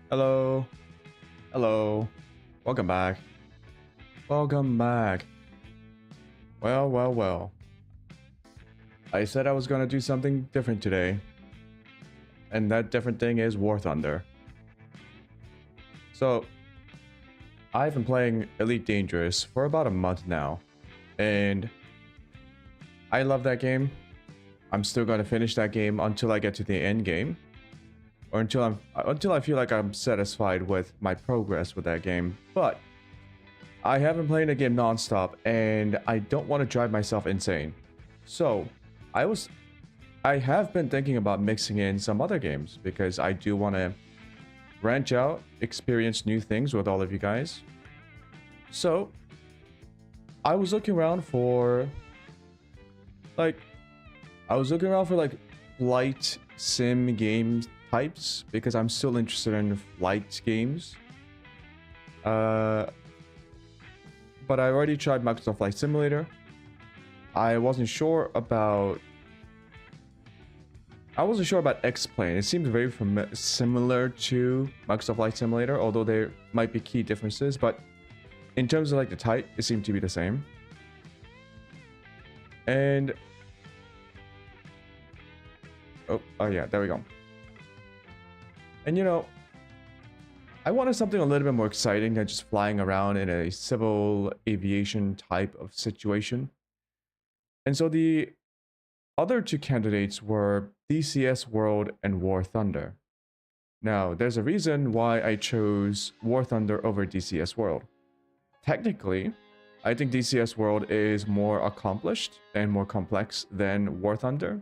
Hello. Hello. Welcome back. Welcome back. Well. I said I was gonna do something different today. And that different thing is War Thunder. So, I've been playing Elite Dangerous for about a month now. And I love that game. I'm still gonna finish that game until I get to the end game. Or until I feel like I'm satisfied with my progress with that game. But I haven't played the game non-stop and I don't want to drive myself insane. So I have been thinking about mixing in some other games because I do want to branch out, experience new things with all of you guys. So I was looking around for like flight sim games types because I'm still interested in flight games. But I already tried Microsoft Flight Simulator. I wasn't sure about X-Plane. It seems very similar to Microsoft Flight Simulator, although there might be key differences. But in terms of like the type, it seemed to be the same. And oh yeah, there we go. And you know, I wanted something a little bit more exciting than just flying around in a civil aviation type of situation. And so the other two candidates were DCS World and War Thunder. Now, there's a reason why I chose War Thunder over DCS World. Technically, I think DCS World is more accomplished and more complex than War Thunder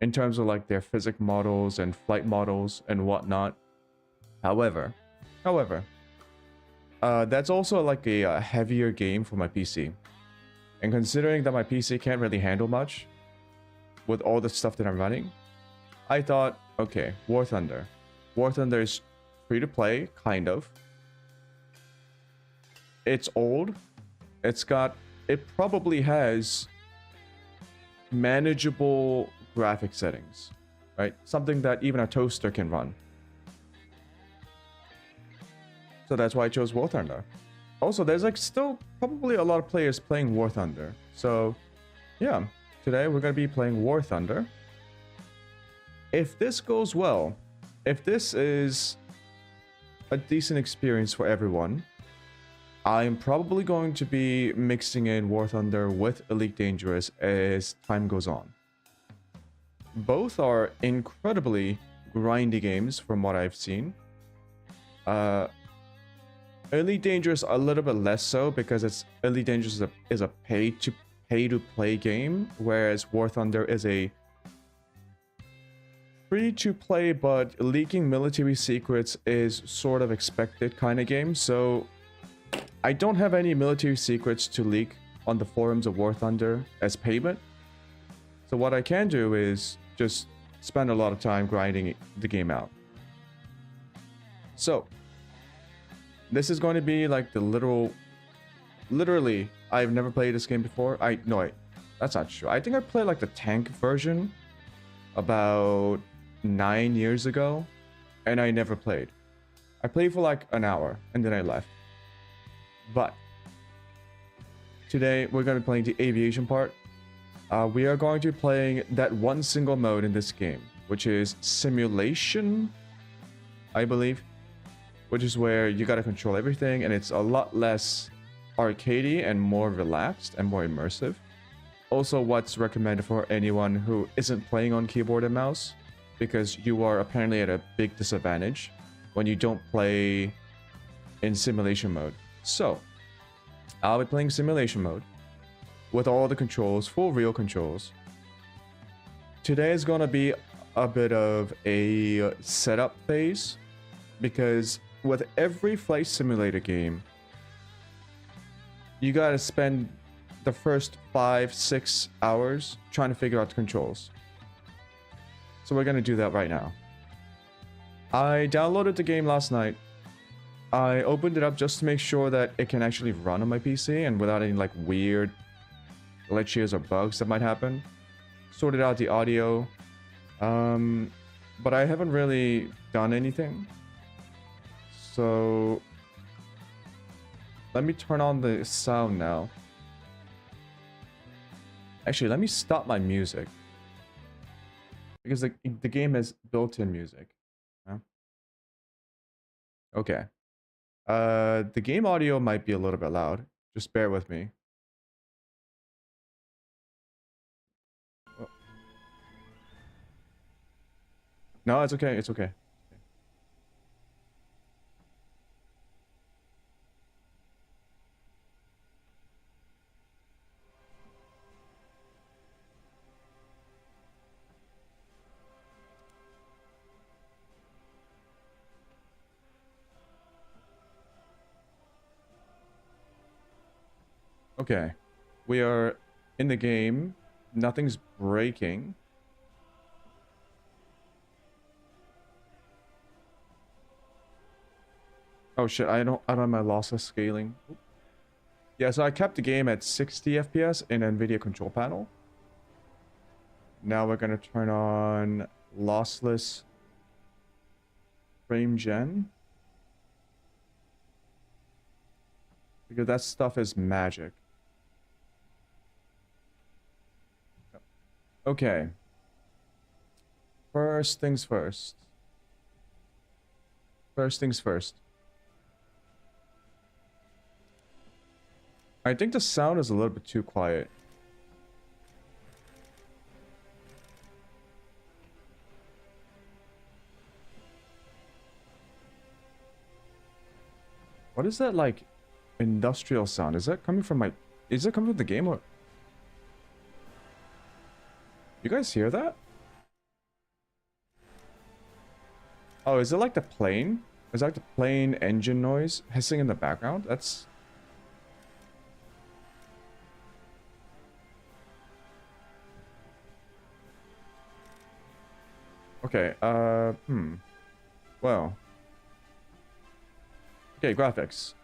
in terms of like their physics models and flight models and whatnot. However, that's also like a heavier game for my PC. And considering that my PC can't really handle much with all the stuff that I'm running, I thought, okay, War Thunder. War Thunder is free to play, kind of. It's old. It probably has manageable graphic settings, right? Something that even a toaster can run. So that's why I chose War Thunder. Also, there's like still probably a lot of players playing War Thunder. So yeah, today we're going to be playing War Thunder. If this goes well, if this is a decent experience for everyone, I'm probably going to be mixing in War Thunder with Elite Dangerous as time goes on. Both are incredibly grindy games from what I've seen. Elite Dangerous a little bit less so because Elite Dangerous is a pay to play game, whereas War Thunder is a free to play but leaking military secrets is sort of expected kind of game. So I don't have any military secrets to leak on the forums of War Thunder as payment. So what I can do is just spend a lot of time grinding the game out. So this is going to be like the literally, I've never played this game before. No, wait, that's not true. I think I played like the tank version about 9 years ago, and I never played. I played for like an hour, and then I left. But today, we're going to be playing the aviation part. We are going to be playing that one single mode in this game, which is simulation, I believe. Which is where you gotta control everything, and it's a lot less arcadey and more relaxed and more immersive. Also, what's recommended for anyone who isn't playing on keyboard and mouse, because you are apparently at a big disadvantage when you don't play in simulation mode. So, I'll be playing simulation mode with all the controls, full real controls. Today is gonna be a bit of a setup phase, because with every flight simulator game, you gotta spend the first 5-6 hours trying to figure out the controls. So we're gonna do that right now. I downloaded the game last night. I opened it up just to make sure that it can actually run on my PC and without any like weird glitches or bugs that might happen. Sorted out the audio. But I haven't really done anything. So let me turn on the sound now. Actually, let me stop my music. Because the game has built-in music. Yeah. Okay. The game audio might be a little bit loud. Just bear with me. Oh. No, it's okay. It's okay. Okay. We are in the game. Nothing's breaking. Oh shit, I don't have my lossless scaling. Yeah, so I kept the game at 60 FPS in NVIDIA control panel. Now we're gonna turn on lossless frame gen. Because that stuff is magic. Okay. First things first. First things first. I think the sound is a little bit too quiet. What is that like industrial sound? Is that coming from my... Is it coming from the game or... You guys hear that? Oh, is it like the plane? Is that like the plane engine noise hissing in the background? That's... Okay, well. Okay, graphics.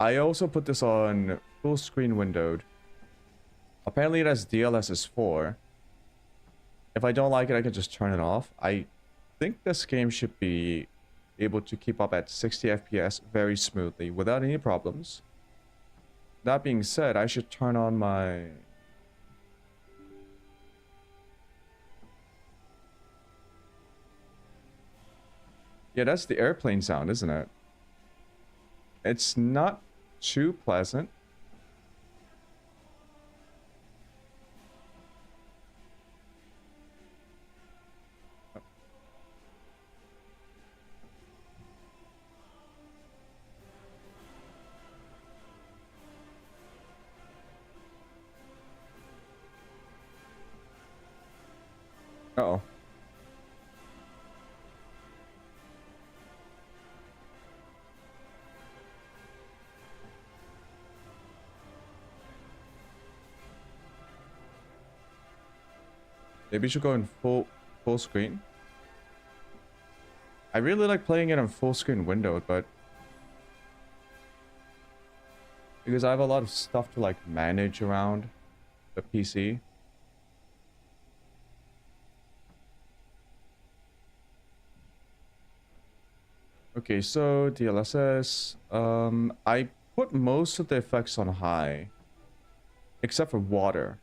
I also put this on full screen windowed. Apparently it has DLSS 4. If I don't like it, I can just turn it off. I think this game should be able to keep up at 60 FPS very smoothly without any problems. That being said, I should turn on my... Yeah, that's the airplane sound, isn't it? It's not too pleasant. Uh-oh. Maybe you should go in full screen. I really like playing it on full screen window, but because I have a lot of stuff to like manage around the PC. Okay, so DLSS. I put most of the effects on high, except for water.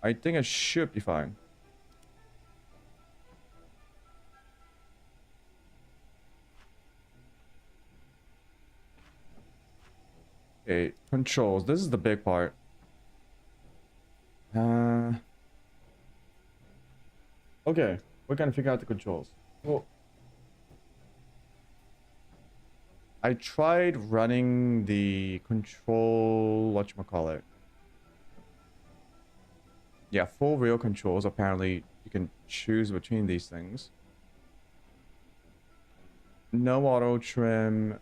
I think it should be fine. Okay, controls. This is the big part. Okay, we're gonna figure out the controls. Well, I tried running the control, whatchamacallit. Yeah, full real controls. Apparently, you can choose between these things. No auto trim.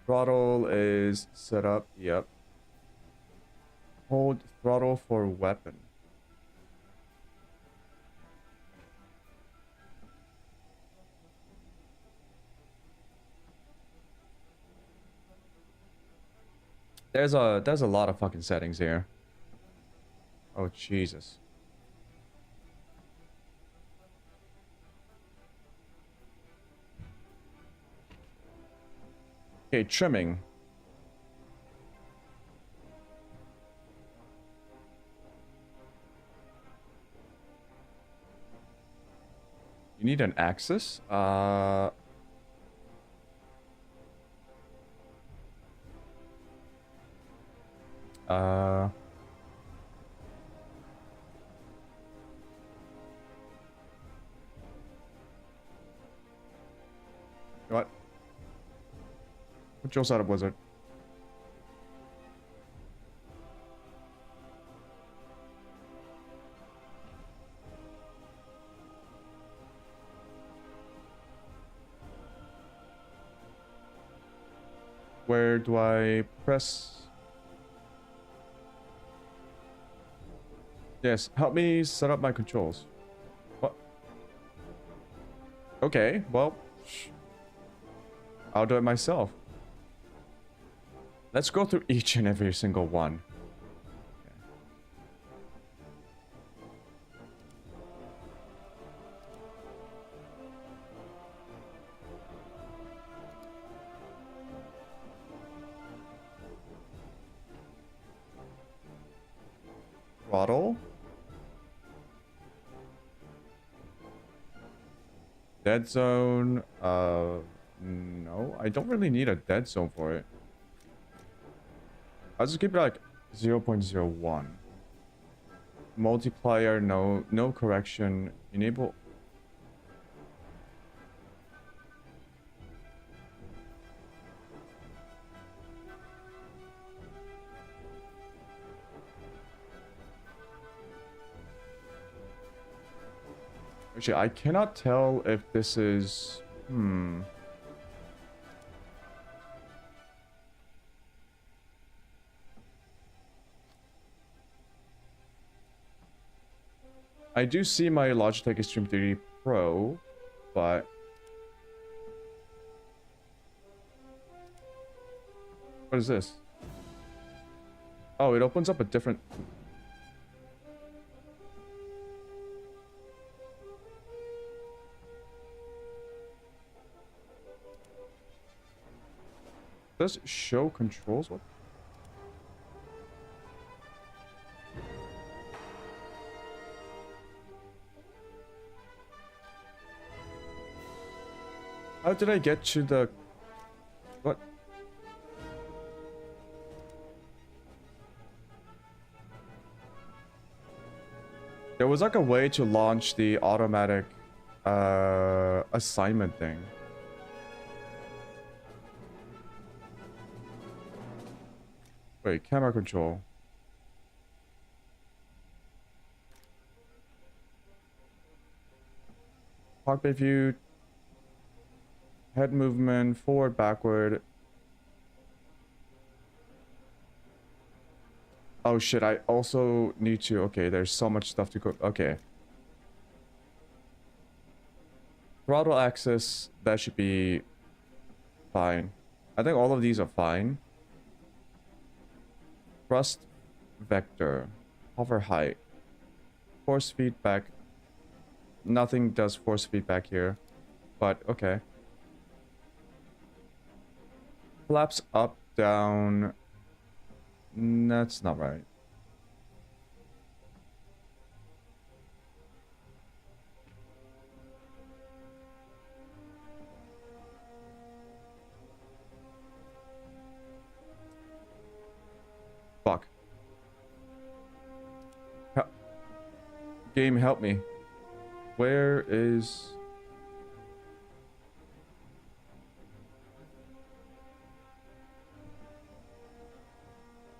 Throttle is set up. Yep. Hold throttle for weapon. There's a lot of fucking settings here. Oh Jesus. Okay, trimming. You need an axis? What? Put your side up, wizard. Where do I press? Yes, help me set up my controls. What? Okay, well, I'll do it myself. Let's go through each and every single one. Throttle. Dead zone. No, I don't really need a dead zone for it. I'll just keep it like 0.01. Multiplier, no correction. Enable. Actually, I cannot tell if this is... I do see my Logitech Extreme 3D Pro, but... What is this? Oh, it opens up a different... Does it show controls? What? How did I get to the... What? There was like a way to launch the automatic assignment thing. Wait, camera control. Cockpit view. Head movement, forward, backward. Oh shit, I also need to... Okay, there's so much stuff to go... Okay. Throttle axis, that should be fine. I think all of these are fine. Thrust vector, hover height, force feedback. Nothing does force feedback here, but okay. Flaps up, down. That's not right. Fuck. Game, help me. Where is...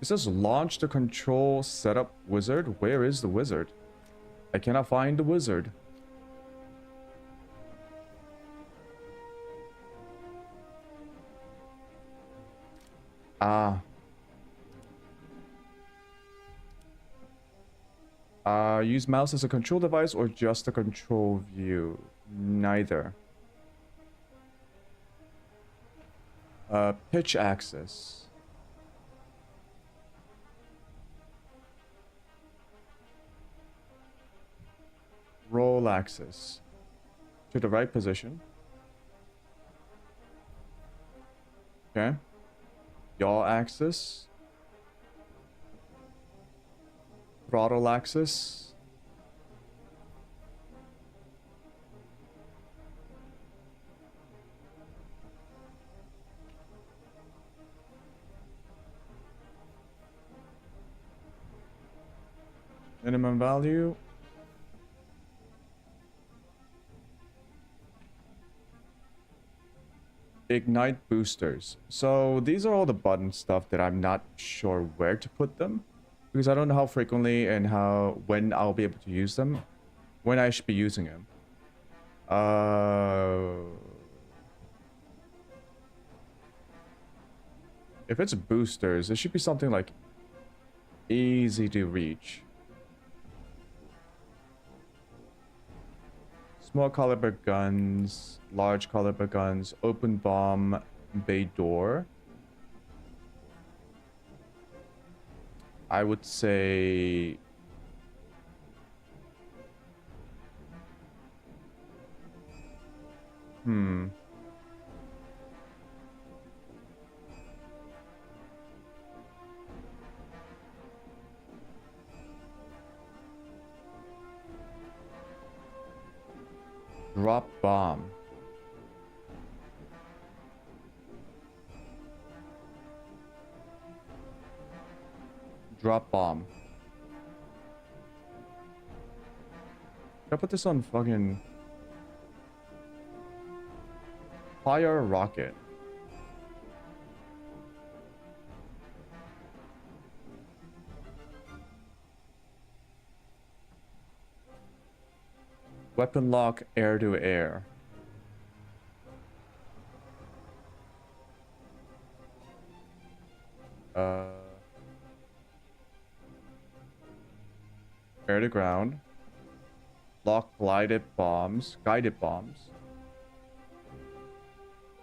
It says launch the control setup wizard. Where is the wizard? I cannot find the wizard. Ah. Use mouse as a control device or just a control view? Neither. Pitch axis. Roll axis to the right position. Okay. Yaw axis. Throttle axis. Minimum value. Ignite boosters. So these are all the button stuff that I'm not sure where to put them, because I don't know how frequently and when I'll be able to use them, when I should be using them. If it's boosters, it should be something like easy to reach. Small caliber guns, large caliber guns, open bomb, bay door. I would say drop bomb. Drop bomb. Should I put this on fucking fire rocket? Weapon lock air to air. Air to ground. Lock guided bombs.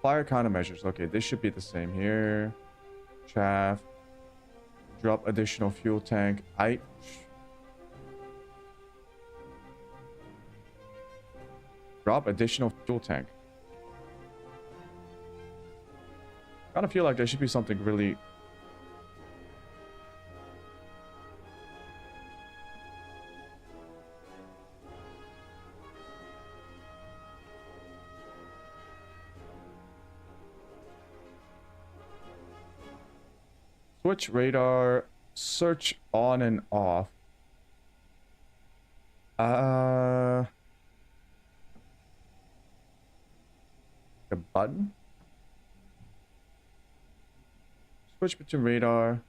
Fire countermeasures. Okay, this should be the same here. Chaff. Drop additional fuel tank. Drop additional fuel tank. Kind of feel like there should be something really... Switch radar, search on and off. A button? Switch between radar.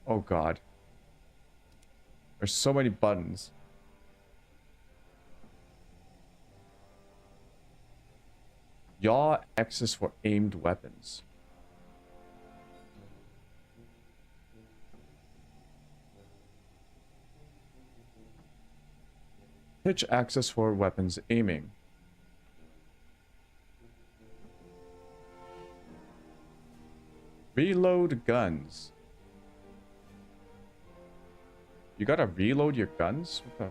Oh god. There's so many buttons. Yaw X for aimed weapons. Pitch access for weapons aiming. Reload guns. You gotta reload your guns? What the...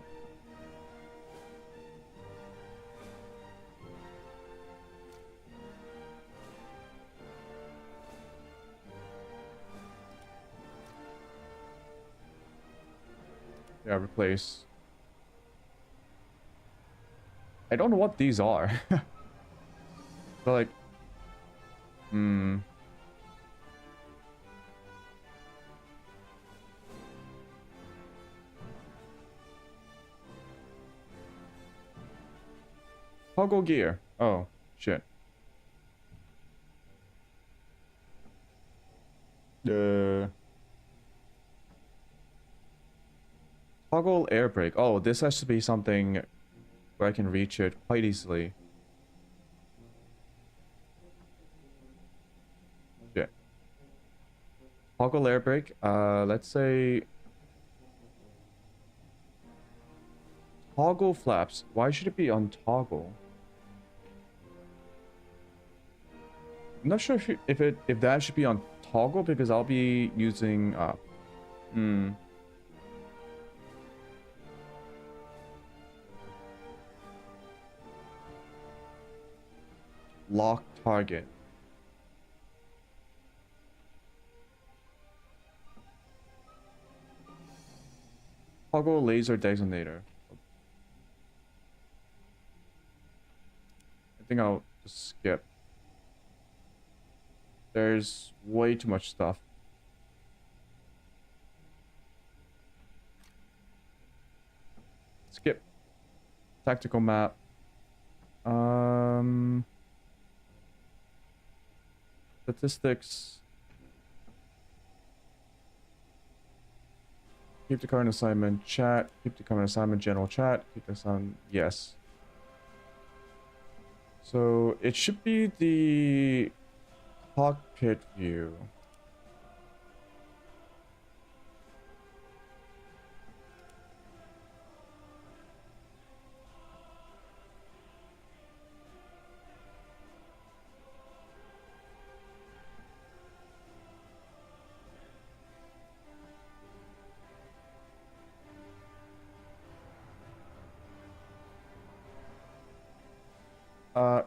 Yeah, replace. I don't know what these are. But like... Toggle gear. Oh, shit. Toggle air brake. Oh, this has to be something where I can reach it quite easily. Shit. Toggle air brake. Let's say... Toggle flaps. Why should it be on toggle? I'm not sure if that should be on toggle because I'll be using lock target. Toggle laser designator. I think I'll just skip. There's way too much stuff. Skip. Tactical map. Statistics. Keep the current assignment chat. Keep the current assignment general chat. Keep the assignment yes. So it should be the cockpit view.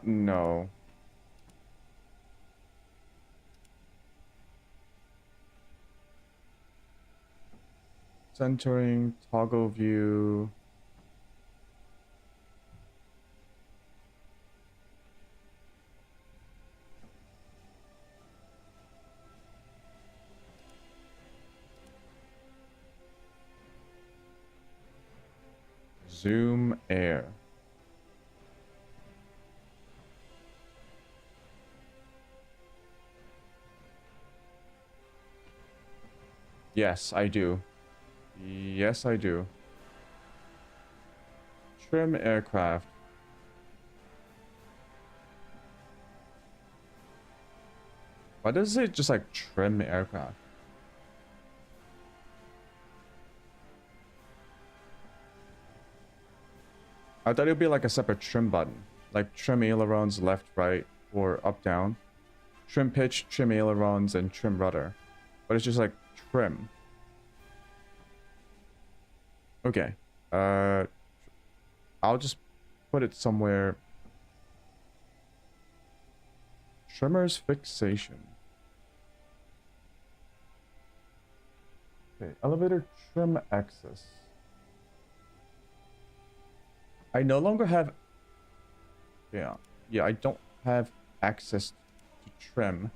No. Centering, toggle view. Zoom air. Yes, I do. Yes, I do. Trim aircraft. Why does it just like trim aircraft? I thought it would be like a separate trim button. Like trim ailerons left, right, or up, down. Trim pitch, trim ailerons, and trim rudder. But it's just like trim. Okay. I'll just put it somewhere. Trimmer's fixation. Okay, elevator trim axis. I no longer have... Yeah, I don't have access to trim.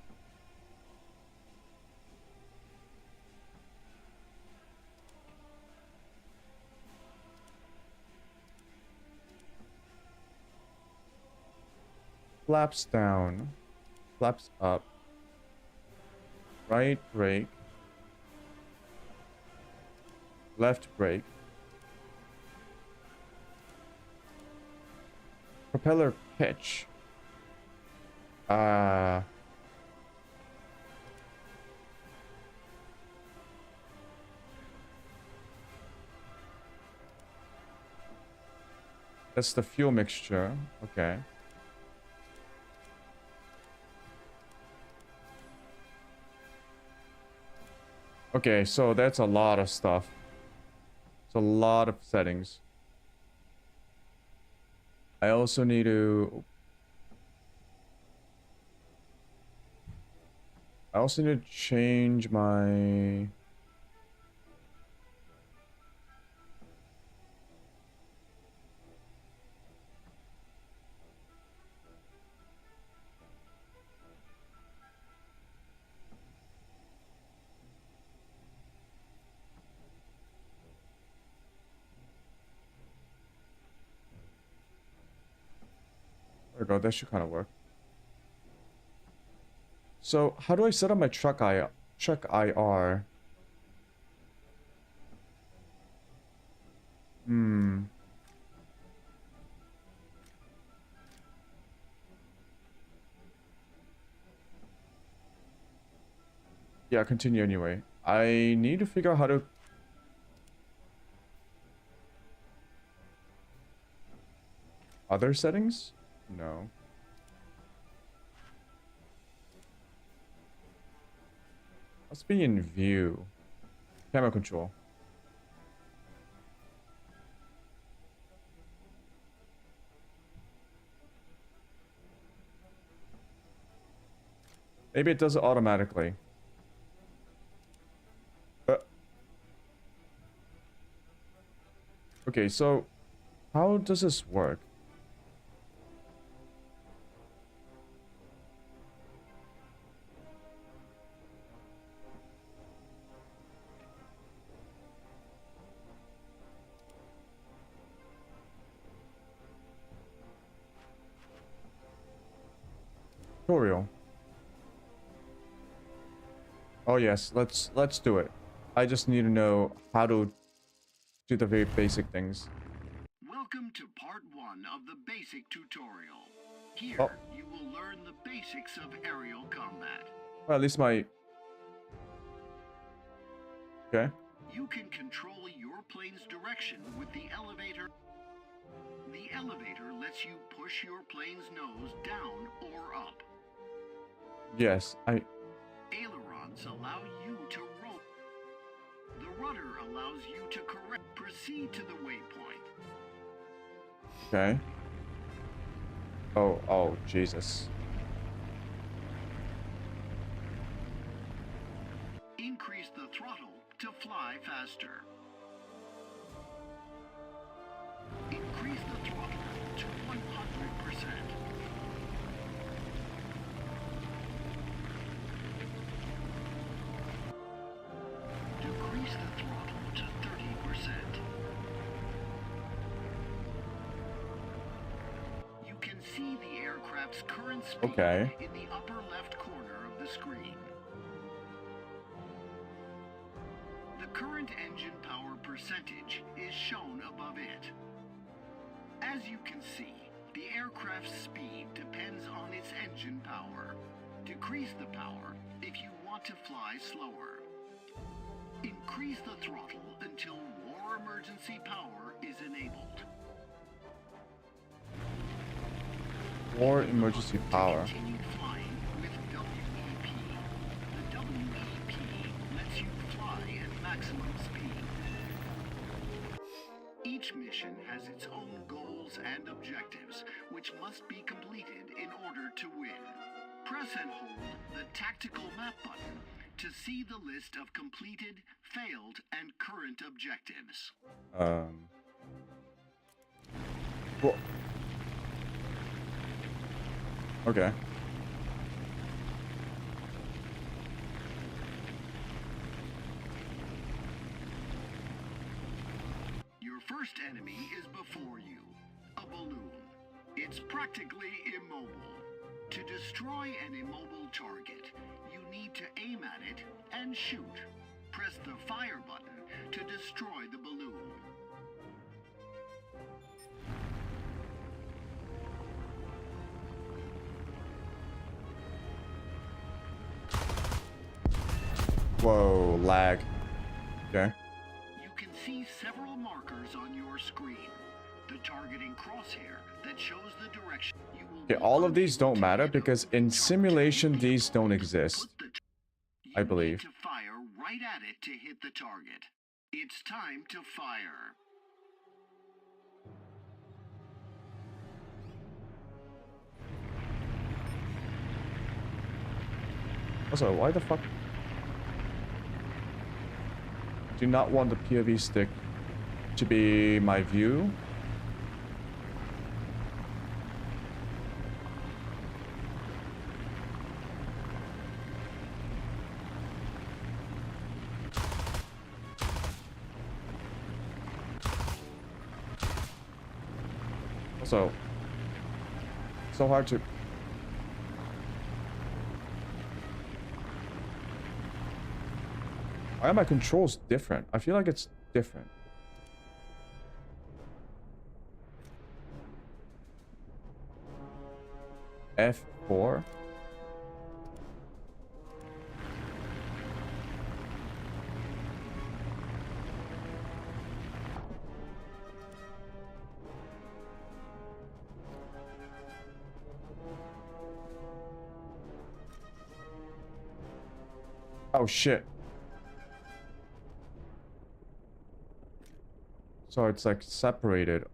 Flaps down. Flaps up. Right brake. Left brake. Propeller pitch. That's the fuel mixture. Okay. Okay, so that's a lot of stuff. It's a lot of settings. I also need to... I also need to change my... There we go, that should kind of work. So, how do I set up my truck IR? Yeah, continue anyway. I need to figure out how to... Other settings? No. Must be in view. Camera control. Maybe it does it automatically. Okay, so how does this work? Tutorial. Oh yes, let's do it. I just need to know how to do the very basic things. Welcome to part 1 of the basic tutorial. Here, you will learn the basics of aerial combat. Well, at least my... Okay. You can control your plane's direction with the elevator. The elevator lets you push your plane's nose down or up. Yes, Ailerons allow you to roll. The rudder allows you to proceed to the waypoint. Okay. Oh, Jesus. Increase the throttle to fly faster. Increase the throttle to 100%. Decrease the throttle to 30%. You can see the aircraft's current speed in the upper left corner of the screen. The current engine power percentage is shown above it. As you can see, the aircraft's speed depends on its engine power. Decrease the power if you want to fly slower. Increase the throttle until war emergency power is enabled. War emergency power. Continue flying with WEP. The WEP lets you fly at maximum speed. Each mission has its own goals and objectives, which must be completed in order to win. Press and hold the tactical map button to see the list of completed, failed, and current objectives. Well, okay. Your first enemy is before you, a balloon. It's practically immobile. To destroy an immobile target, you need to aim at it and shoot. Press the fire button to destroy the balloon. Whoa, lag. Okay. You can see several markers on your screen. The targeting crosshair that shows the direction you will. Okay, all of these don't matter because in simulation these don't exist. I believe. You need to fire right at it to hit the target. It's time to fire. Also, why the fuck? Do not want the POV stick to be my view. Also, so hard to... Why are my controls different? I feel like it's different. F4? Oh shit. So it's like separated.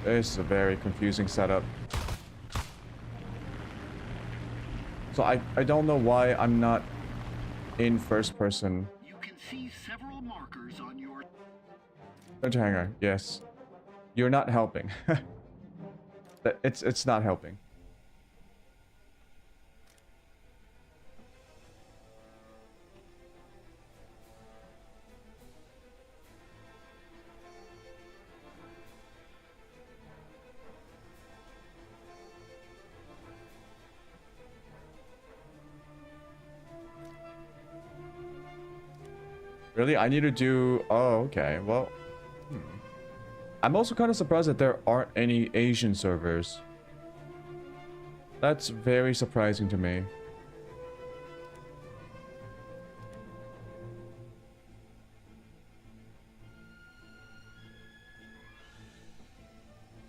This is a very confusing setup. So I don't know why I'm not in first person. You can see several markers on your... Hanger, yes. You're not helping. It's not helping. Really? I need to do... Oh, okay. Well... I'm also kind of surprised that there aren't any Asian servers. That's very surprising to me.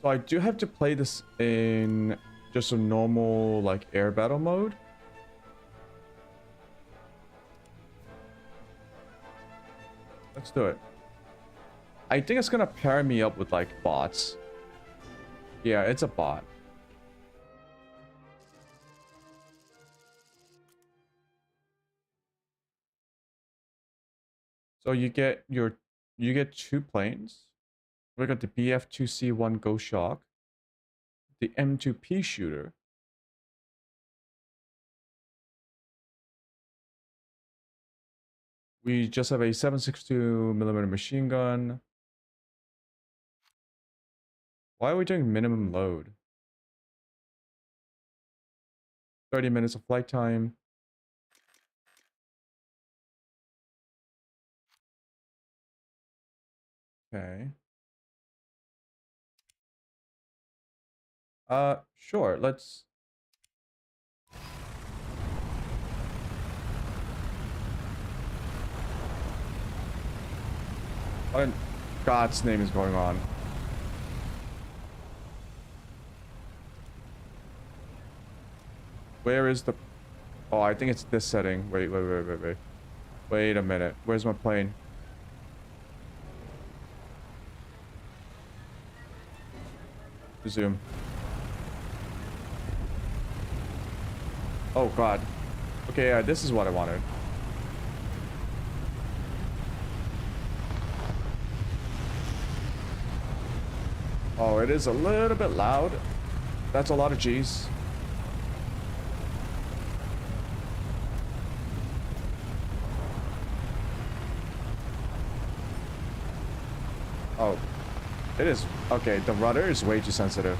So I do have to play this in just a normal, like, air battle mode. Let's do it. I think it's gonna pair me up with, like, bots. Yeah, it's a bot. So you get 2 planes. We got the BF2C1 Ghost Shock, the M2P shooter. We just have a 7.62mm machine gun. Why are we doing minimum load? 30 minutes of flight time. Okay. Sure, let's... What in God's name is going on? Where is the... Oh, I think it's this setting. Wait. Wait a minute. Where's my plane? Resume. Oh, God. Okay, yeah, this is what I wanted. Oh, it is a little bit loud. That's a lot of G's. Oh, it is. Okay, the rudder is way too sensitive.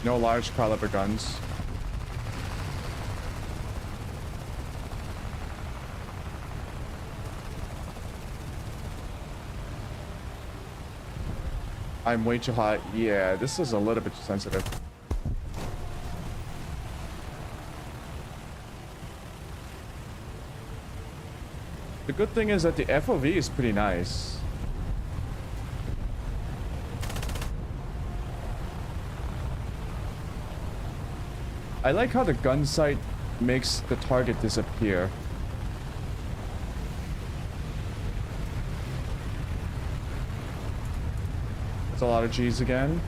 No large caliber guns. I'm way too hot. Yeah, this is a little bit too sensitive. The good thing is that the FOV is pretty nice. I like how the gun sight makes the target disappear. That's a lot of G's again.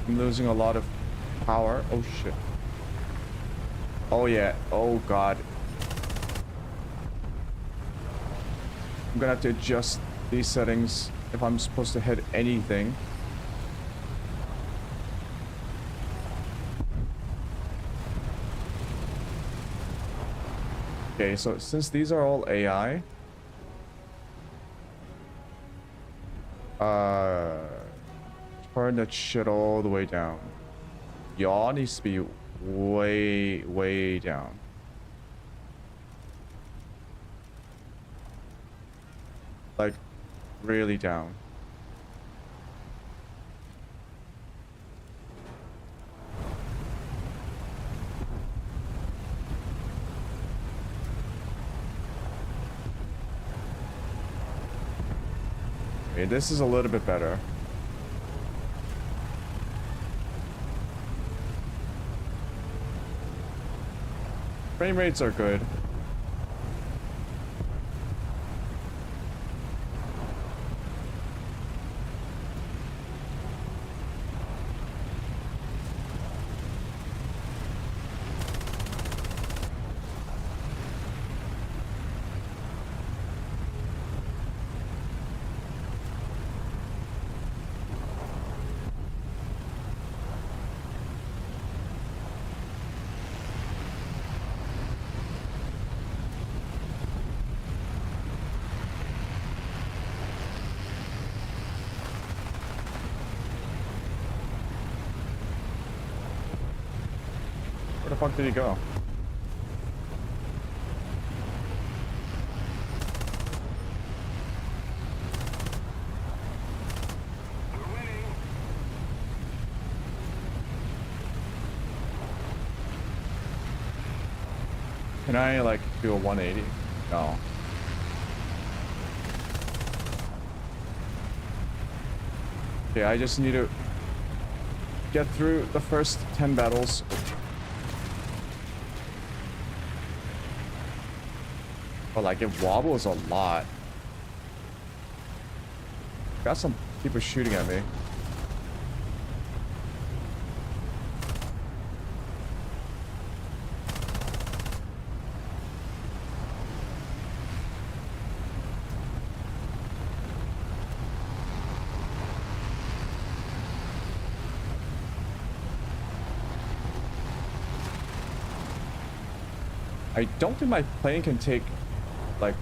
I'm losing a lot of power. Oh shit. Oh yeah. Oh god. I'm gonna have to adjust these settings if I'm supposed to hit anything. Okay, so since these are all AI, turn that shit all the way down. Yaw needs to be way down. Like, really down. Okay, this is a little bit better. Frame rates are good. Where the fuck did he go? Can I like do a 180? No. Okay, I just need to get through the first 10 battles. But like it wobbles a lot. Got some people shooting at me. I don't think my plane can take like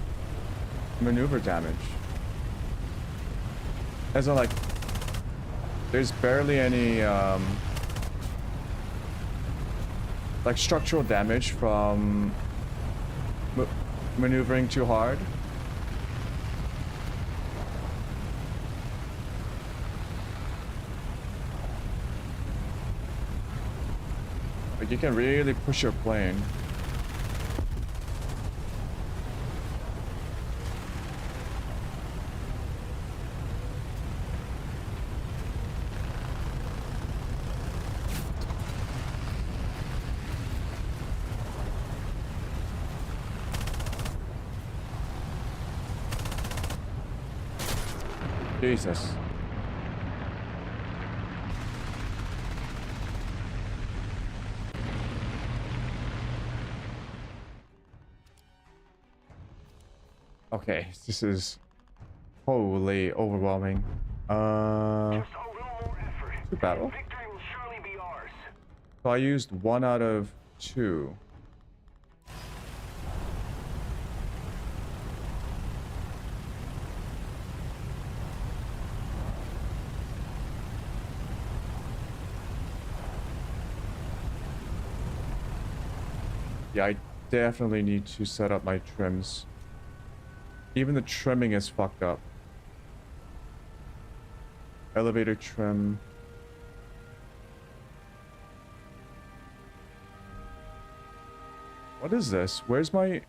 maneuver damage. As in like there's barely any like structural damage from maneuvering too hard. But you can really push your plane. Jesus. Okay, this is totally overwhelming. Two battle. So I used 1 out of 2. Yeah, I definitely need to set up my trims. Even the trimming is fucked up. Elevator trim. What is this? Where's my...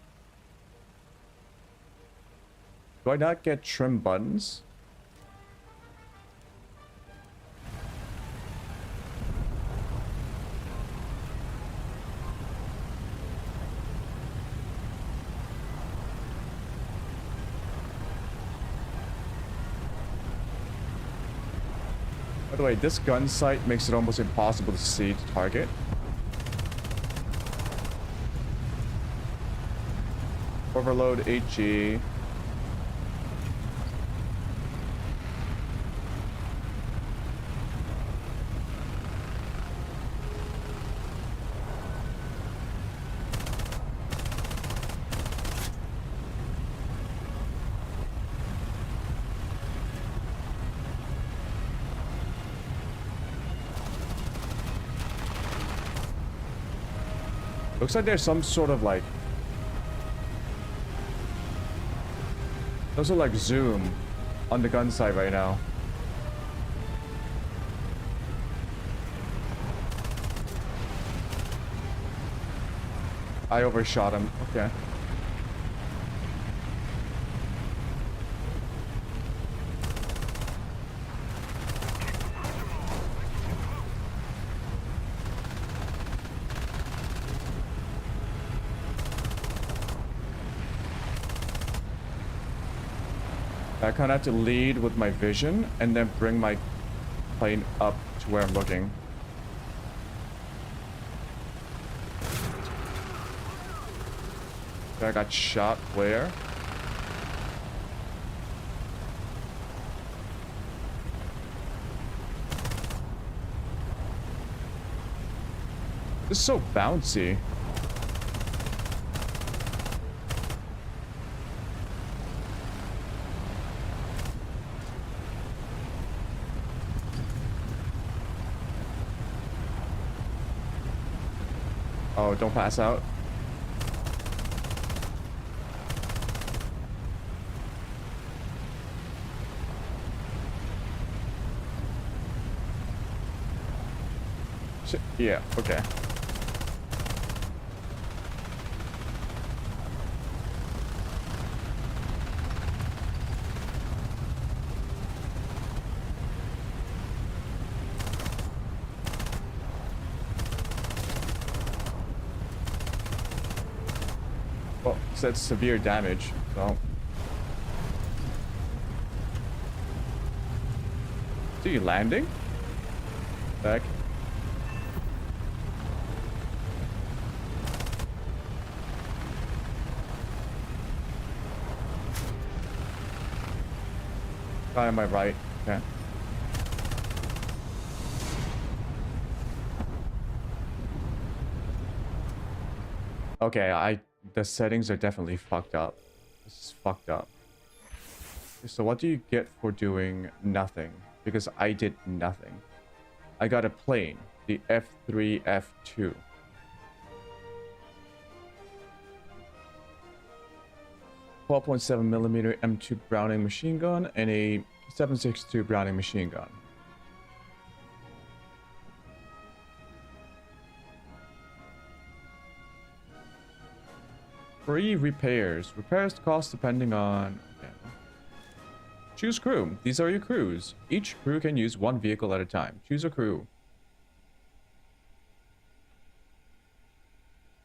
Do I not get trim buttons? By the way, this gun sight makes it almost impossible to see the target. Overload HG. Looks like there's some sort of like... Those are like zoom on the gun sight right now. I overshot him. Okay. I kind of have to lead with my vision and then bring my plane up to where I'm looking. I got shot where? This is so bouncy. Oh, don't pass out. Shit. Yeah, okay. Well, that's severe damage, so. So you landing? Back. Guy on my right. Okay. Okay, the settings are definitely fucked up. This is fucked up. So what do you get for doing nothing? Because I did nothing. I got a plane, the F3 F2. .7mm M2 Browning machine gun and a 7.62 Browning machine gun. Free repairs. Repairs cost depending on... Okay. Choose crew. These are your crews. Each crew can use one vehicle at a time. Choose a crew.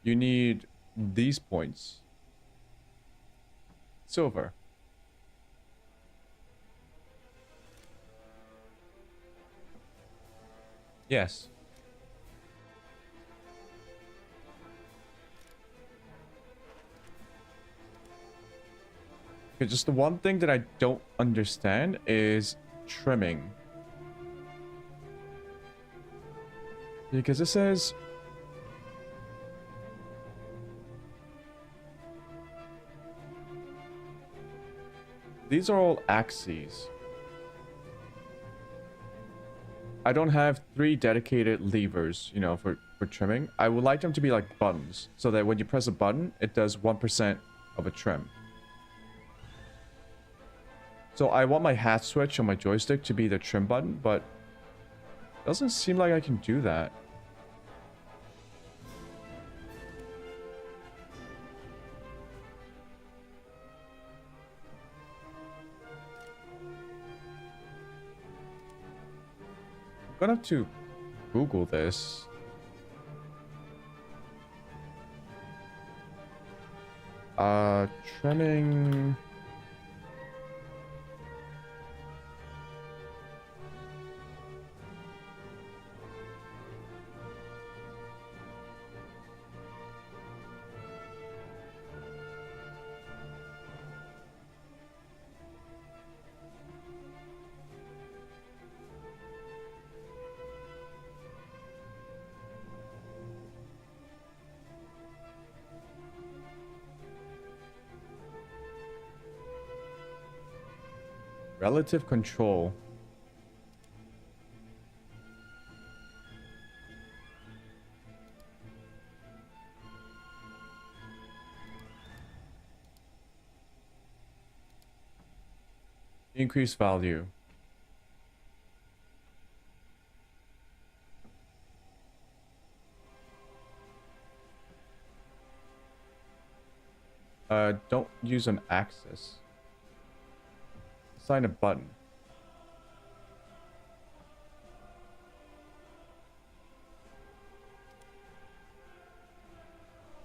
You need these points. Silver. Yes. Okay, just the one thing that I don't understand is trimming. Because it says... These are all axes. I don't have 3 dedicated levers, you know, for trimming. I would like them to be like buttons, so that when you press a button, it does 1% of a trim. So I want my hat switch on my joystick to be the trim button, but it doesn't seem like I can do that. I'm gonna have to Google this. Trimming... Relative control. Increase value. Don't use an axis. Assign a button.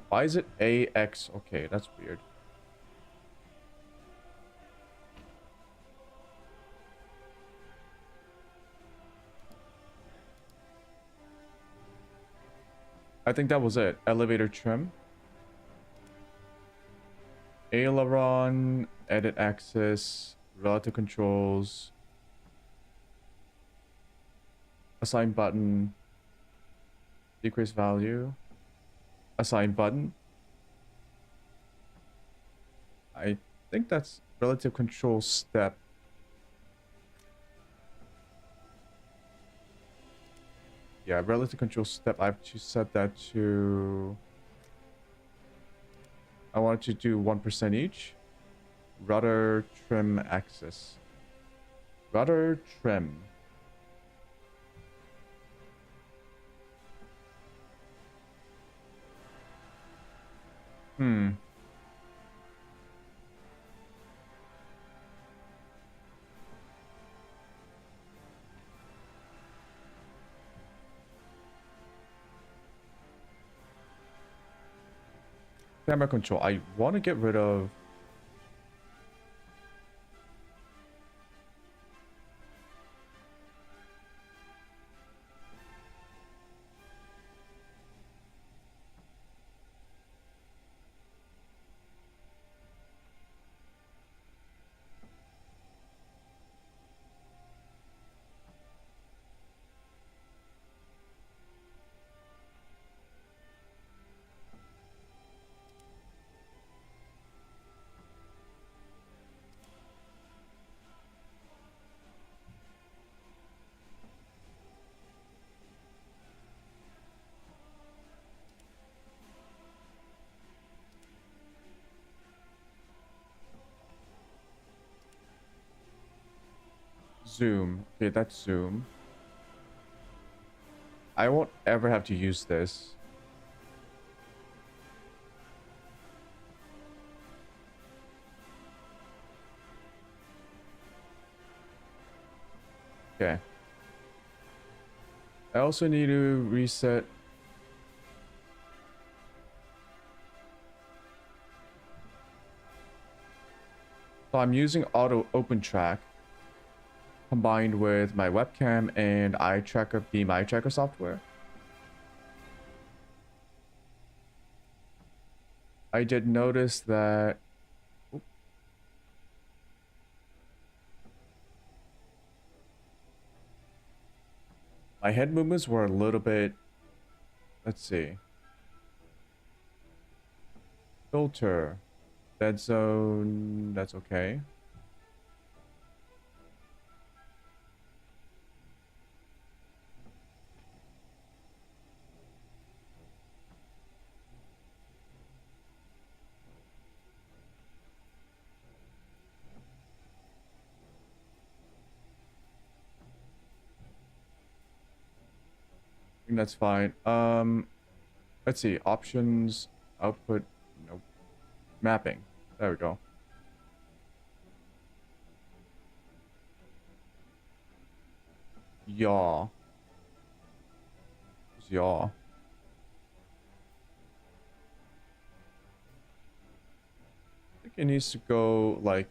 Why is it AX? Okay, that's weird. I think that was it. Elevator trim. Aileron, edit axis, relative controls, assign button, decrease value, assign button. I think that's relative control step. Yeah, relative control step. I have to set that to... I want to do 1% each. Rudder trim axis. Rudder trim. Camera control. I want to get rid of... Zoom. Okay, that's zoom. I won't ever have to use this. Okay. I also need to reset. So I'm using auto open track combined with my webcam and eye tracker, beam eye tracker software. I did notice that my head movements were a little bit, let's see. Filter, dead zone, that's okay. I think that's fine. Let's see, options, output, nope. Mapping, there we go. Yaw. What's yaw? I think it needs to go like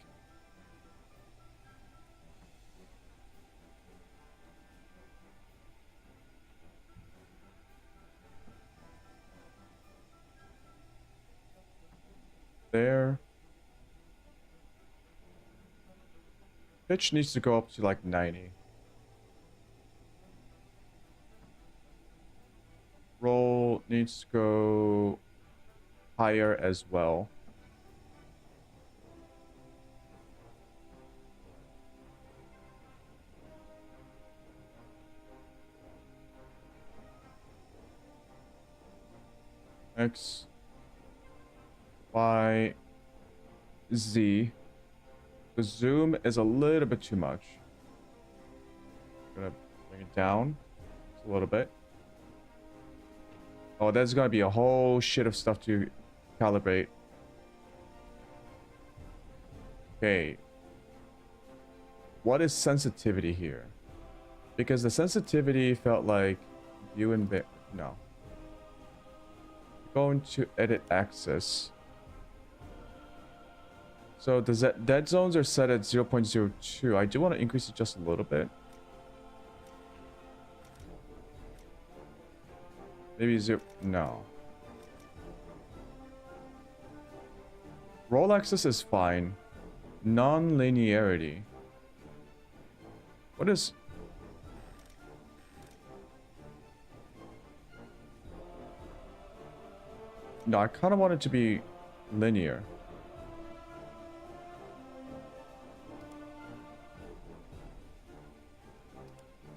there. Pitch needs to go up to like 90. Roll needs to go higher as well. X, Y, Z. The zoom is a little bit too much. I'm gonna bring it down just a little bit. Oh, there's gonna be a whole shit of stuff to calibrate. Okay. What is sensitivity here? Because the sensitivity felt like view and bit. No. Going to edit axis. So the dead zones are set at 0.02. I do want to increase it just a little bit. Maybe zero. No. Roll axis is fine. Non-linearity. What is... No, I kind of want it to be linear.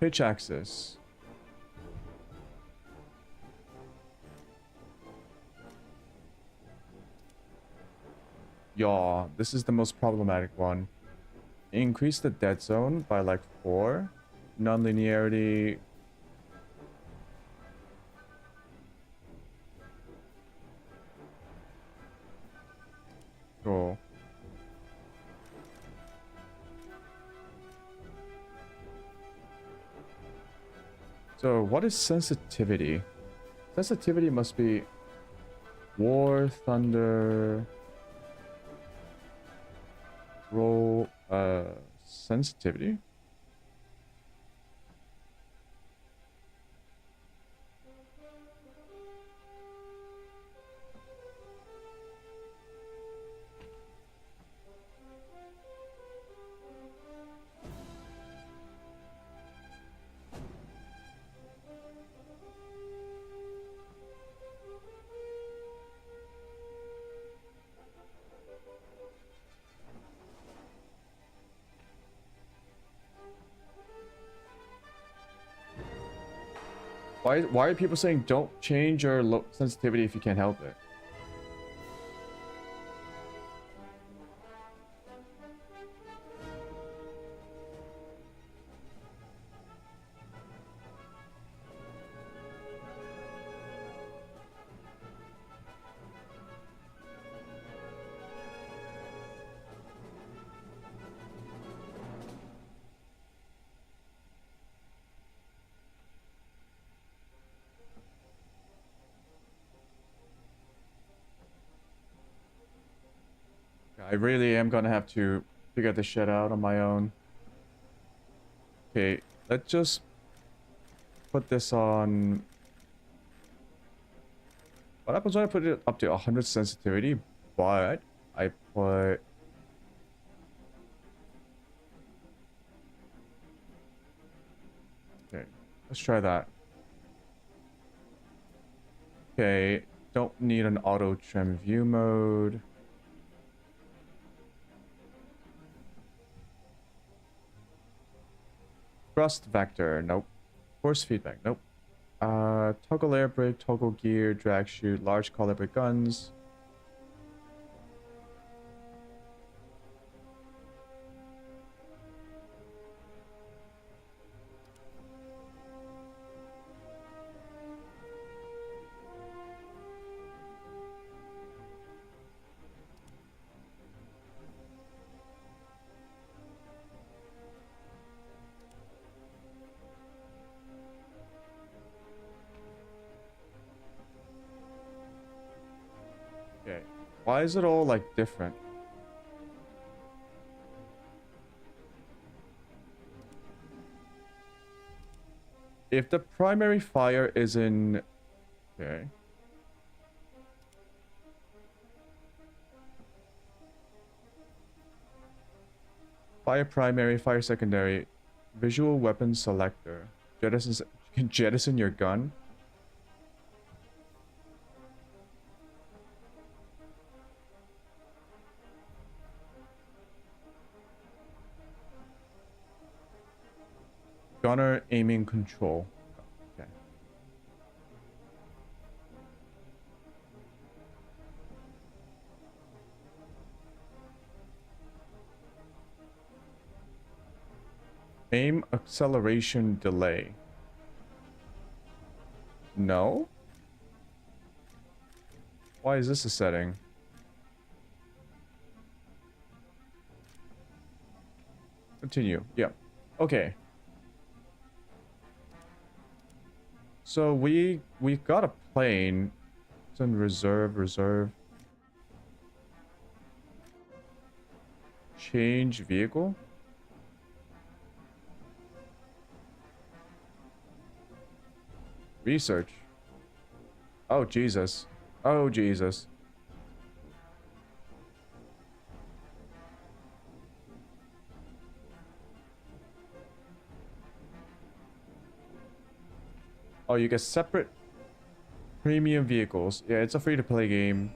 Pitch axis. Yeah, this is the most problematic one. Increase the dead zone by like 4. Non-linearity. Cool. So what is sensitivity? Sensitivity must be war, thunder, roll, sensitivity. Why are people saying don't change your sensitivity if you can't help it? I really am gonna have to figure this shit out on my own. Okay, let's just put this on. What happens when I put it up to 100 sensitivity, but I put... Okay, let's try that. Okay, don't need an auto trim view mode. Thrust vector, nope. Force feedback, nope. Toggle air brake, toggle gear, drag shoot, large caliber guns. Okay, why is it all like different? If the primary fire is in... Okay. Fire primary, fire secondary, visual weapon selector. Jettison, you can jettison your gun. Gunner aiming control. Okay. Aim acceleration delay. No? Why is this a setting? Continue. Yeah. Okay. So we got a plane. It's in reserve. Change vehicle. Research. Oh, Jesus. Oh, Jesus. Oh, you get separate premium vehicles. Yeah, it's a free-to-play game.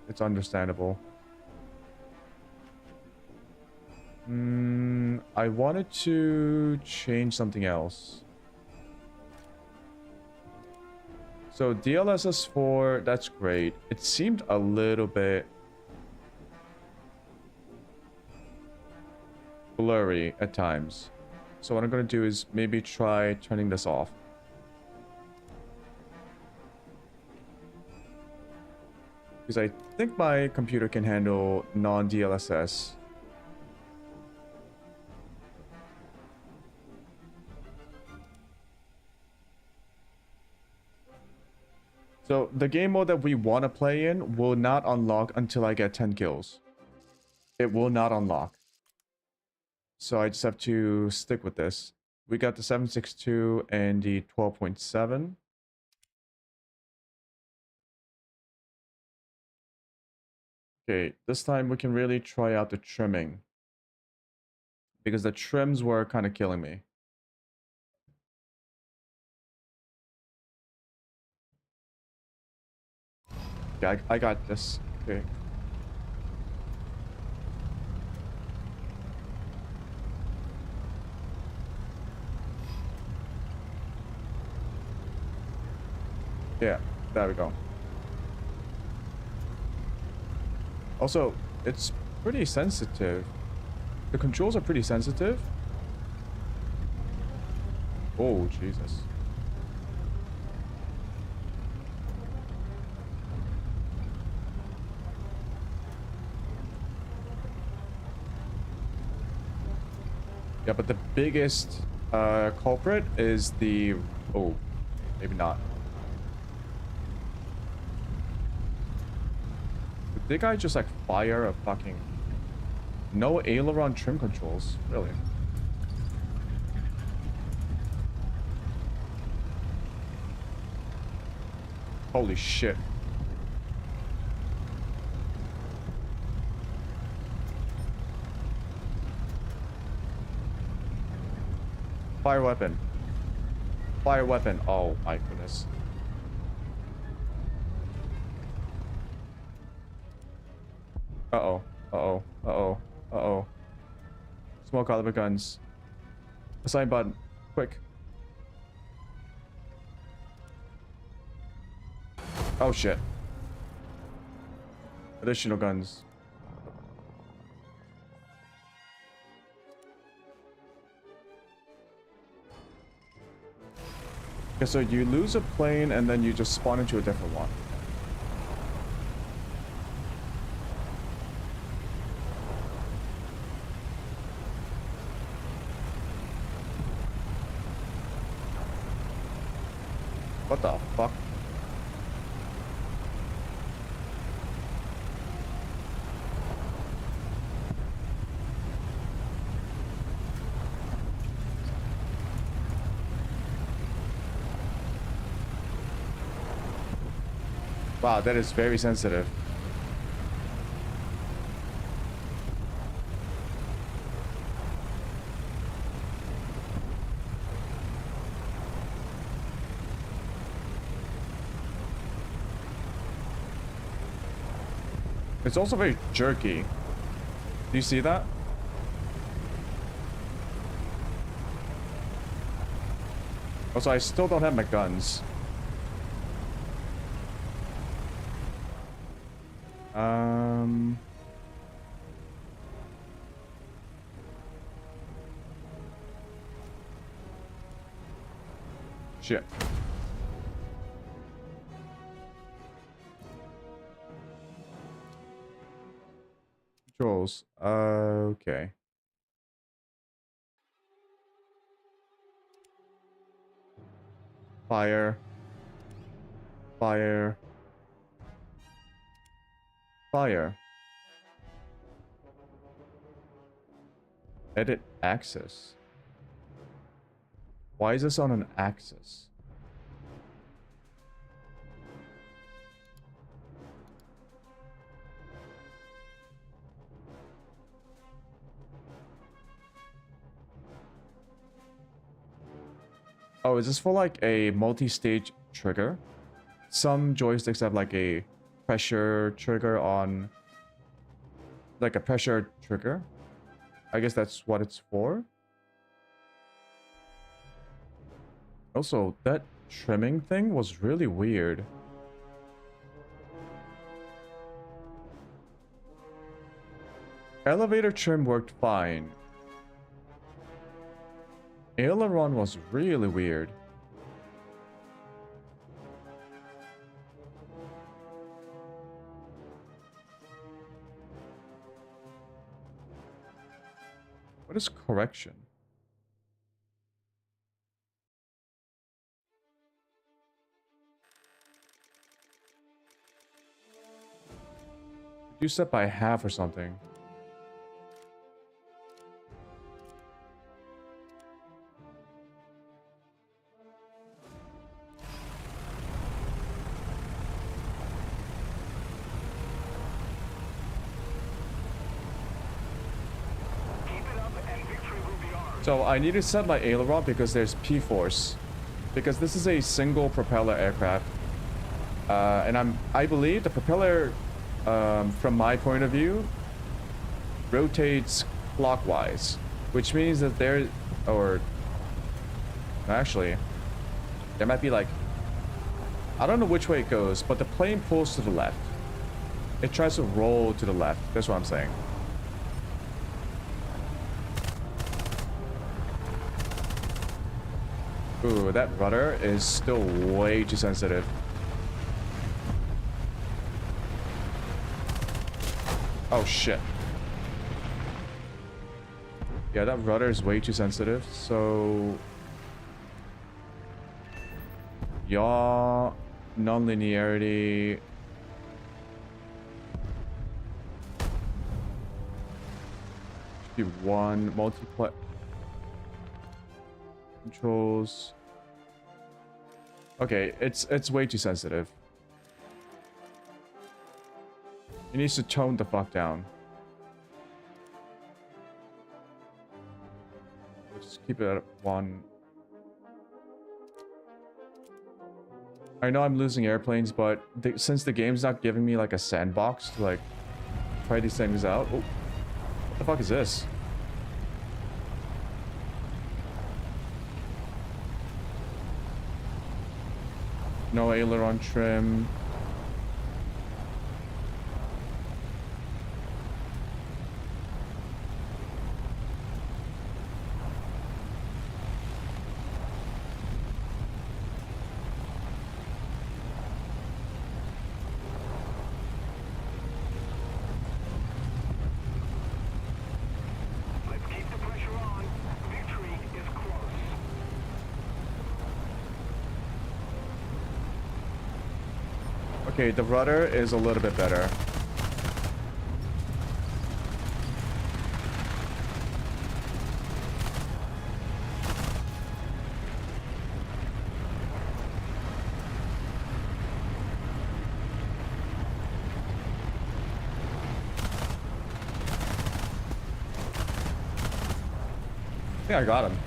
It's understandable. I wanted to change something else. So DLSS 4, that's great. It seemed a little bit blurry at times. So what I'm going to do is maybe try turning this off. Because I think my computer can handle non-DLSS. So the game mode that we want to play in will not unlock until I get 10 kills. It will not unlock. So I just have to stick with this. We got the 762 and the 12.7. Okay, this time we can really try out the trimming. Because the trims were kind of killing me. Yeah, I got this. Okay. Yeah, there we go. Also, it's pretty sensitive. The controls are pretty sensitive. Oh, Jesus. Yeah, but the biggest culprit is the... Oh, maybe not. Did I just like fire a fucking... No aileron trim controls, really. Holy shit. Fire weapon. Fire weapon. Oh my goodness. Uh-oh. Uh-oh. Uh-oh. Uh-oh. Small caliber guns. Assign button. Quick. Oh shit. Additional guns. Okay, so you lose a plane and then you just spawn into a different one. What the fuck? Wow, that is very sensitive. It's also very jerky. Do you see that? Also, I still don't have my guns. Shit. Controls. Okay. Fire. Fire. Fire. Edit axis. Why is this on an axis? Oh, is this for like a multi-stage trigger? Some joysticks have like a pressure trigger on... Like a pressure trigger. I guess that's what it's for. Also, that trimming thing was really weird. Elevator trim worked fine. Aileron was really weird. What is correction? Reduce that by half or something. So I need to set my aileron because there's P-force. Because this is a single propeller aircraft. And I believe the propeller, from my point of view, rotates clockwise. Which means that actually, there might be like... I don't know which way it goes, but the plane pulls to the left. It tries to roll to the left. That's what I'm saying. Ooh, that rudder is still way too sensitive. Oh, shit. Yeah, that rudder is way too sensitive, so... Yaw... Non-linearity... Should be one multiply... Controls... Okay, it's way too sensitive. It needs to tone the fuck down. Just keep it at one. I know I'm losing airplanes, but since the game's not giving me like a sandbox to like try these things out. Oh, what the fuck is this? No aileron trim. Let's keep the pressure on. Victory is close. Okay, the rudder is a little bit better. I think I got him.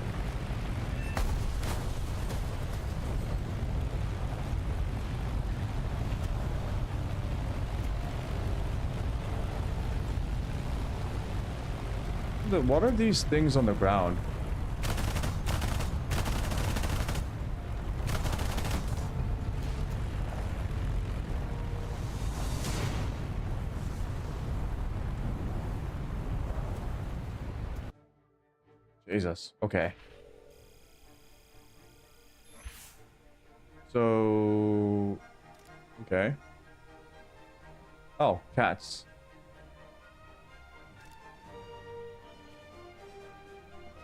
What are these things on the ground? Jesus. Okay. So... Okay. Oh, cats.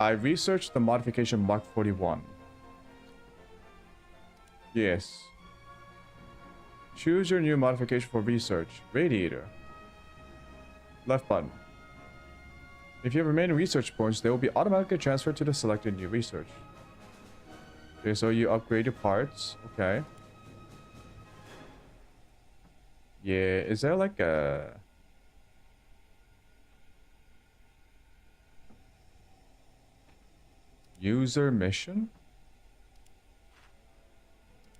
I researched the modification Mark 41. Yes. Choose your new modification for research. Radiator. Left button. If you have remaining research points, they will be automatically transferred to the selected new research. Okay, so you upgrade your parts. Okay. Yeah, is there like a... user mission?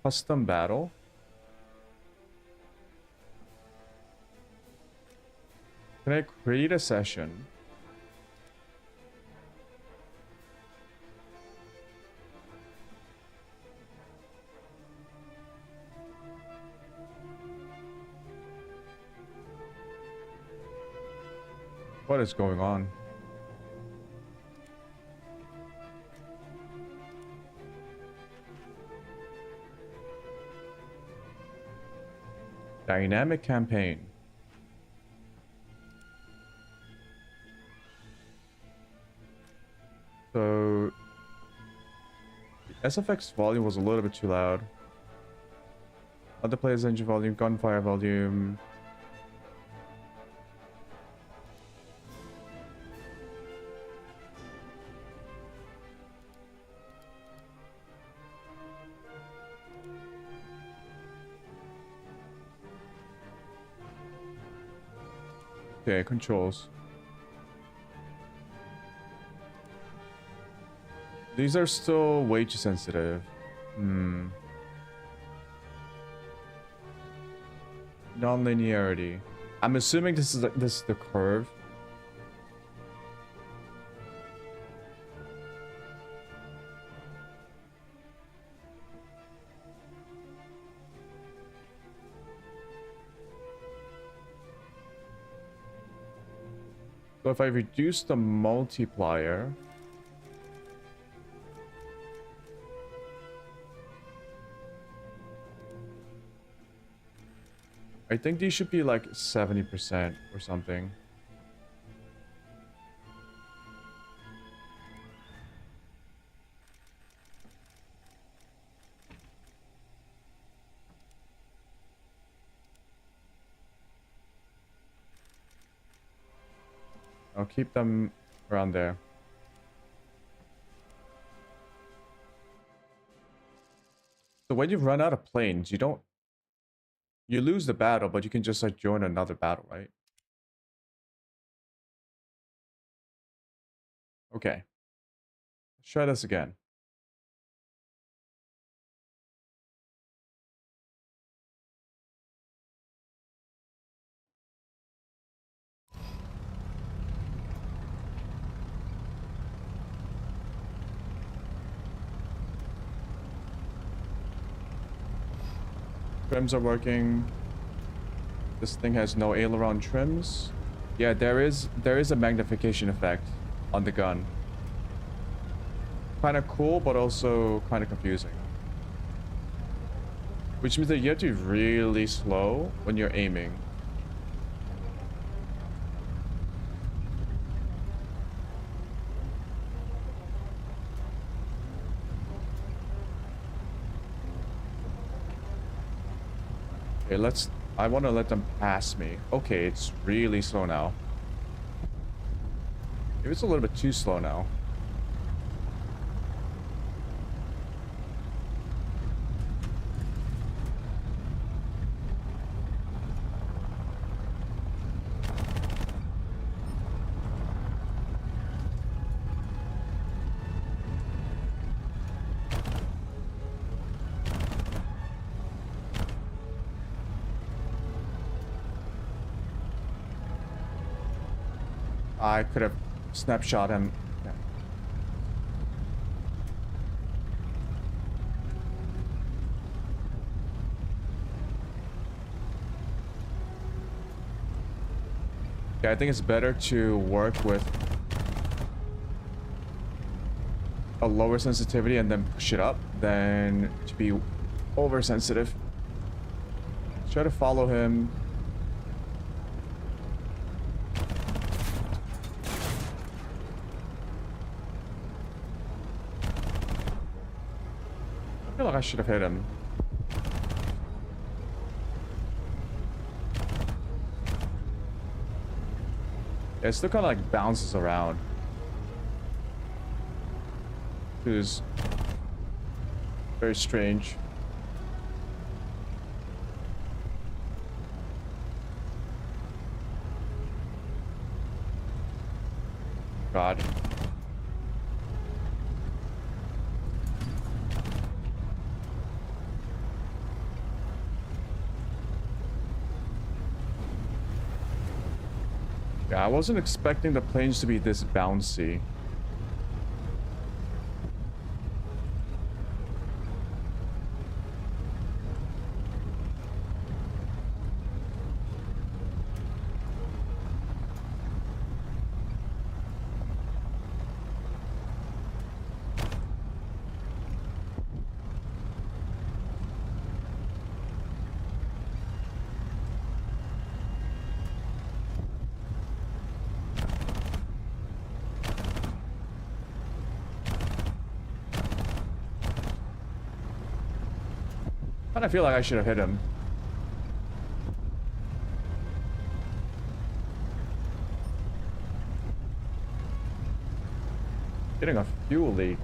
Custom battle. Can I create a session? What is going on? Dynamic campaign. So the SFX volume was a little bit too loud. Other players' engine volume, gunfire volume. Okay, controls. These are still way too sensitive. Non-linearity. I'm assuming this is the curve. So if I reduce the multiplier, I think these should be like 70% or something. I'll keep them around there. So when you run out of planes, you lose the battle, but you can just like join another battle, right? Okay. Let's try this again. Trims are working. This thing has no aileron trims. Yeah, there is a magnification effect on the gun. Kind of cool, but also kind of confusing. Which means that you have to be really slow when you're aiming. Okay, I want to let them pass me. Okay, it's really slow now. Maybe it's a little bit too slow now. I could have snapshot him. Yeah. Yeah, I think it's better to work with a lower sensitivity and then push it up than to be oversensitive. Try to follow him. I feel like I should have hit him. Yeah, it still kind of like bounces around. It is very strange. God. Yeah, I wasn't expecting the planes to be this bouncy. I feel like I should have hit him. Getting a fuel leak.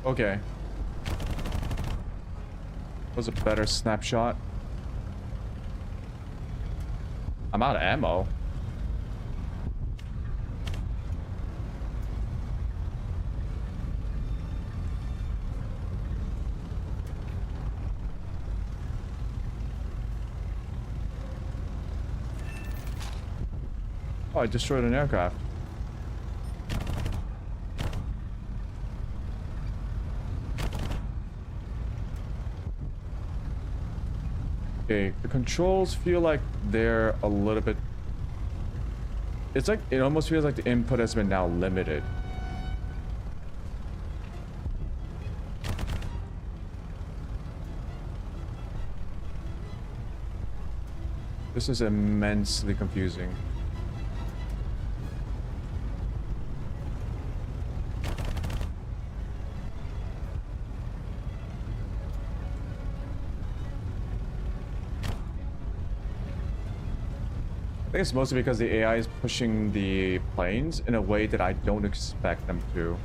Okay. Was a better snapshot. I'm out of ammo. Oh, I destroyed an aircraft. Okay, the controls feel like they're a little bit... It's like, it almost feels like the input has been now limited. This is immensely confusing. I think it's mostly because the AI is pushing the planes in a way that I don't expect them to.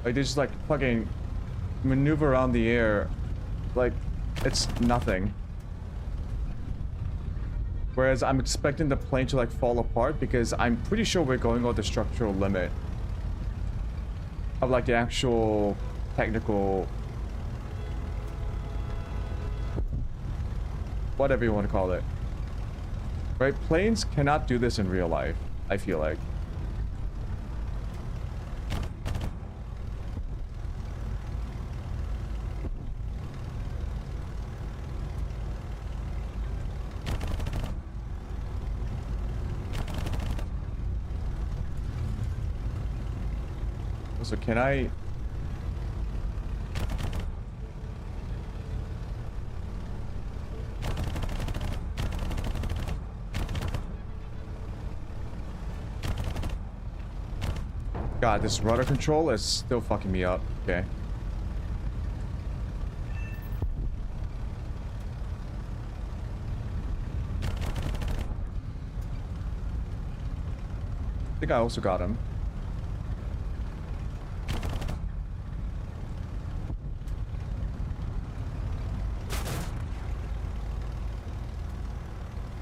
Like, they just like fucking maneuver around the air like it's nothing. Whereas I'm expecting the plane to like fall apart because I'm pretty sure we're going over the structural limit of like the actual technical, whatever you want to call it. Right? Planes cannot do this in real life, I feel like. So can I... God, this rudder control is still fucking me up. Okay. I think I also got him.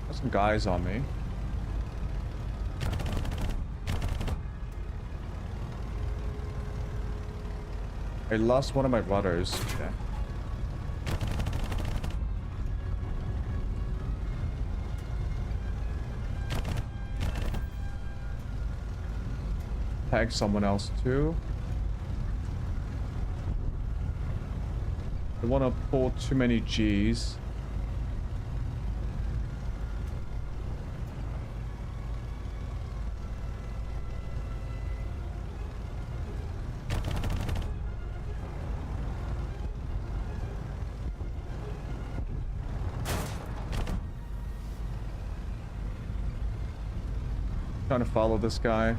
There's some guys on me. I lost one of my rudders. Okay. Tag someone else too. I don't want to pull too many G's. Trying to follow this guy.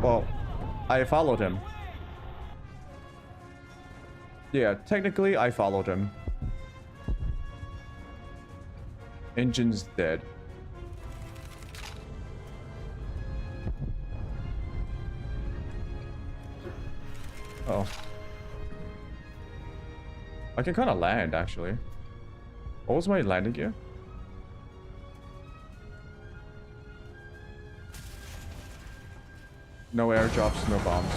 Well, I followed him. Yeah, technically I followed him. Engine's dead. Oh. I can kind of land, actually. What was my landing gear? No airdrops, no bombs.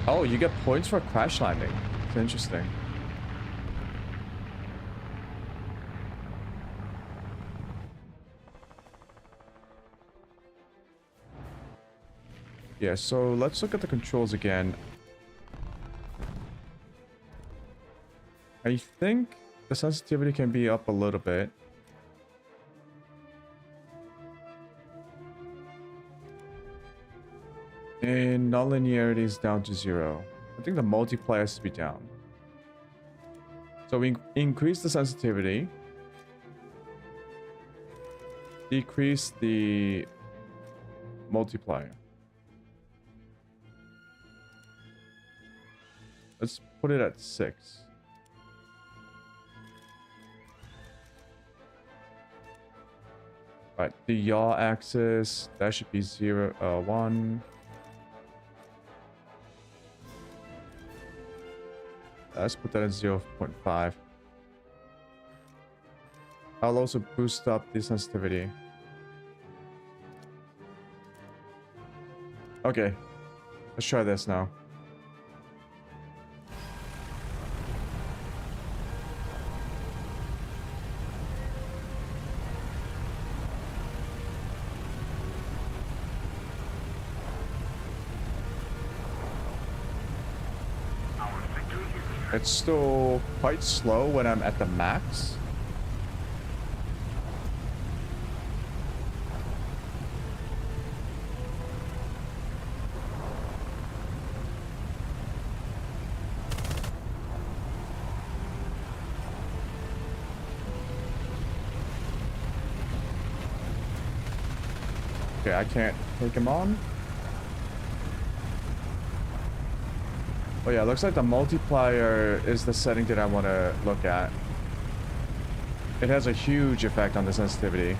Oh, you get points for crash landing. It's interesting. Yeah, so let's look at the controls again. I think the sensitivity can be up a little bit. And non-linearity is down to 0. I think the multiplier has to be down. So we increase the sensitivity. Decrease the multiplier. Let's put it at 6. Right, the yaw axis, that should be 1. Let's put that at 0.5. I'll also boost up the sensitivity. Okay, let's try this now. It's still quite slow when I'm at the max. Okay, I can't take him on. Oh yeah, looks like the multiplier is the setting that I want to look at. It has a huge effect on the sensitivity.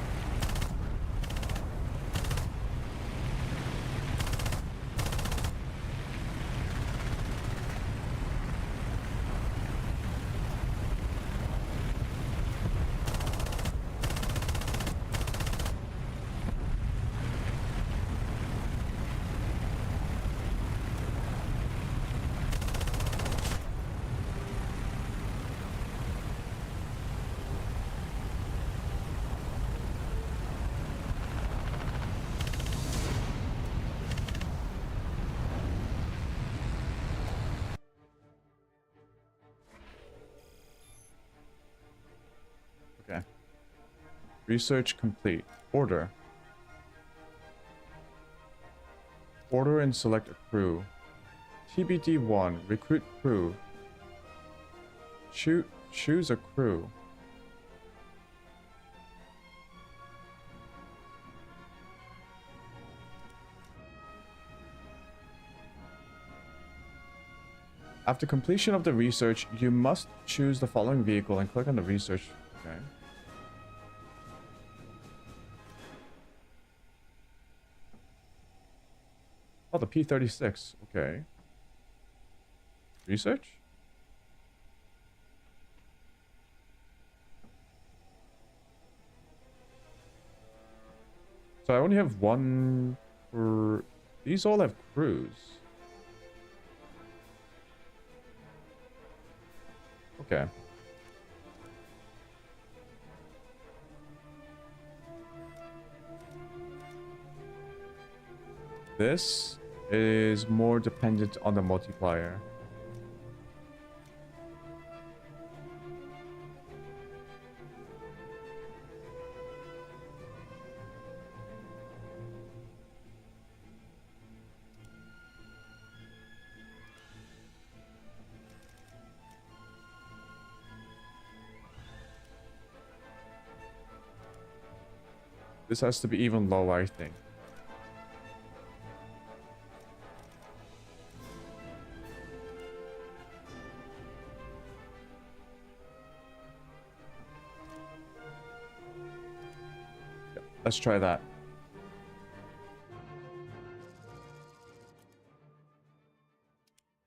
Okay. Research complete. Order. Order and select a crew. TBD1. Recruit crew. Choose a crew. After completion of the research, you must choose the following vehicle and click on the research. Okay. Oh, the P-36. Okay. Research? So I only have one for... These all have crews. Okay. This is more dependent on the multiplier. This has to be even lower, I think. Yeah, let's try that.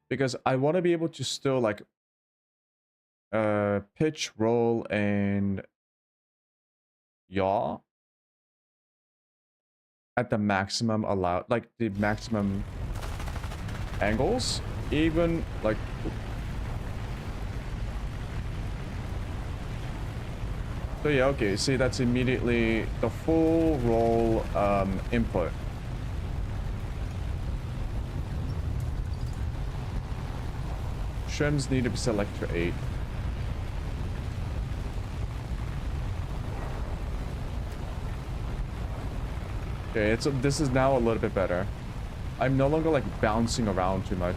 Because I want to be able to still like pitch, roll, and yaw at the maximum allowed, like the maximum angles, even like. So yeah, okay, see, that's immediately the full roll input. Trims need to be set like to 8. Okay, this is now a little bit better. I'm no longer like bouncing around too much.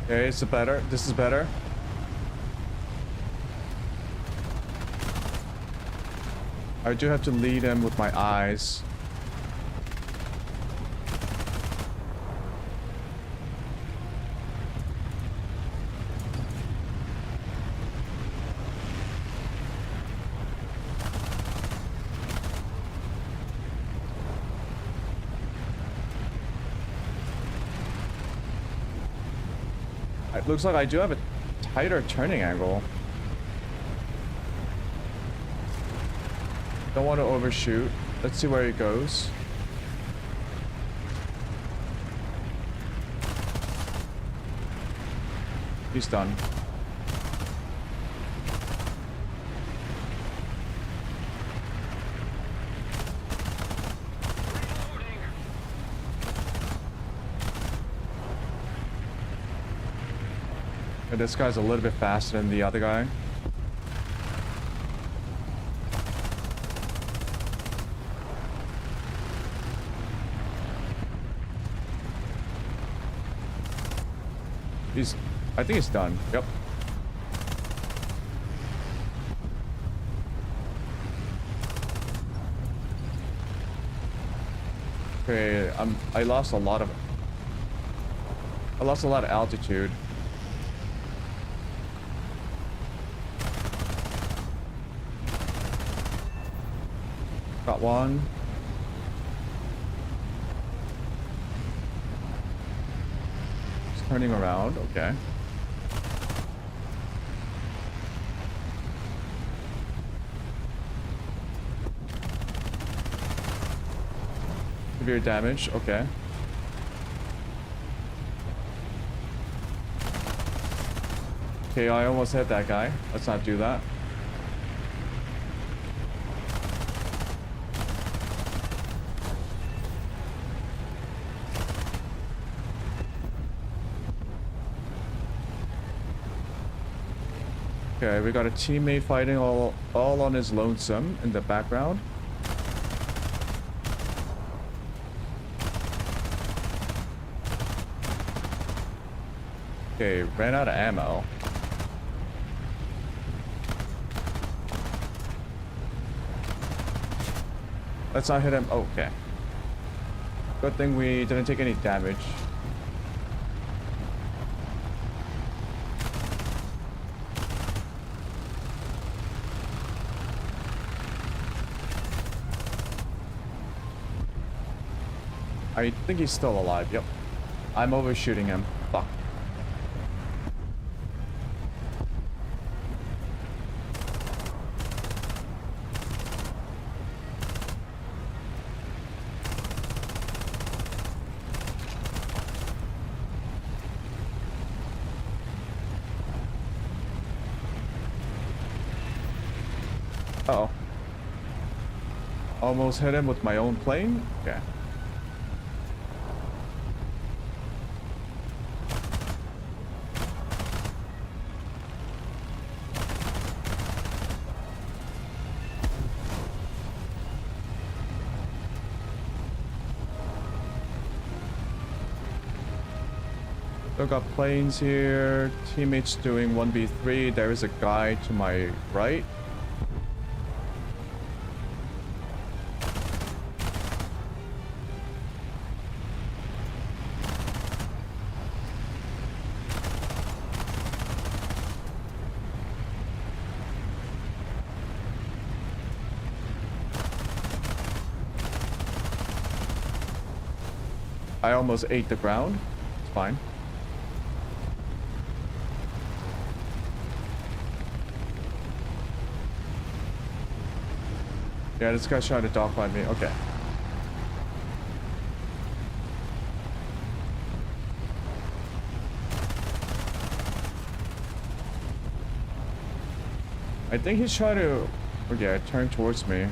Okay, it's better. This is better. I do have to lead him with my eyes. It looks like I do have a tighter turning angle. Don't want to overshoot. Let's see where it goes. He's done. And this guy's a little bit faster than the other guy. I think he's done. Yep. Okay, I lost a lot of altitude. Got one. Just turning around, okay. Severe damage, okay. Okay, I almost hit that guy. Let's not do that. Okay, we got a teammate fighting all on his lonesome in the background. Okay, ran out of ammo. Let's not hit him. Oh, okay. Good thing we didn't take any damage. I think he's still alive. Yep. I'm overshooting him. Fuck. Uh-oh. Almost hit him with my own plane? Okay. Still got planes here. Teammates doing 1v3. There is a guy to my right. I almost ate the ground. It's fine. Yeah, this guy's trying to dogfight me. Okay. I think he's trying to... Okay, turn towards me.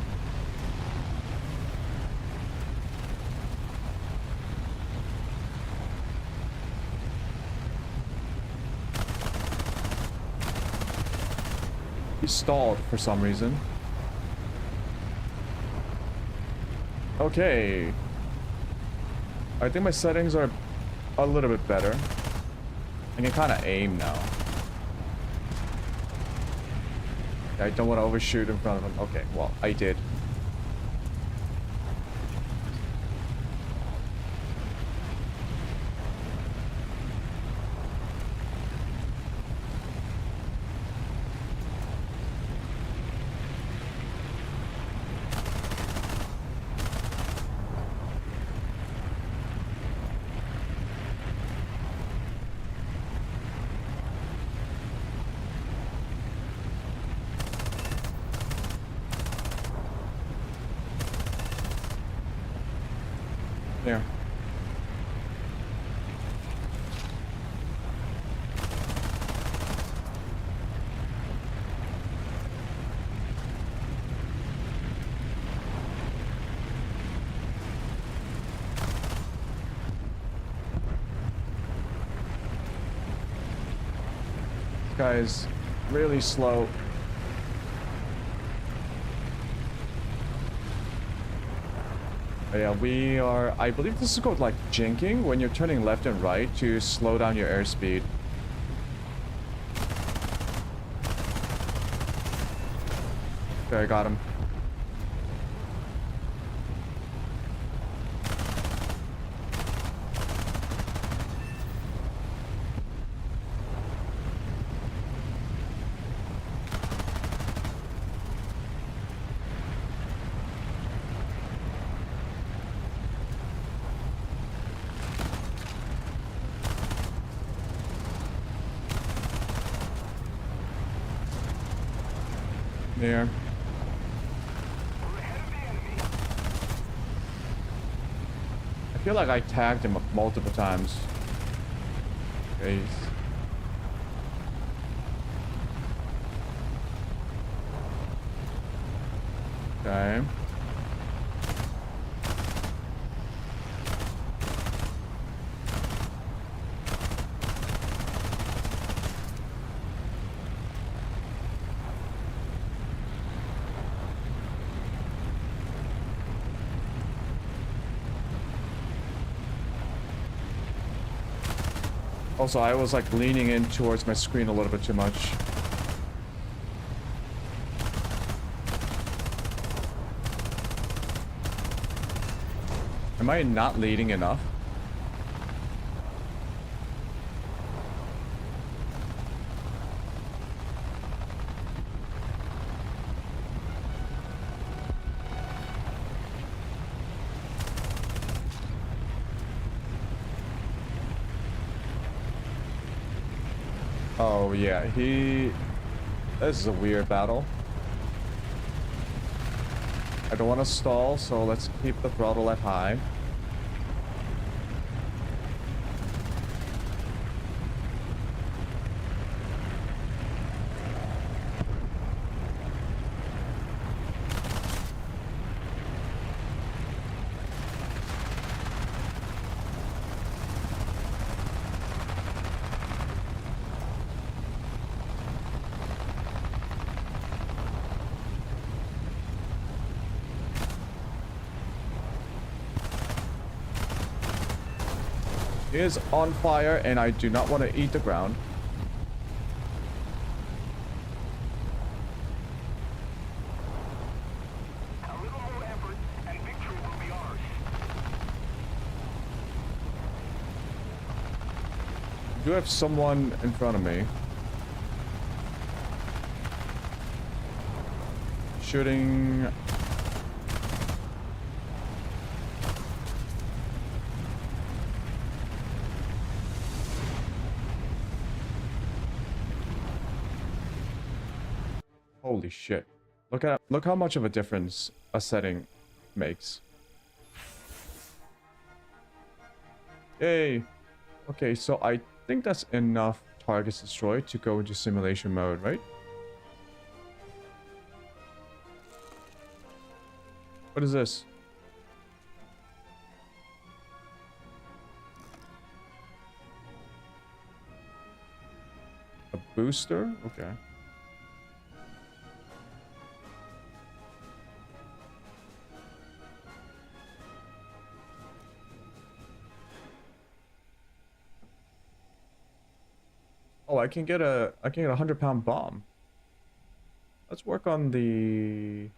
He stalled for some reason. Okay. I think my settings are a little bit better. I can kind of aim now. I don't want to overshoot in front of him. Okay, well, I did. There. This guy is really slow. Yeah, we are... I believe this is called, like, jinking, when you're turning left and right to slow down your airspeed. Okay, I got him. There. I feel like I tagged him multiple times. Jeez. Okay. Also, I was like leaning in towards my screen a little bit too much. Am I not leading enough? Oh yeah, this is a weird battle. I don't want to stall, so let's keep the throttle at high. is on fire, and I do not want to eat the ground. A little more effort, and victory will be ours. I do have someone in front of me. Shooting. Holy shit. Look how much of a difference a setting makes. Yay. Okay, so I think that's enough targets destroyed to go into simulation mode, right? What is this? A booster? Okay. Oh, I can get a 100-pound bomb. Let's work on the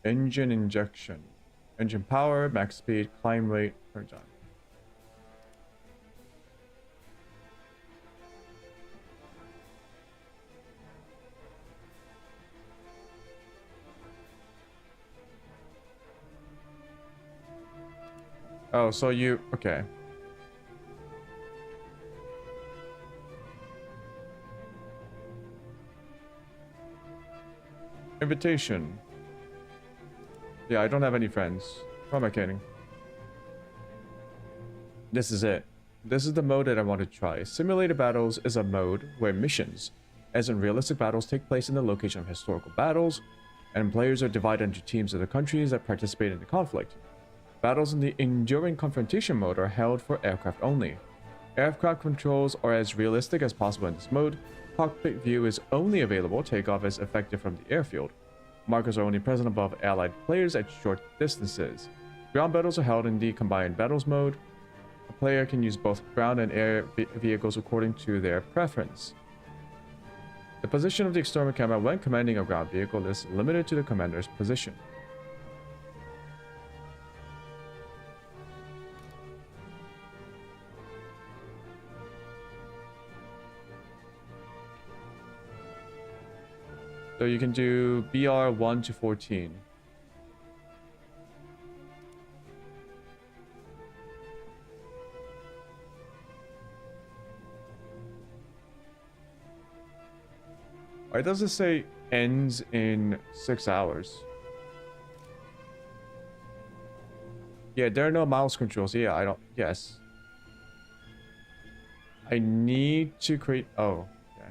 engine injection. Engine power, max speed, climb rate, turn time. Oh, so you okay. Invitation. Yeah, I don't have any friends. Who am I kidding? This is it. This is the mode that I want to try. Simulated battles is a mode where missions, as in realistic battles, take place in the location of historical battles, and players are divided into teams of the countries that participate in the conflict. Battles in the enduring confrontation mode are held for aircraft only. Aircraft controls are as realistic as possible in this mode. Cockpit view is only available. Takeoff is effective from the airfield. Markers are only present above allied players at short distances. Ground battles are held in the combined battles mode. A player can use both ground and air vehicles according to their preference. The position of the external camera when commanding a ground vehicle is limited to the commander's position. So you can do BR 1 to 14. Why does it say ends in 6 hours? Yeah, there are no mouse controls. Yeah, I don't. Yes. I need to create. Oh, okay.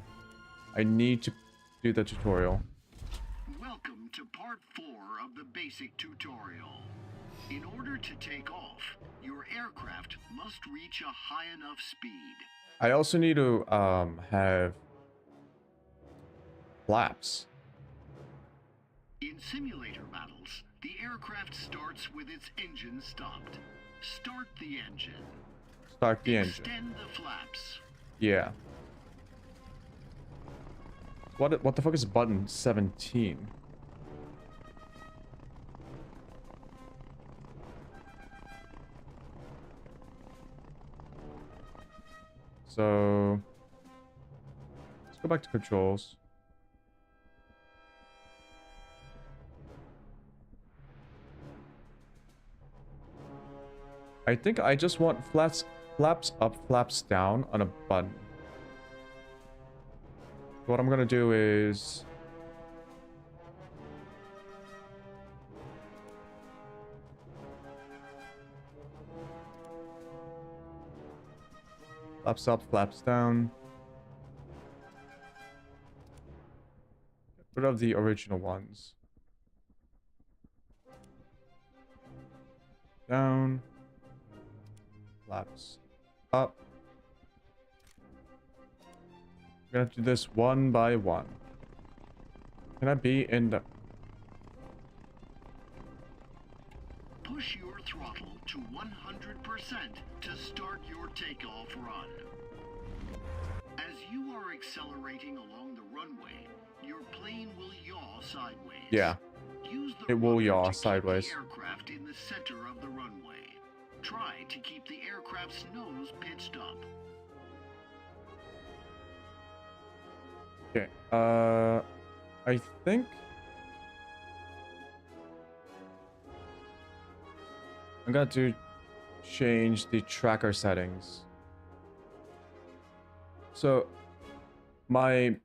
I need to do the tutorial. Welcome to part 4 of the basic tutorial. In order to take off, your aircraft must reach a high enough speed. I also need to have flaps. In simulator battles, the aircraft starts with its engine stopped. Start the engine. Start the engine. Extend the flaps. Yeah. What the fuck is button 17? So let's go back to controls. I think I just want flaps up, flaps down on a button. What I'm gonna do is flaps up, flaps down. Get rid of the original ones. Down. Flaps up. We're gonna do this one by one. Can I be in the... Push your throttle to 100%. to start your takeoff run. As you are accelerating along the runway, your plane will yaw sideways. Yeah. Use the It will rudder yaw to keep sideways. the aircraft in the center of the runway. Try to keep the aircraft's nose pitched up. Okay. I think I'm going to change the tracker settings. So my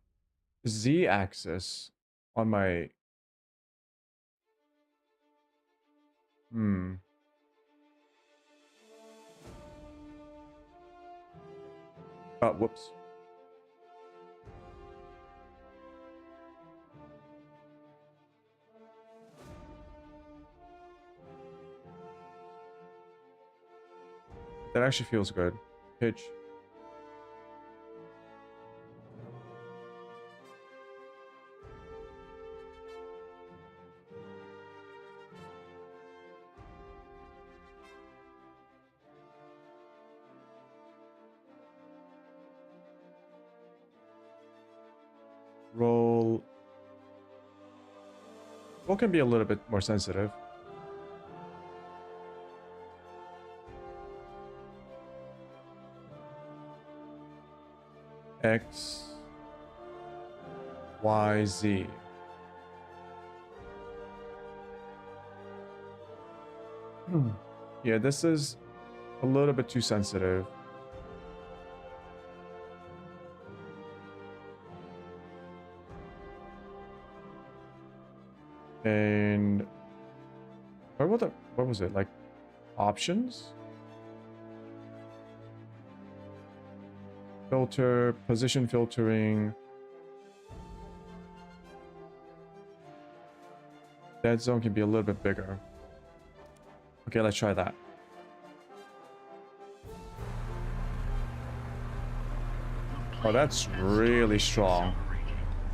Z-axis on my whoops. That actually feels good. Pitch. Roll. Roll can be a little bit more sensitive. X, Y, Z. Yeah, this is a little bit too sensitive. And what was it? Like options? Filter, position filtering. Dead zone can be a little bit bigger. Okay, let's try that. Oh, that's really strong.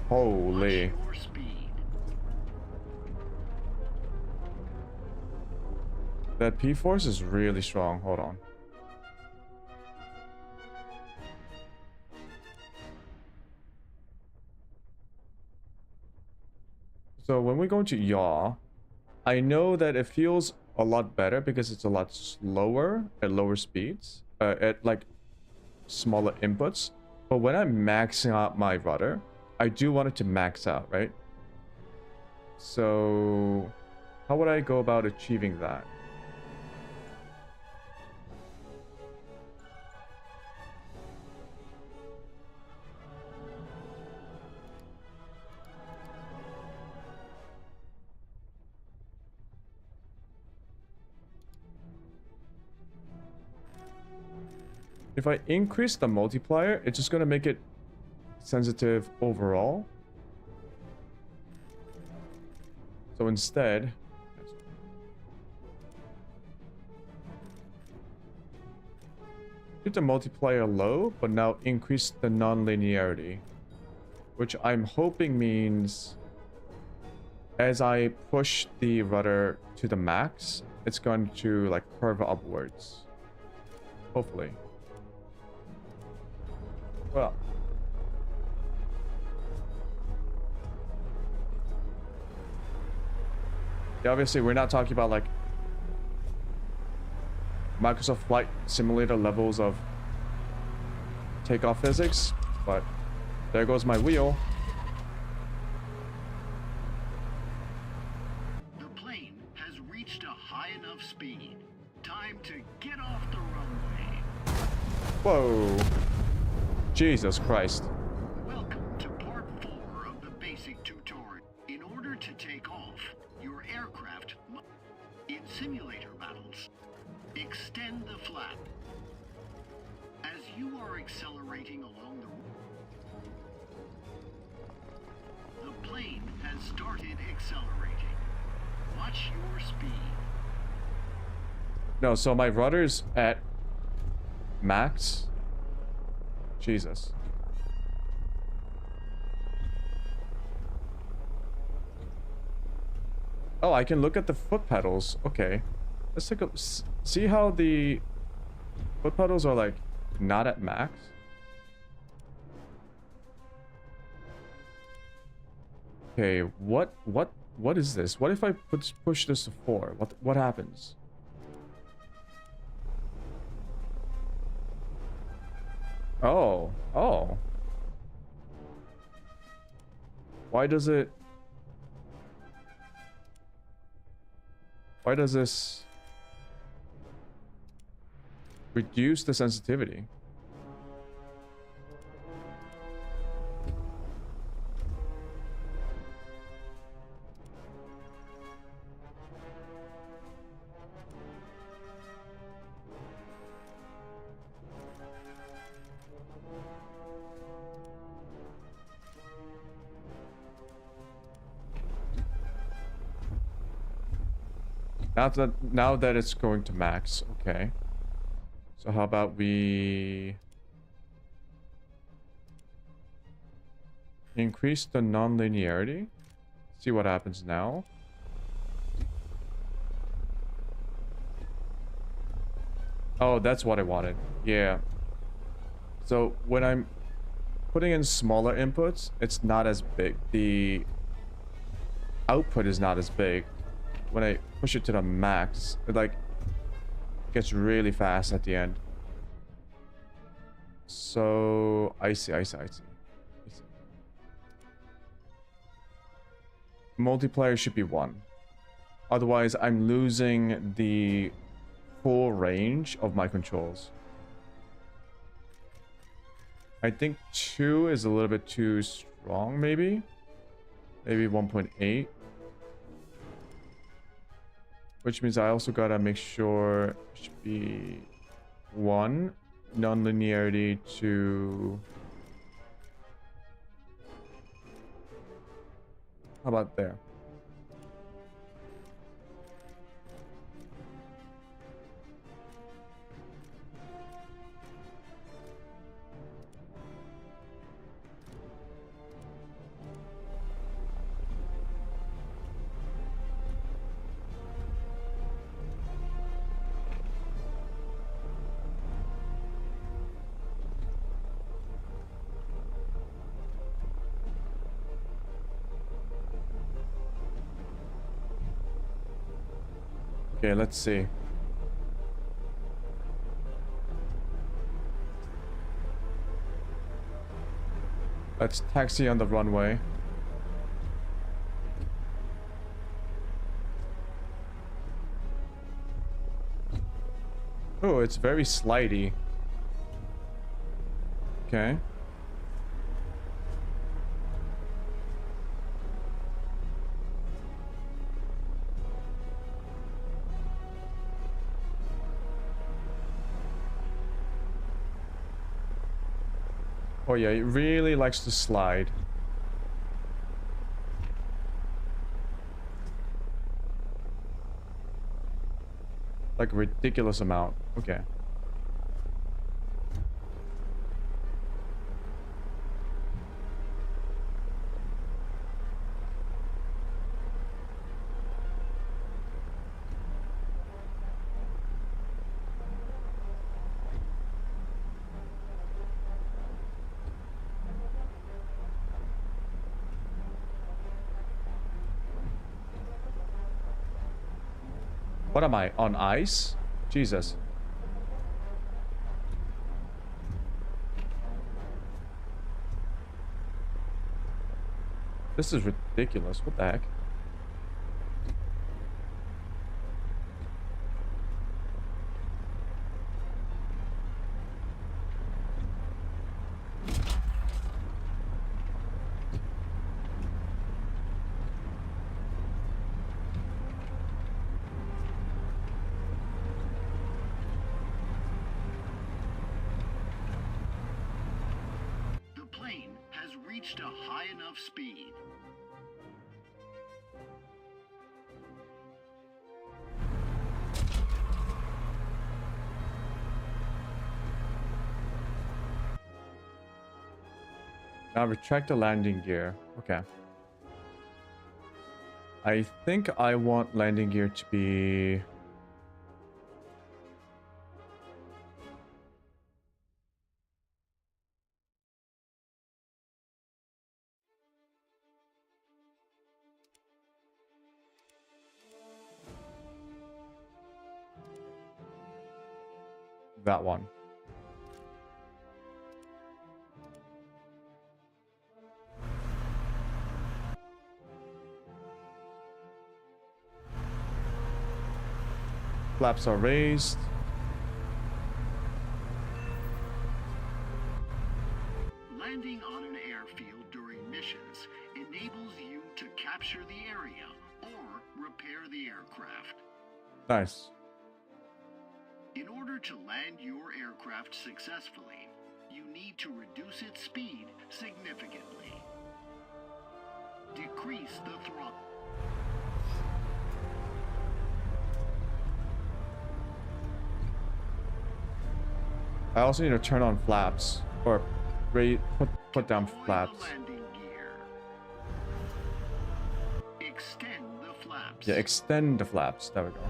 Holy. That P-force is really strong. Hold on. So when we go to yaw, I know that it feels a lot better because it's a lot slower at lower speeds, at like smaller inputs. But when I'm maxing out my rudder, I do want it to max out, right? So how would I go about achieving that? If I increase the multiplier, it's just going to make it sensitive overall. So instead, keep the multiplier low, but now increase the non-linearity, which I'm hoping means as I push the rudder to the max, it's going to like curve upwards. Hopefully. Well, yeah, obviously we're not talking about like Microsoft Flight Simulator levels of takeoff physics, but there goes my wheel. The plane has reached a high enough speed. Time to get off the runway. Whoa. Jesus Christ. Welcome to part 4 of the basic tutorial. In order to take off, your aircraft must, in simulator battles, extend the flap. As you are accelerating along the plane has started accelerating. Watch your speed. No, so my rudder's at max. Jesus. Oh, I can look at the foot pedals. Okay. Let's take a see how the Foot pedals are like not at max. Okay, what is this? What if I push this to 4? What happens? Oh, oh. Why does this reduce the sensitivity? Now that it's going to max, okay. So how about we increase the non-linearity? See what happens now. Oh, that's what I wanted. Yeah. So when I'm putting in smaller inputs, it's not as big. The output is not as big. When I push it to the max, it like gets really fast at the end. So I see. Multiplayer should be 1. Otherwise, I'm losing the full range of my controls. I think 2 is a little bit too strong, maybe? Maybe 1.8. Which means I also gotta make sure it should be 1. Non-linearity to... How about there? Okay, let's see. Let's taxi on the runway. Oh, it's very slidey. Okay. Oh yeah, it really likes to slide. Like a ridiculous amount. Okay. What am I, on ice? Jesus. This is ridiculous. What the heck? The plane has reached a high enough speed. Now retract the landing gear. Okay. I think I want landing gear to be... that one. Flaps are raised. Landing on an airfield during missions enables you to capture the area or repair the aircraft. Nice. In order to land your aircraft successfully, you need to reduce its speed significantly. Decrease the throttle. I also need to turn on flaps or put down flaps. Landing gear. Extend the flaps. Yeah, extend the flaps. There we go.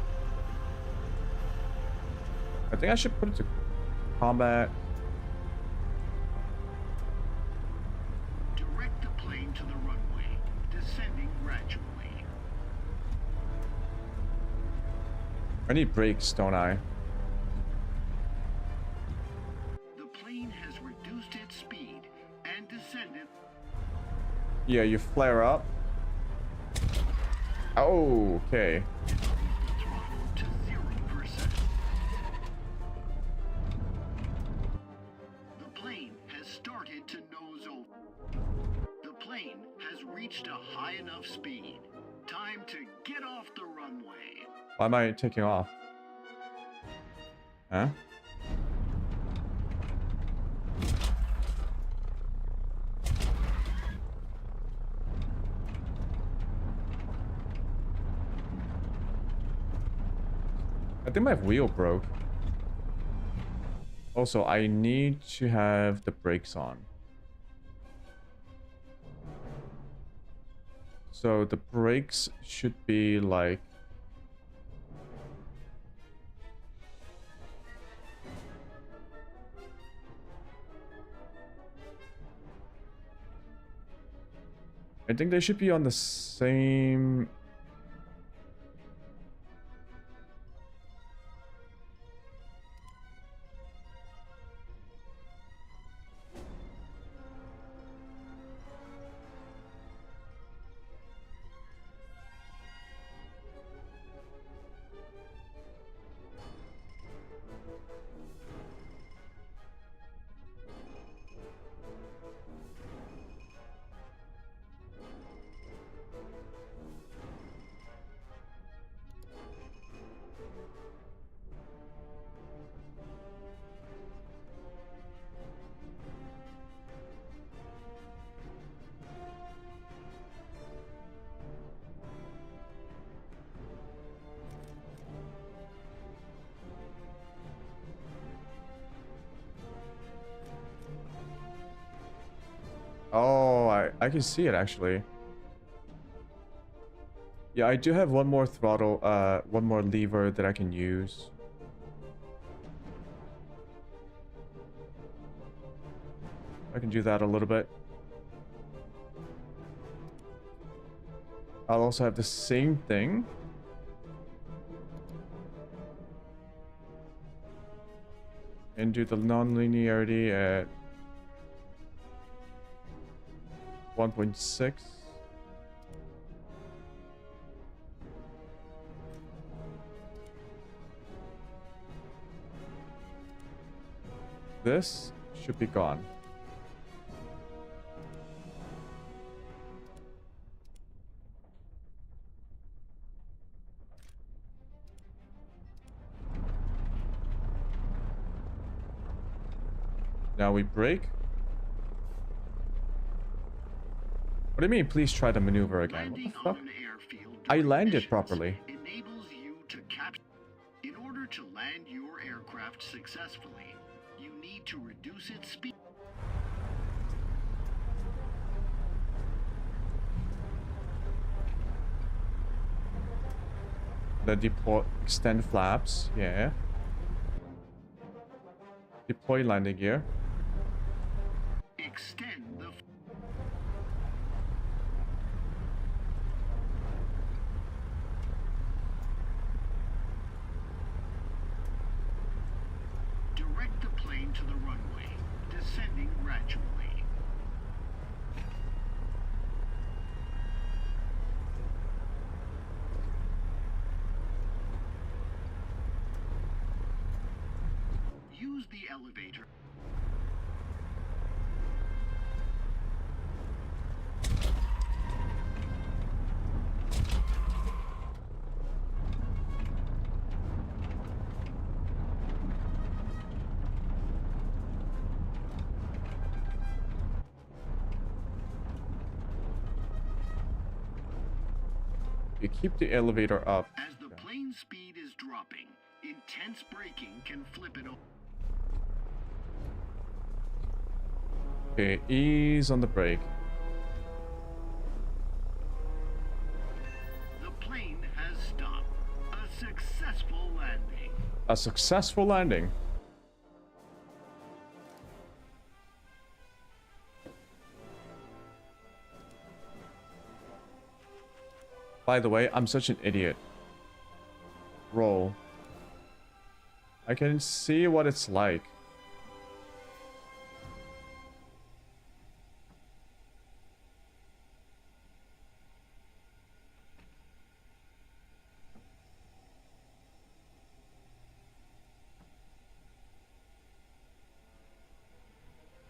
I think I should put it to combat. Direct the plane to the runway, descending gradually. I need brakes, don't I? The plane has reduced its speed and descended. Yeah, you flare up. Oh, okay. Throttle to 0%. The plane has started to nose over. The plane has reached a high enough speed. Time to get off the runway. Why am I taking off? Huh? I think my wheel broke. Also, I need to have the brakes on. So the brakes should be like... I think they should be on the same... Oh, I can see it actually. Yeah, I do have one more throttle, one more lever that I can use. I can do that a little bit. I'll also have the same thing. And do the non-linearity at 1.6. This should be gone. Now we brake. What do you mean, please try the maneuver again? What the fuck? I landed properly. Enables you to capture. In order to land your aircraft successfully, you need to reduce its speed. The deploy, extend flaps, yeah. Deploy landing gear. Extend the. returning to the runway, descending gradually. Use the elevator. You keep the elevator up. As the plane speed is dropping, intense braking can flip it over. Okay, ease on the brake. The plane has stopped. A successful landing. A successful landing. By the way, I'm such an idiot. Roll. I can see what it's like.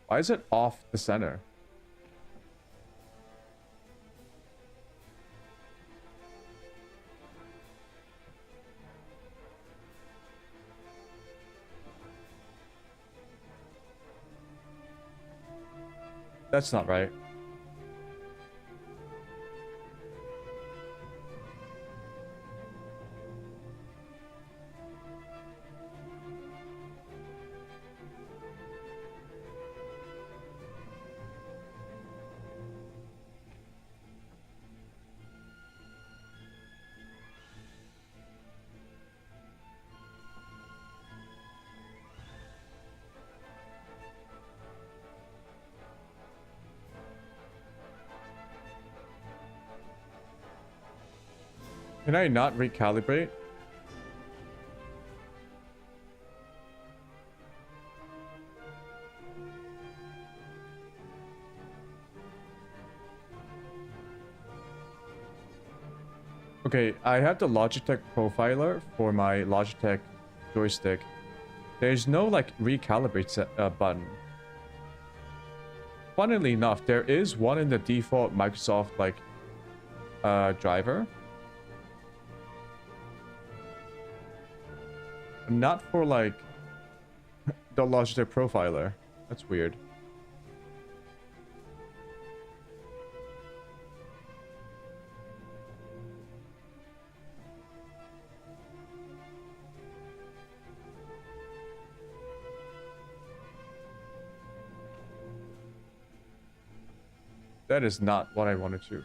Why is it off the center? That's not right. Can I not recalibrate? Okay, I have the Logitech profiler for my Logitech joystick. There's no like recalibrate button. Funnily enough, there is one in the default Microsoft like driver. Not for like the Logitech profiler. That's weird. That is not what I wanted to.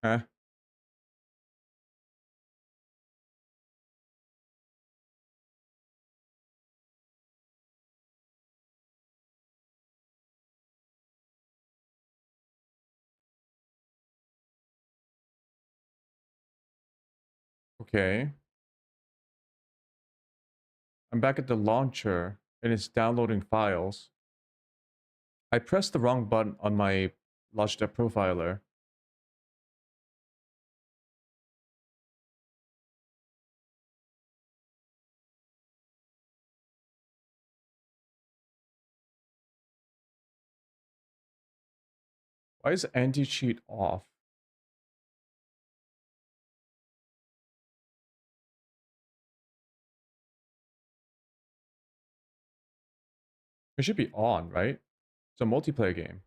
Huh? Okay. I'm back at the launcher and it's downloading files. I pressed the wrong button on my Logitech profiler. Why is anti-cheat off? It should be on, right? It's a multiplayer game.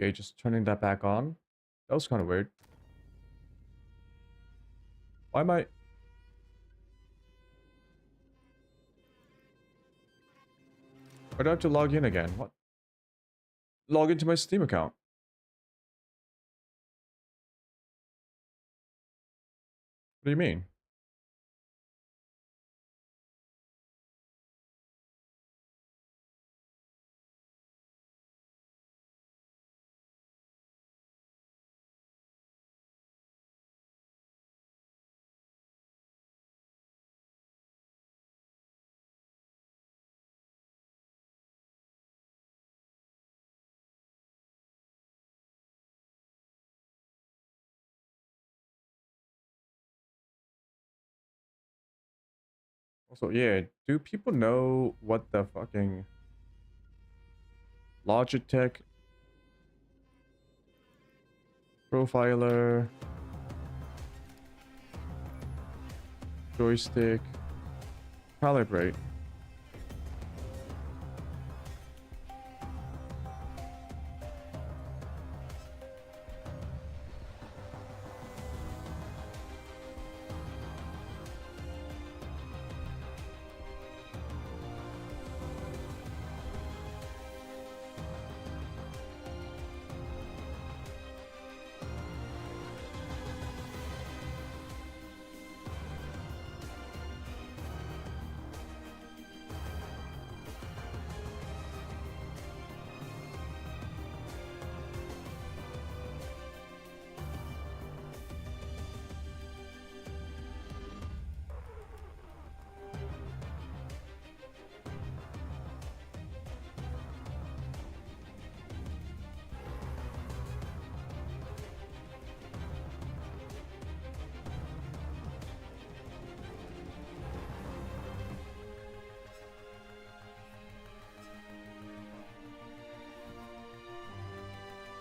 Okay, just turning that back on. That was kind of weird. Why am I... Why do I have to log in again? What? log into my Steam account. What do you mean? Also, yeah, do people know what the fucking Logitech profiler joystick calibrate?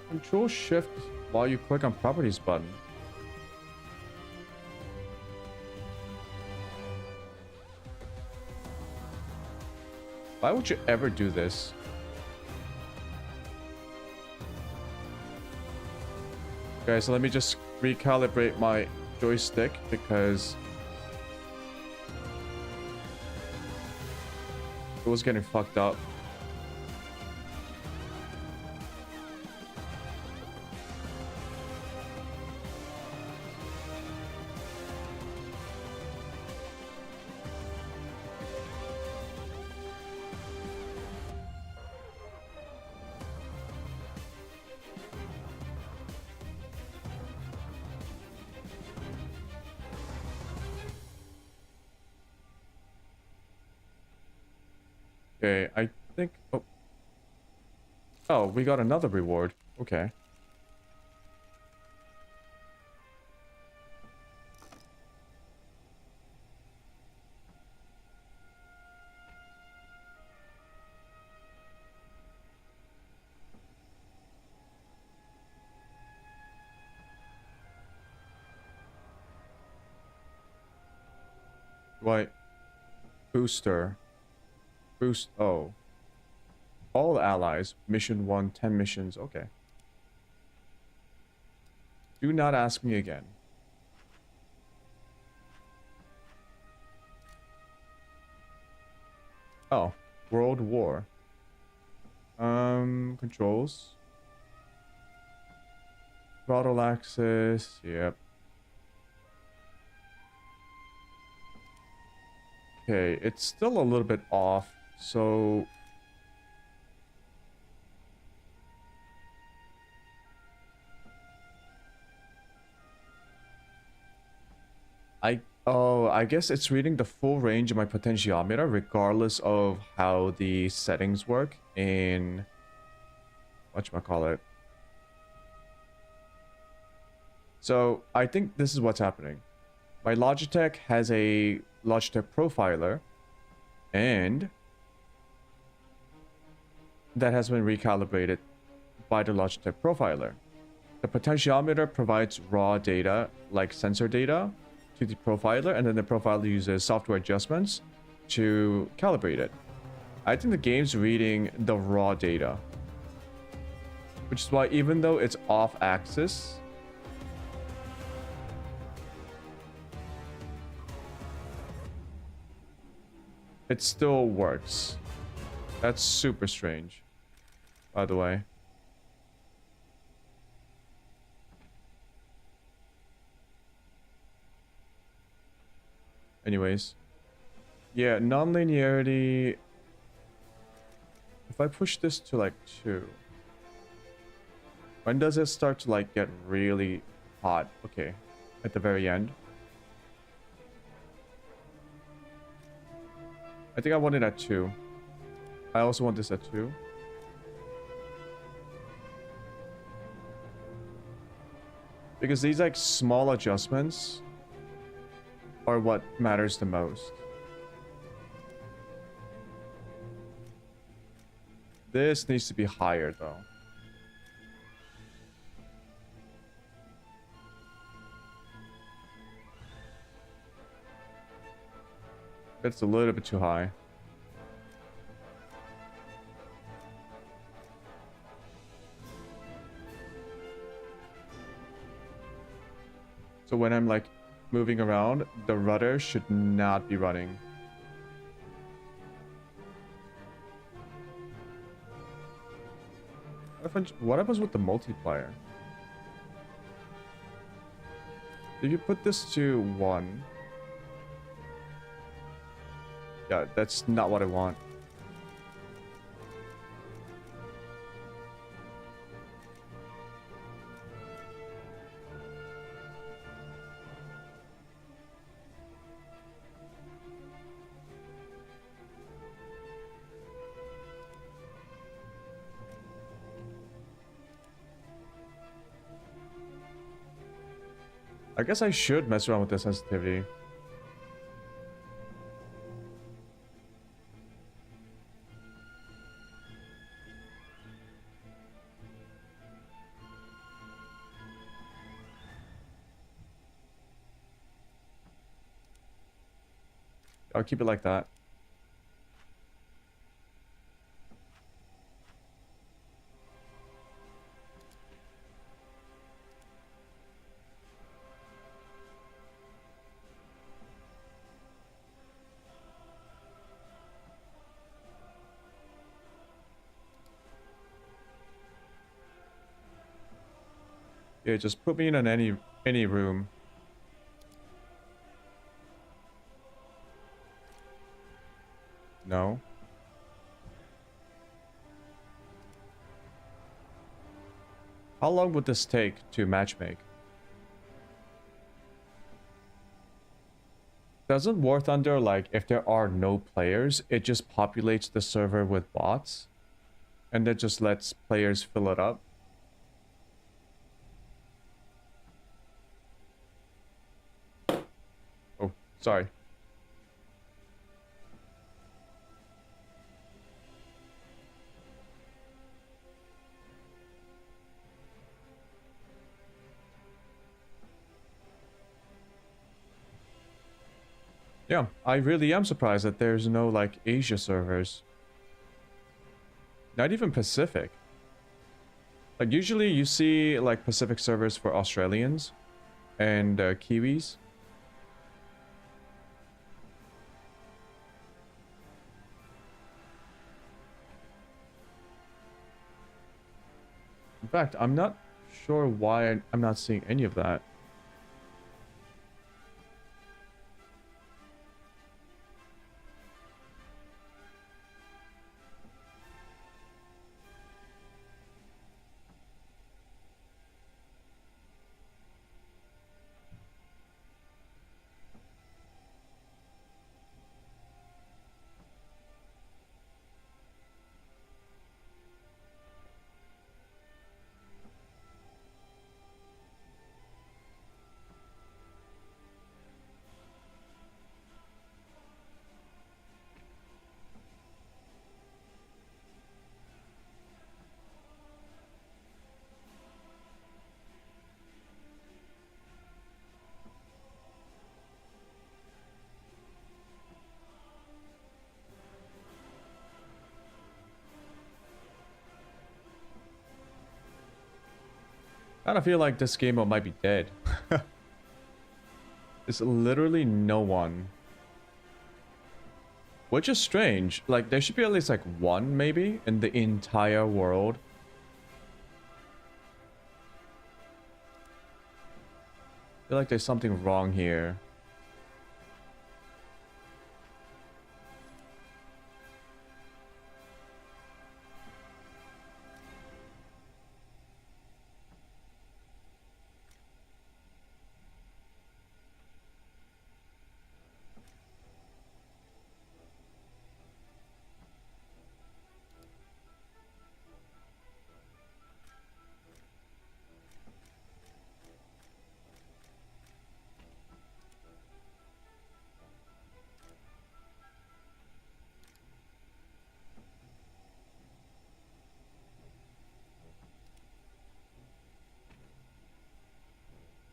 Control Shift while you click on Properties button. Why would you ever do this? Okay, so let me just recalibrate my joystick because it was getting fucked up. Okay, I think... Oh. Oh, we got another reward. Okay. Right. Booster. Boost. Oh. All allies. Mission 1, 10 missions. Okay. Do not ask me again. Oh. World War. Controls. Throttle axis. Yep. Okay, it's still a little bit off, so... I guess it's reading the full range of my potentiometer regardless of how the settings work in whatchamacallit. So I think this is what's happening. My Logitech has a Logitech profiler and that has been recalibrated by the Logitech profiler. The potentiometer provides raw data like sensor data to the profiler, and then the profiler uses software adjustments to calibrate it. I think the game's reading the raw data, which is why even though it's off axis, it still works. That's super strange, by the way. Anyways. Yeah, non-linearity. If I push this to like 2. When does it start to like get really hot? Okay. At the very end. I think I want it at 2. I also want this at 2. Because these like small adjustments are what matters the most. This needs to be higher though. That's a little bit too high. So when I'm like moving around, the rudder should not be running. What happens with the multiplier? If you put this to 1... Yeah, that's not what I want. I guess I should mess around with the sensitivity. I'll keep it like that. Yeah, just put me in any room. No. How long would this take to matchmake? Doesn't War Thunder, like, if there are no players, it just populates the server with bots? And that just lets players fill it up? Oh, sorry. Yeah, I really am surprised that there's no, like, Asia servers. Not even Pacific. Like, usually you see, like, Pacific servers for Australians and Kiwis. In fact, I'm not sure why I'm not seeing any of that. I kind of feel like this game mode might be dead. There's literally no one. Which is strange. Like, there should be at least like one, maybe, in the entire world. I feel like there's something wrong here.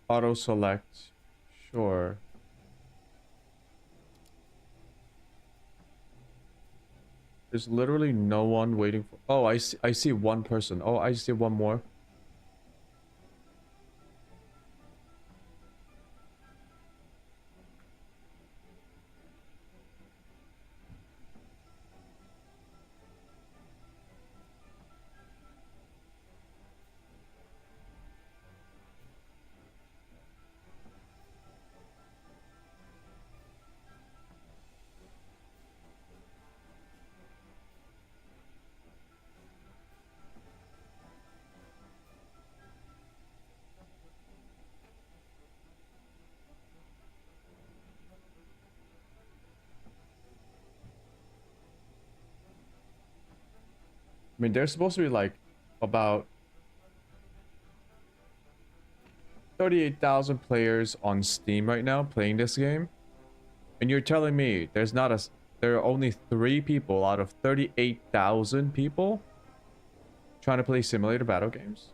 Auto select. Sure. There's literally no one waiting for... Oh, I see one person. Oh, I see one more. I mean, there's supposed to be like about 38,000 players on Steam right now playing this game. And you're telling me there are only 3 people out of 38,000 people trying to play simulator battle games?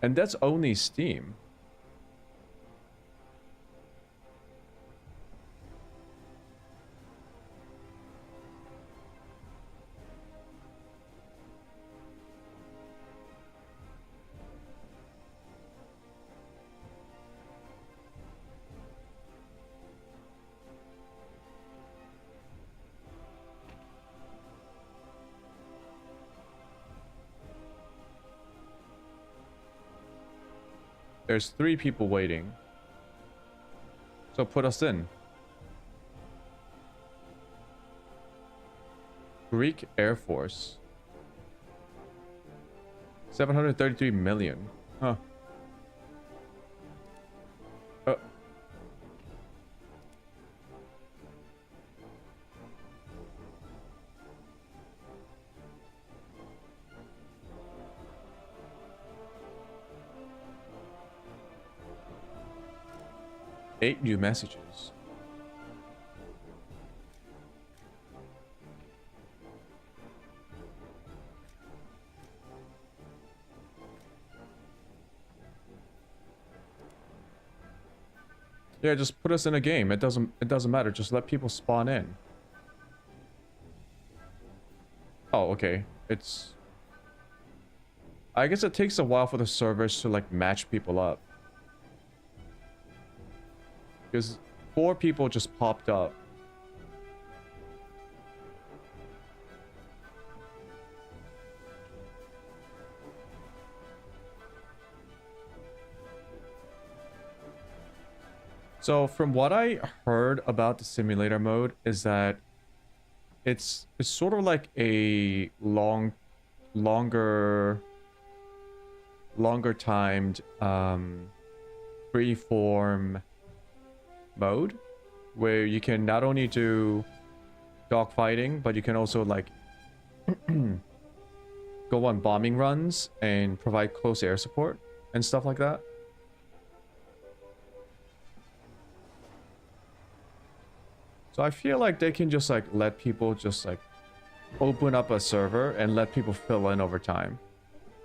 And that's only Steam. There's 3 people waiting. So put us in. Greek Air Force. 733 million. Huh. 8 new messages. Yeah, just put us in a game. It doesn't matter. Just let people spawn in. Oh, okay. I guess it takes a while for the servers to like match people up. Because 4 people just popped up. So from what I heard about the simulator mode is that it's sort of like a longer timed freeform mode where you can not only do dogfighting, but you can also like go on bombing runs and provide close air support and stuff like that. So I feel like they can just like let people just like open up a server and let people fill in over time.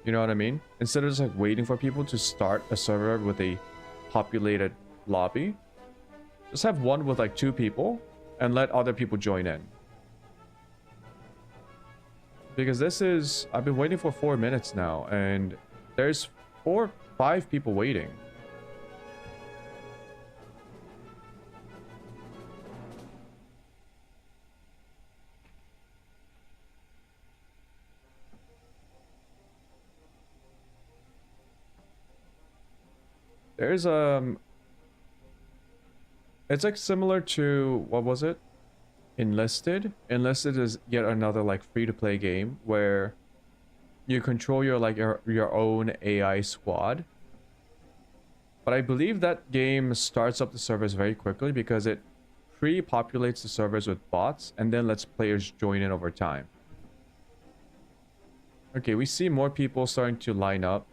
You know what I mean? Instead of just like waiting for people to start a server with a populated lobby, just have one with like 2 people and let other people join in. Because I've been waiting for 4 minutes now and there's 5 people waiting. There's it's like similar to, what was it? Enlisted. Enlisted is yet another like free-to-play game where you control your own AI squad. But I believe that game starts up the servers very quickly because it pre-populates the servers with bots and then lets players join in over time. Okay, we see more people starting to line up.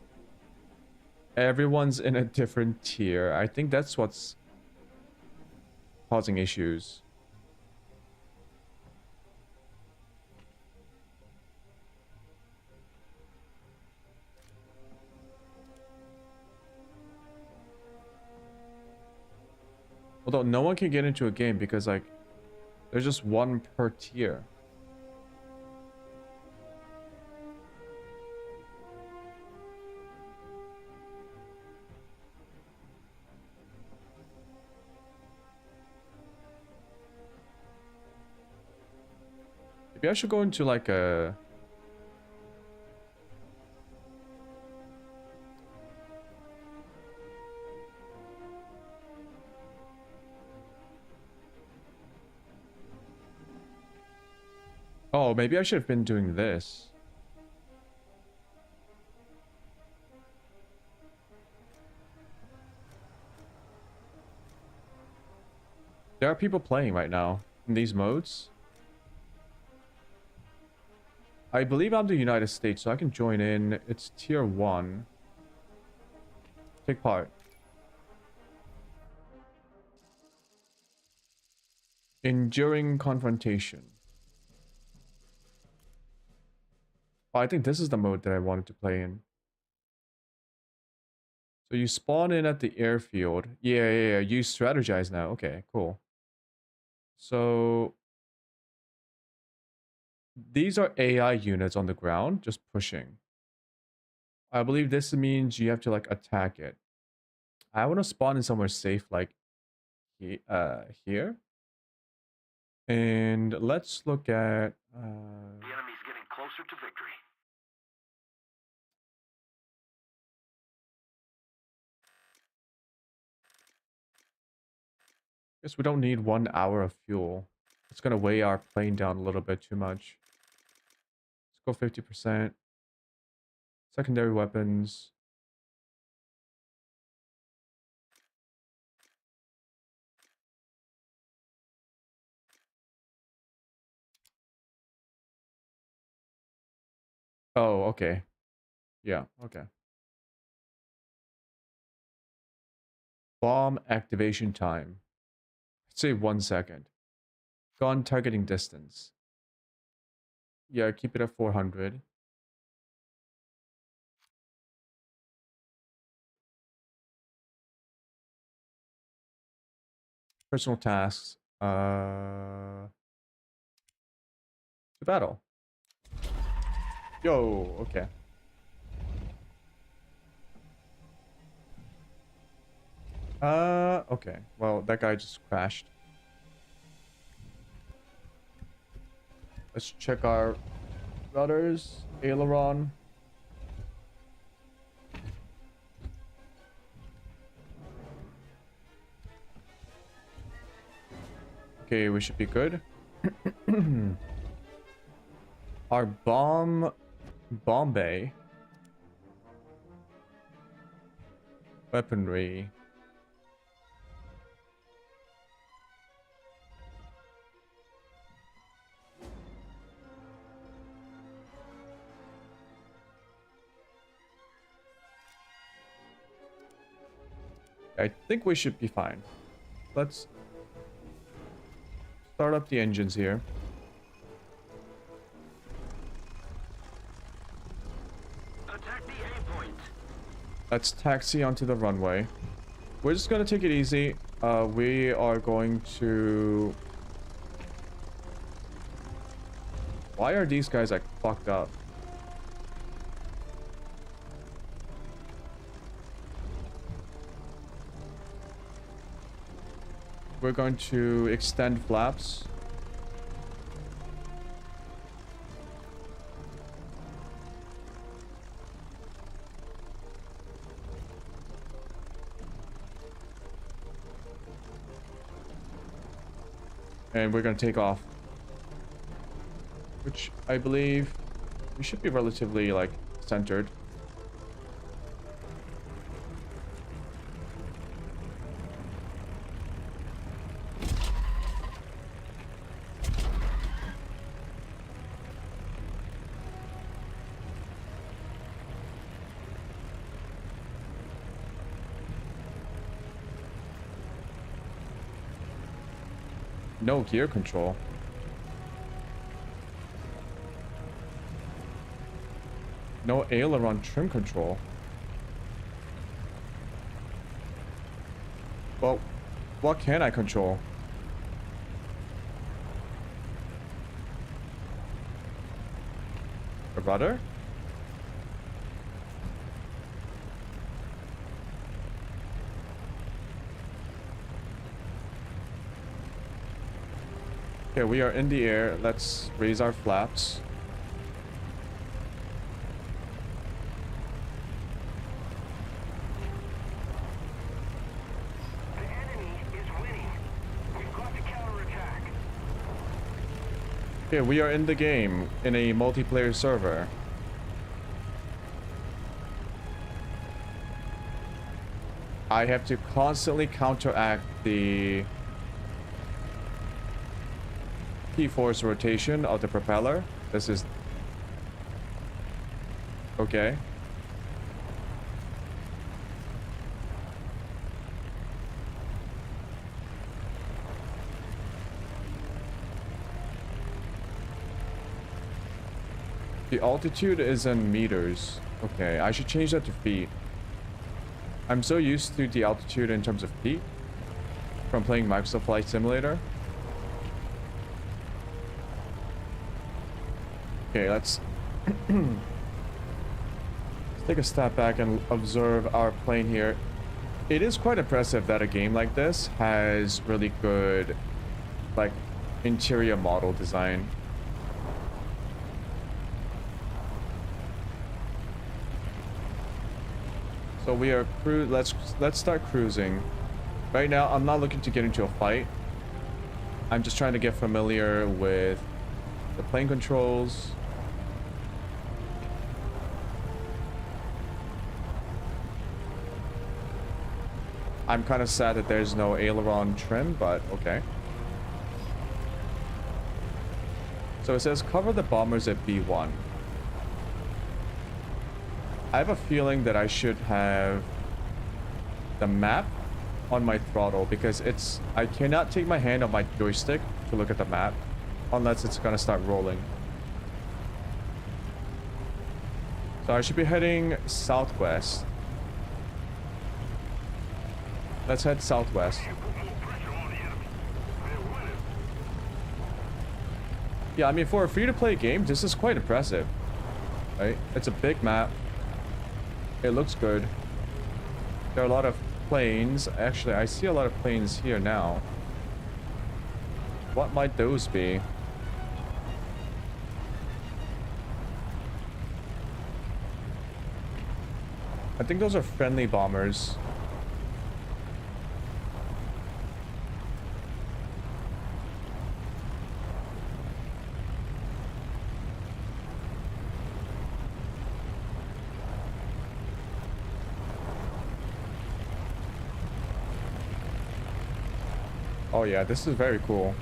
Everyone's in a different tier. I think that's what's causing issues. Although no one can get into a game because like there's just one per tier. Maybe I should go into like a... Oh, maybe I should have been doing this. There are people playing right now in these modes. I believe I'm the United States, so I can join in. It's tier 1. Take part. Enduring confrontation. Oh, I think this is the mode that I wanted to play in. So you spawn in at the airfield. Yeah. You strategize now. Okay, cool. So these are AI units on the ground, just pushing. I believe this means you have to like attack it. I want to spawn in somewhere safe, like here. And let's look at. The enemy's getting closer to victory. Guess we don't need 1 hour of fuel. It's gonna weigh our plane down a little bit too much. Let's go 50%. Secondary weapons. Oh, okay. Yeah, okay. Bomb activation time. Let's say 1 second. Gun targeting distance. Yeah, keep it at 400. Personal tasks. To battle. Yo, okay. Okay. Well, that guy just crashed. Let's check our rudders. Aileron. Okay, we should be good. Our bomb bay. Weaponry. I think we should be fine. Let's start up the engines here. Attack the A point. Let's taxi onto the runway. We're just gonna take it easy. We are going to... Why are these guys like fucked up? We're going to extend flaps. And we're going to take off. Which I believe we should be relatively like centered. No gear control. No aileron trim control. Well, What can I control? A rudder? Okay, we are in the air. Let's raise our flaps. The enemy is winning. We've got to counterattack. Okay, we are in the game in a multiplayer server. I have to constantly counteract the P-force rotation of the propeller. This is okay. The altitude is in meters. Okay, I should change that to feet. I'm so used to the altitude in terms of feet from playing Microsoft Flight Simulator. Okay, let's take a step back and observe our plane here. It is quite impressive that a game like this has really good, like, interior model design. So we are let's start cruising. Right now, I'm not looking to get into a fight. I'm just trying to get familiar with the plane controls. I'm kind of sad that there's no aileron trim, but okay. So it says cover the bombers at B1. I have a feeling that I should have the map on my throttle because I cannot take my hand on my joystick to look at the map unless it's gonna start rolling. So I should be heading southwest. Let's head southwest. Yeah, I mean, for a free-to-play game, this is quite impressive, right? It's a big map. It looks good. There are a lot of planes. Actually, I see a lot of planes here now. What might those be? I think those are friendly bombers. Oh yeah, this is very cool.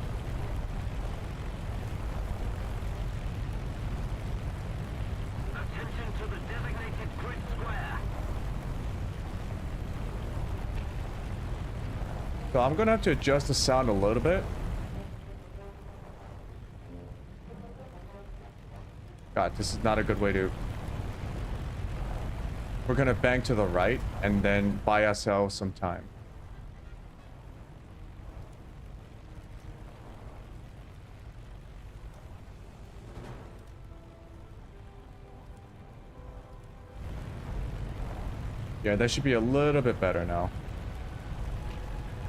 Attention to the designated grid square. So I'm gonna have to adjust the sound a little bit. God, this is not a good way to... We're gonna bank to the right and then buy ourselves some time. Yeah, that should be a little bit better now.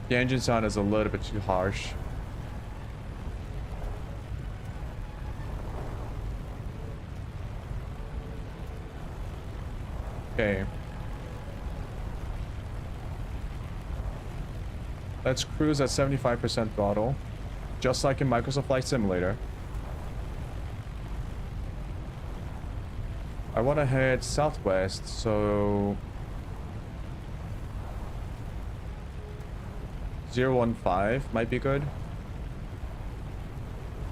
The engine sound is a little bit too harsh. Okay. Let's cruise at 75% throttle, just like in Microsoft Flight Simulator. I want to head southwest, so 015 might be good.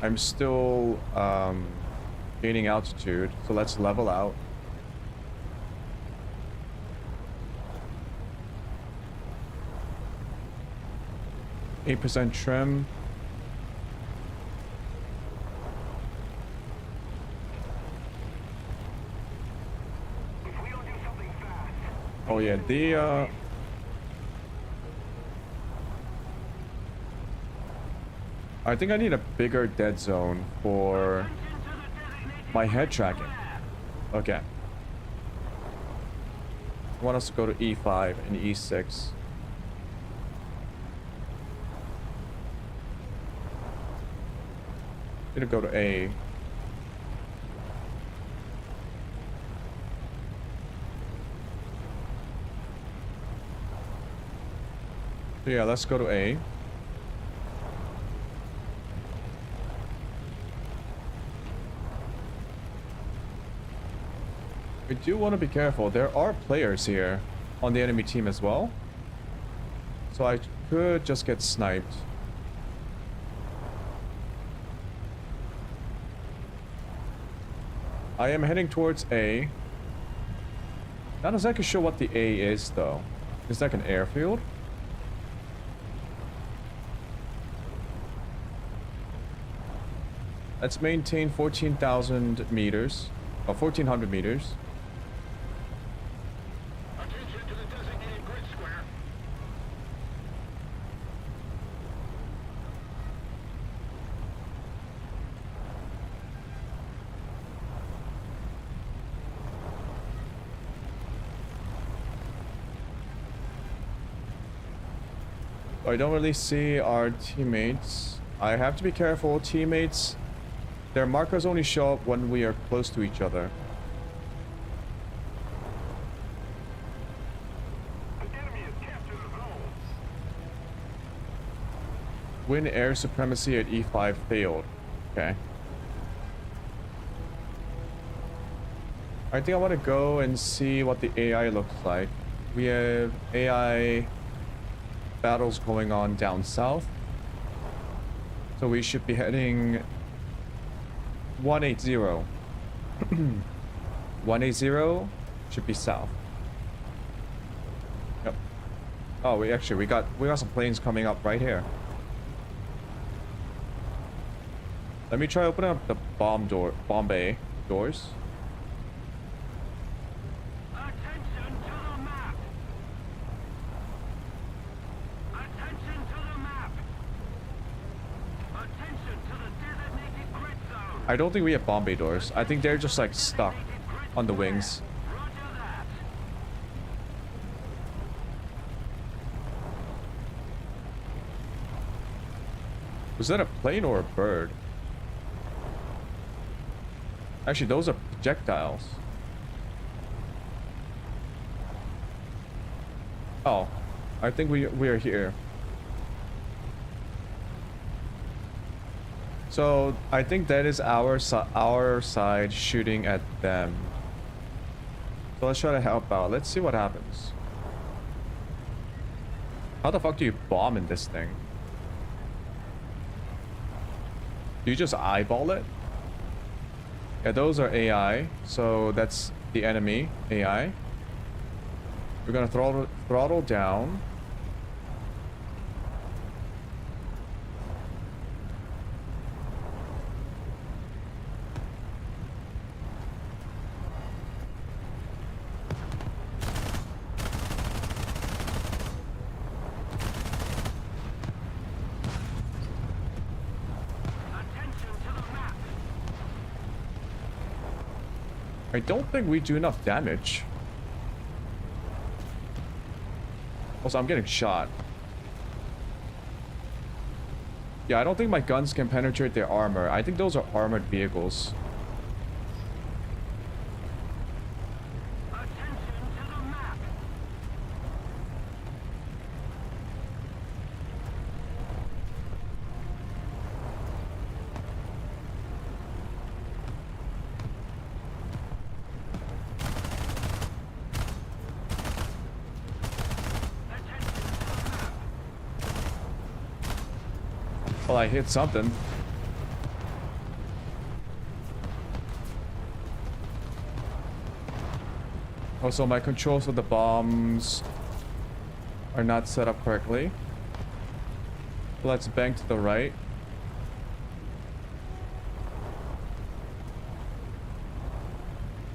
I'm still gaining altitude, so let's level out. %8 trim. If we don't do something fast, Oh yeah, I think I need a bigger dead zone for my head tracking. Okay. I want us to go to E5 and E6. Need to go to A. So yeah, let's go to A. We do want to be careful. There are players here on the enemy team as well. So I could just get sniped. I am heading towards A. Not exactly sure what the A is though. Is that an airfield? Let's maintain 14,000 meters. Or 1,400 meters. Attention to the designated grid square. I don't really see our teammates. I have to be careful. Teammates, their markers only show up when we are close to each other. The enemy has captured the zone. Win air supremacy at E5 failed. Okay. I think I want to go and see what the AI looks like. We have AI battles going on down south. So we should be heading 180. 180 should be south. Yep. Oh, we got some planes coming up right here. Let me try opening up the bomb bay doors. Attention to the map. Attention to the map. Attention to the designated grid zone. I don't think we have bomb bay doors. I think they're just like stuck on the wings. Roger that. Was that a plane or a bird? Actually, those are projectiles. Oh, I think we are here. So I think that is our side shooting at them. So let's try to help out. Let's see what happens. How the fuck do you bomb in this thing? Do you just eyeball it? Yeah, those are AI. So that's the enemy AI. We're gonna throttle down. I don't think we do enough damage. Also, I'm getting shot. Yeah, I don't think my guns can penetrate their armor. I think those are armored vehicles. Attention to the map. Well, I hit something. Also, my controls for the bombs are not set up correctly. Let's bank to the right.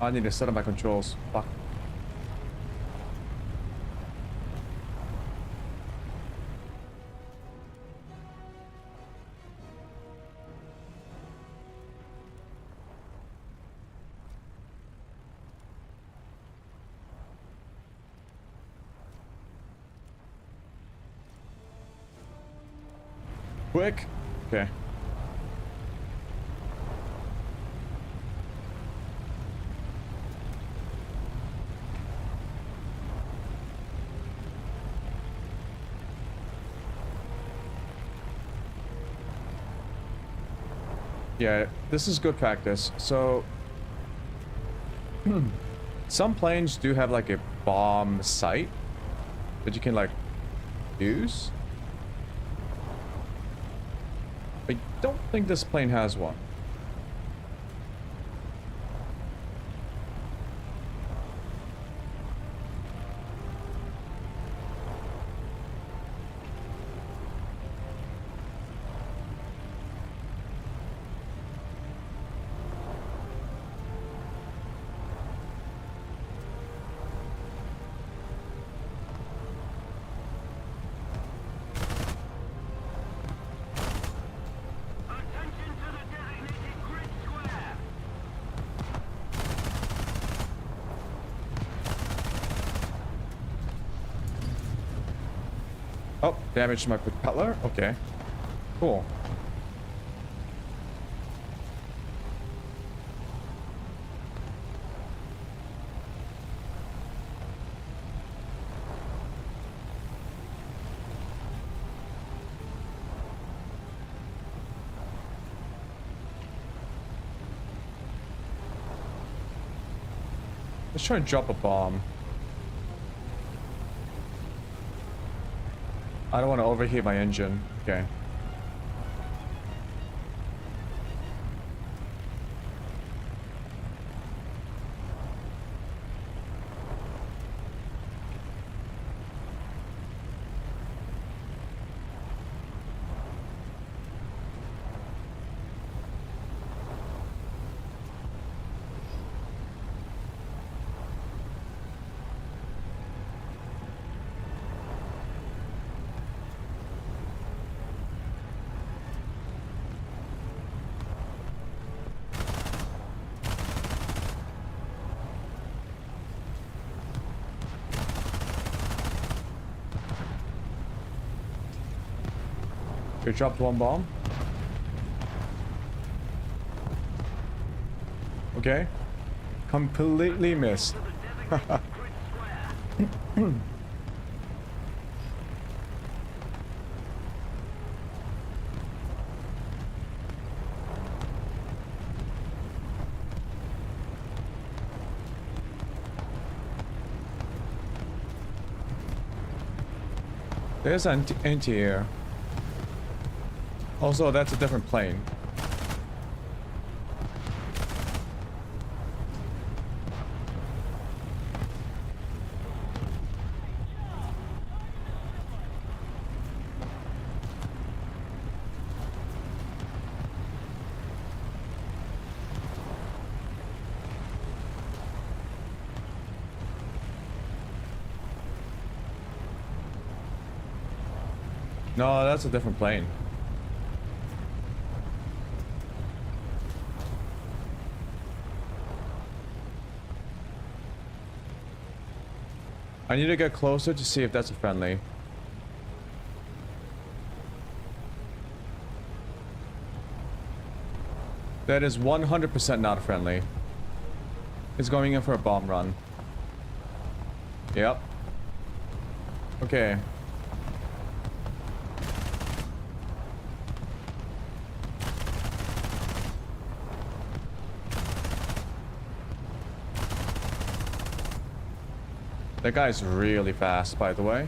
I need to set up my controls. Fuck. Quick. Okay. Yeah, this is good practice. So, some planes do have like a bomb sight that you can like use. I don't think this plane has one. Attention to the designated grid square. Oh, damaged my propeller? Okay. Cool. Let's try and drop a bomb. I don't want to overheat my engine. Okay. We dropped one bomb. Okay. Completely missed. To the designated grid square. There's anti-air. Also, that's a different plane. No, that's a different plane. I need to get closer to see if that's a friendly. That is 100% not friendly. It's going in for a bomb run. Yep. Okay. That guy's really fast, by the way.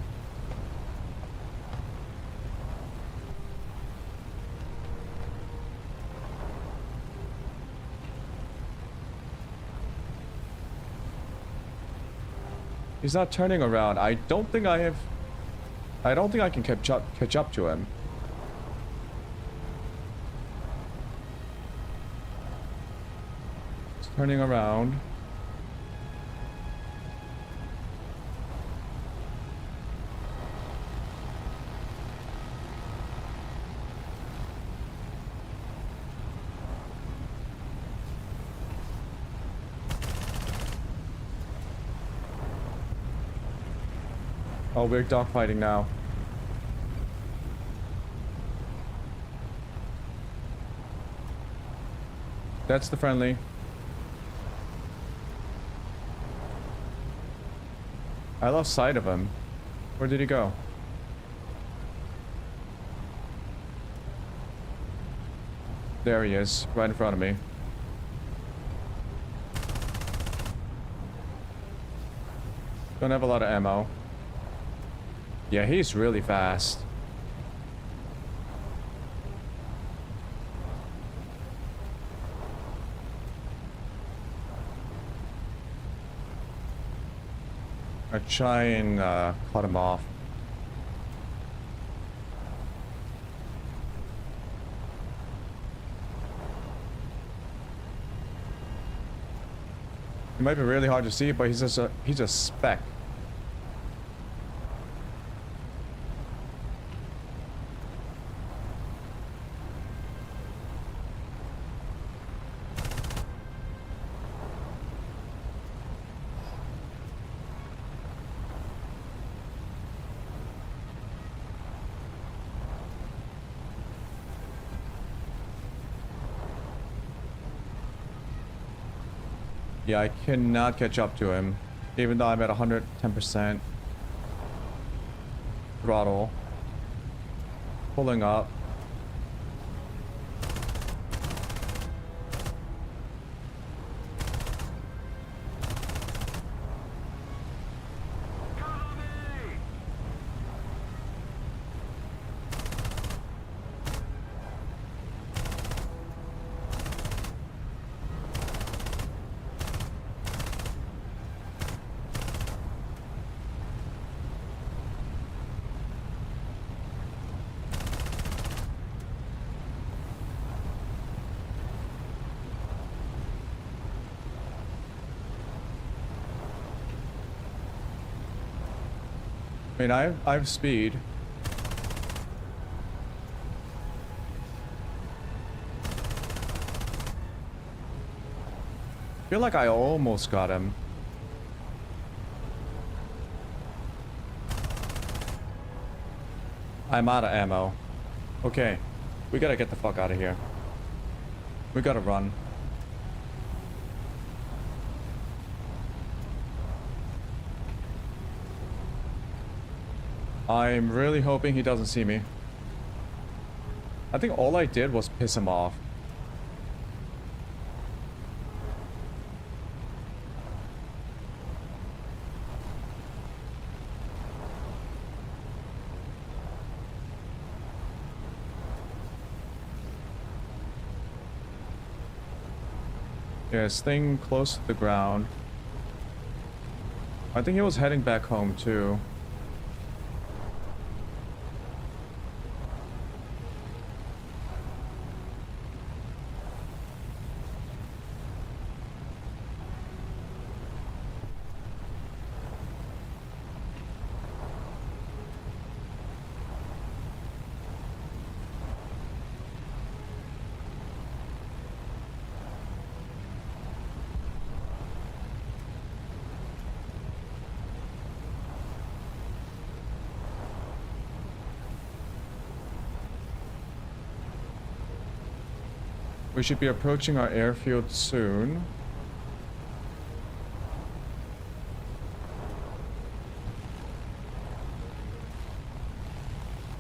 He's not turning around. I don't think I can catch up to him. He's turning around. Oh, we're dogfighting now. That's the friendly. I lost sight of him. Where did he go? There he is, right in front of me. Don't have a lot of ammo. Yeah, he's really fast. I try and cut him off. It might be really hard to see, but he's a speck. Yeah, I cannot catch up to him, even though I'm at 110% throttle. Pulling up. I mean, I have speed. I feel like I almost got him. I'm out of ammo. Okay, we gotta get the fuck out of here. We gotta run. I'm really hoping he doesn't see me. I think all I did was piss him off. Yeah, staying close to the ground. I think he was heading back home too. We should be approaching our airfield soon.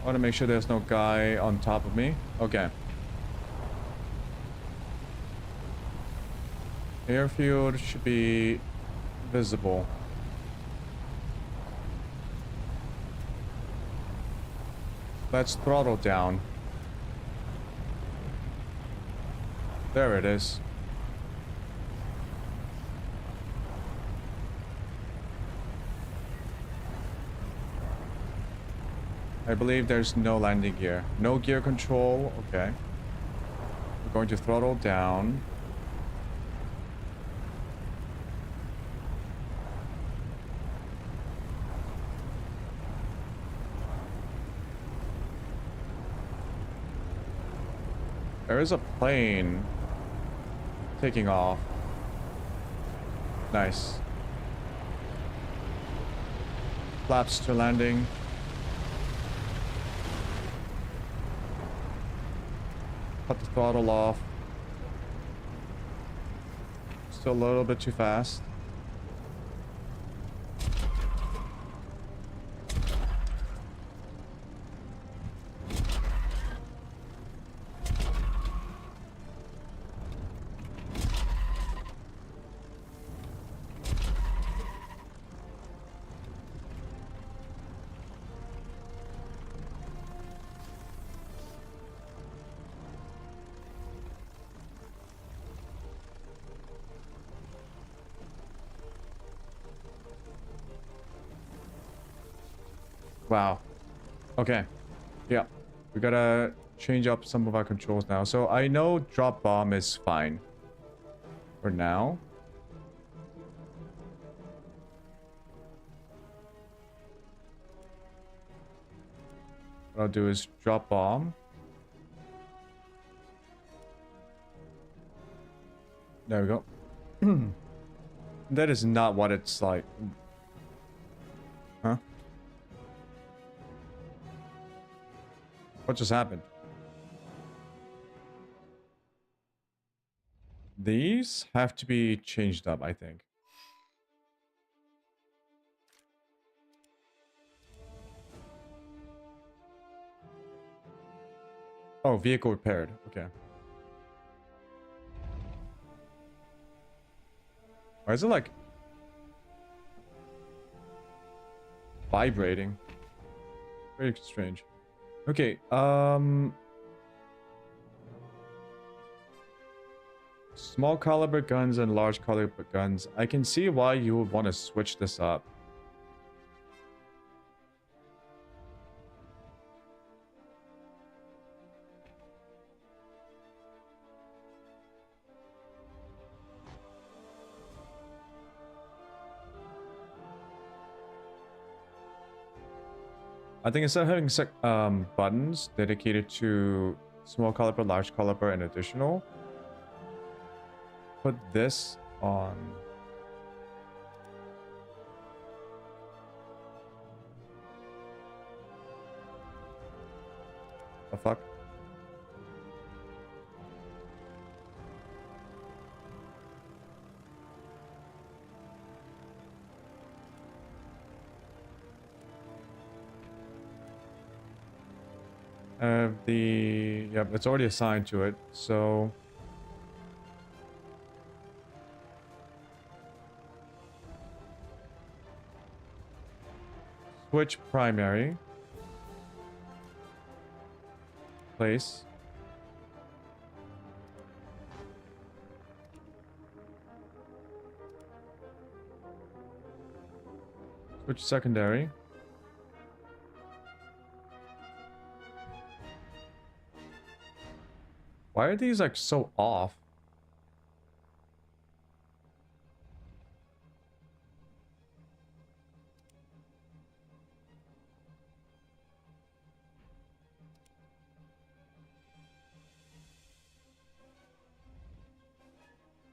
I want to make sure there's no guy on top of me. Okay. Airfield should be visible. Let's throttle down. There it is. I believe there's no landing gear. No gear control. Okay. We're going to throttle down. There is a plane taking off. Nice. Flaps to landing. Cut the throttle off. Still a little bit too fast. Wow. Okay. Yeah. We gotta change up some of our controls now. So I know drop bomb is fine. For now. What I'll do is drop bomb. There we go. That is not what it's like. Huh? What just happened? These have to be changed up, I think. Oh, vehicle repaired. Okay. Why is it like vibrating? Very strange. Okay, small caliber guns and large caliber guns. I can see why you would want to switch this up. I think instead of having buttons dedicated to small caliber, large caliber, and additional, put this on. The fuck? It's already assigned to it, so switch primary, place, switch secondary. Why are these like so off?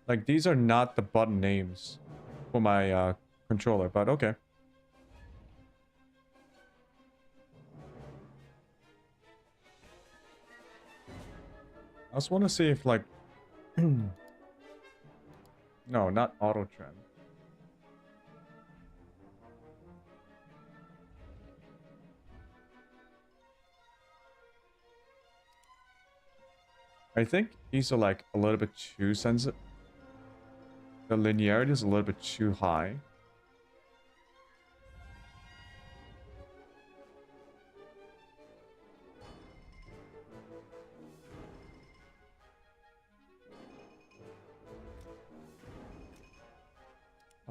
Like these are not the button names for my controller, but okay. I just want to see if like no, not auto trim. I think these are like a little bit too sensitive. The linearity is a little bit too high.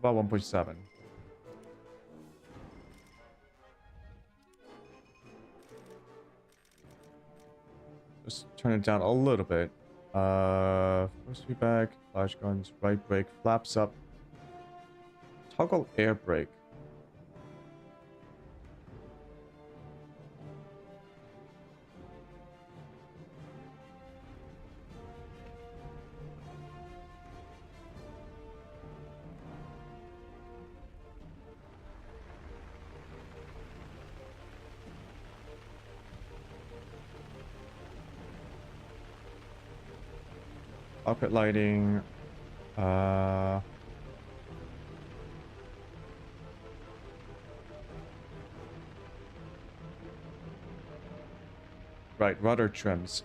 How about 1.7? Just turn it down a little bit. First feedback, flash guns, right brake, flaps up. Toggle air brake. Cockpit lighting. Uh... Right, rudder trims.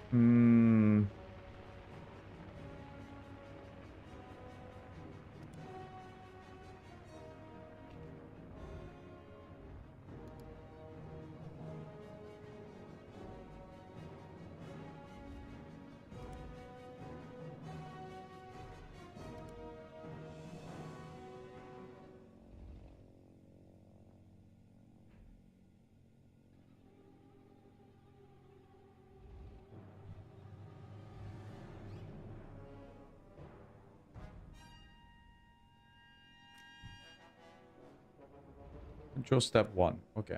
Control step 1. Okay.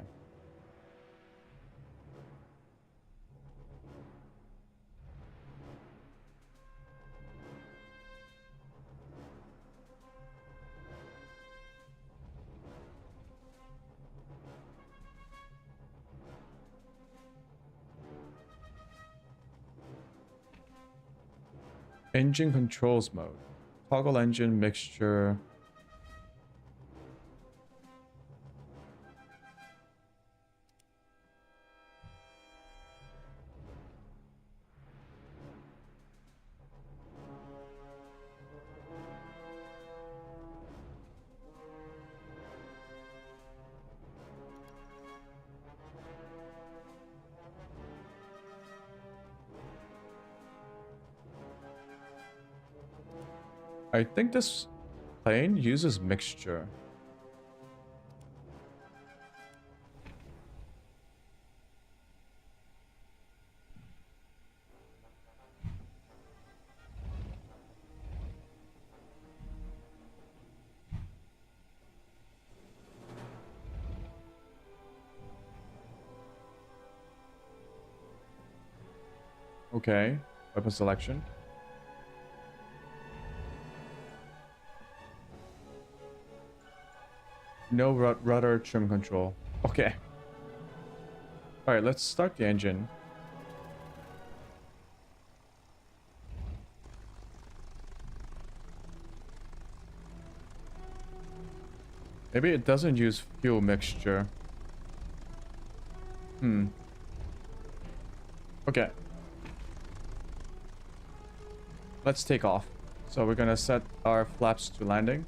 Engine controls mode. Toggle engine mixture. I think this plane uses mixture. Okay, weapon selection. No rudder trim control. Okay. Alright, let's start the engine. Maybe it doesn't use fuel mixture. Okay. Let's take off. So we're gonna set our flaps to landing.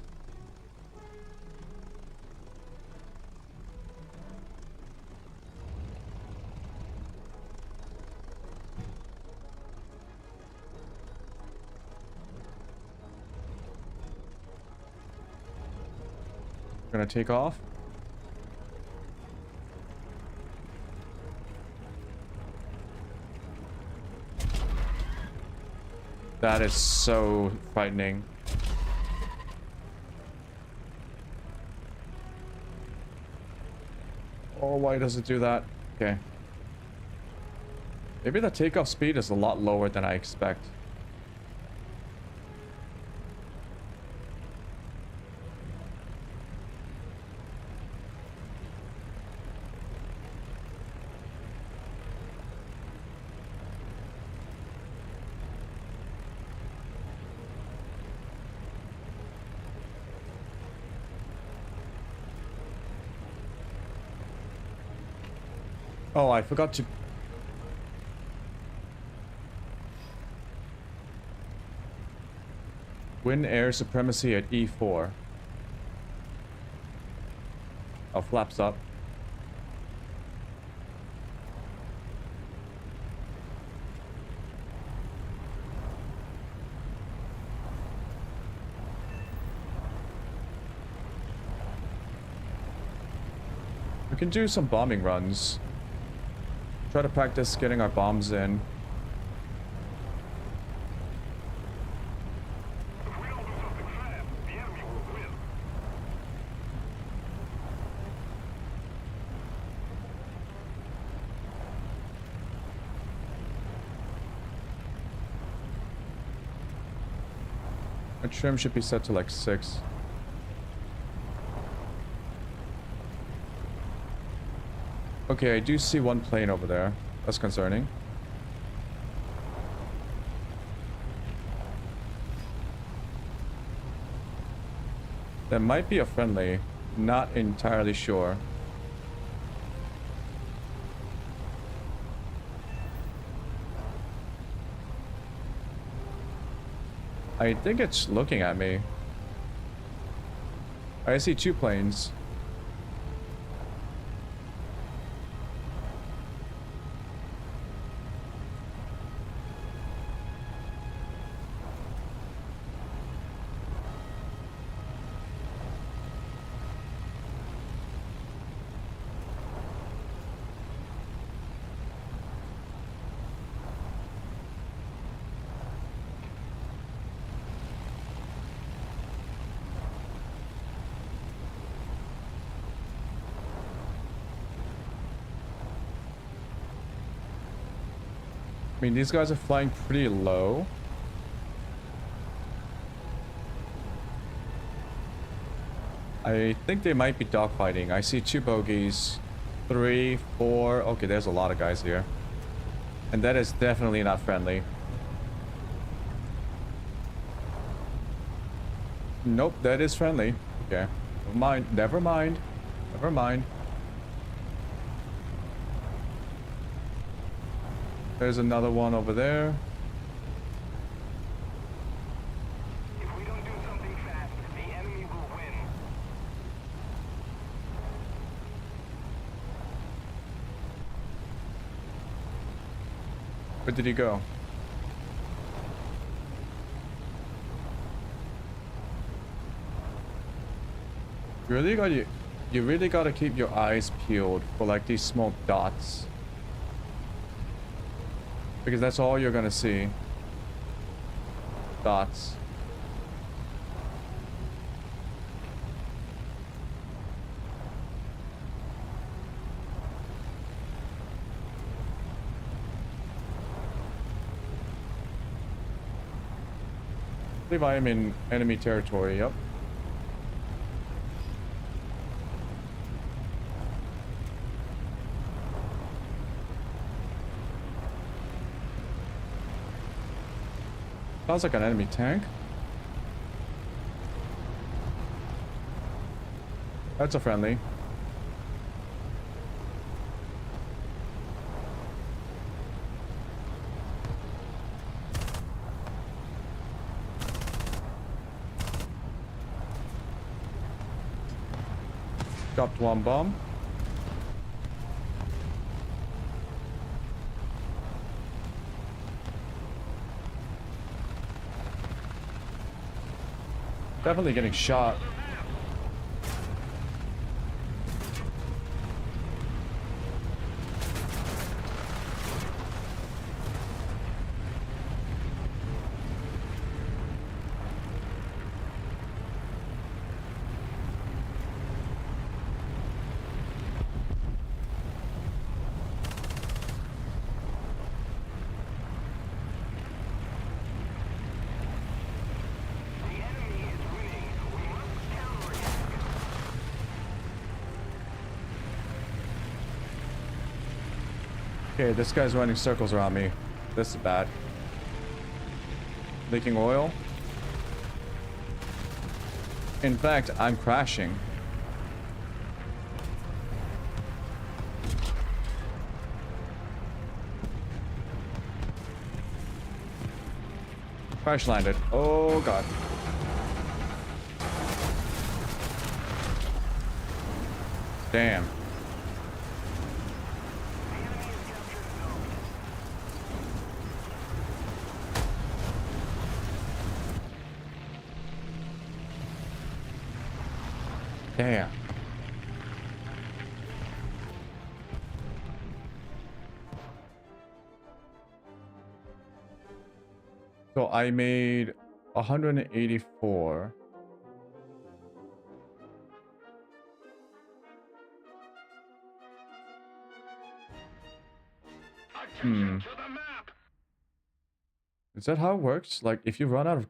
We're gonna take off. That is so frightening. Oh, why does it do that? Okay. Maybe the takeoff speed is a lot lower than I expect. Oh, I forgot to... Win air supremacy at E4. Oh, flaps up. We can do some bombing runs. Try to practice getting our bombs in. If we don't do something fast, the enemy will win. Our trim should be set to like 6. Okay, I do see one plane over there. That's concerning. That might be a friendly. Not entirely sure. I think it's looking at me. I see 2 planes. I mean, these guys are flying pretty low. I think they might be dogfighting. I see 2 bogeys. 3, 4. Okay, there's a lot of guys here. And that is definitely not friendly. Nope, that is friendly. Okay. Never mind. Never mind. Never mind. There's another one over there. If we don't do something fast, the enemy will win. Where did he go? You really gotta keep your eyes peeled for like these small dots. Because that's all you're gonna see. Dots. I believe I am in enemy territory, yep. Sounds like an enemy tank. That's a friendly. Dropped 1 bomb. Definitely getting shot. Okay, this guy's running circles around me. This is bad. Leaking oil. In fact, I'm crashing. Crash landed. Oh god. Damn. Damn. So I made 184. Attention to the map. Is that how it works? Like if you run out of...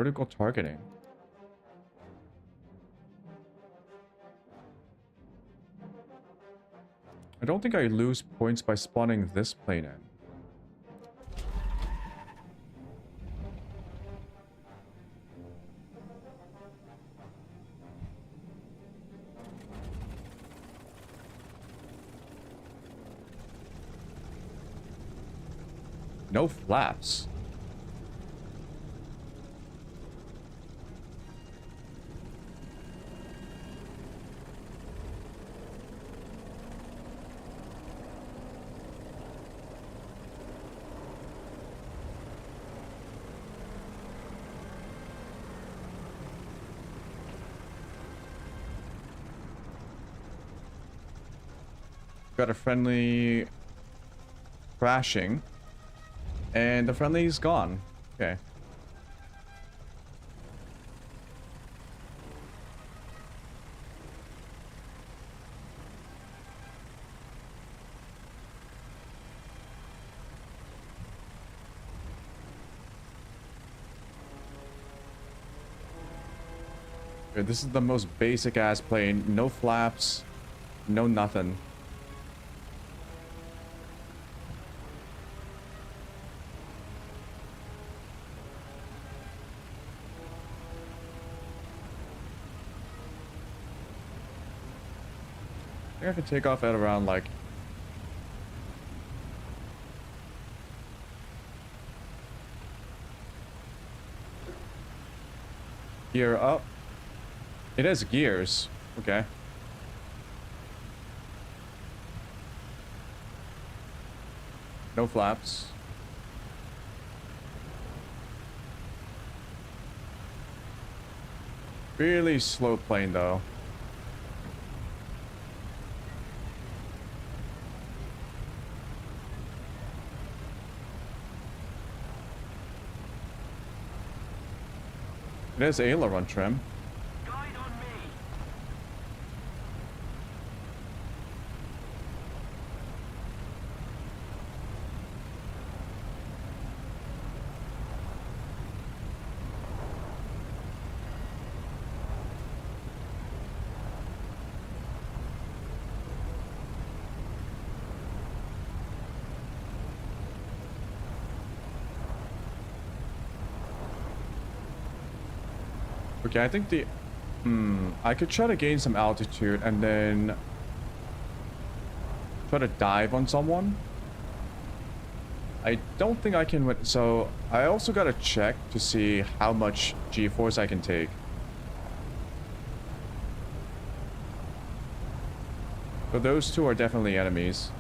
vertical targeting. I don't think I lose points by spawning this plane in. No flaps. Got a friendly crashing. And the friendly's gone. Okay. Okay, this is the most basic ass plane. No flaps. No nothing. I think I could take off at around like gear up. It has gears. Okay. No flaps. Really slow plane though. It has aileron trim. Guide on me. Okay, I think the... I could try to gain some altitude and then... try to dive on someone. I don't think I can... So, I also gotta check to see how much G-force I can take. So those two are definitely enemies.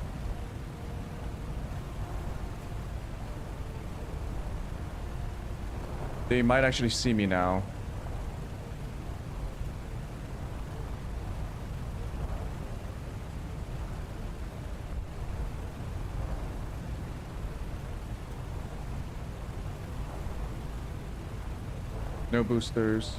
They might actually see me now. No boosters.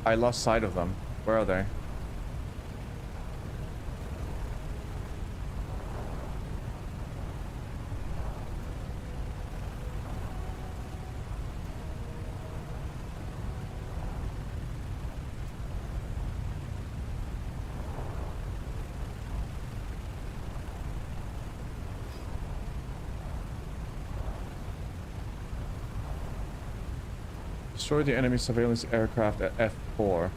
I lost sight of them. Where are they? Destroy the enemy surveillance aircraft at F4.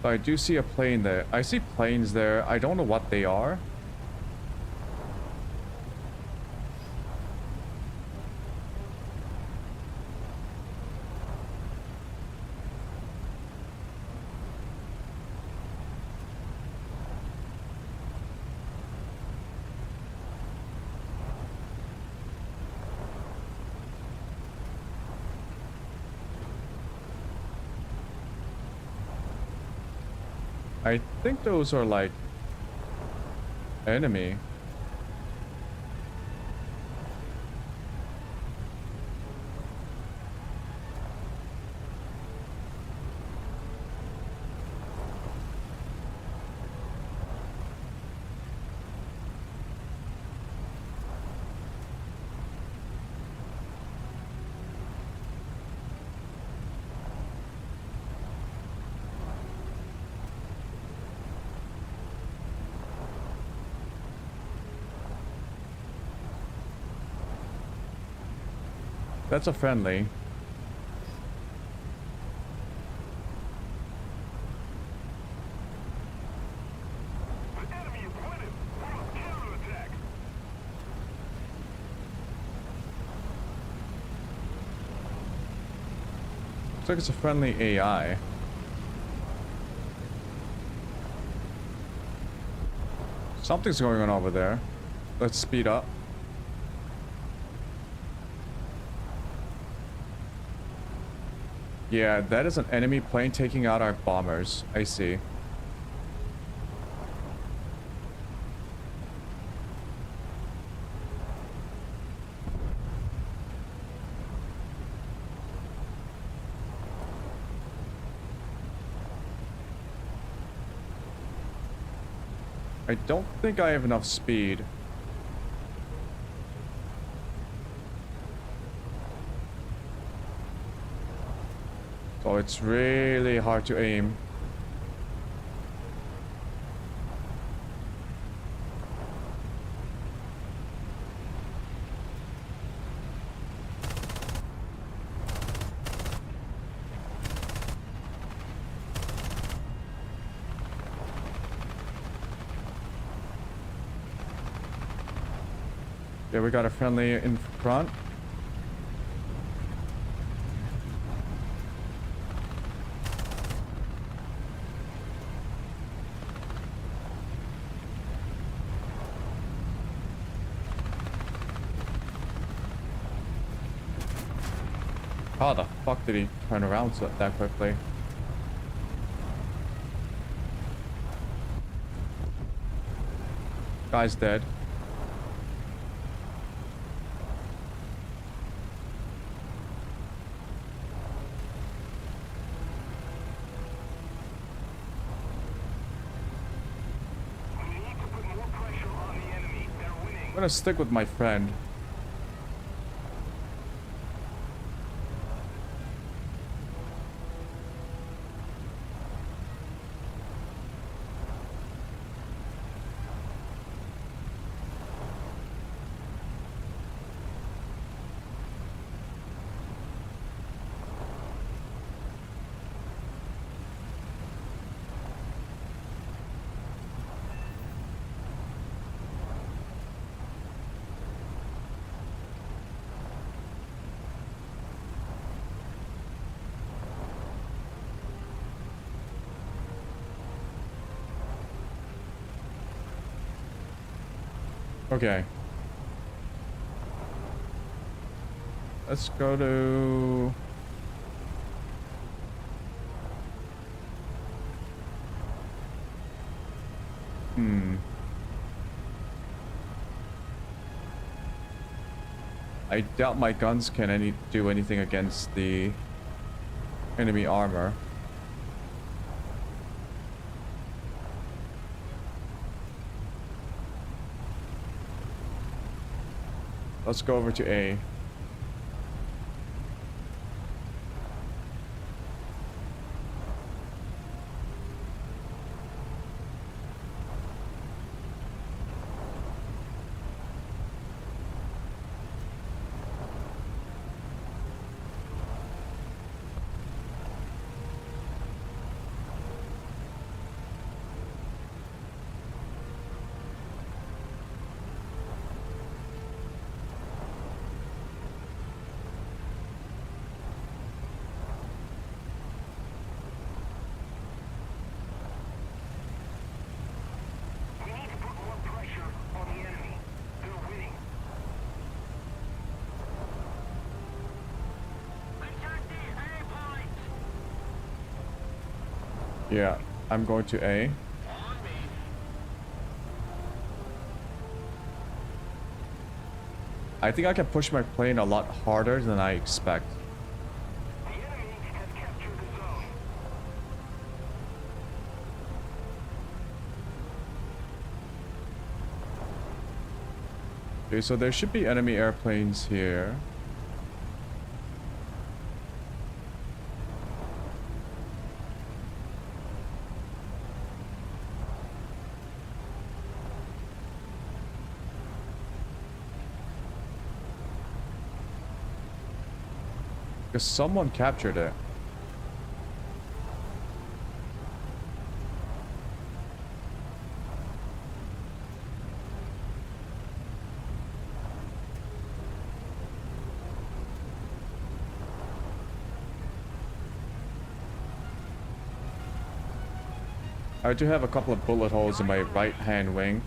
I do see a plane there. I see planes there. I don't know what they are. I think those are like enemy. That's a friendly. The enemy is winning. We must counterattack. Looks like it's a friendly AI. Something's going on over there. Let's speed up. Yeah, that is an enemy plane taking out our bombers. I see. I don't think I have enough speed. So it's really hard to aim. Yeah, we got a friendly in front. How the fuck did he turn around so that quickly? Guy's dead. We need to put more pressure on the enemy. They're winning. I'm gonna stick with my friend. Okay. Let's go to... I doubt my guns can do anything against the enemy armor. Let's go over to A. We need to put more pressure on the enemy. They're winning. Attack the A point. Yeah. I'm going to A. On me. I think I can push my plane a lot harder than I expect. The enemy has captured the zone. Okay, so there should be enemy airplanes here. Because someone captured it. I do have a couple of bullet holes in my right hand wing.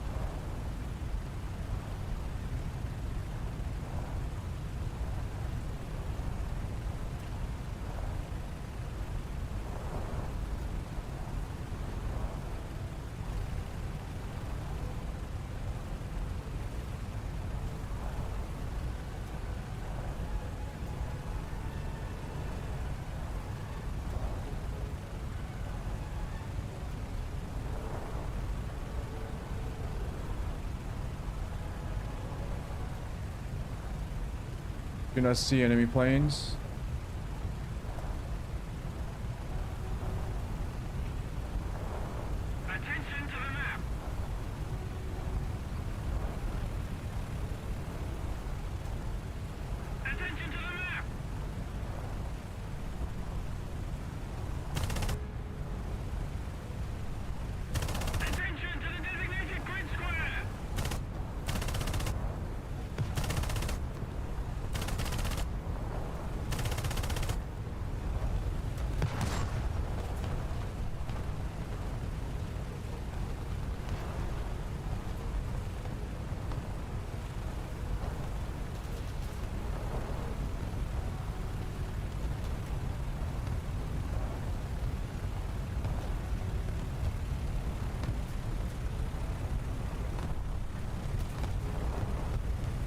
Do not see enemy planes. Attention to the map. Attention to the map. Attention to the designated grid square.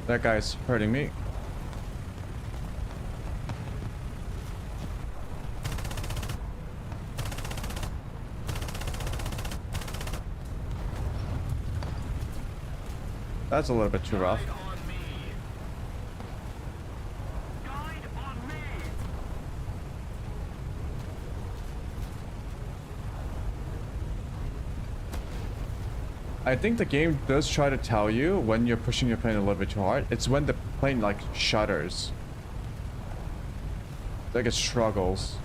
That guy's hurting me. That's a little bit too rough. Guide on me. Guide on me. I think the game does try to tell you when you're pushing your plane a little bit too hard. It's when the plane like shudders. Like it struggles.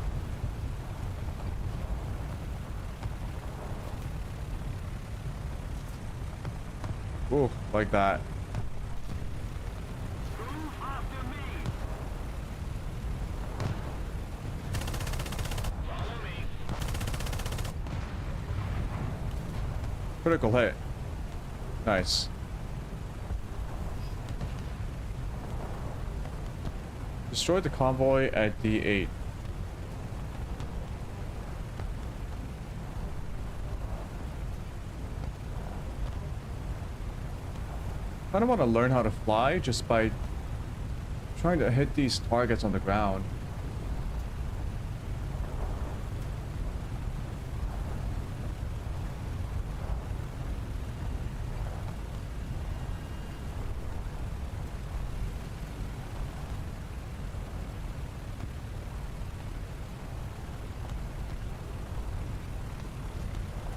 Ooh, like that. Move after me. Follow me. Critical hit. Nice. Destroyed the convoy at D8. I kind of want to learn how to fly just by trying to hit these targets on the ground.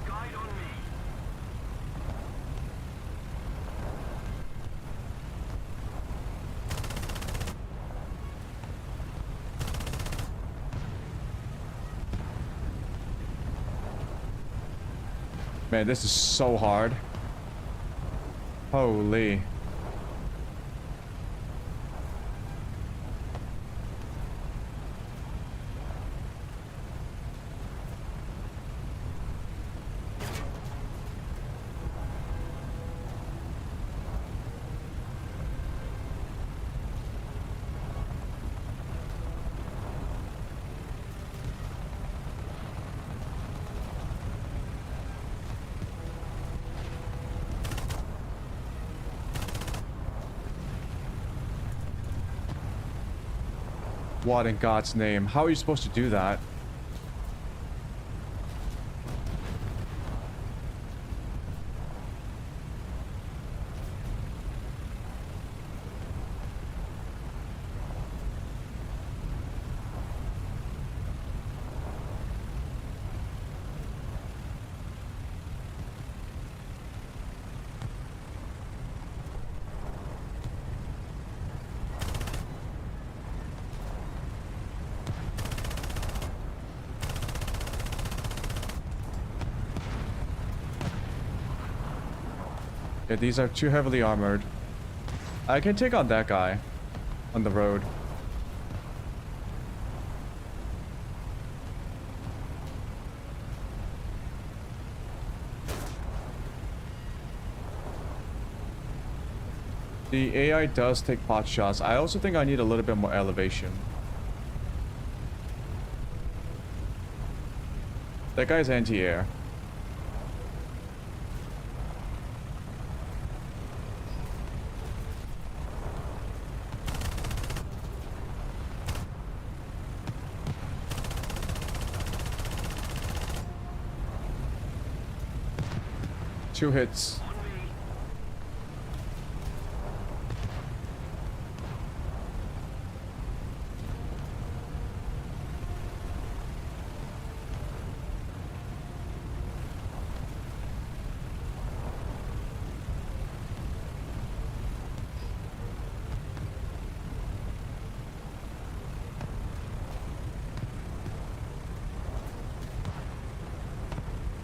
Guide on me. Man, this is so hard. Holy. What in God's name? How are you supposed to do that? Yeah, these are too heavily armored. I can take on that guy on the road. The AI does take pot shots. I also think I need a little bit more elevation. That guy's anti-air. Two hits.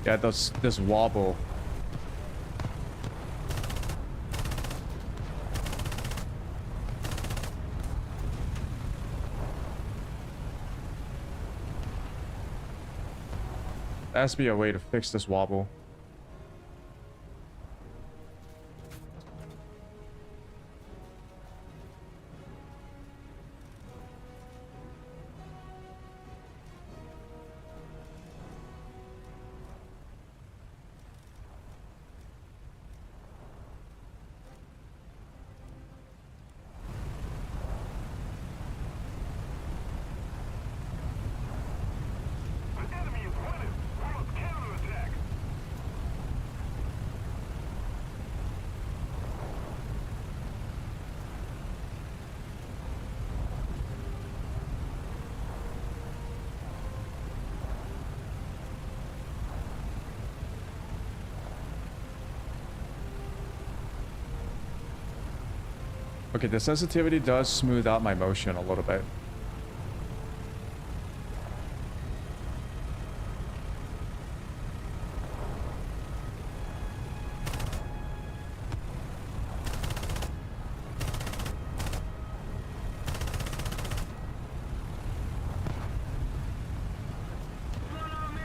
Yeah, this wobble. There has to be a way to fix this wobble. The enemy is running. We must counterattack. Okay, the sensitivity does smooth out my motion a little bit. Follow me.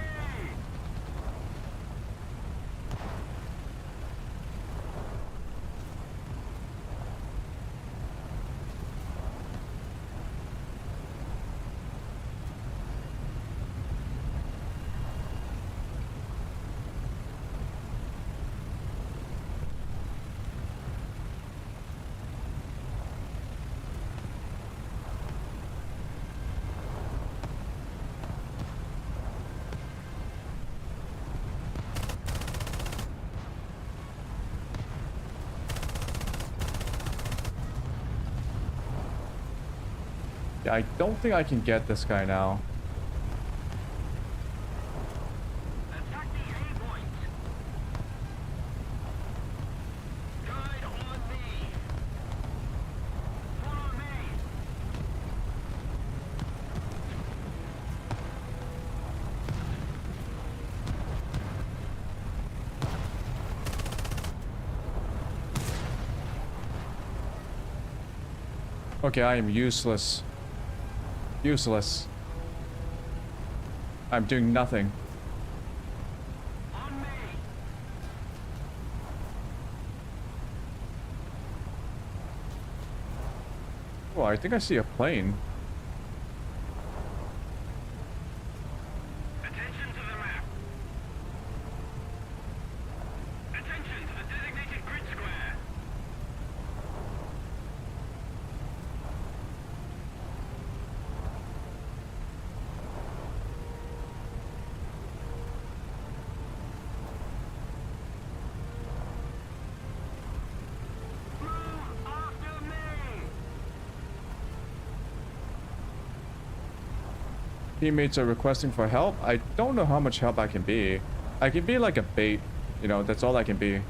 Yeah, I don't think I can get this guy now. Attack the A point. Guide on me. Follow me. Okay, I am useless. Useless. I'm doing nothing. On me. Oh, I think I see a plane. Attention to the map. Attention to the designated grid square. teammates are requesting for help, I don't know how much help I can be. I can be like a bait, you know, that's all I can be.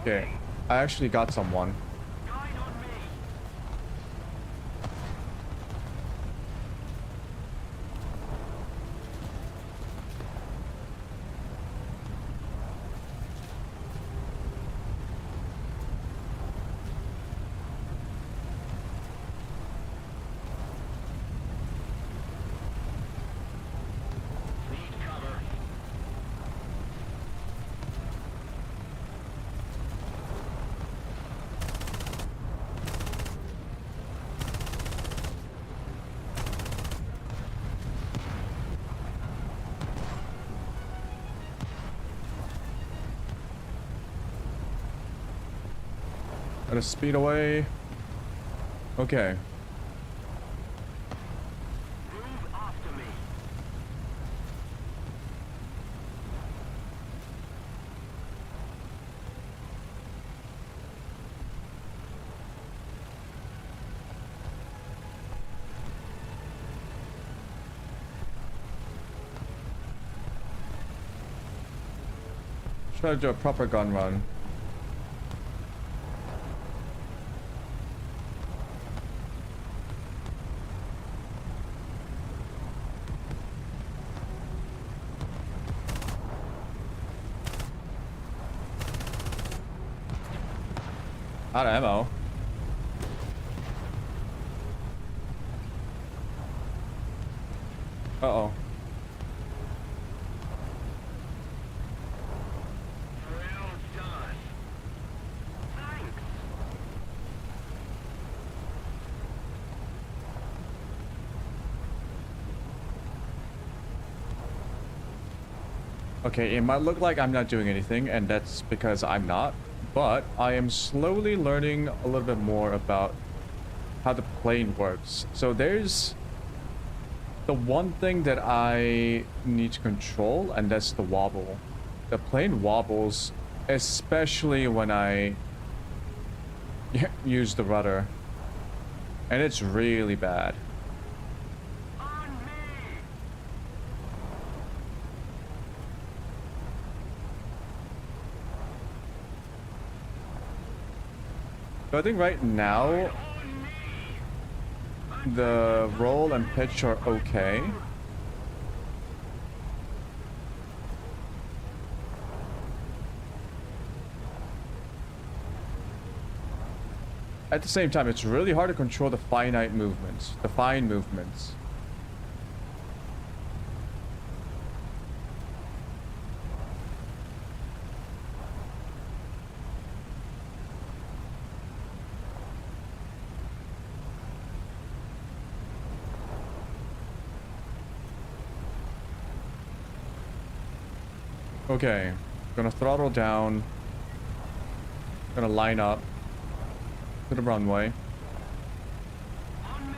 Okay, I actually got someone. Gotta speed away. Okay. Move after me. Try to do a proper gun run. Out of ammo. Uh-oh. Well done. Thanks. Okay, it might look like I'm not doing anything, and that's because I'm not. But I am slowly learning a little bit more about how the plane works. So there's the one thing that I need to control, and that's the wobble. The plane wobbles, especially when I use the rudder. And it's really bad. On me. So I think right now, On me. the roll and pitch are okay. At the same time, it's really hard to control the finite movements, the fine movements. Okay, gonna throttle down. Gonna line up to the runway. On me.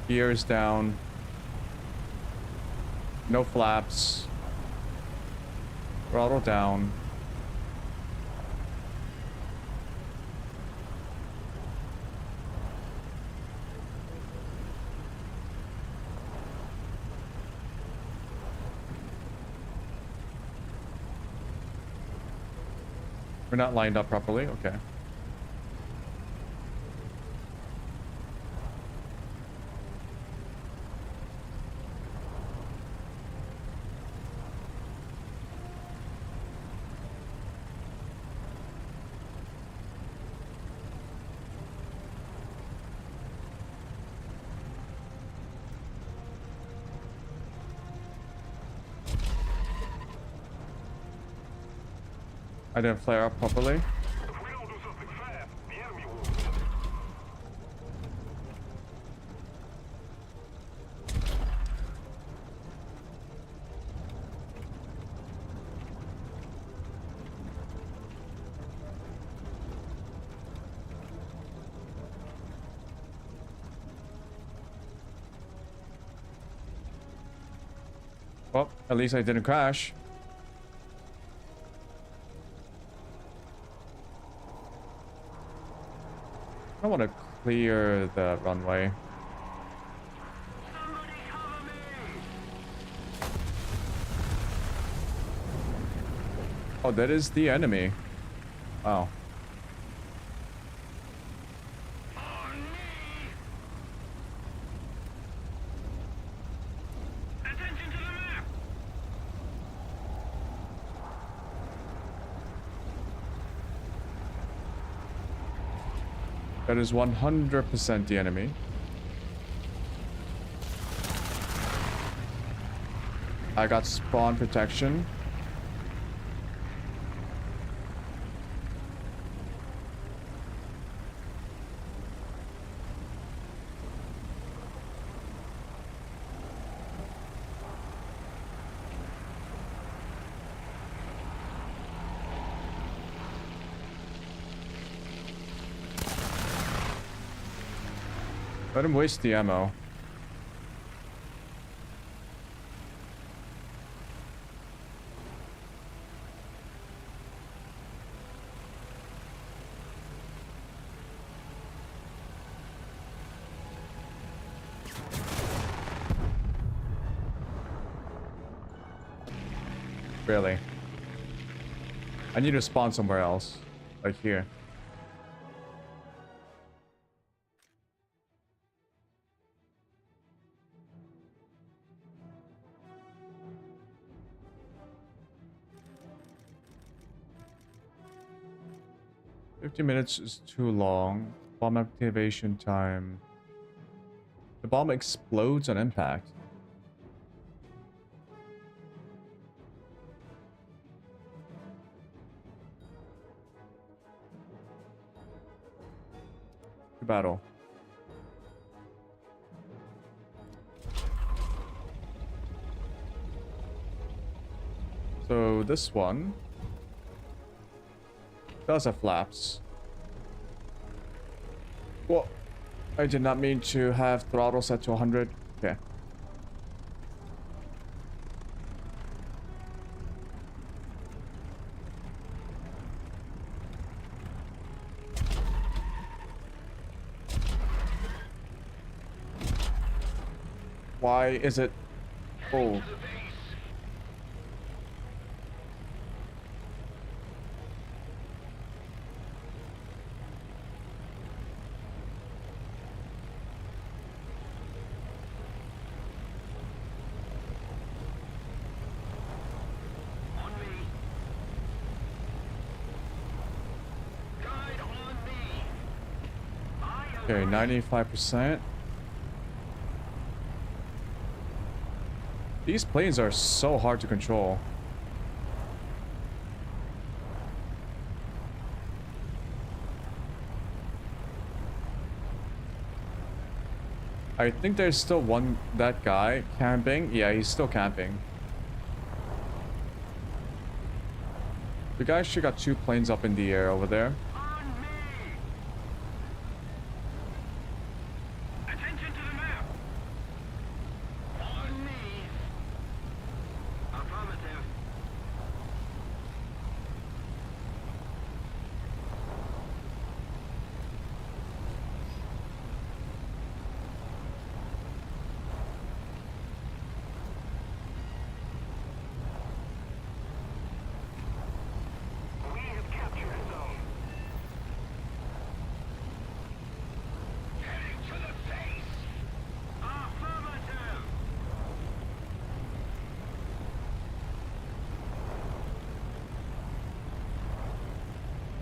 Gears down. No flaps. Throttle down. We're not lined up properly. Okay. I didn't flare up properly. If we don't do something fast, the enemy will. Well, at least I didn't crash. I want to clear the runway. Somebody cover me! Oh, that is the enemy. Wow. On me! Attention to the map! That is 100% the enemy. I got spawn protection. Let him waste the ammo. Really? I need to spawn somewhere else. Like here. $50 is too long. Bomb activation time. The bomb explodes on impact. Battle. So this one does have flaps. Well, I did not mean to have throttle set to 100. Okay. Why is it? Oh. Okay, 95%. These planes are so hard to control. I think there's still that guy camping. Yeah, he's still camping. The guy actually got 2 planes up in the air over there.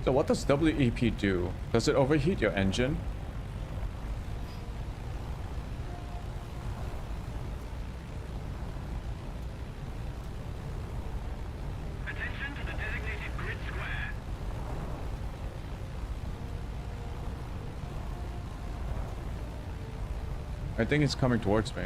So what does WEP do? Does it overheat your engine? Attention to the designated grid square. I think it's coming towards me.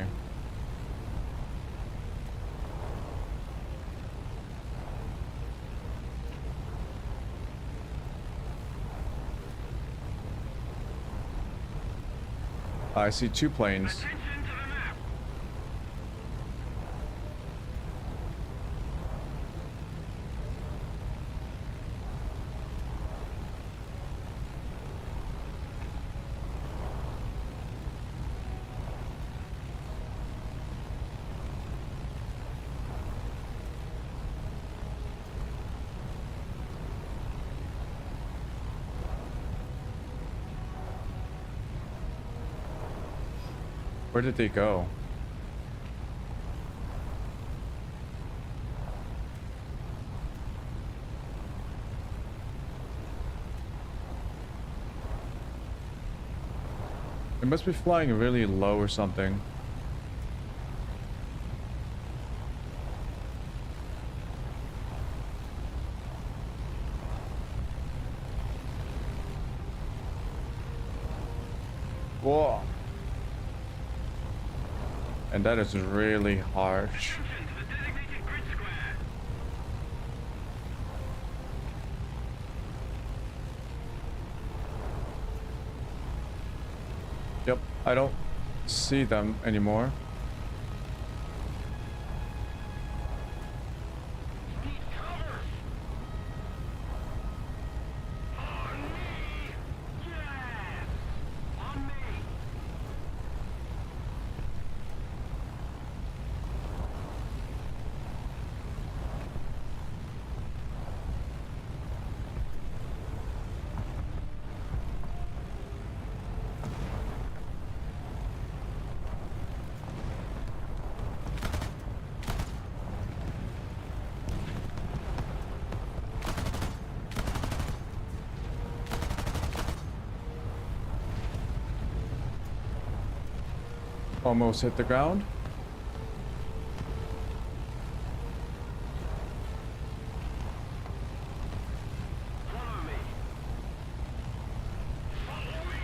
I see 2 planes. Attention to the map. Where did they go? It must be flying really low or something. Whoa. And that is really harsh. Attention to the designated grid square. Yep, I don't see them anymore. Need cover. On me. Yes. On me. Almost hit the ground. Follow me. Follow me.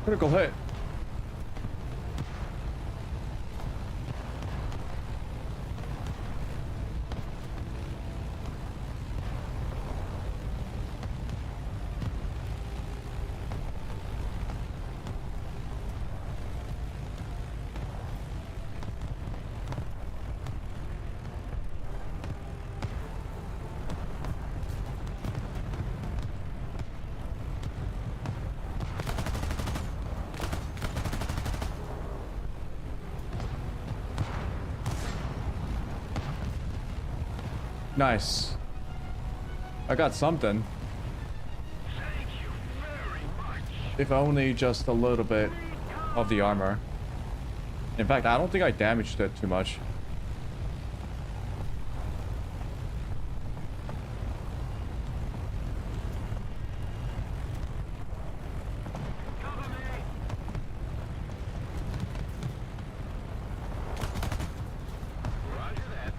Critical hit. Nice. I got something. Thank you very much. If only just a little bit of the armor. In fact, I don't think I damaged it too much. Cover me. Roger that.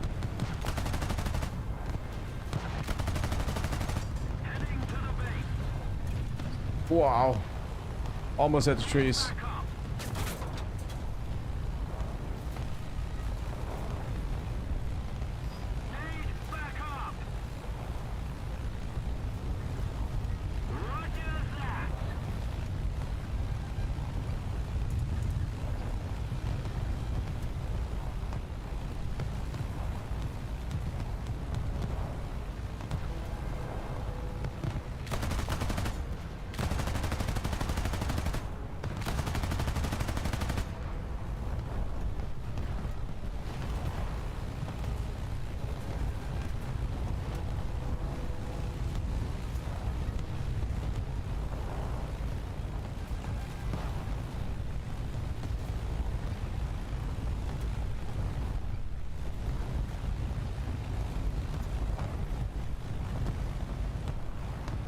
Heading to the base. Wow. Almost hit the trees. Back up. Need back up. Roger that.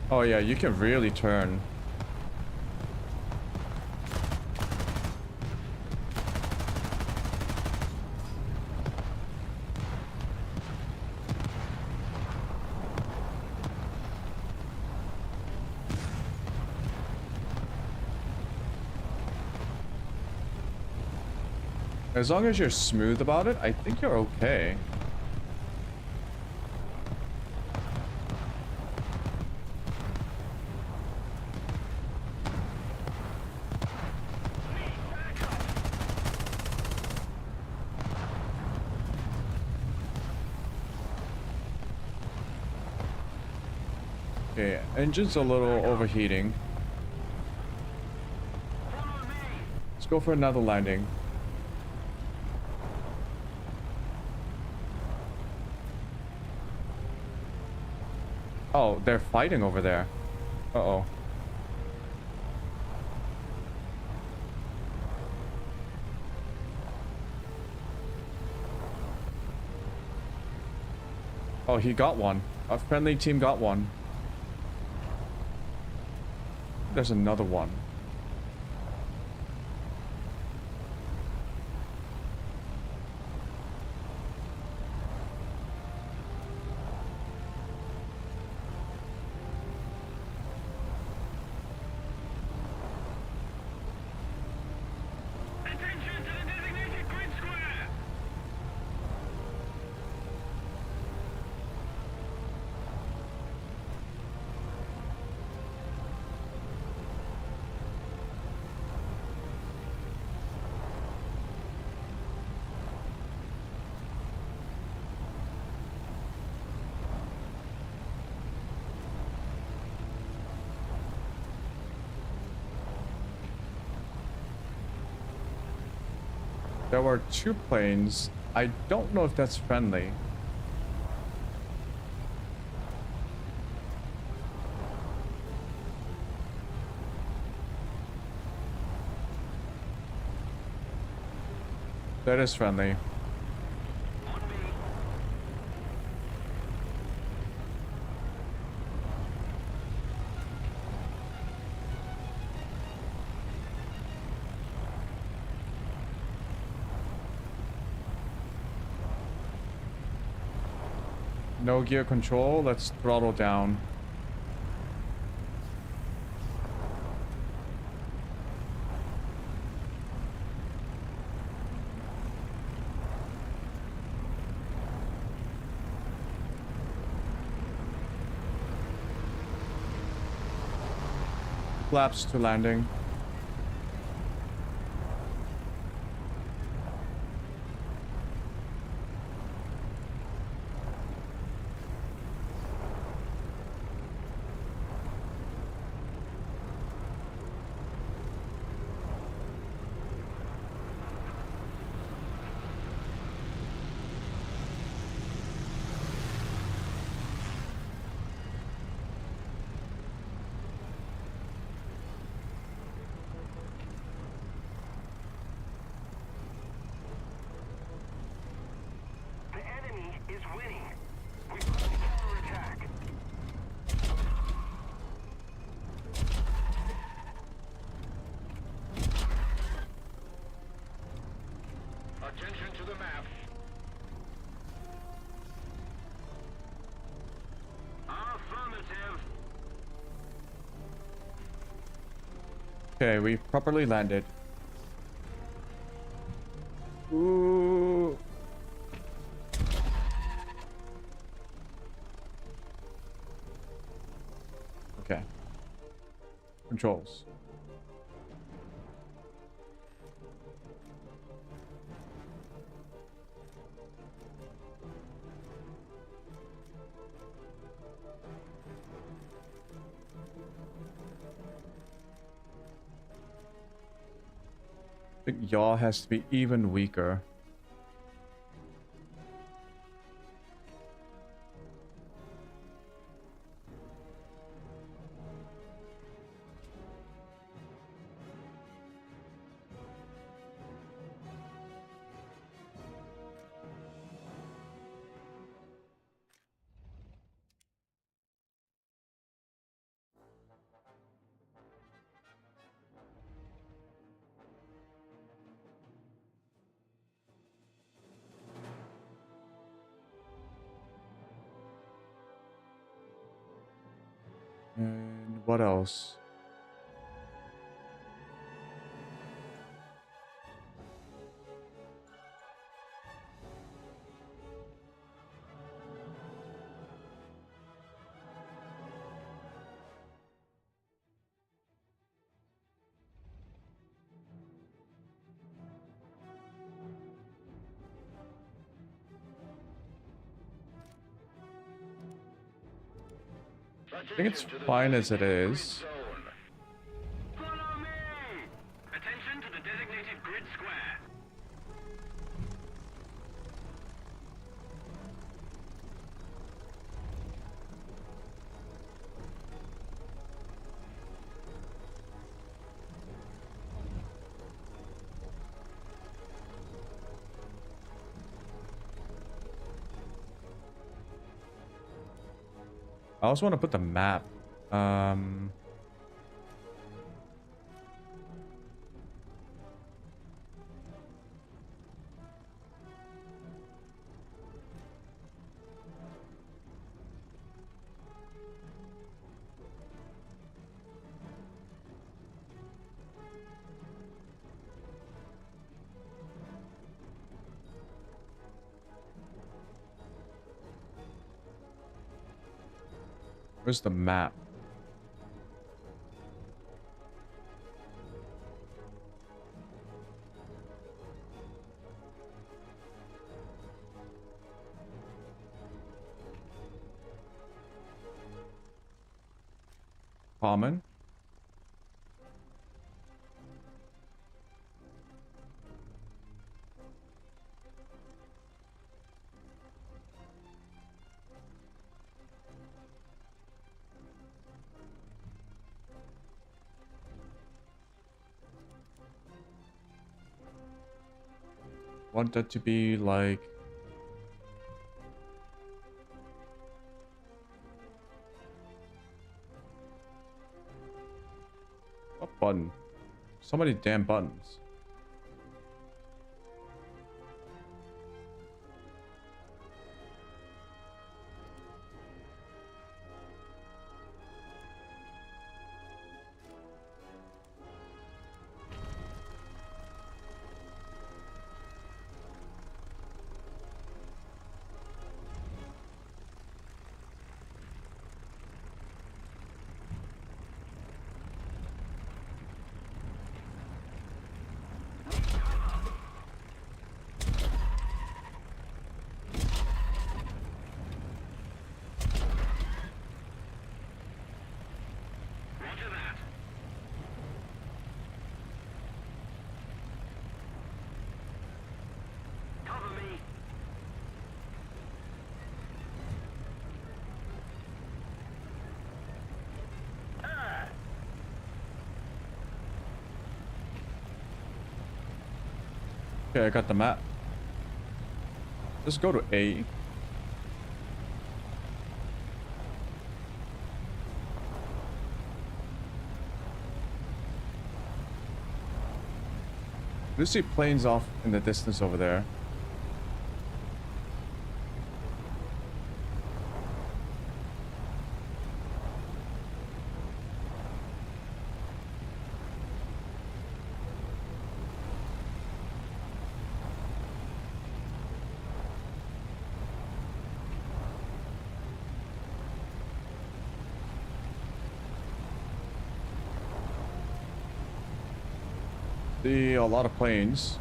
Oh yeah, you can really turn. As long as you're smooth about it, I think you're okay. Okay, engine's a little overheating. Let's go for another landing. Oh, they're fighting over there. Uh-oh. Oh, he got one. A friendly team got one. There's another one. Attention to the designated grid square! There were two planes. I don't know if that's friendly. That is friendly. On me. No gear control. Let's throttle down. Flaps to landing. The enemy is winning. We must counterattack. Attention to the map. Affirmative. Okay, we properly landed. Ooh. Okay. Controls. I think yaw has to be even weaker. What else? I think it's fine as it is. Follow me! Attention to the designated grid square. I also want to put the map. Where's the map? Common. Want that to be like a button. So many damn buttons. Roger that. Cover me. Okay, I got the map. Let's go to A. You see planes off in the distance over there. See a lot of planes.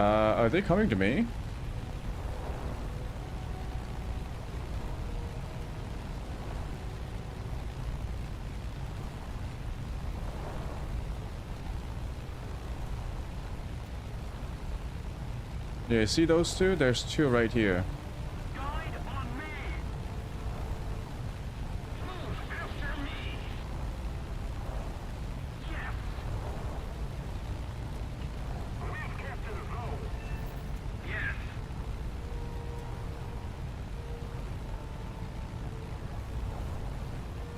Are they coming to me? Yeah, see those two? There's two right here. Guide on me. Move after me. Yes. We've captured a zone. Yes.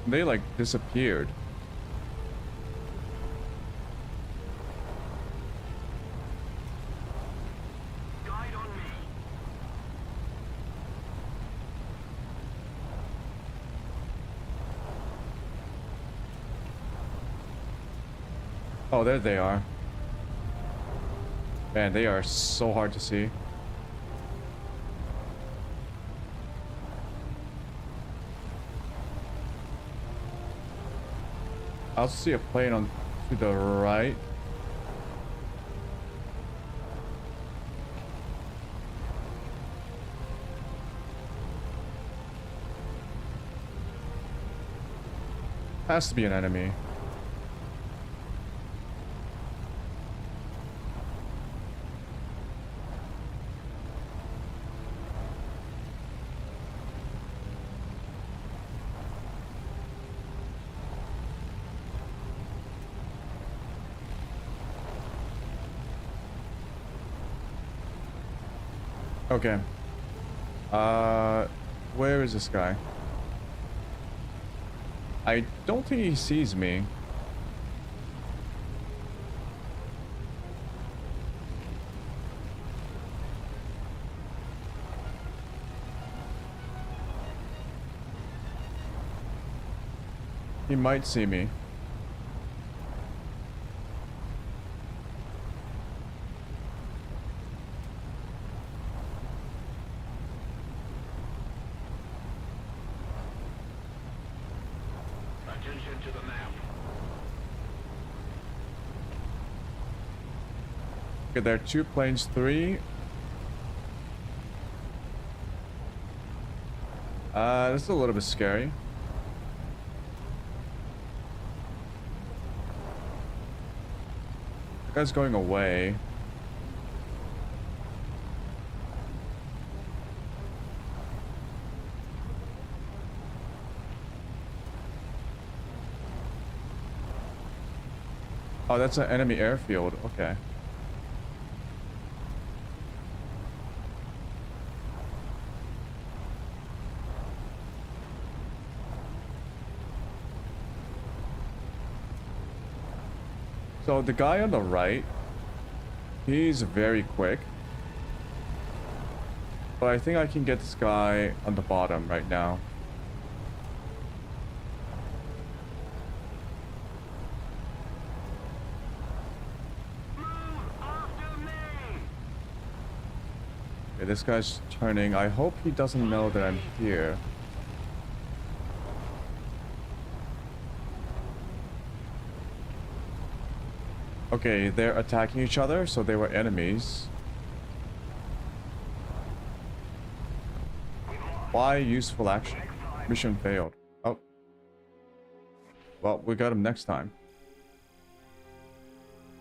They like disappeared. Guide on me. Oh, there they are. Man, they are so hard to see. I also see a plane on to the right. Has to be an enemy. Okay. Where is this guy? I don't think he sees me. He might see me. Attention to the map. Okay, there are two planes, three. This is a little bit scary. The guy's going away. Oh, that's an enemy airfield. Okay. So the guy on the right, he's very quick. But I think I can get this guy on the bottom right now. Move after me. Okay, this guy's turning. I hope he doesn't know that I'm here. Okay, they're attacking each other, so they were enemies. Why useful action? Mission failed. Oh. Well, we got him next time.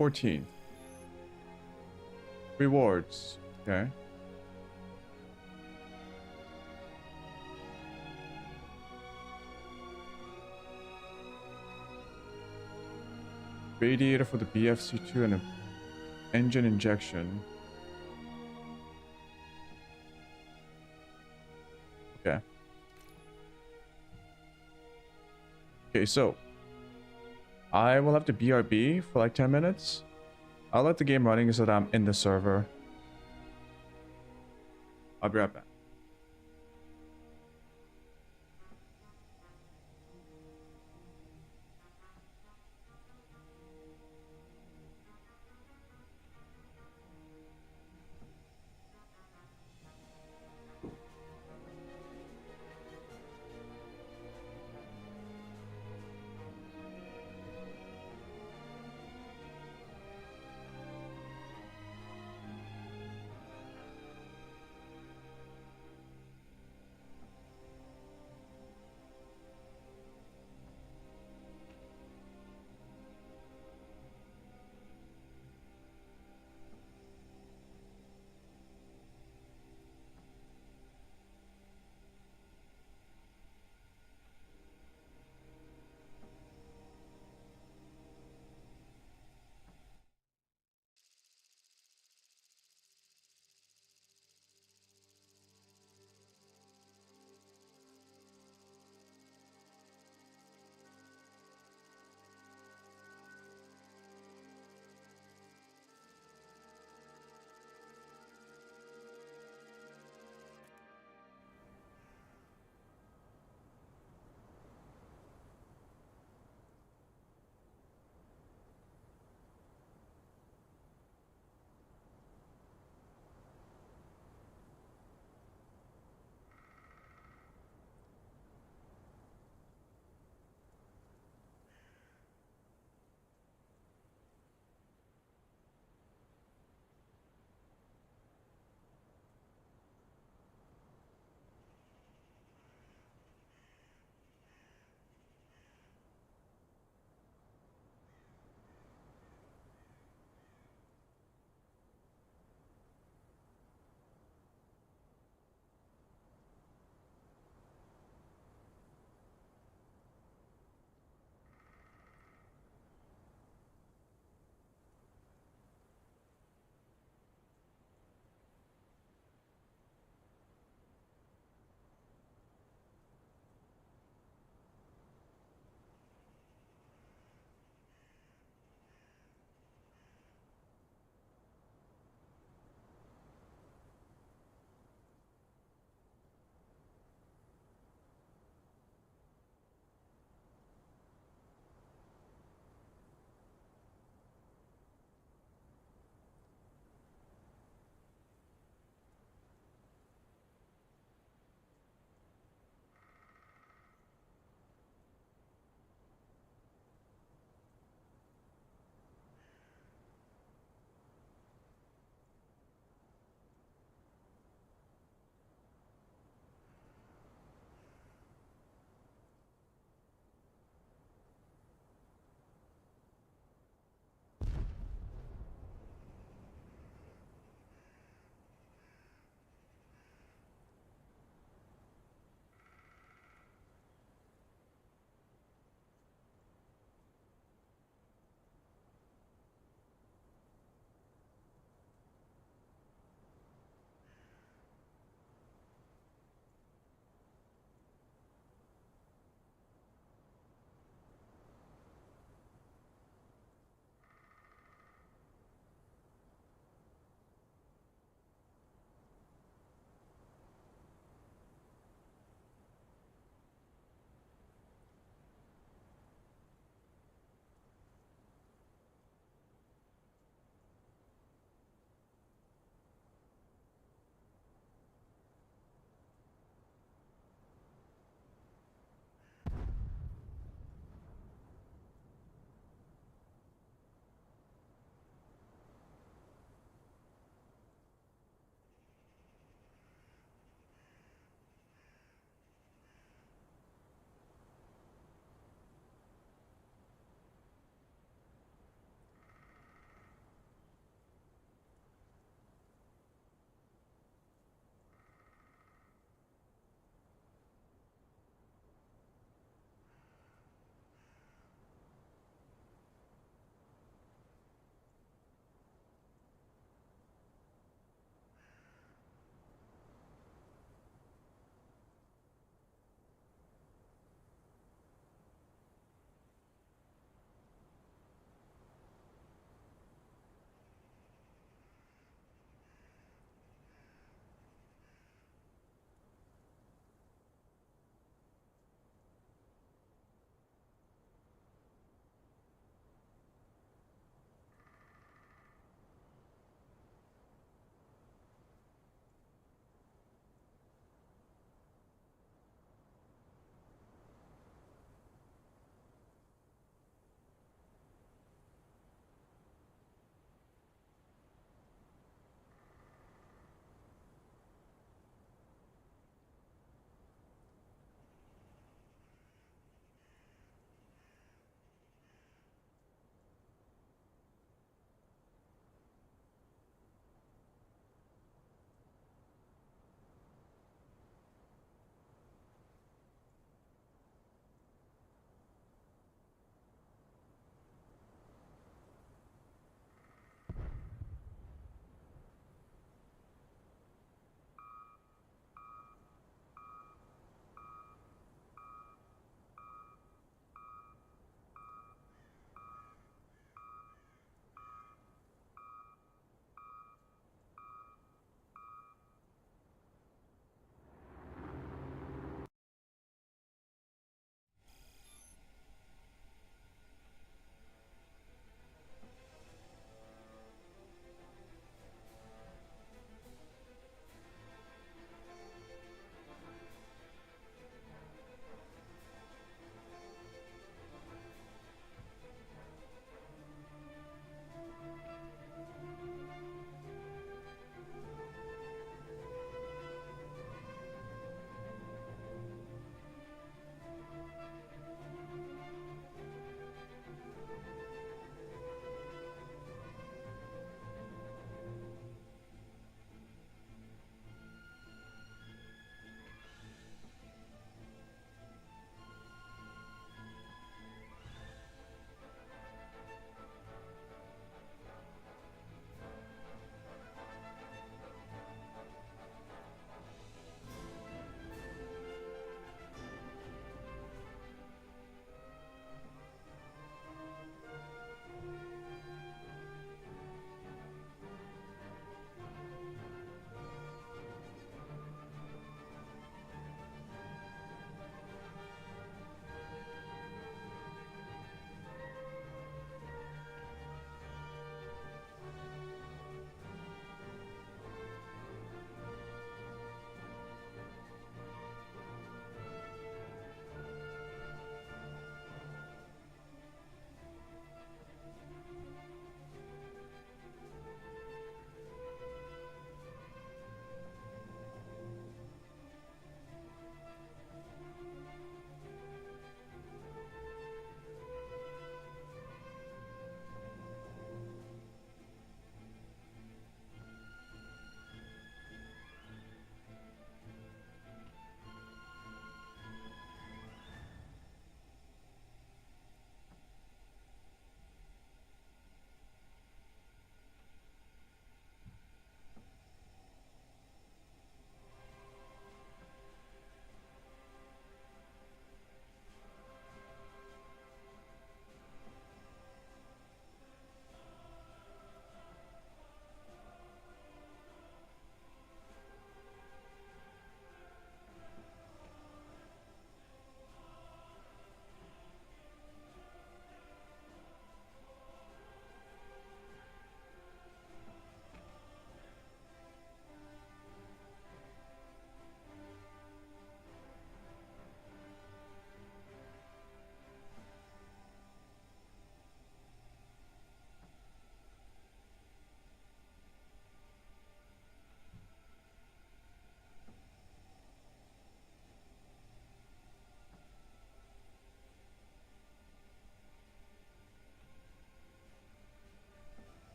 14th. Rewards. Okay. Radiator for the BFC2 and an engine injection. Okay. Okay, so I will have to BRB for like 10 minutes. I'll let the game running so that I'm in the server. I'll be right back.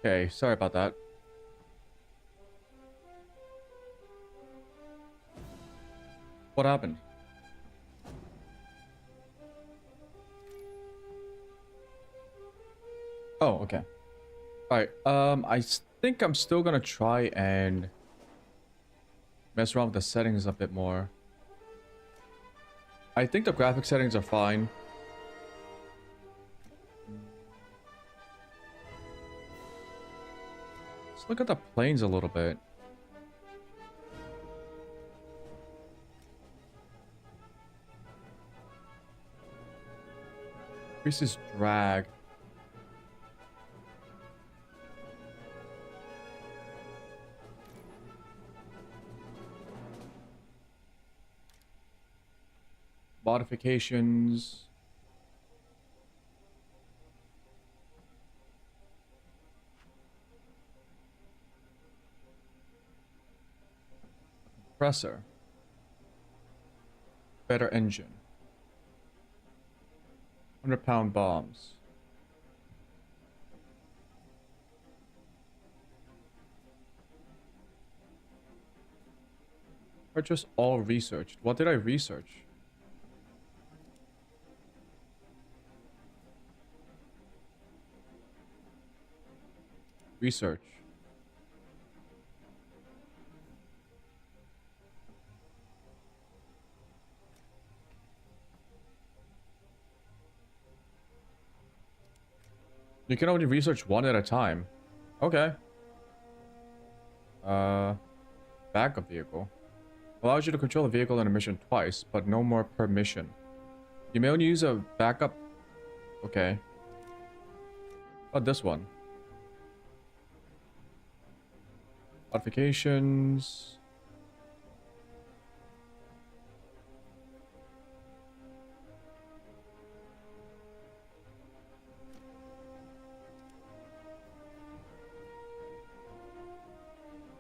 Okay, sorry about that. What happened? Oh, okay. Alright, think I'm still gonna try and mess around with the settings a bit more. I think the graphic settings are fine. Let's look at the planes a little bit. Increases drag. Modifications. Compressor. Better engine. 100-pound bombs. Purchase all researched. What did I research? Research. You can only research one at a time. Okay. Backup vehicle. Allows you to control a vehicle in a mission twice, but no more per mission. You may only use a backup. Okay. Oh, this one. Modifications.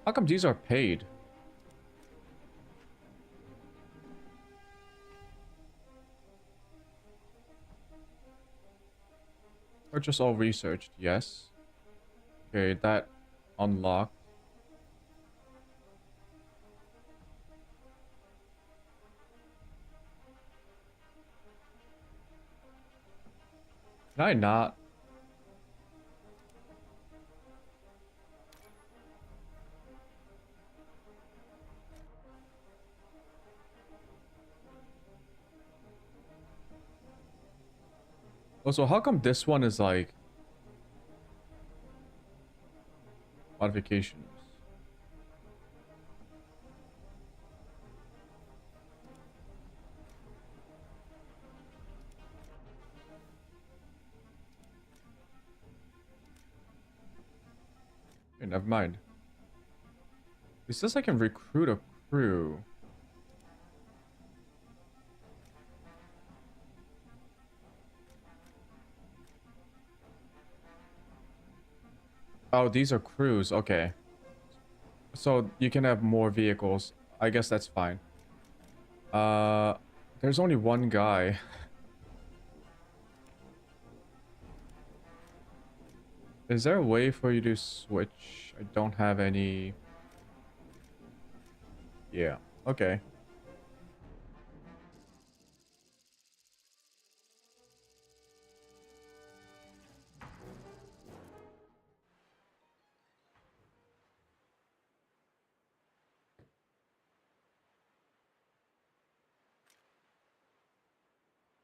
How come these are paid? Purchase all researched, yes. Okay, that unlocked. Can I not? Also, how come this one is like modifications? Okay, never mind. It says I can recruit a crew. Oh, these are crews. Okay. So you can have more vehicles. I guess that's fine. There's only one guy. Is there a way for you to switch? I don't have any. Yeah. Okay.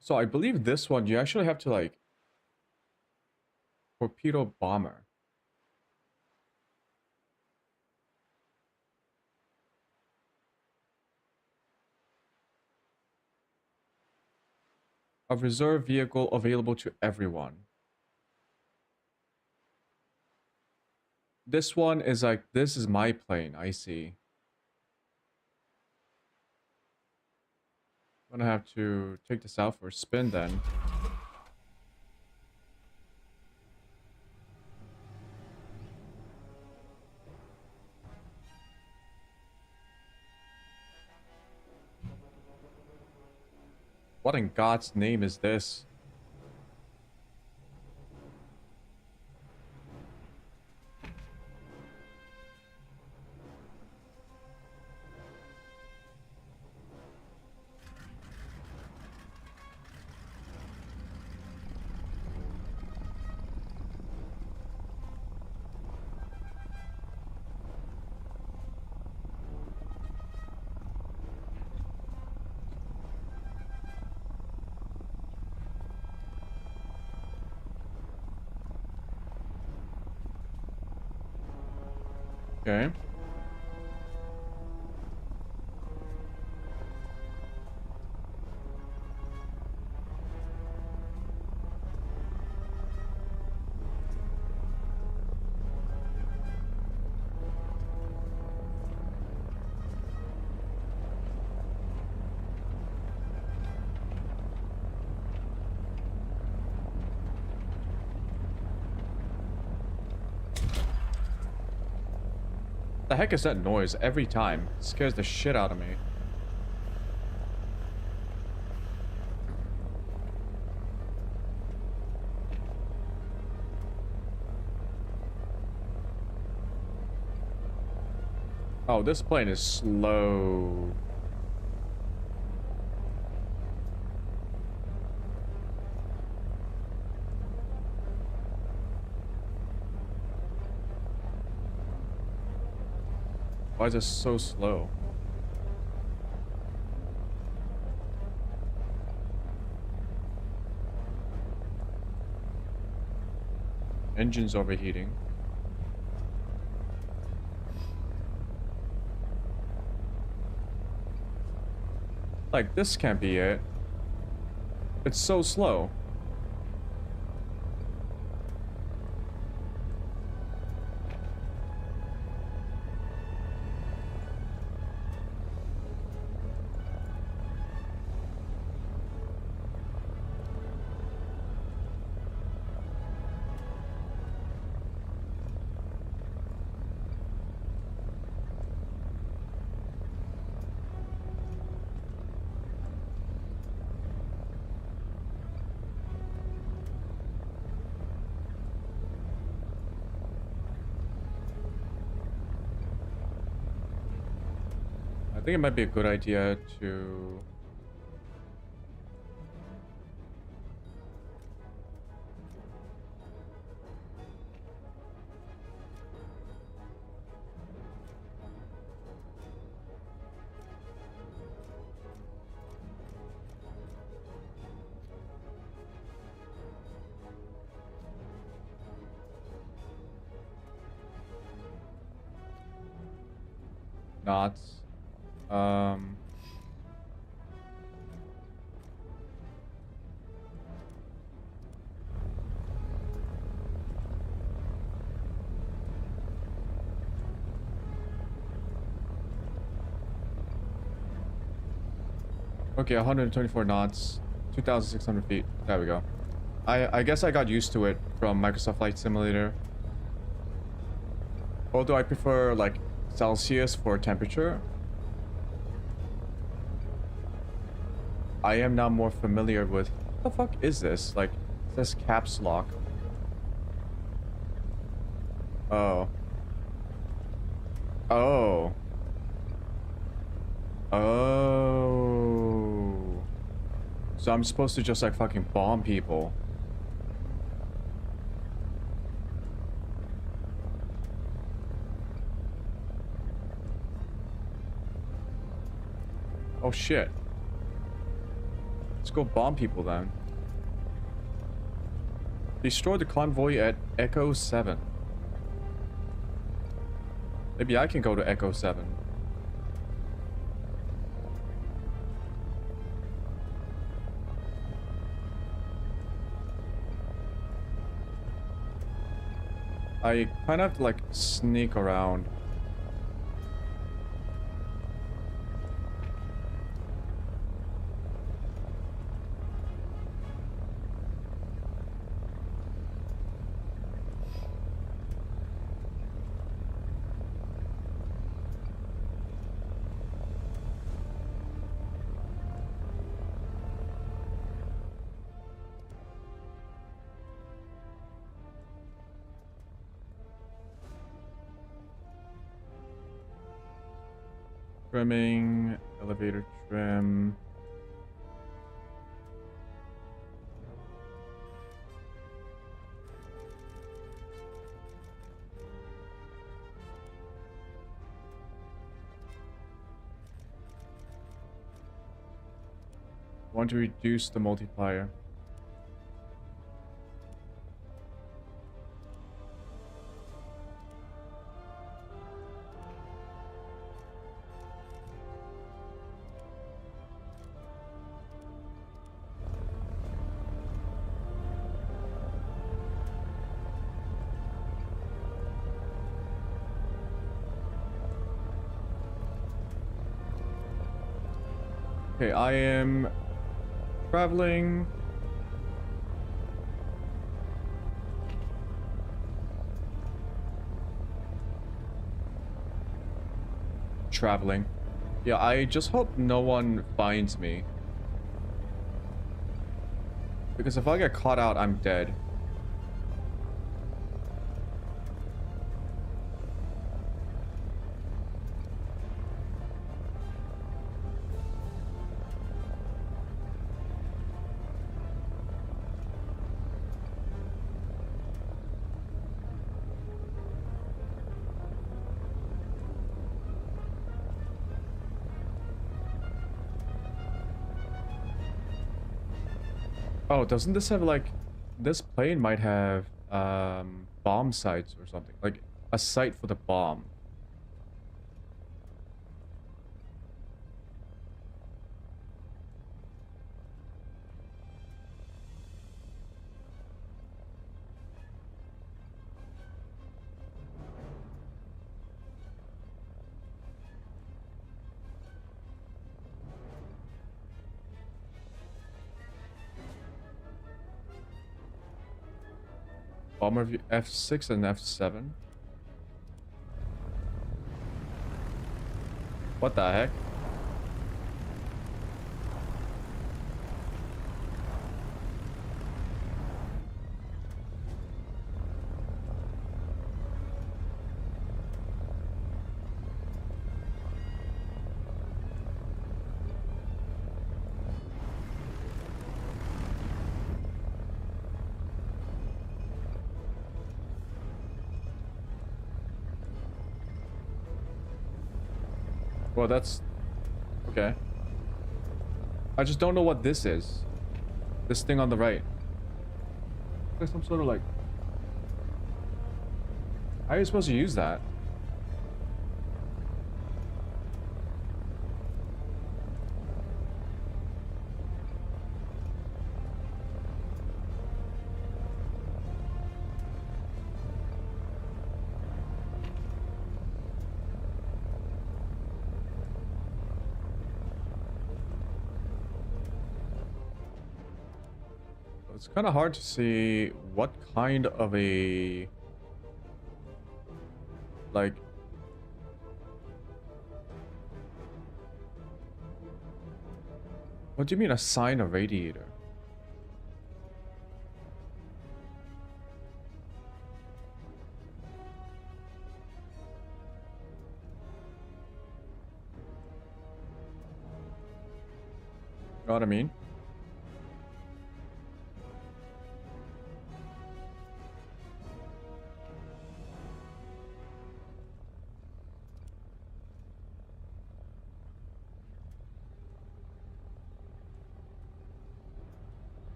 So I believe this one, you actually have to like torpedo bomber. A reserve vehicle available to everyone. This one is like, this is my plane, I see. I'm gonna have to take this out for a spin then. What in God's name is this? Okay. The heck is that noise every time? It scares the shit out of me. Oh, this plane is slow. Why is it so slow? Engine's overheating. Like, this can't be it. It's so slow. I think it might be a good idea to... knots. Okay, 124 knots, 2,600 feet. There we go. I guess I got used to it from Microsoft Flight Simulator. Although I prefer like Celsius for temperature, I am now more familiar with what the fuck is this? Like, it says caps lock. Oh. Oh. Oh. So I'm supposed to just like fucking bomb people. Oh shit. Let's go bomb people then. Destroy the convoy at Echo 7. Maybe I can go to Echo 7. I kind of have to like sneak around. Trimming, elevator trim. Want to reduce the multiplier. Okay, I am traveling. Traveling. Yeah, I just hope no one finds me. Because if I get caught out, I'm dead. Oh, doesn't this have like... This plane might have bomb sites or something. Like a site for the bomb. Bomber view F6 and F7. What the heck? Well, that's... Okay. I just don't know what this is. This thing on the right. There's some sort of like... How are you supposed to use that? It's kind of hard to see what kind of a... Like... What do you mean assign a radiator? You know what I mean?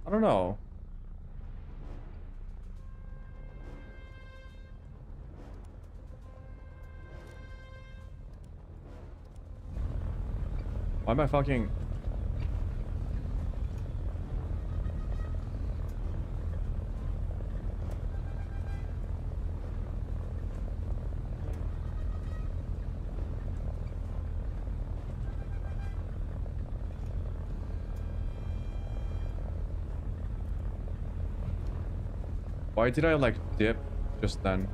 I don't know. Why am I fucking... Why did I like dip just then?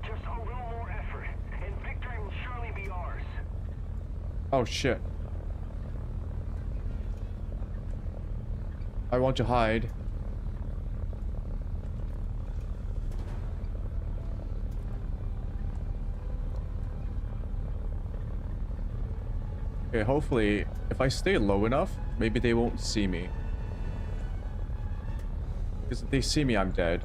Just a little more effort, and victory will surely be ours. Oh shit. I want to hide. Okay, hopefully, if I stay low enough, maybe they won't see me. Because if they see me, I'm dead.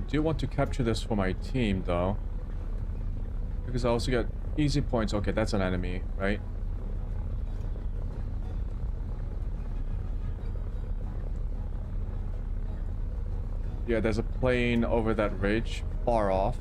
I do want to capture this for my team, though. Because I also get easy points. Okay, that's an enemy, right? Yeah, there's a plane over that ridge, far off.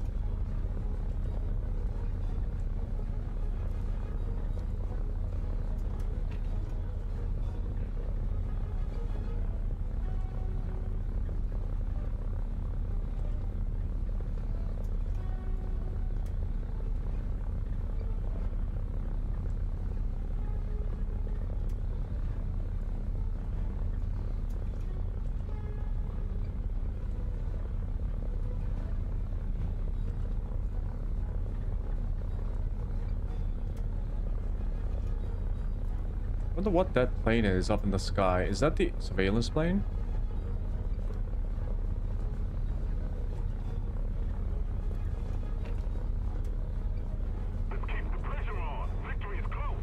I wonder what that plane is up in the sky. Is that the surveillance plane? Let's keep the pressure on. Victory is close.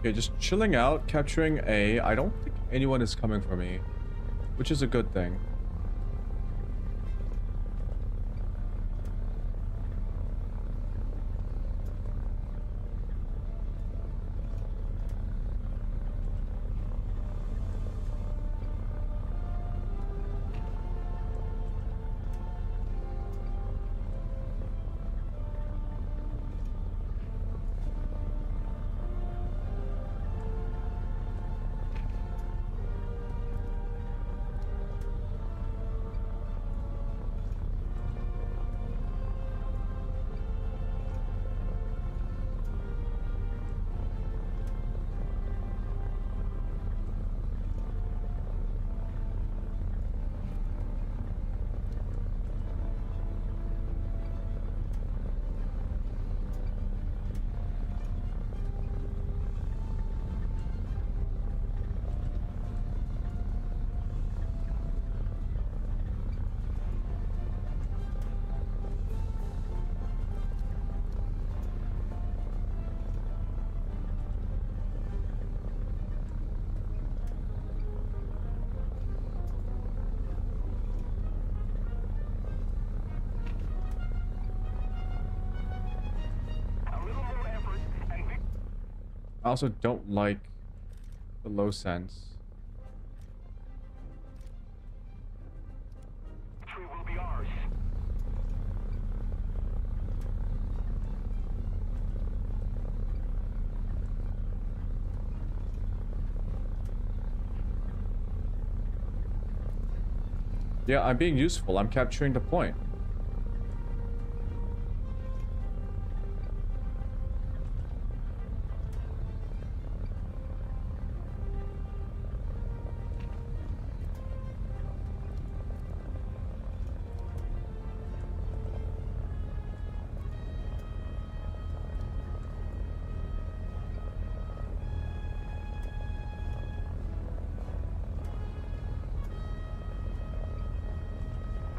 Okay, just chilling out, capturing A. I don't think anyone is coming for me, which is a good thing. A little more effort and I also don't like the low sense. victory will be ours. Yeah, I'm being useful. I'm capturing the point.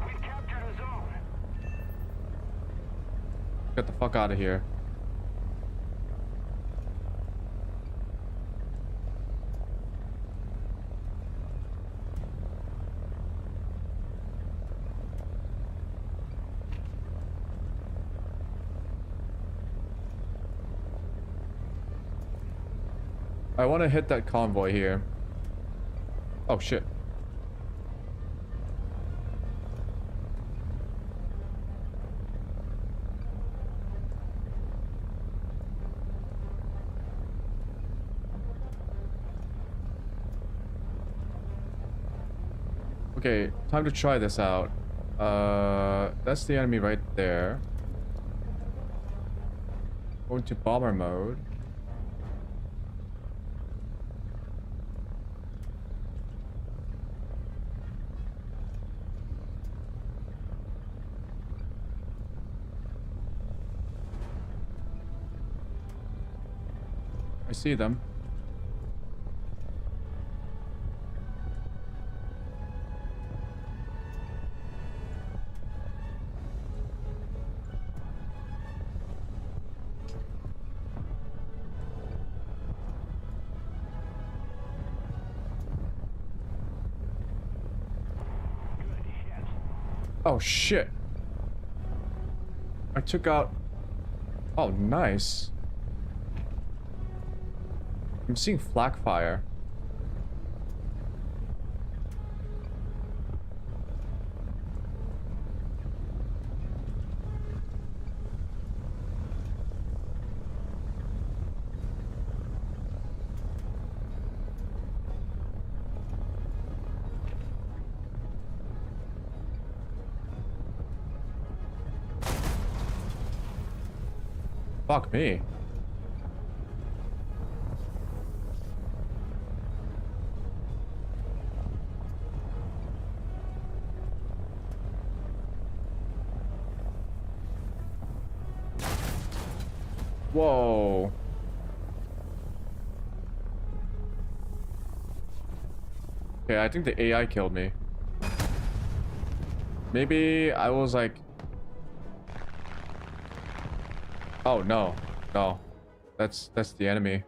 We've captured a zone. Get the fuck out of here. I want to hit that convoy here. Oh shit. Okay, time to try this out. That's the enemy right there. Going to bomber mode. I see them. Good shit. Oh shit. I took out... Oh, nice. I'm seeing flak fire. Fuck me. Whoa. Okay, I think the AI killed me. Maybe I was like... Oh, no. No. That's the enemy.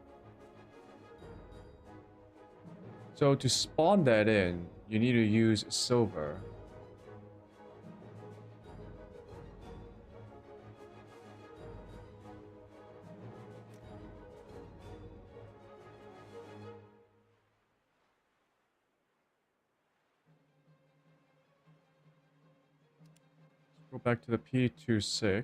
So to spawn that in, you need to use silver. Go back to the P26.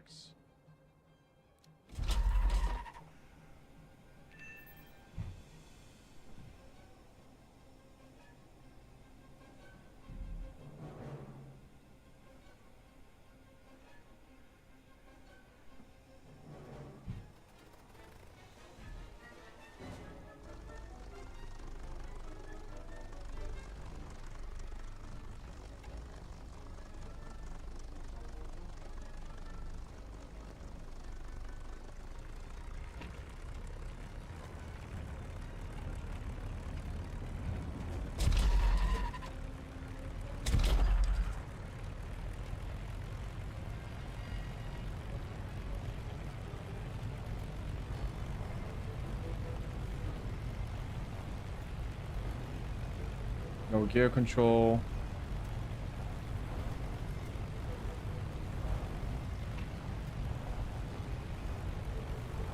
No gear control.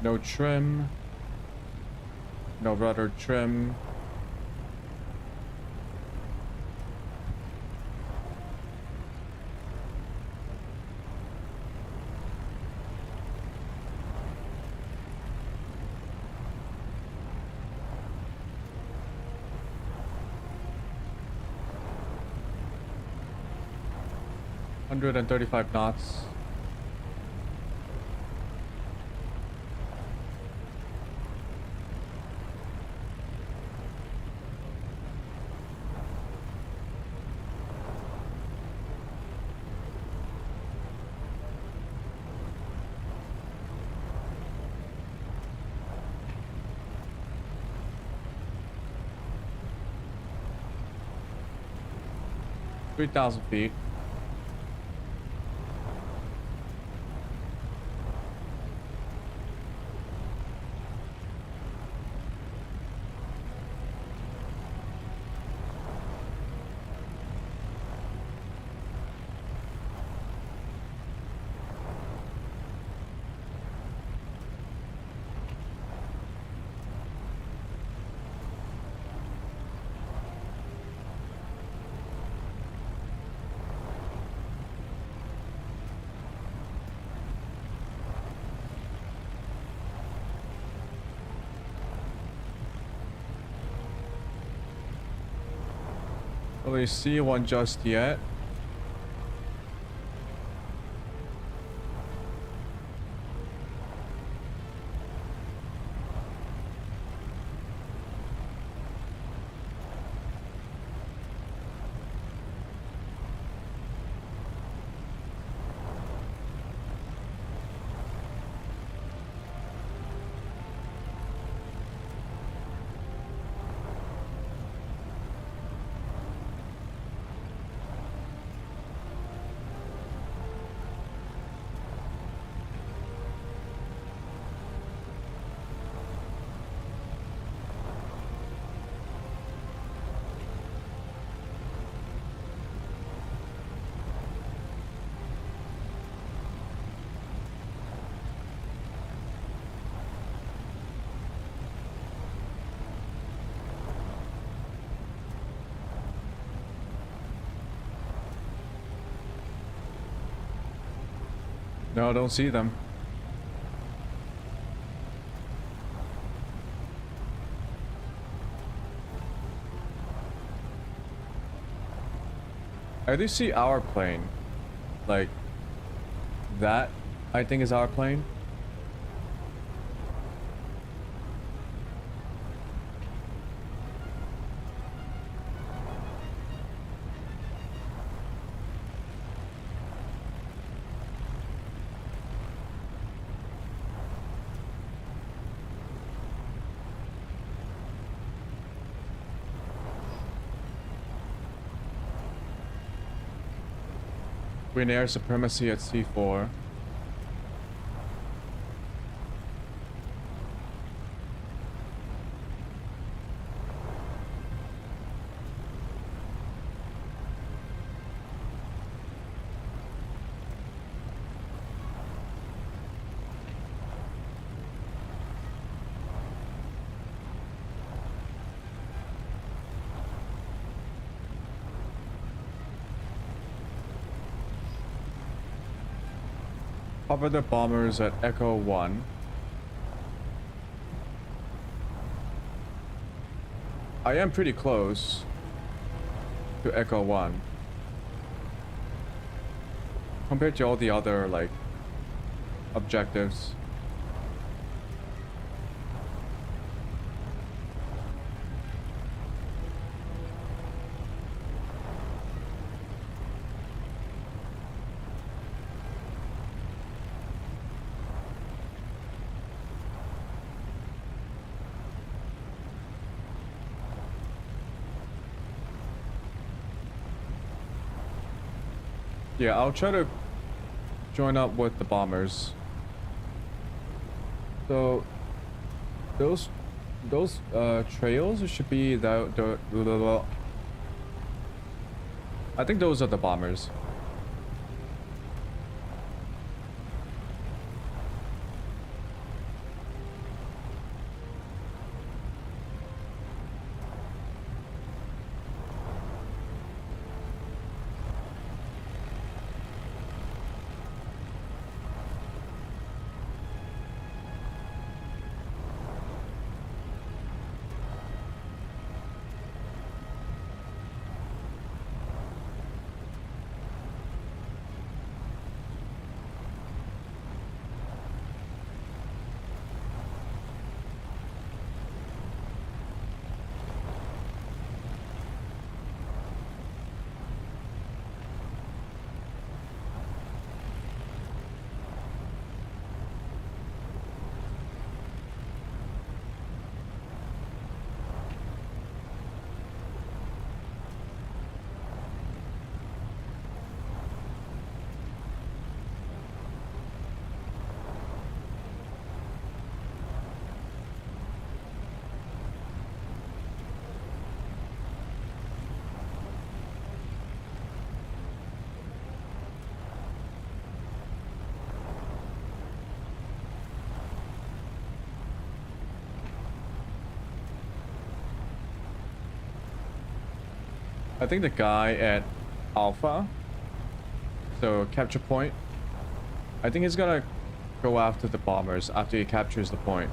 No trim. No rudder trim. $135 knots. $3,000 feet. Don't really see one just yet. No, I don't see them. I do see our plane. Like, that, I think, is our plane. Win air supremacy at C4. Cover the bombers at Echo 1. I am pretty close to Echo 1 compared to all the other, like, objectives. Yeah, I'll try to join up with the bombers. So those trails should be the I think those are the bombers. I think the guy at Alpha, so capture point, I think he's gonna go after the bombers after he captures the point.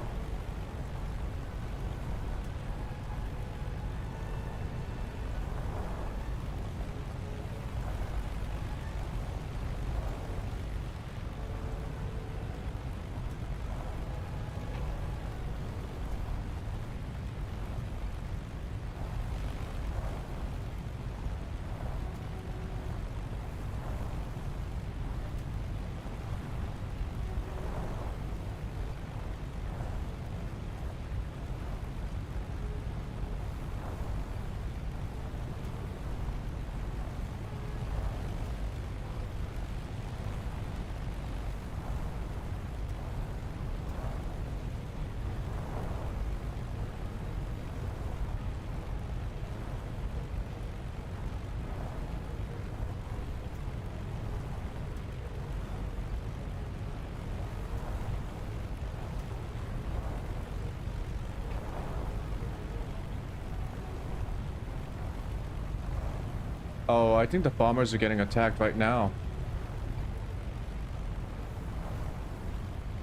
Oh, I think the bombers are getting attacked right now.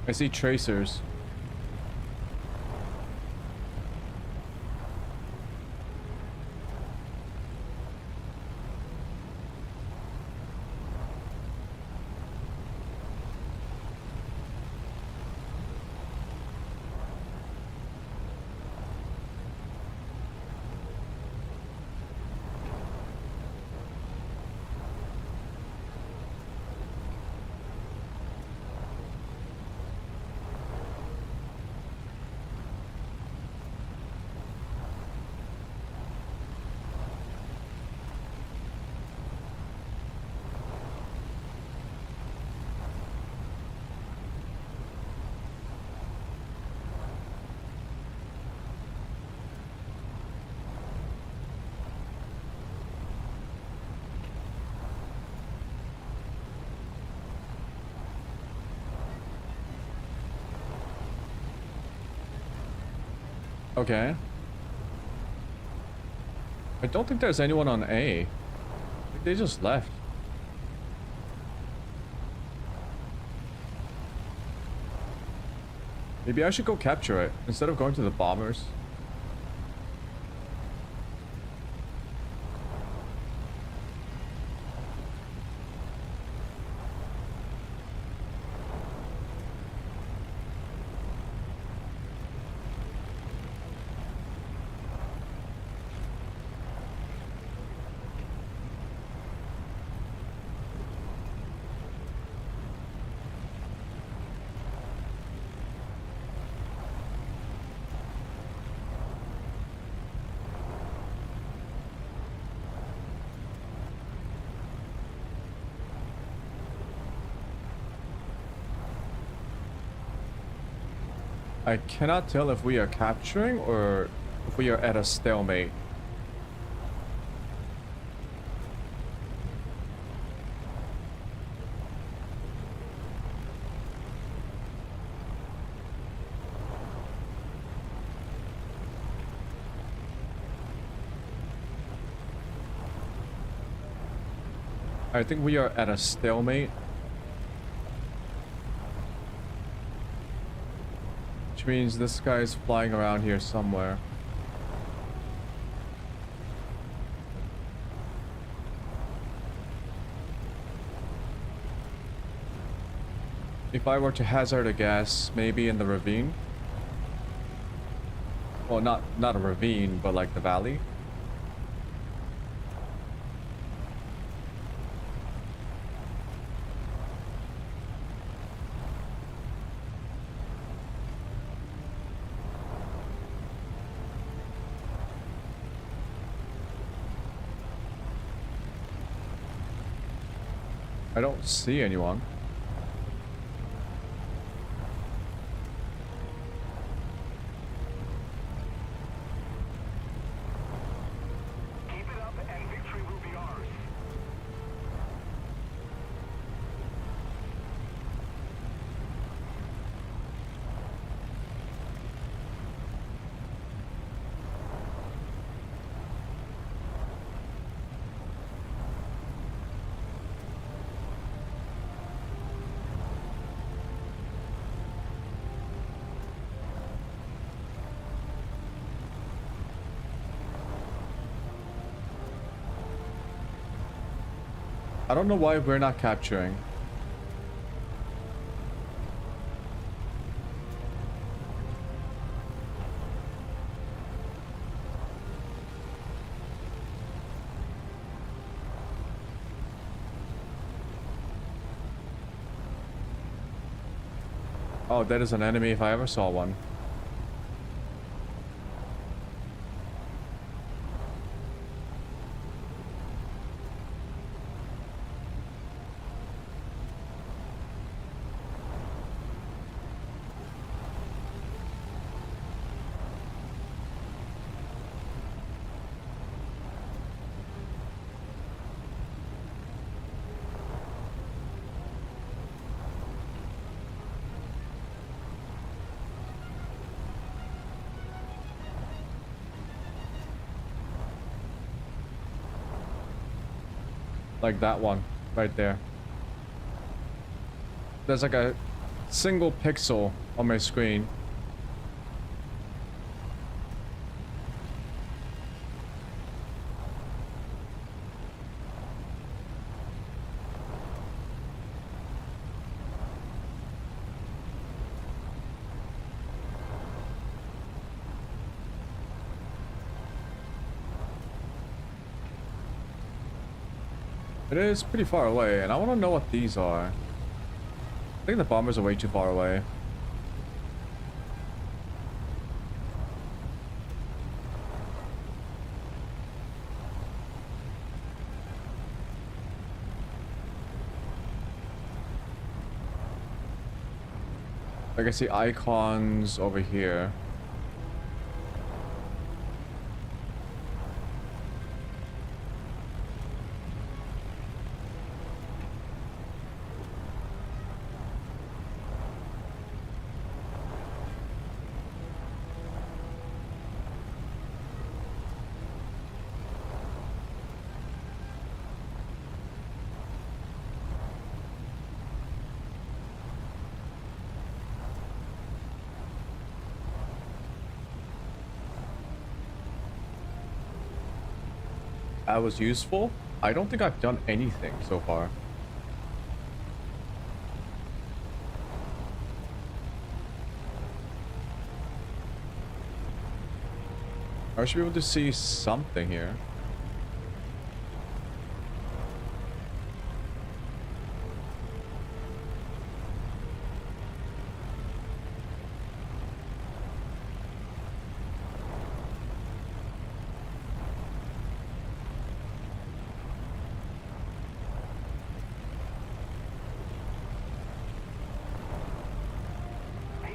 I see tracers. Okay. I don't think there's anyone on A. I think they just left. Maybe I should go capture it instead of going to the bombers. I cannot tell if we are capturing or if we are at a stalemate. I think we are at a stalemate. Which means this guy is flying around here somewhere. If I were to hazard a guess, maybe in the ravine. Well, not a ravine, but like the valley. I don't see anyone. Keep it up and victory will be ours. I don't know why we're not capturing. Oh, that is an enemy if I ever saw one. Like that one right there. There's like a single pixel on my screen. It is pretty far away, and I want to know what these are. I think the bombers are way too far away. I can see icons over here. That was useful. I don't think I've done anything so far. I should be able to see something here.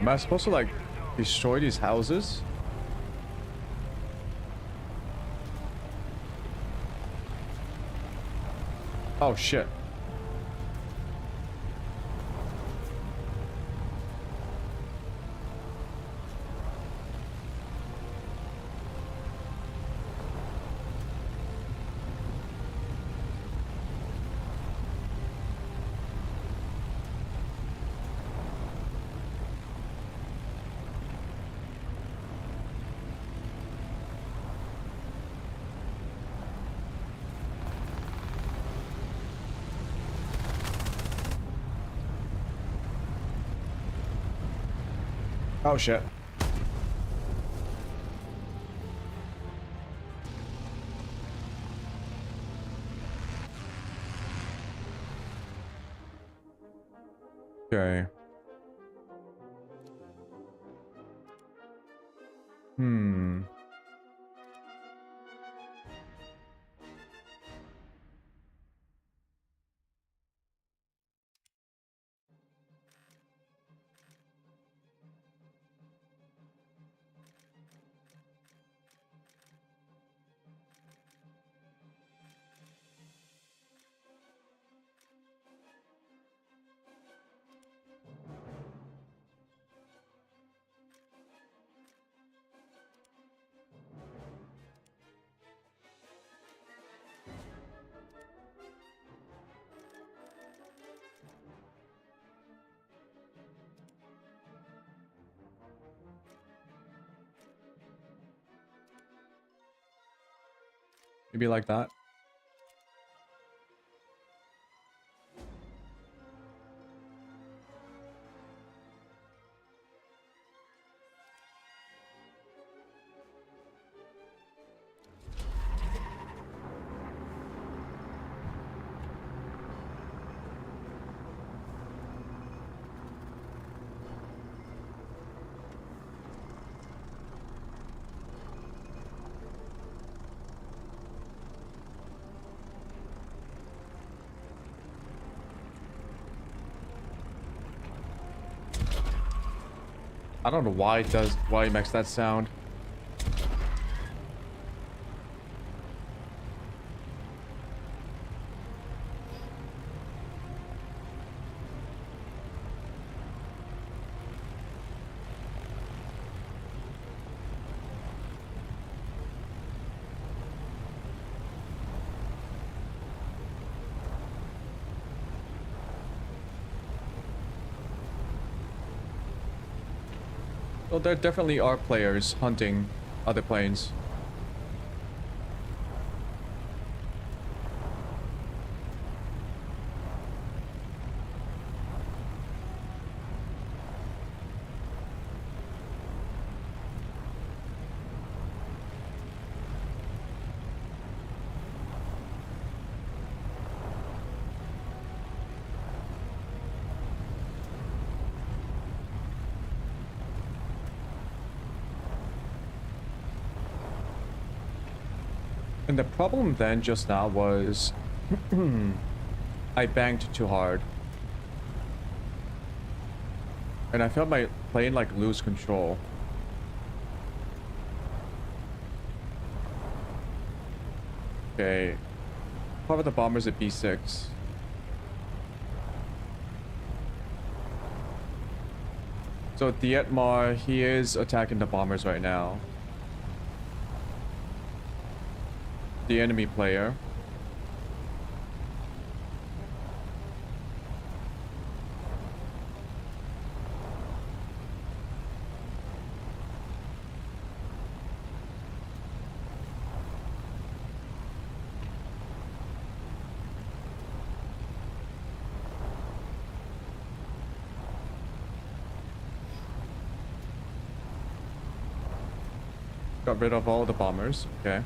Am I supposed to, like, destroy these houses? Oh, shit. Oh shit. Okay. Maybe like that. I don't know why it makes that sound. Well, there definitely are players hunting other planes. And the problem then just now was I banked too hard. And I felt my plane like lose control. Okay. Cover the bombers at B6. So Dietmar, he is attacking the bombers right now. The enemy player. Got rid of all the bombers. Okay.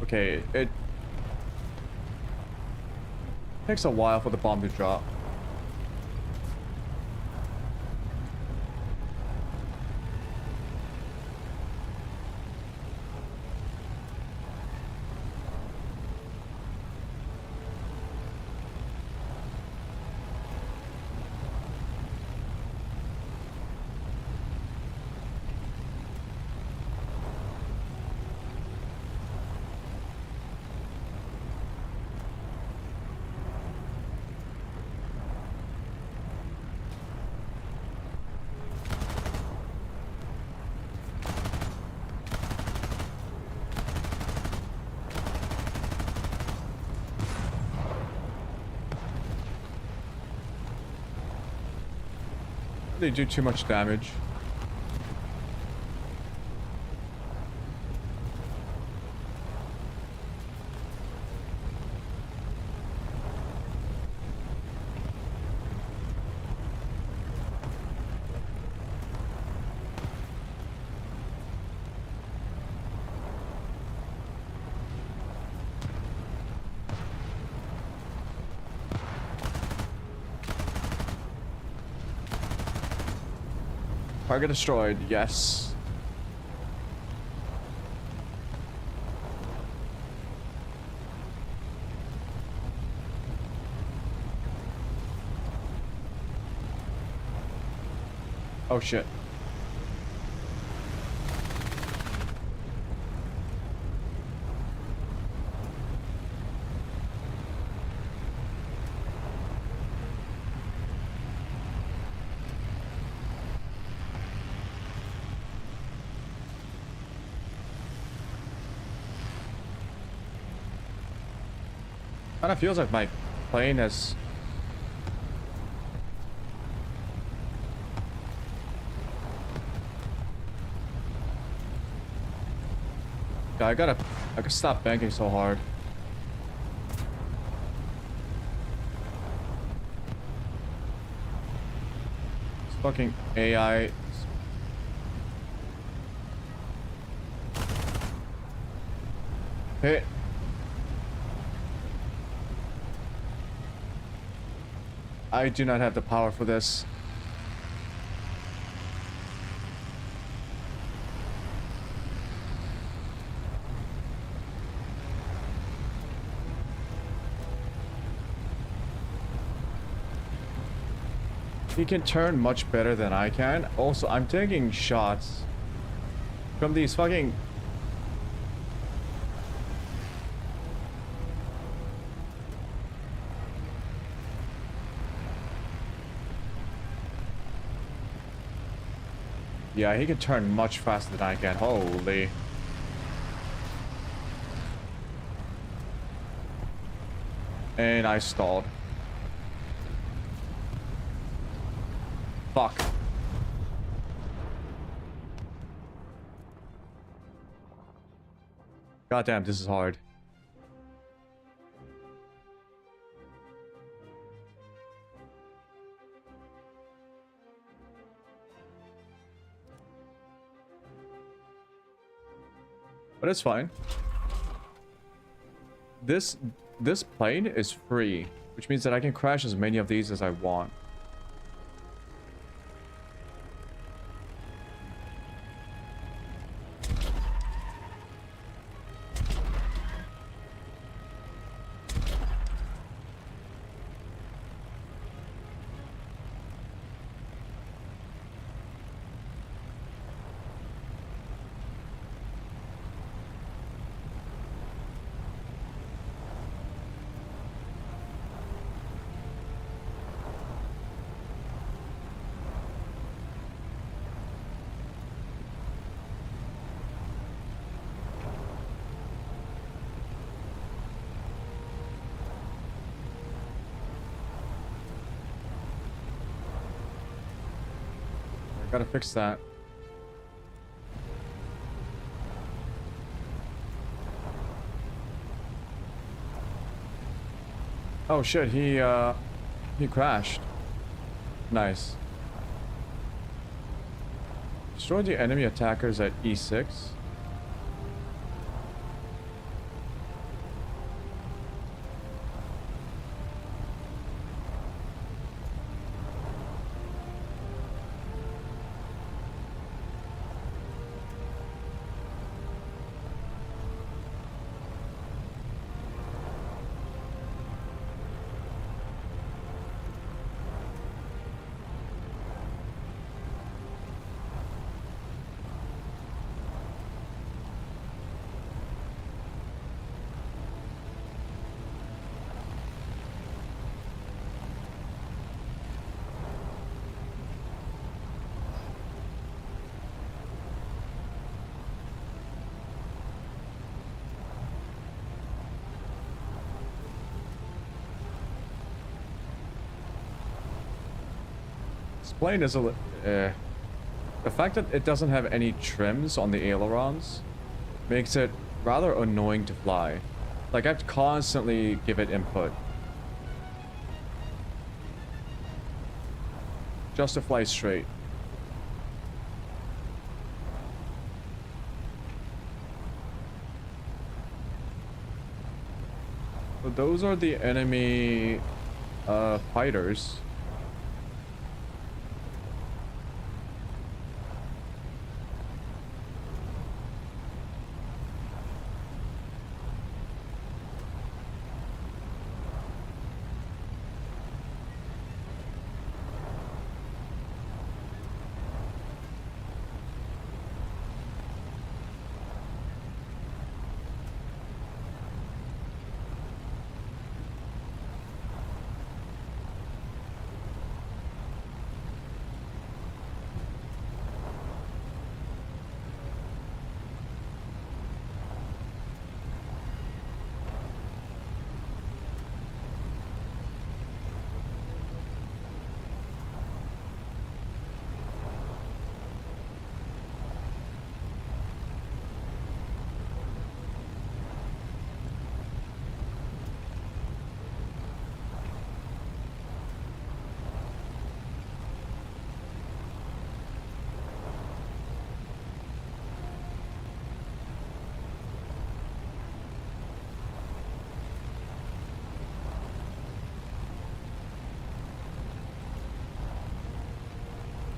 Okay, it takes a while for the bomb to drop. They do too much damage. Target destroyed, yes. Oh shit. Kind of feels like my plane has... Yeah, I gotta stop banking so hard. This fucking AI. Hit. I do not have the power for this. He can turn much better than I can. Also, I'm taking shots from these fucking... Yeah, he can turn much faster than I can. Holy. And I stalled. Fuck. Goddamn, this is hard. But it's fine. This plane is free, which means that I can crash as many of these as I want. Gotta fix that. Oh shit, he crashed. Nice. Destroy the enemy attackers at E6. Plane is a the fact that it doesn't have any trims on the ailerons makes it rather annoying to fly. Like, I have to constantly give it input just to fly straight. So those are the enemy fighters.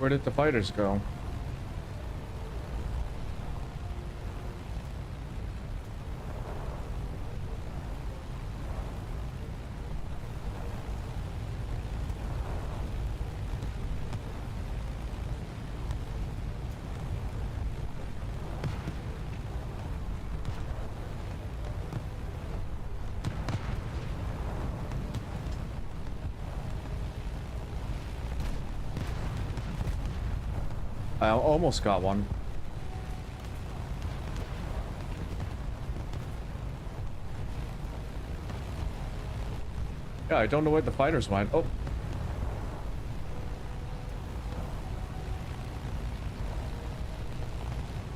Where did the fighters go? I almost got one. Yeah, I don't know where the fighters went. Oh.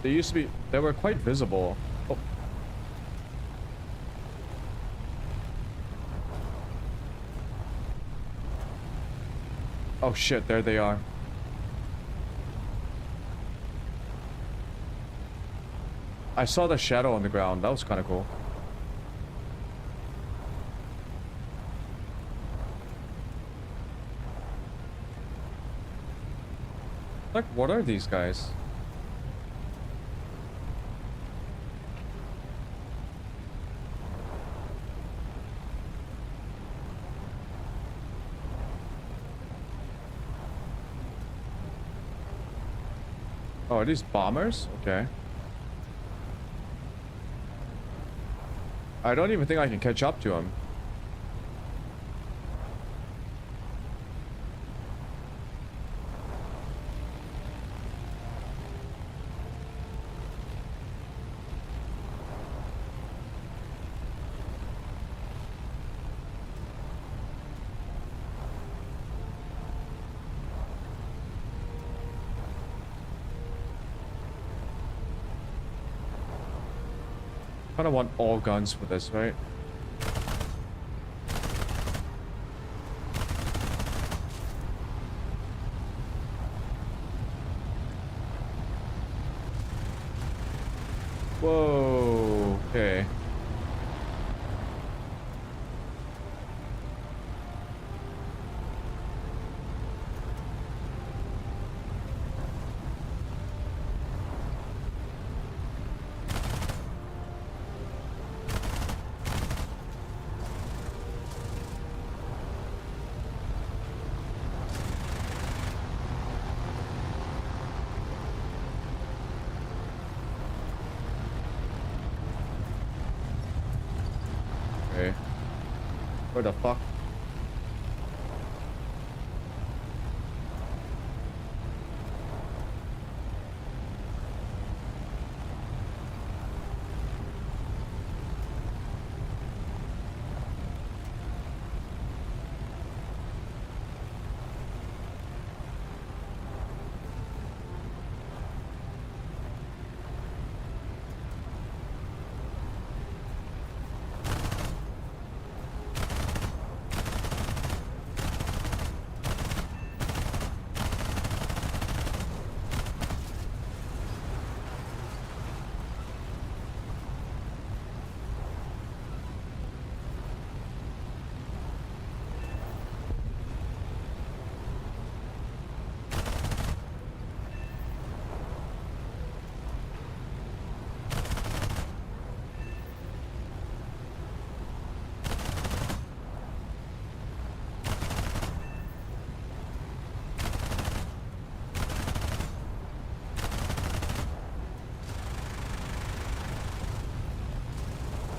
They used to be, they were quite visible. Oh. Oh shit, there they are. I saw the shadow on the ground. That was kind of cool. Like, what are these guys? Oh, are these bombers? Okay. I don't even think I can catch up to him. I kind of want all guns for this, right? Whoa, okay. Okay. Where the fuck?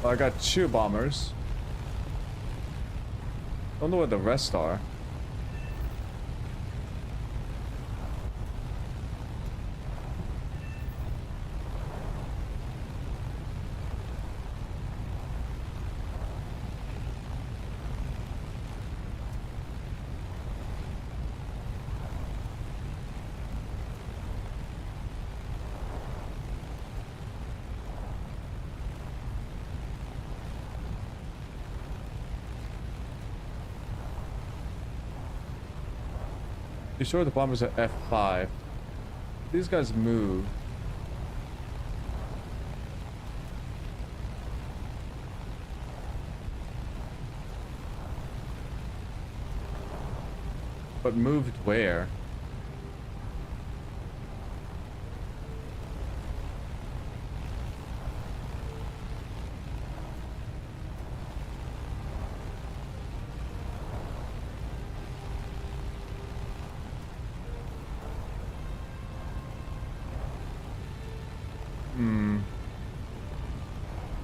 I got 2 bombers. Don't know where the rest are. You sure the bombers are F5? These guys move. But moved where?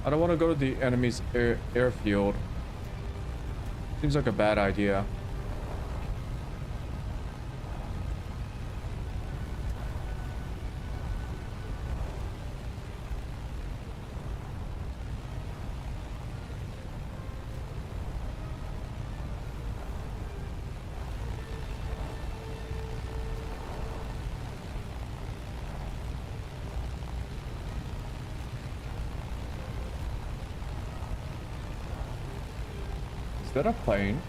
I don't want to go to the enemy's airfield. Seems like a bad idea. Is that a plane?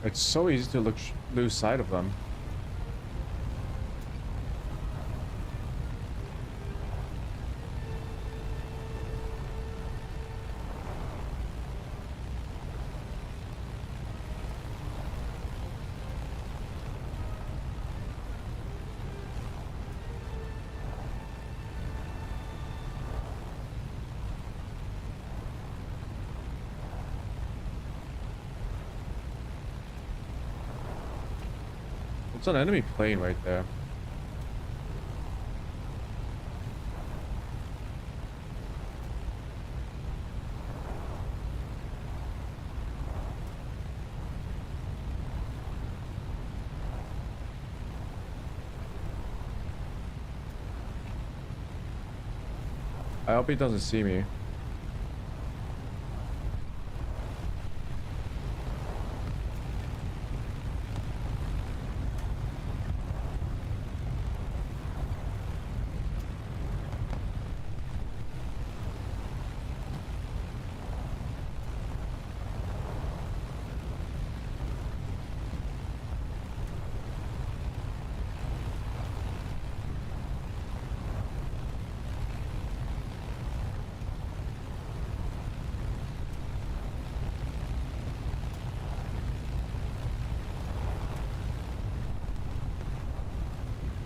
It's so easy to lose sight of them. It's an enemy plane right there. I hope he doesn't see me.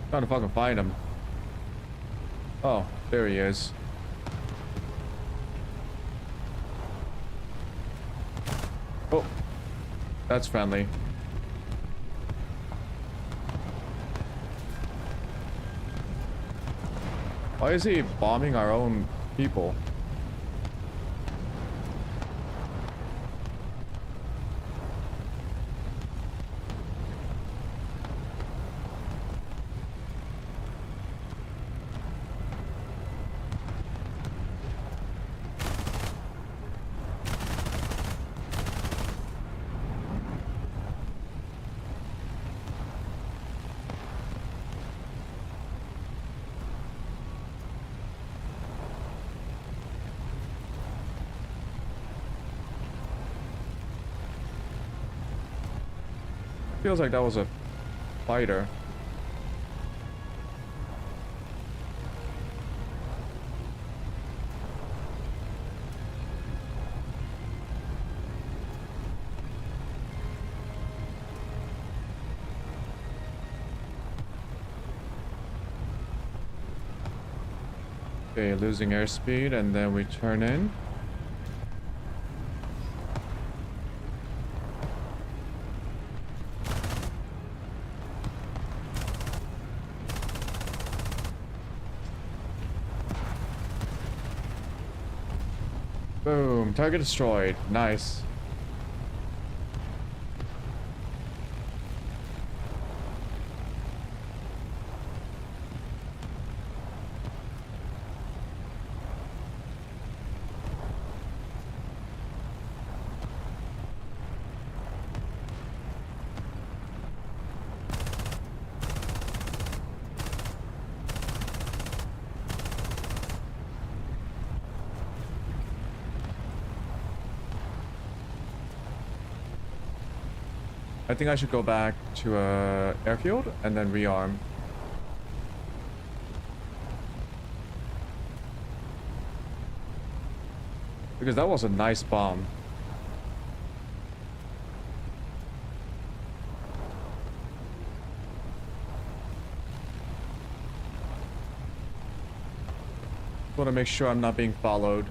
Trying to fucking find him. Oh, there he is. Oh, that's friendly. Why is he bombing our own people? Feels like that was a fighter. Okay, losing airspeed, and then we turn in. Boom, target destroyed. Nice. I think I should go back to airfield and then rearm. Because that was a nice bomb. Want to make sure I'm not being followed.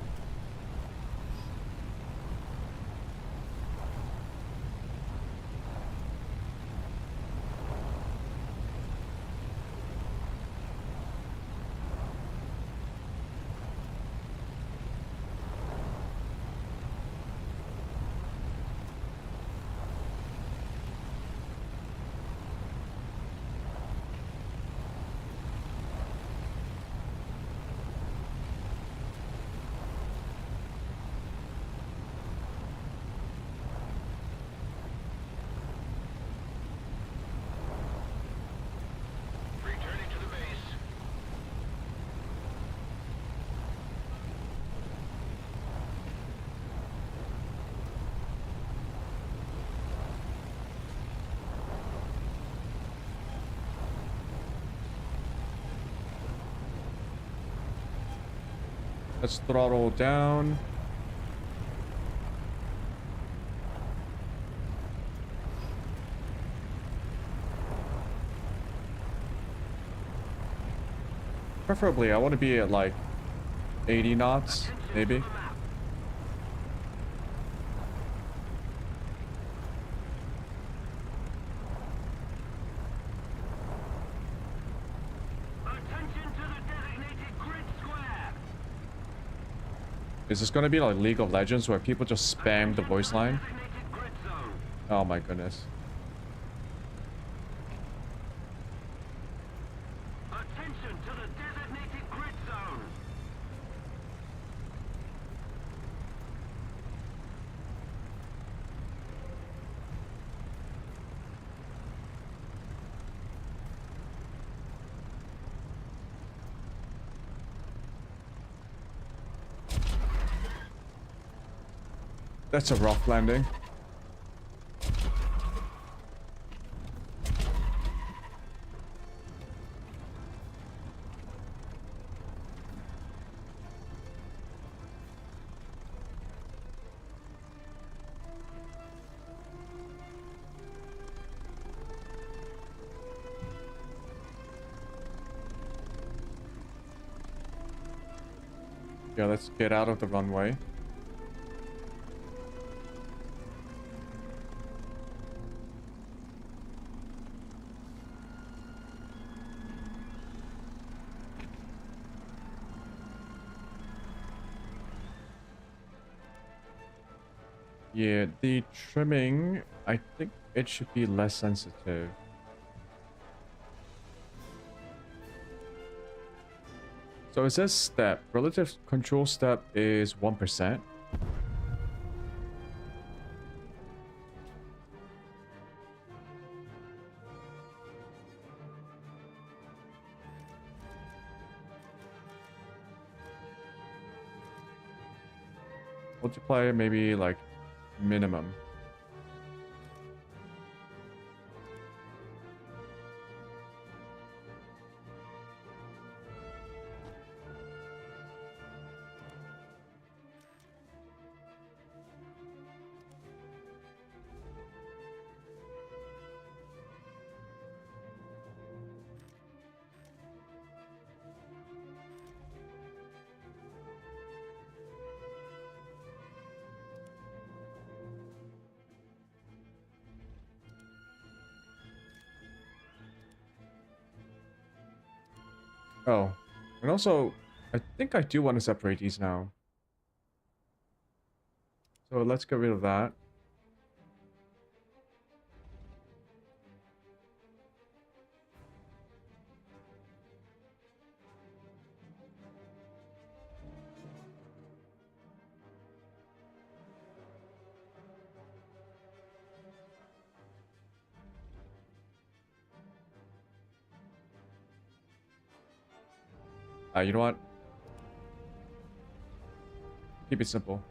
Returning to the base. Let's throttle down. Preferably, I want to be at like 80 knots, maybe. Attention to the designated grid square. Is this going to be like League of Legends where people just spam the voice line? Designated grid zone. Oh my goodness. Attention to the designated grid zone. That's a rough landing. Yeah, let's get out of the runway. Yeah, the trimming, I think it should be less sensitive. So it says step. Relative control step is 1%. Multiplier maybe like minimum. Oh, and also, I think I do want to separate these now. So let's get rid of that. You know what? Keep it simple.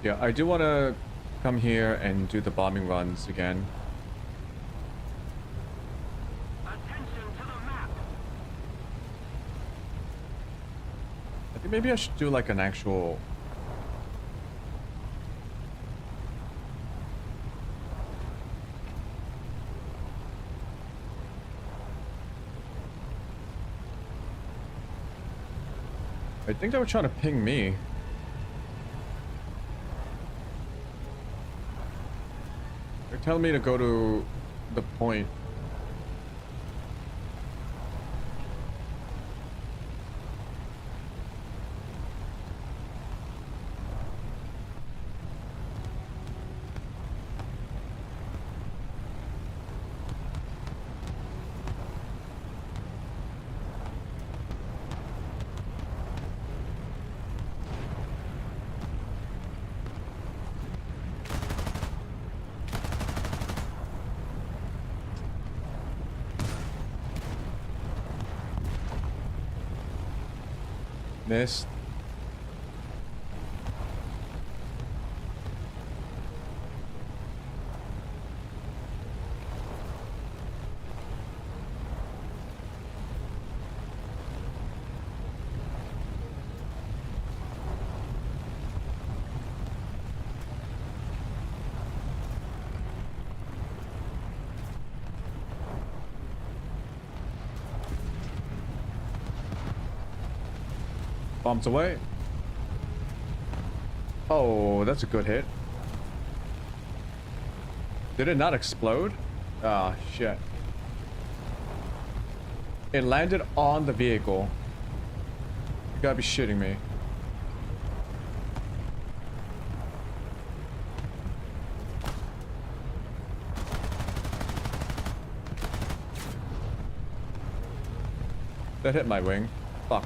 Yeah, I do want to come here and do the bombing runs again. Attention to the map. I think maybe I should do like an actual... I think they were trying to ping me. They're telling me to go to the point. Missed. Bombs away. Oh, that's a good hit. Did it not explode? Ah, shit. It landed on the vehicle. You gotta be shitting me. That hit my wing. Fuck.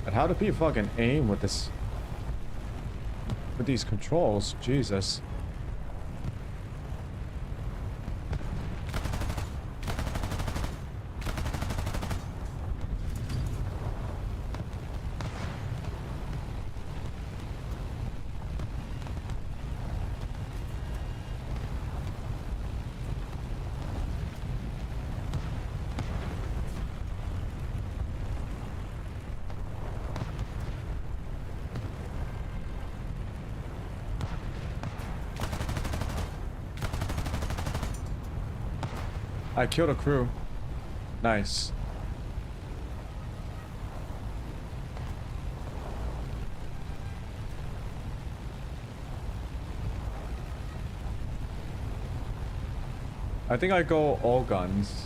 But how do people fucking aim with this? With these controls? Jesus. I killed a crew. Nice. I think I go all guns.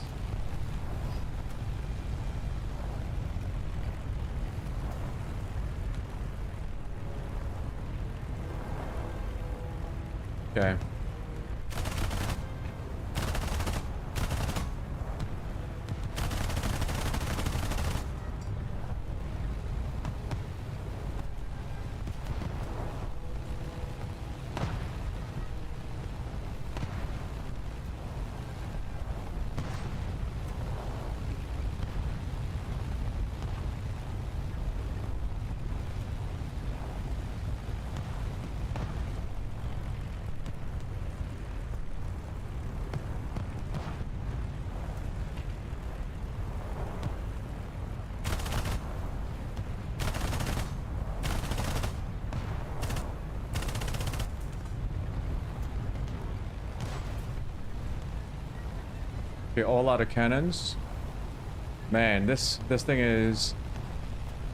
Okay. Okay, all out of cannons. Man, this thing is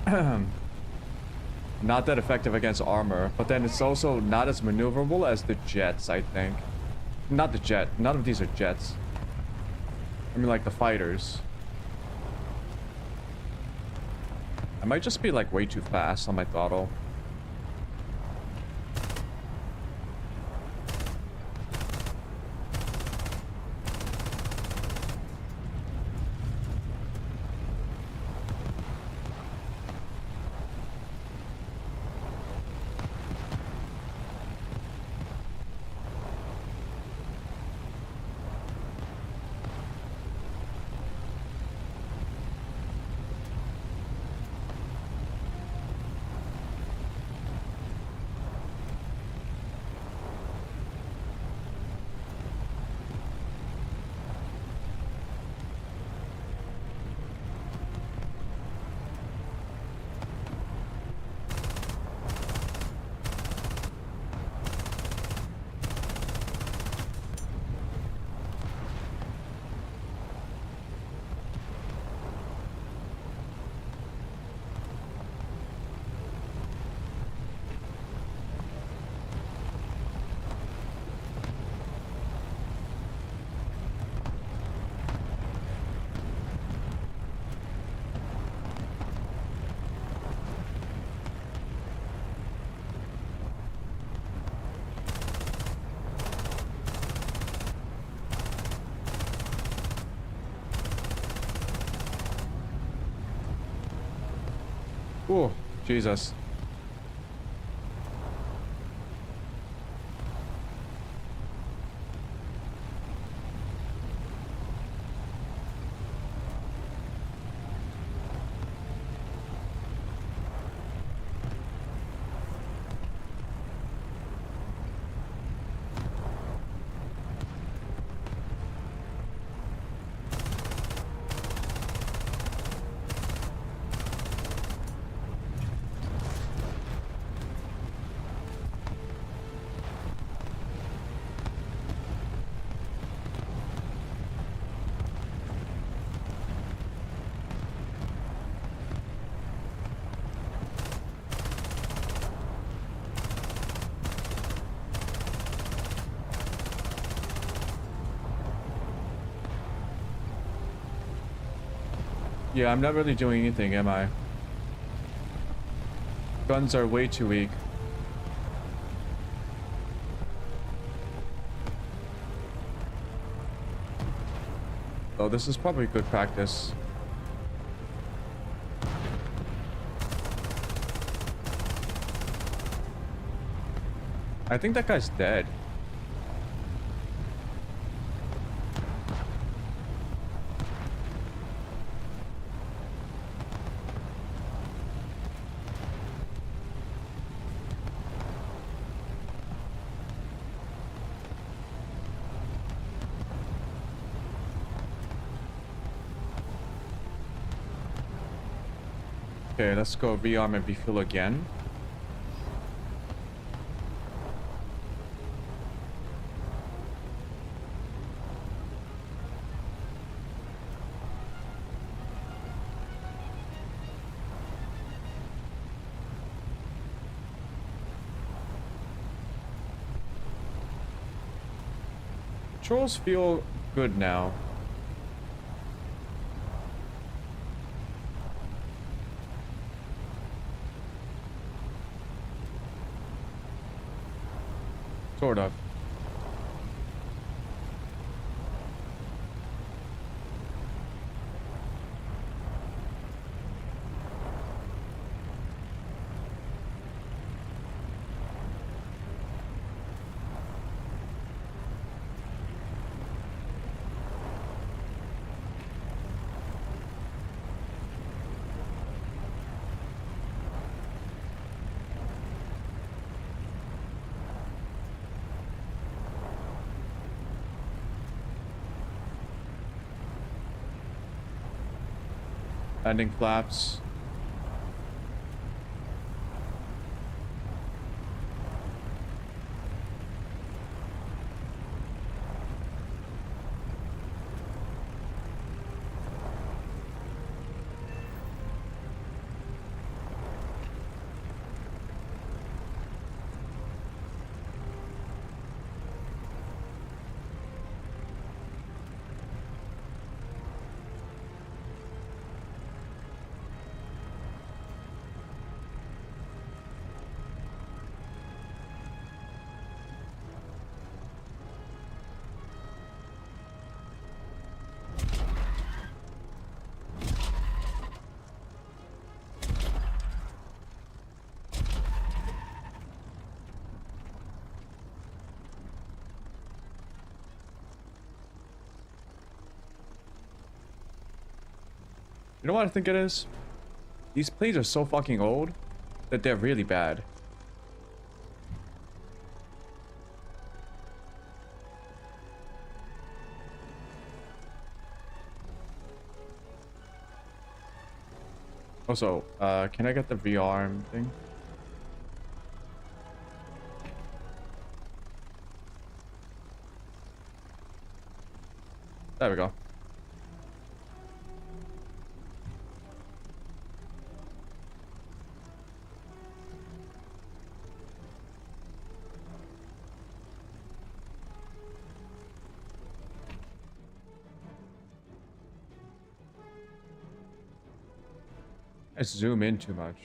not that effective against armor, but then it's also not as maneuverable as the jets, I think. Not the jet. None of these are jets. I mean, like the fighters. I might just be like way too fast on my throttle. Oh, Jesus. Yeah, I'm not really doing anything, am I? Guns are way too weak. Oh, this is probably good practice. I think that guy's dead. Okay, let's go rearm and refuel again. Controls feel good now. Sort of. Landing flaps. You know what I think it is? These planes are so fucking old that they're really bad. Also, can I get the rearm thing? There we go. I zoom in too much.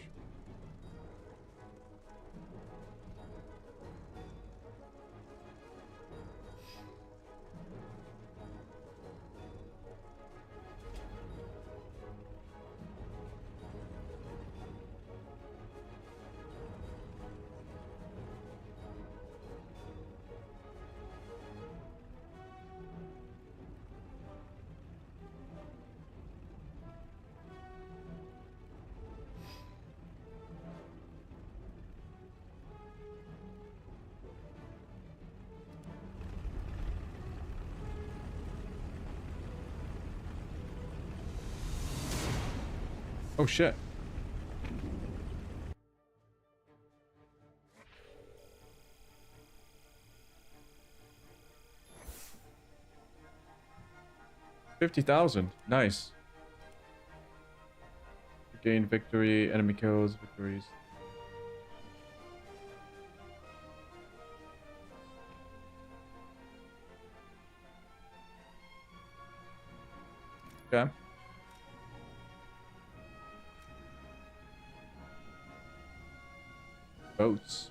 Oh shit. $50,000. Nice. Gain victory, enemy kills, victories. Okay. Boats.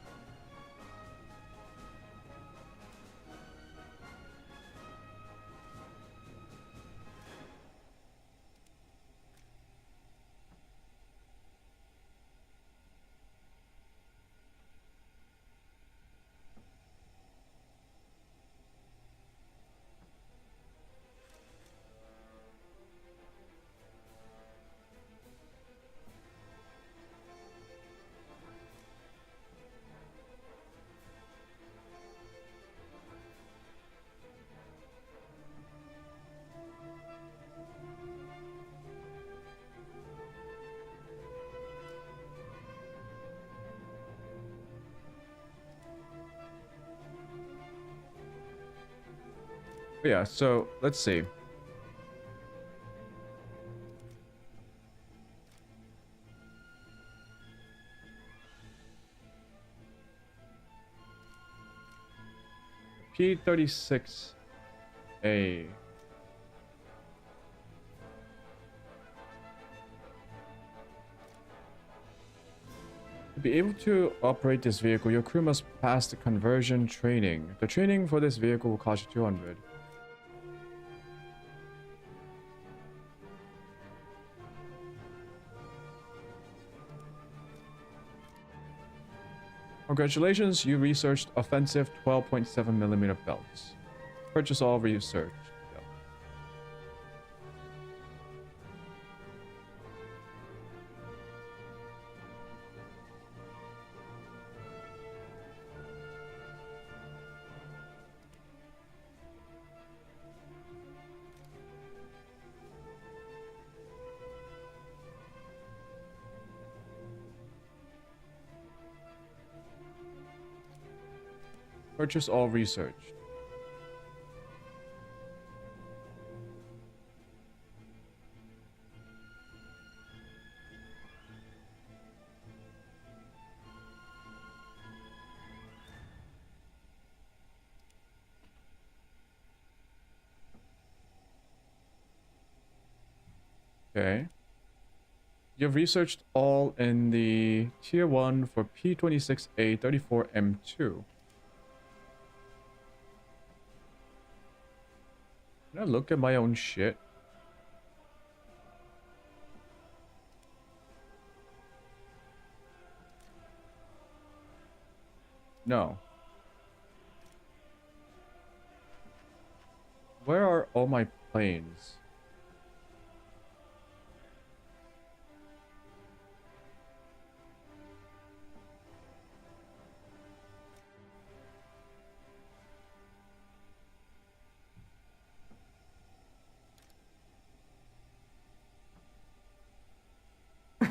But yeah, so let's see. P-36A. To be able to operate this vehicle, your crew must pass the conversion training. The training for this vehicle will cost you 200. Congratulations, you researched offensive 12.7mm belts. Purchase all research. Yeah. Purchase all research. Okay. You've researched all in the tier 1 for P26A 34M2. Can I look at my own shit? No. Where are all my planes?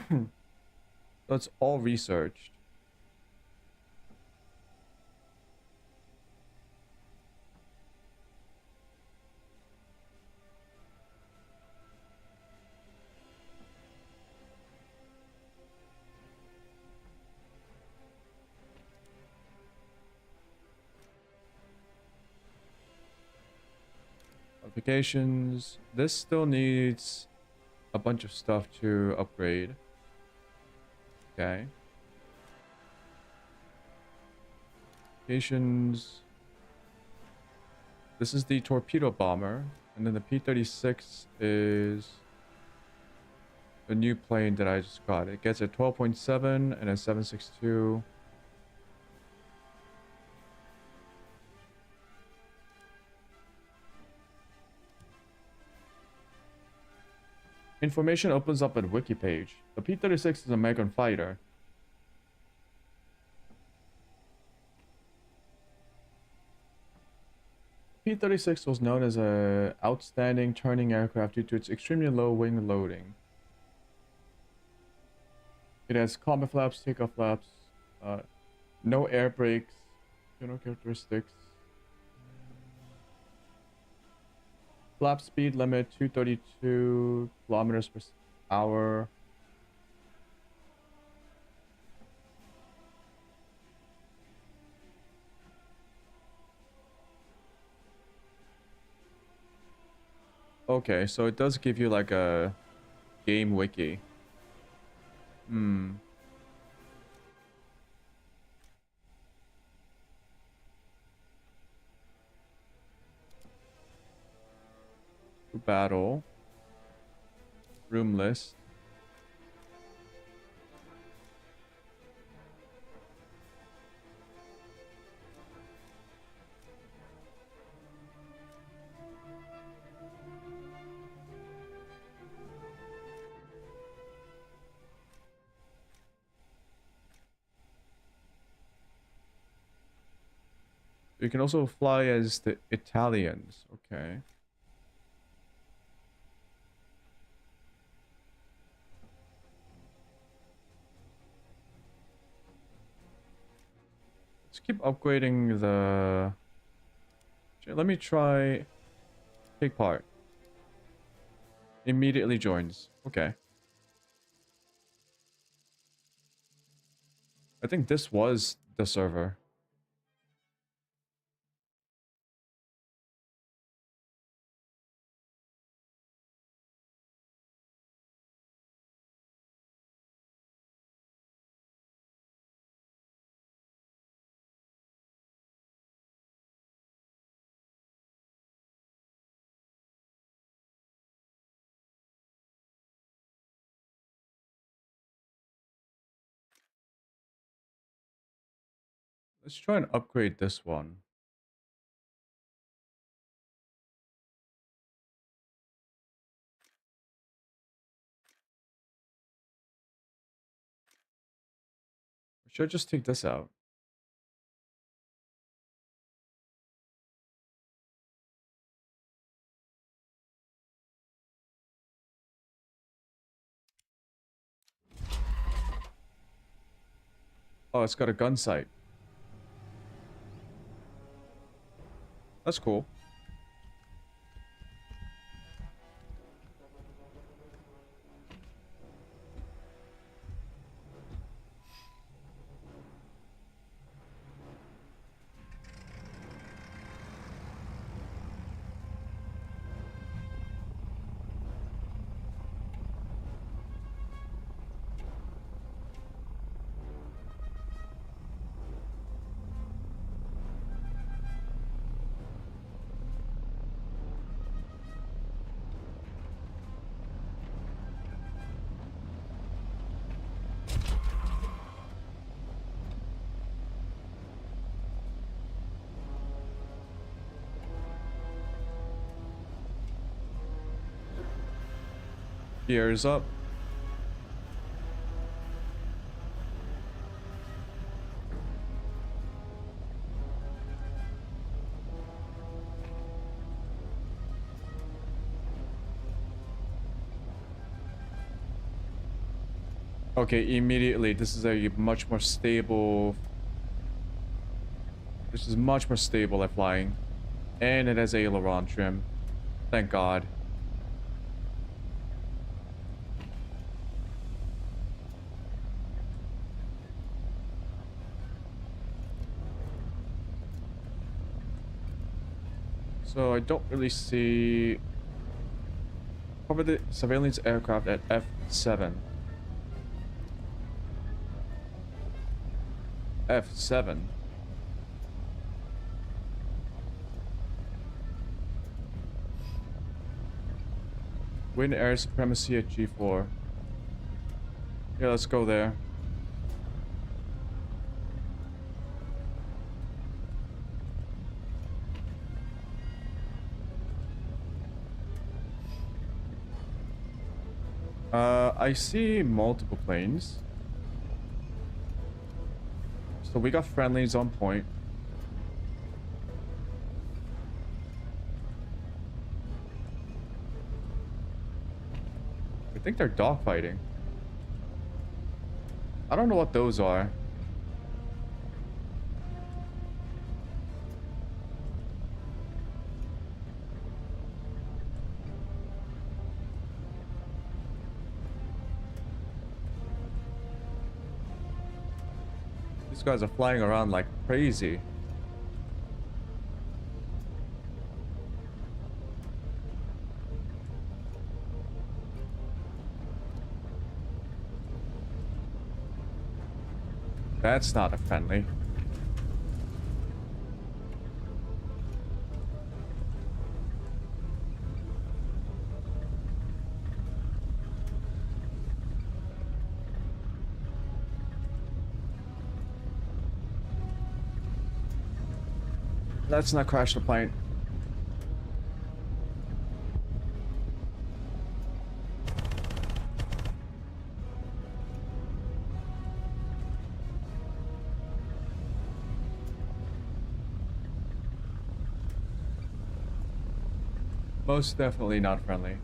So it's all researched. Modifications. This still needs a bunch of stuff to upgrade. Okay. Modifications. This is the torpedo bomber, and then the P-36 is the new plane that I just got. It gets a 12.7 and a 7.62. Information opens up at wiki page. The P-36 is a American fighter. P-36 was known as an outstanding turning aircraft due to its extremely low wing loading. It has combat flaps, takeoff flaps, no air brakes, general characteristics. Flap speed limit 232 kilometers per hour. Okay, so it does give you like a game wiki. Battle. Room list. You can also fly as the Italians. Okay. Let's keep upgrading the... Let me try... Take part. Immediately joins. Okay. I think this was the server. Let's try and upgrade this one. Should I just take this out? Oh, it's got a gun sight. That's cool. Gears up. Okay, immediately. This is a much more stable. This is much more stable at flying. And it has aileron trim. Thank God. So I don't really see... Cover the surveillance aircraft at F7. F7. Win air supremacy at G4. Yeah, let's go there. I see multiple planes. So we got friendlies on point. I think they're dogfighting. I don't know what those are. These guys are flying around like crazy. That's not a friendly. Let's not crash the plane. Most definitely not friendly.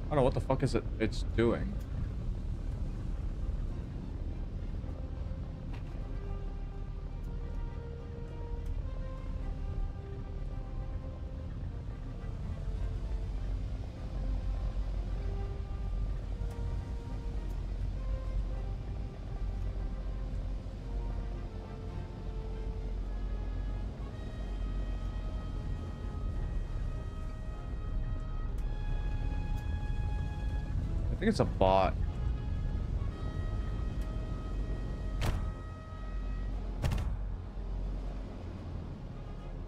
I don't know what the fuck is it's doing. I think it's a bot.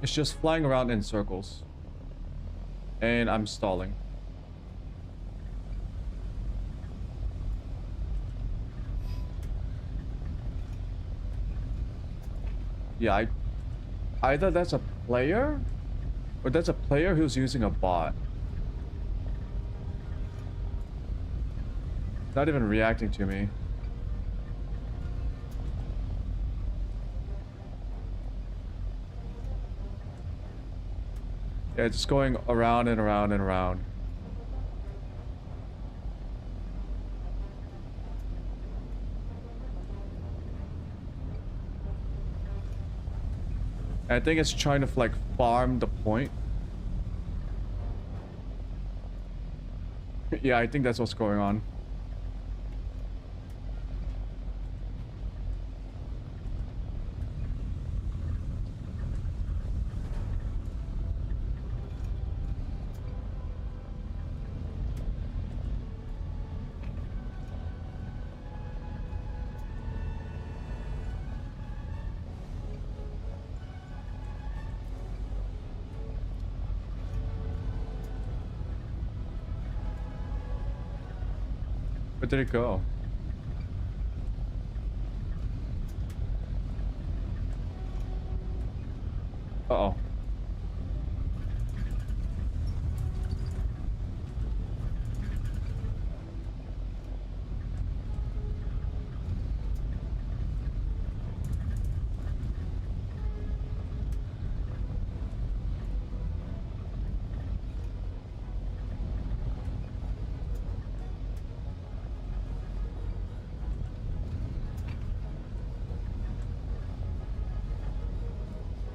It's just flying around in circles. And I'm stalling. Yeah, either that's a player or that's a player who's using a bot. Not even reacting to me. Yeah, it's just going around and around and around. And I think it's trying to like farm the point. Yeah, I think that's what's going on. Where did it go? Uh-oh.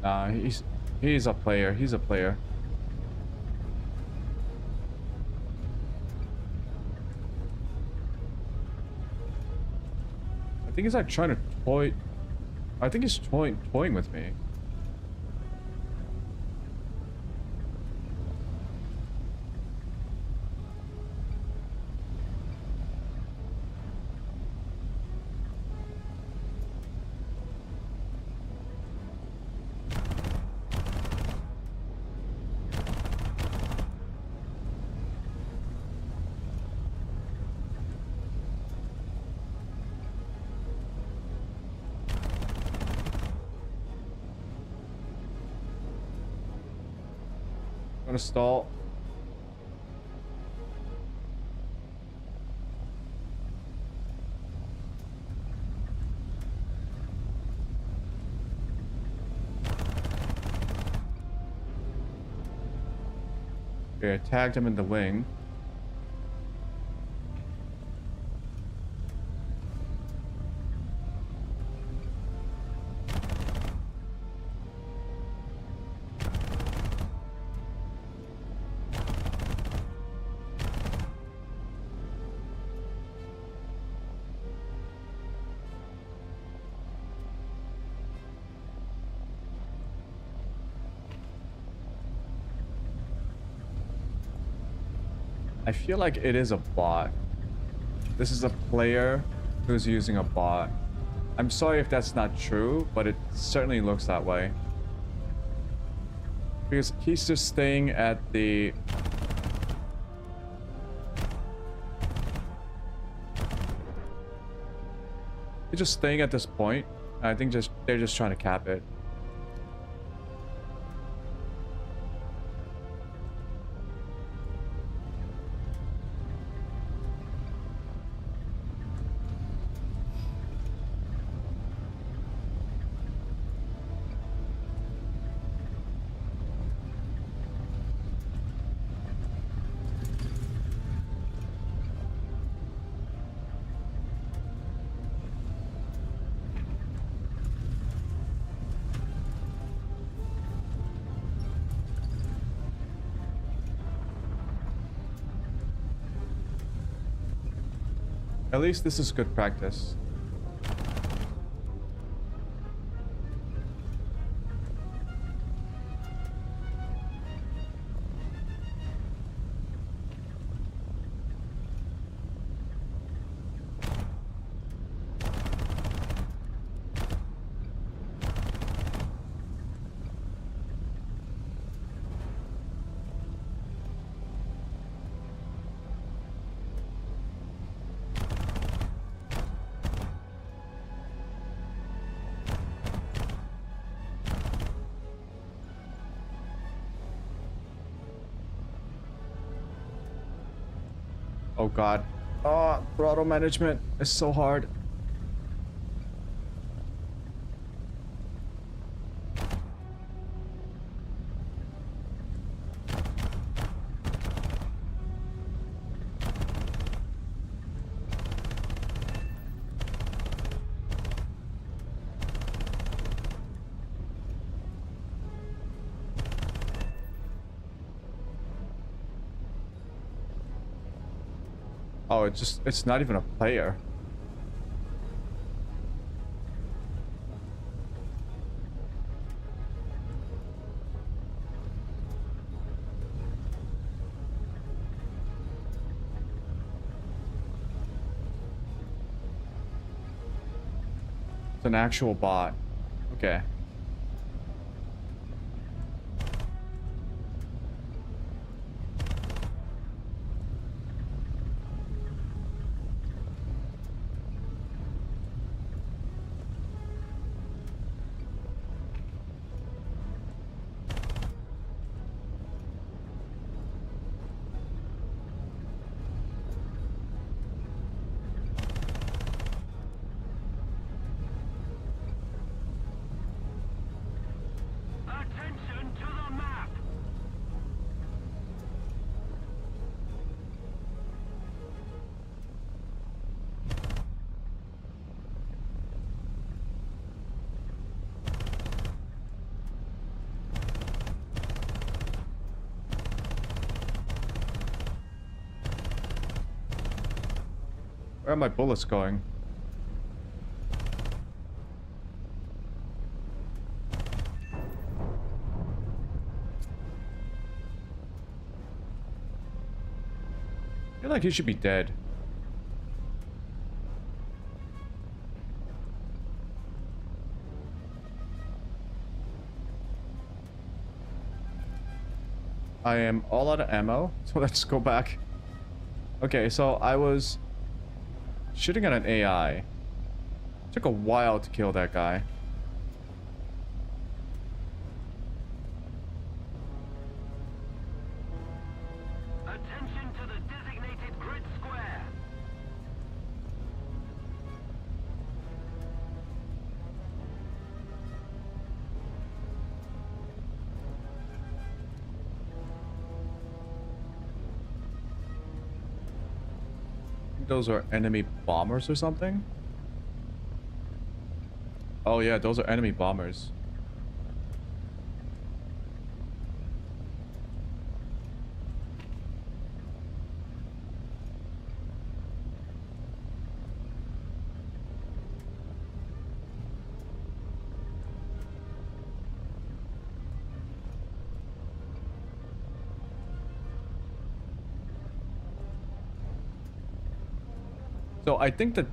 Nah, he's a player. He's a player. I think he's like trying to toy. I think he's toying with me. Gonna stall. Okay, I tagged him in the wing. I feel like it is a bot. This is a player who's using a bot. I'm sorry if that's not true, but it certainly looks that way. Because he's just staying at the... He's just staying at this point. I think they're just trying to cap it. At least this is good practice. Oh god. Oh, throttle management is so hard. Oh, it's not even a player. It's an actual bot. Okay. Where are my bullets going? I feel like he should be dead. I am all out of ammo, so let's go back. Okay, so I was shooting at an AI. Took a while to kill that guy. Attention to the designated grid square. Those are enemy bombers or something? Oh yeah, those are enemy bombers. So I think the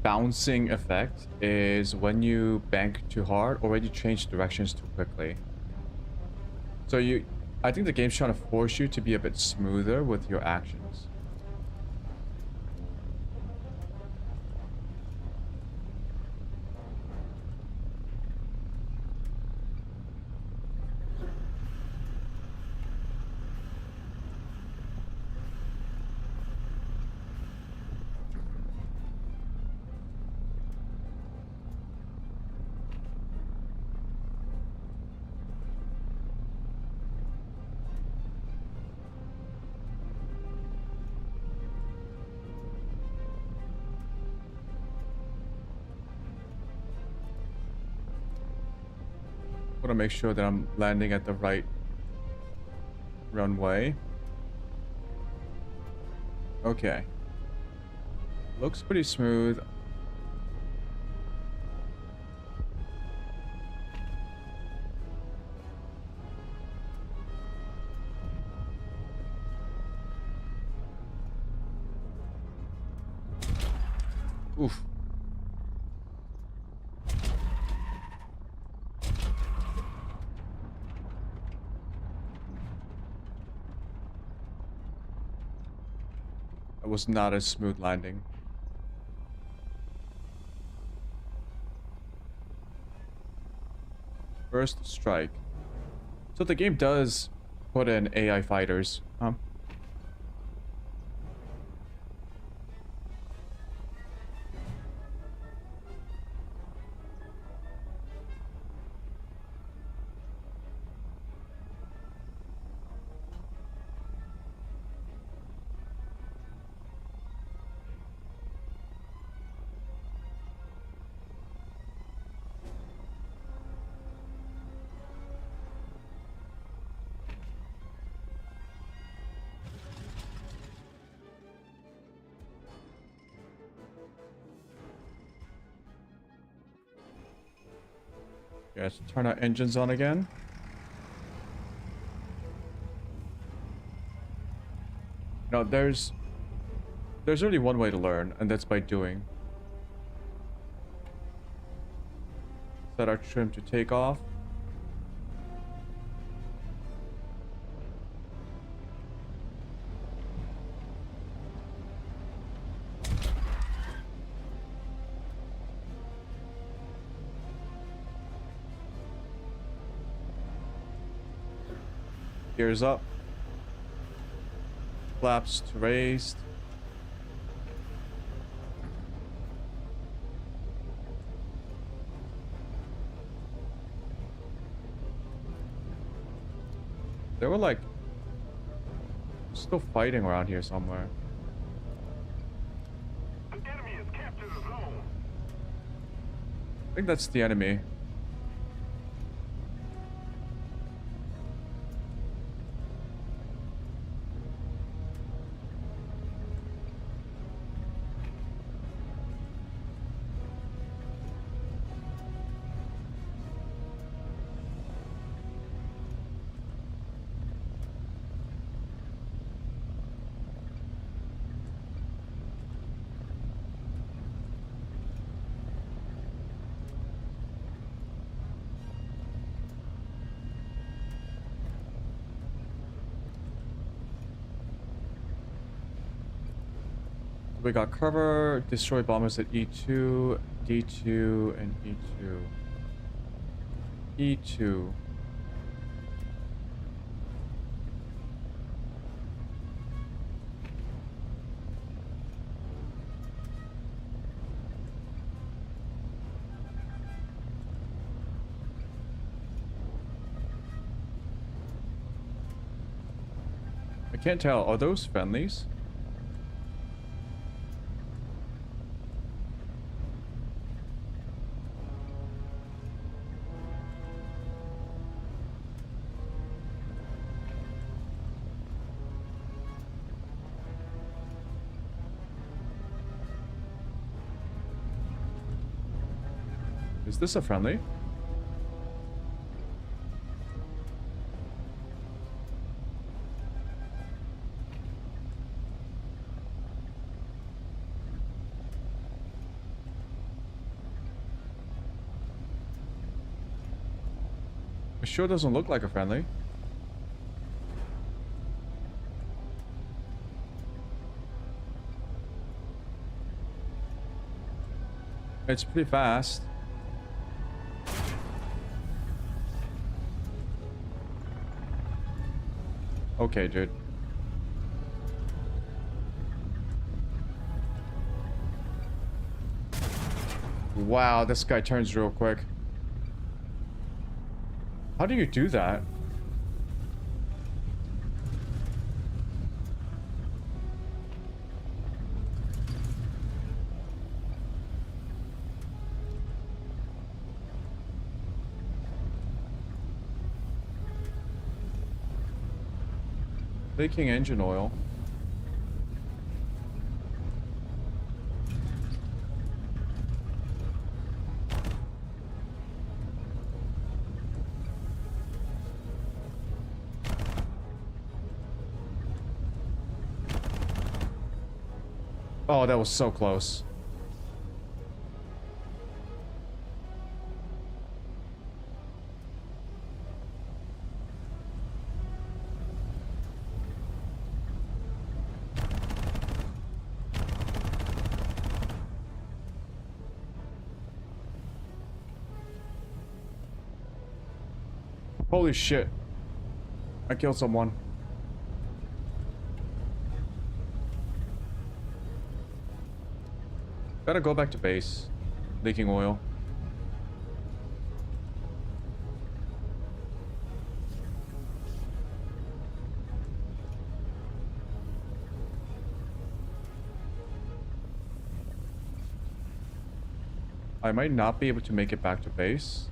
bouncing effect is when you bank too hard or when you change directions too quickly. So I think the game's trying to force you to be a bit smoother with your actions. Want to make sure that I'm landing at the right runway. Okay. Looks pretty smooth. Oof. That was not a smooth landing. First strike. So the game does put in AI fighters, huh? Let's turn our engines on again. No, there's only one way to learn, and that's by doing. Set our trim to take off. Gears up. Flaps to raised. They were like still fighting around here somewhere. The enemy has captured the zone. I think that's the enemy. we got cover, destroy bombers at E2, D2, and E2. E2. I can't tell. Are those friendlies? Is this a friendly? It sure doesn't look like a friendly. It's pretty fast. Okay, dude. Wow, this guy turns real quick. How do you do that? Leaking engine oil. Oh, that was so close. Holy shit. I killed someone. Gotta go back to base. Leaking oil. I might not be able to make it back to base.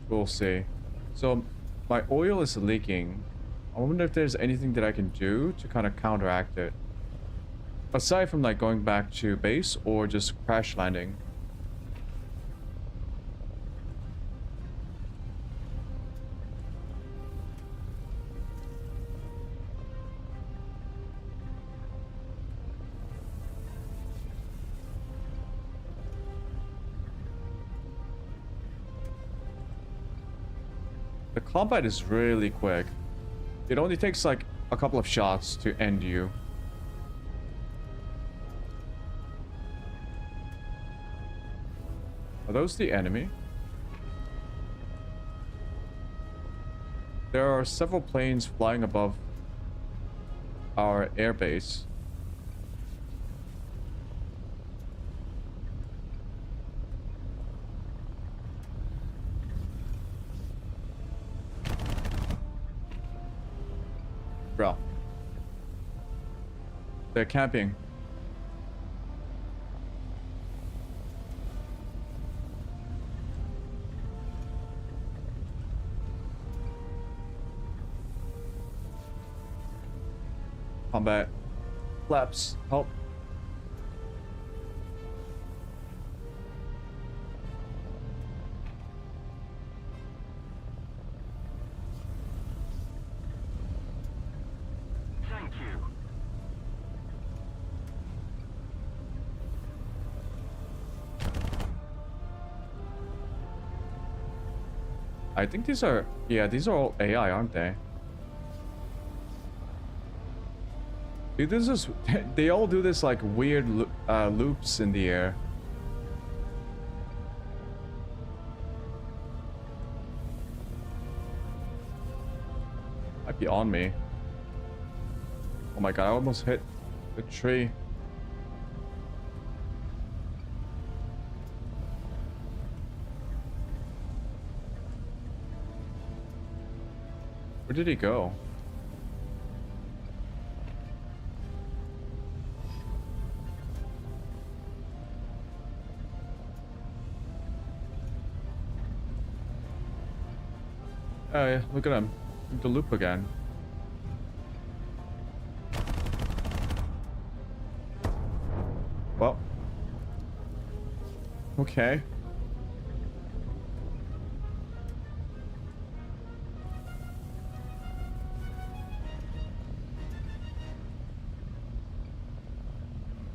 We'll see. So, my oil is leaking. I wonder if there's anything that I can do to kind of counteract it. Aside from like going back to base or just crash landing. The combat is really quick. It only takes like a couple of shots to end you. Are those the enemy? There are several planes flying above our airbase. Bro. They're camping. Combat. Flaps. Help. Thank you. I think these are... Yeah, these are all AI, aren't they? Dude, this is they all do this like weird loops in the air. Might be on me. Oh my god, I almost hit the tree. Where did he go? Oh yeah, look at him. The loop again. Well. Okay.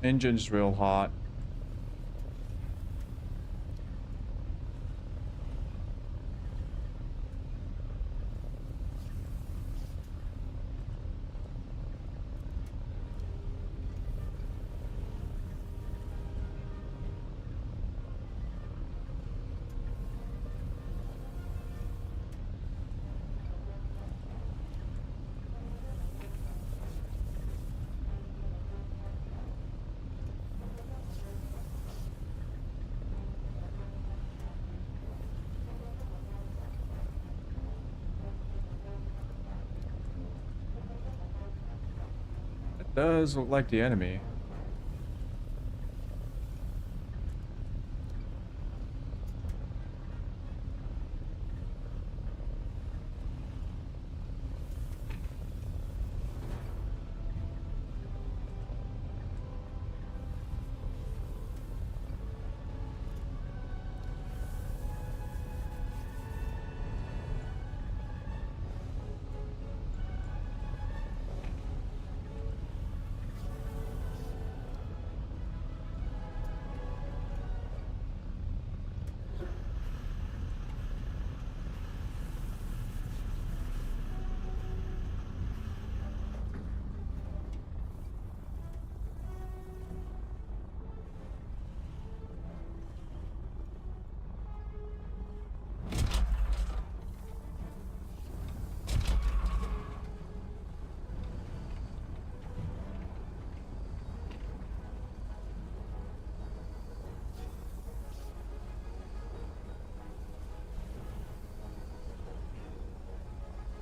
Engine's real hot. It does look like the enemy.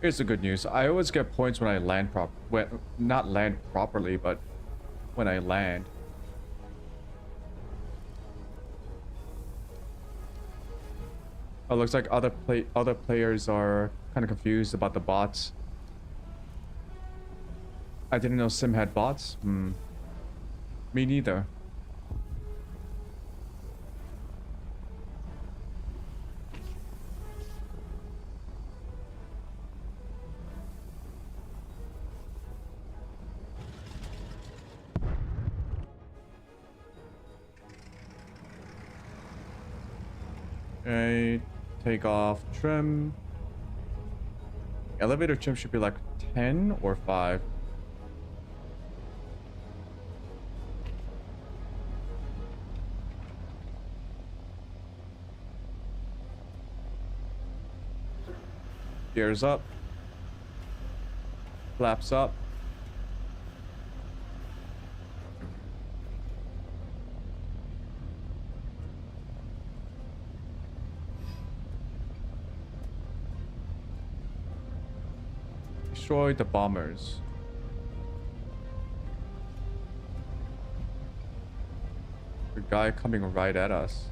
Here's the good news. I always get points when I land not land properly, but when I land. Oh, looks like other players are kind of confused about the bots. I didn't know Sim had bots. Me neither. Okay, take off trim. Elevator trim should be like 10 or 5. Gears up. Flaps up. Destroy the bombers. The guy coming right at us.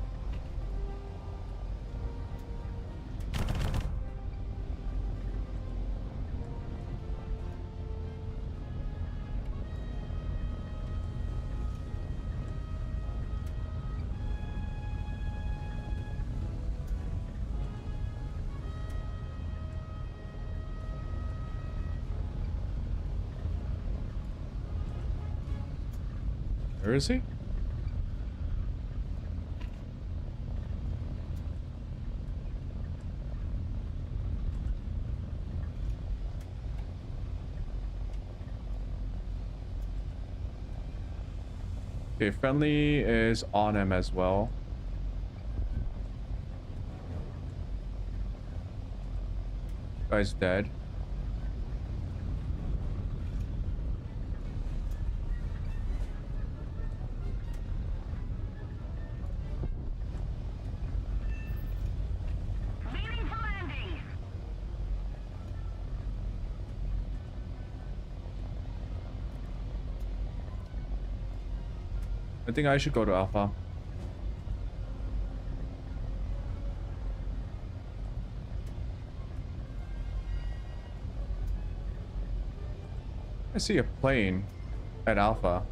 Where is he? Okay, friendly is on him as well. Guy's dead. Leaving for landing. I think I should go to Alpha. I see a plane at Alpha.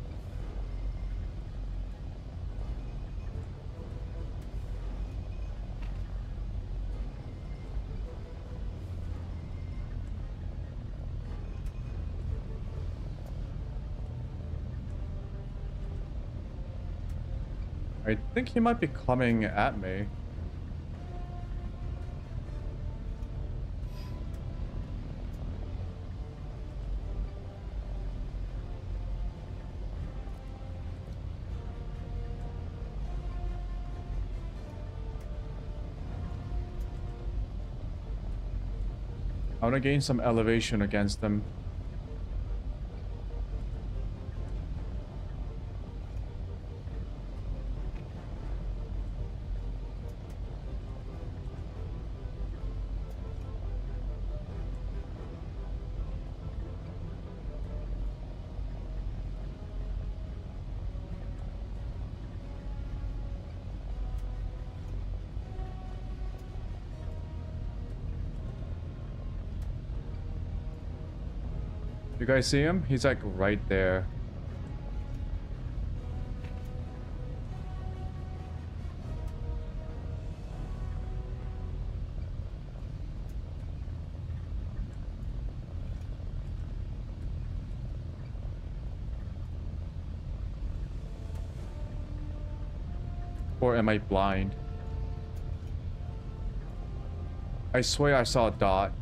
I think he might be coming at me. I want to gain some elevation against them. You guys see him? He's like right there. Or am I blind? I swear I saw a dot.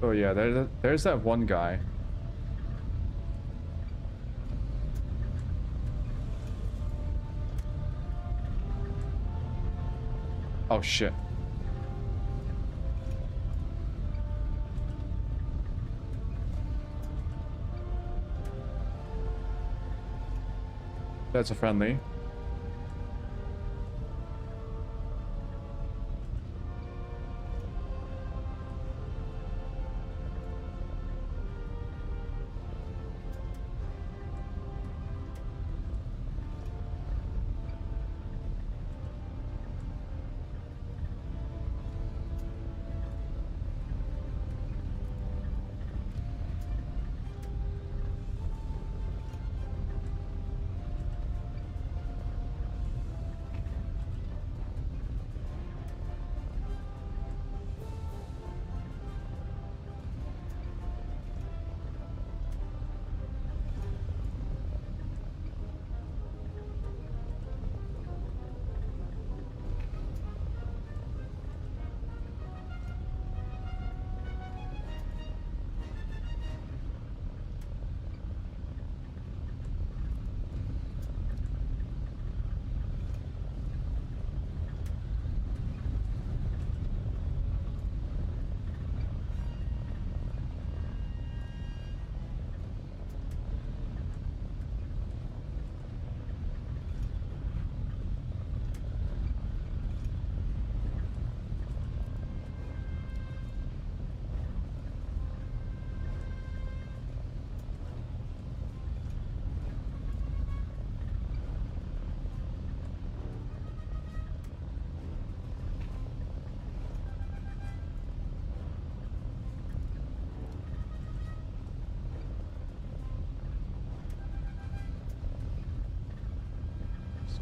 Oh yeah, there's that one guy. Oh shit. That's a friendly.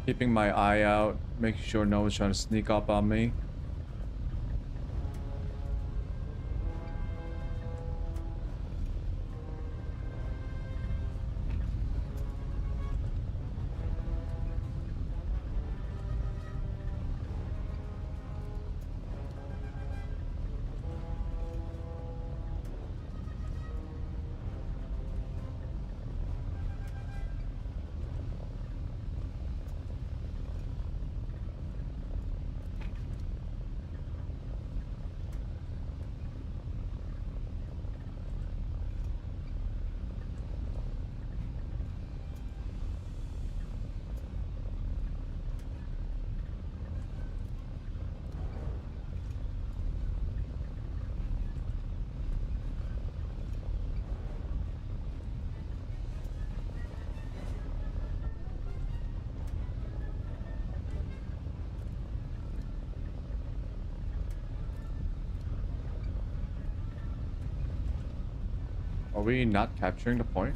Keeping my eye out, making sure no one's trying to sneak up on me. Are we not capturing the point?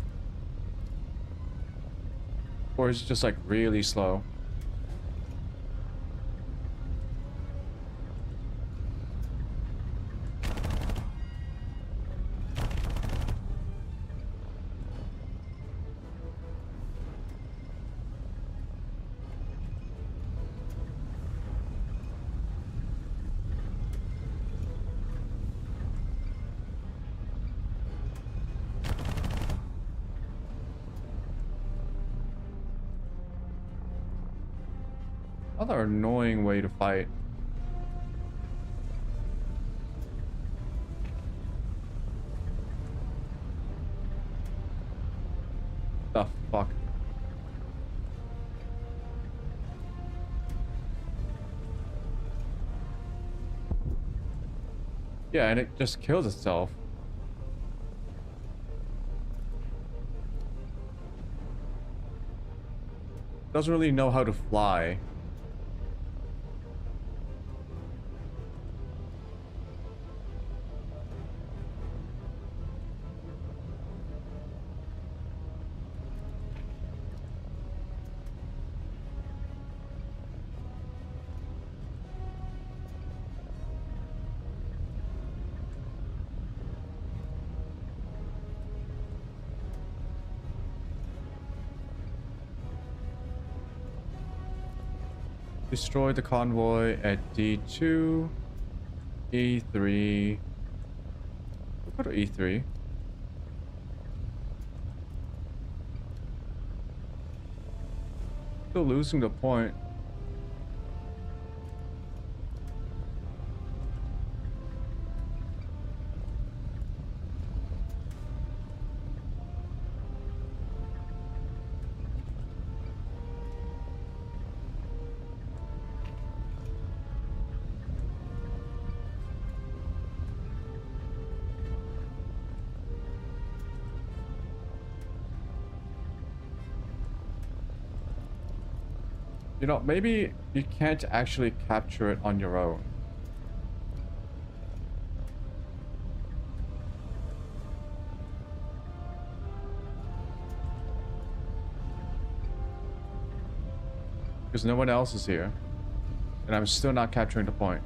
Or is it just like really slow? Another annoying way to fight. The fuck? Yeah, and it just kills itself. Doesn't really know how to fly. Destroy the convoy at D2, E3. We'll go to E3. Still losing the point. You know, maybe you can't actually capture it on your own. Because no one else is here. And I'm still not capturing the point.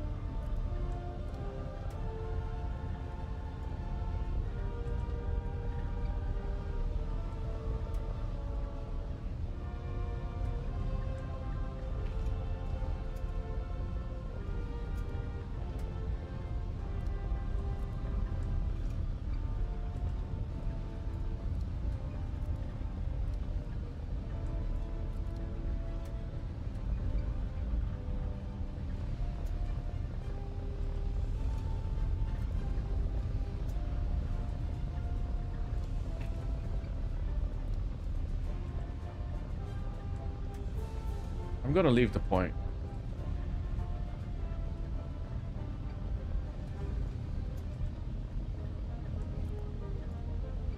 I'm gonna leave the point.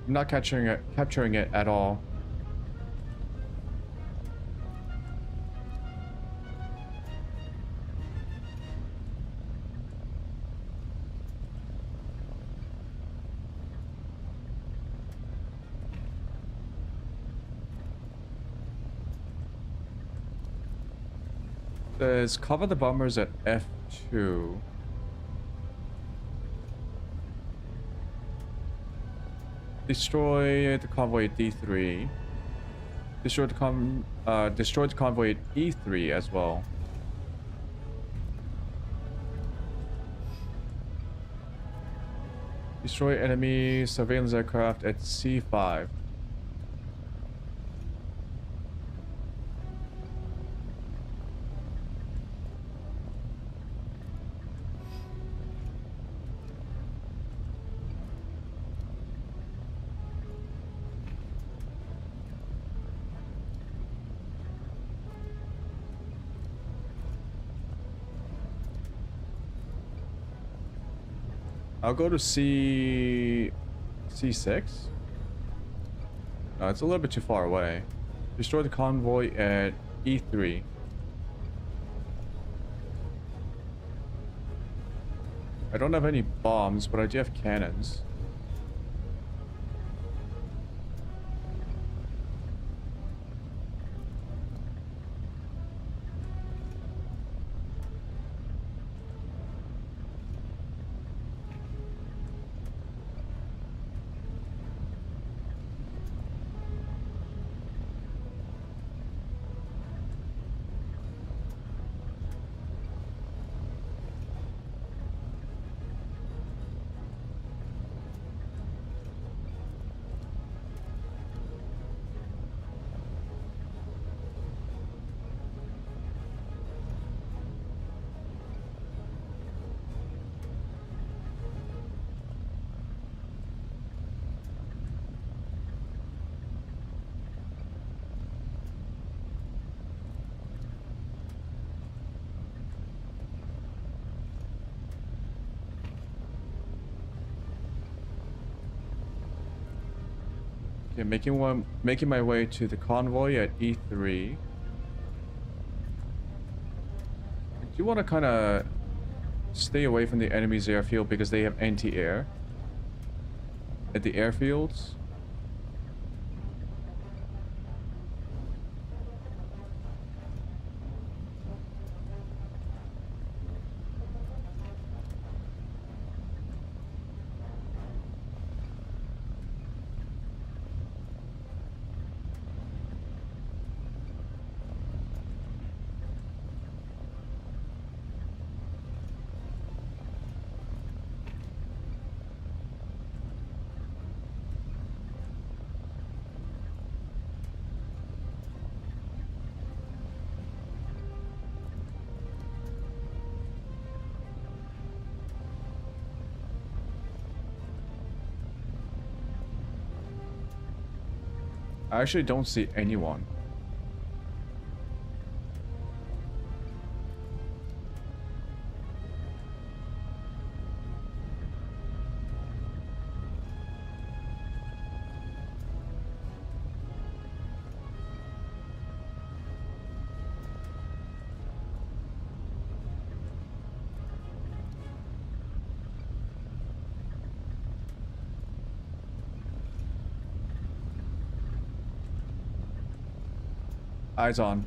I'm not capturing it at all. Says cover the bombers at F2. Destroy the convoy at D3. Destroy the convoy at E3 as well. Destroy enemy surveillance aircraft at C5. I'll go to C6. No, it's a little bit too far away. Destroy the convoy at E3. I don't have any bombs, but I do have cannons. Okay, making my way to the convoy at E3. I do want to kind of stay away from the enemy's airfield because they have anti-air at the airfields. I actually don't see anyone. Eyes on.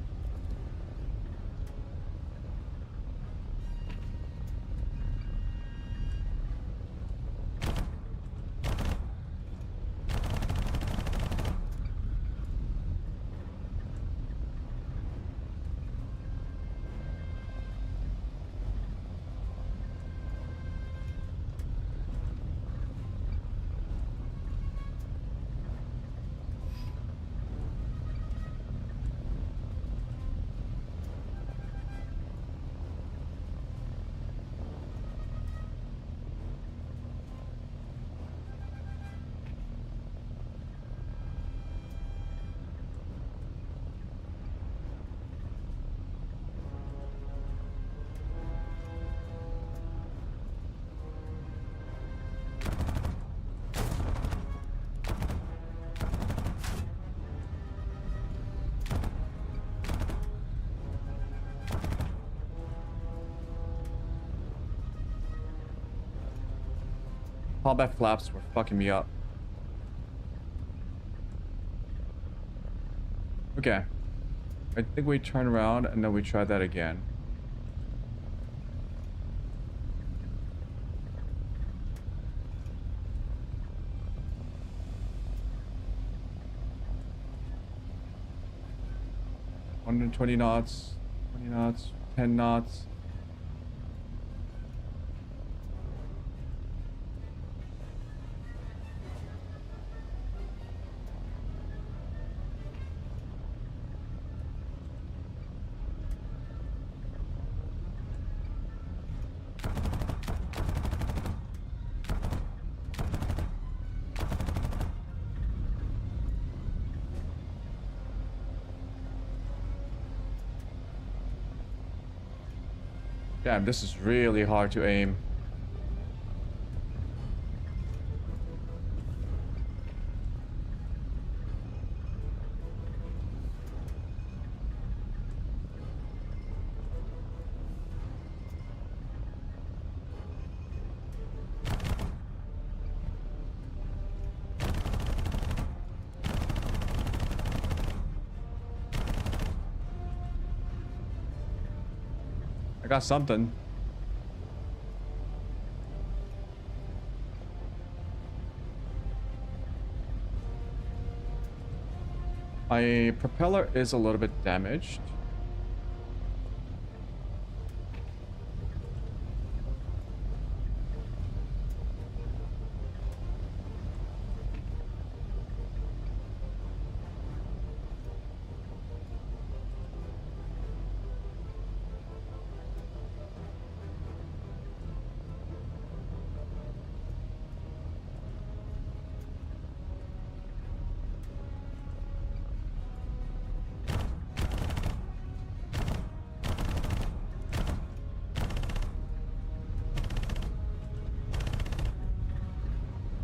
Combat flaps were fucking me up. Okay. I think we turn around and then we try that again. $120 knots, 20 knots, 10 knots. Damn, this is really hard to aim. I got something. My propeller is a little bit damaged.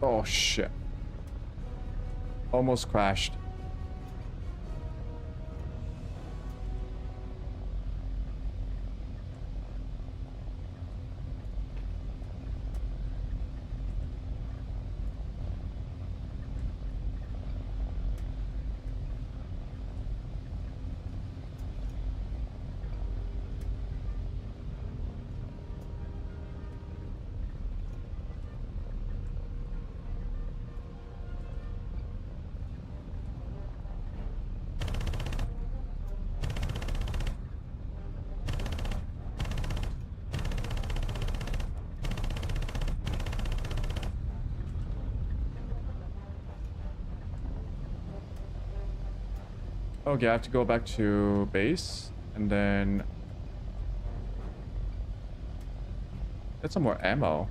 Oh shit. Almost crashed. Okay, I have to go back to base and then get some more ammo.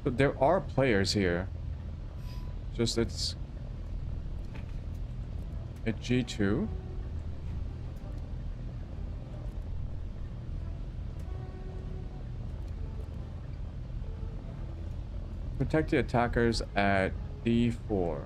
But there are players here. Just it's at G2. Protect the attackers at D4.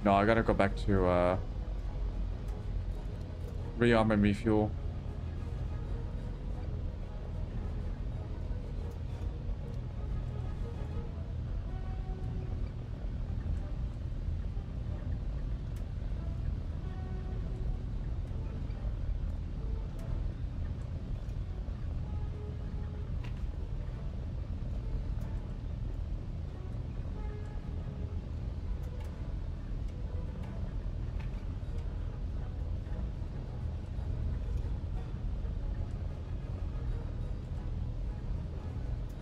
No, I gotta go back to rearm and refuel.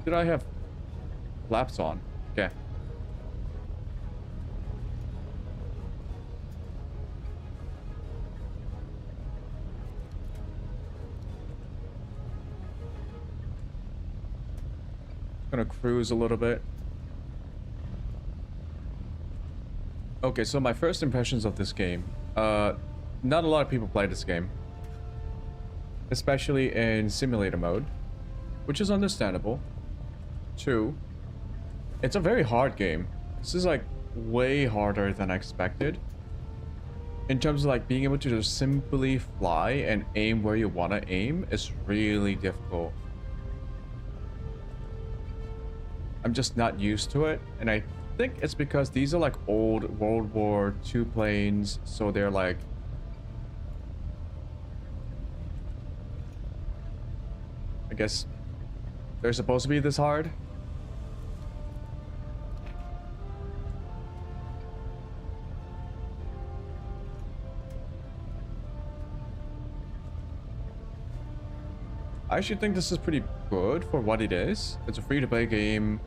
Did I have flaps on? Okay. Gonna cruise a little bit. Okay, so my first impressions of this game. Not a lot of people play this game. Especially in simulator mode, which is understandable. 2, it's a very hard game. This is like way harder than I expected. In terms of like being able to just simply fly and aim where you want to aim is really difficult. I'm just not used to it, and I think it's because these are like old World War II planes, so they're like I guess they're supposed to be this hard. I actually think this is pretty good for what it is. It's a free-to-play game.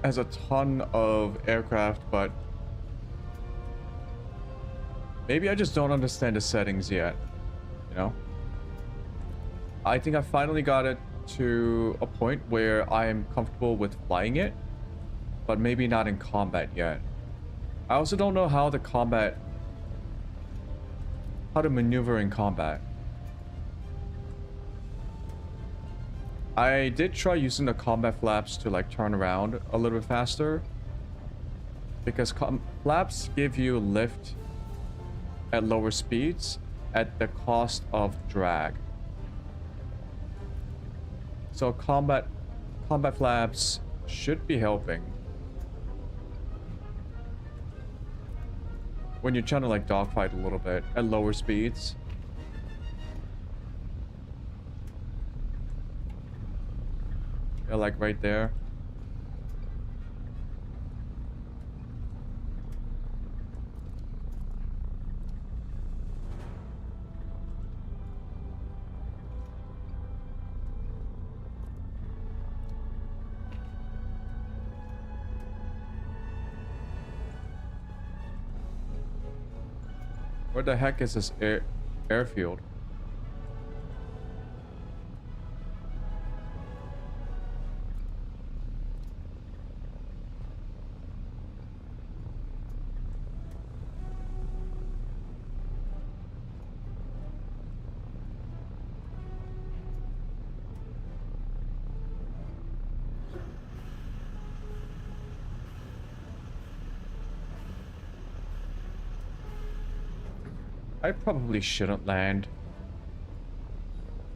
Has a ton of aircraft, but maybe I just don't understand the settings yet, you know? I think I finally got it to a point where I am comfortable with flying it, but maybe not in combat yet. I also don't know how to maneuver in combat. I did try using the combat flaps to like turn around a little bit faster, because flaps give you lift at lower speeds at the cost of drag. So combat flaps should be helping when you're trying to like dogfight a little bit at lower speeds. Yeah, like right there. Where the heck is this airfield? I probably shouldn't land.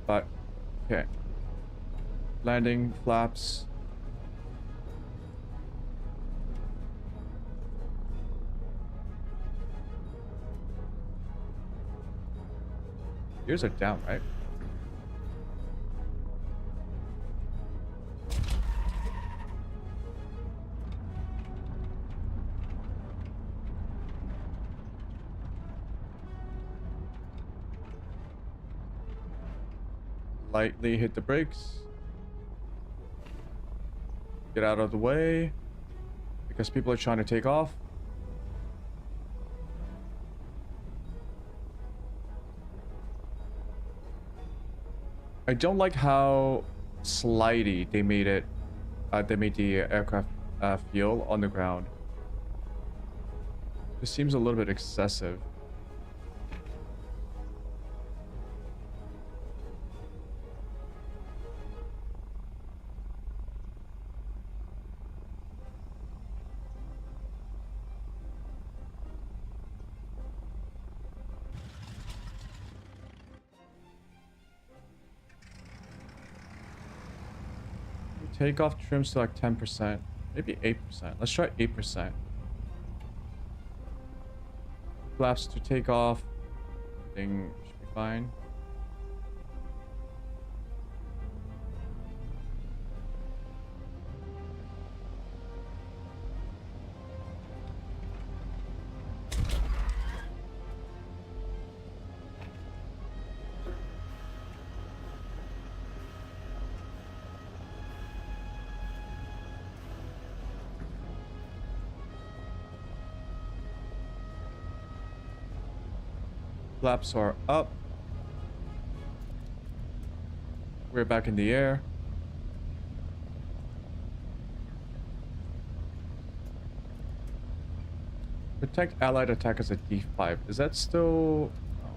But, okay. Landing flaps. Ears are down, right? Lightly hit the brakes. Get out of the way. Because people are trying to take off. I don't like how slidey they made it. They made the aircraft feel on the ground. This seems a little bit excessive. Takeoff trims to like 10%, maybe 8%. Let's try 8%. Flaps to take off. Thing should be fine. Flaps are up. We're back in the air. Protect allied attackers at D5. Is that still... Oh.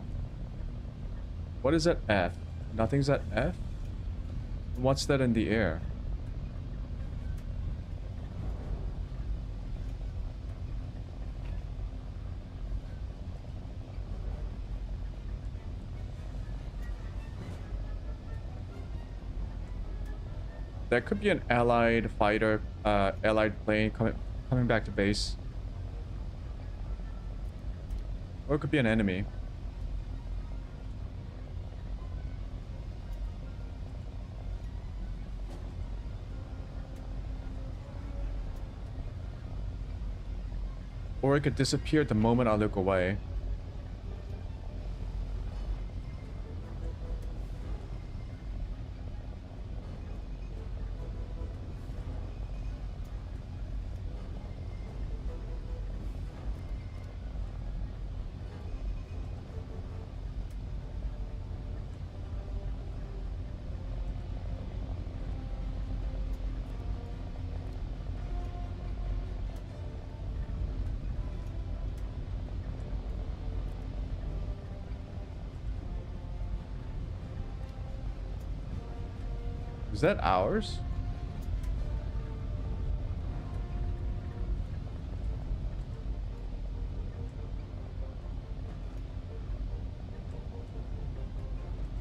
What is at F? Nothing's at F? What's that in the air? That could be an allied fighter, allied plane coming back to base. Or it could be an enemy. Or it could disappear the moment I look away. Is that ours?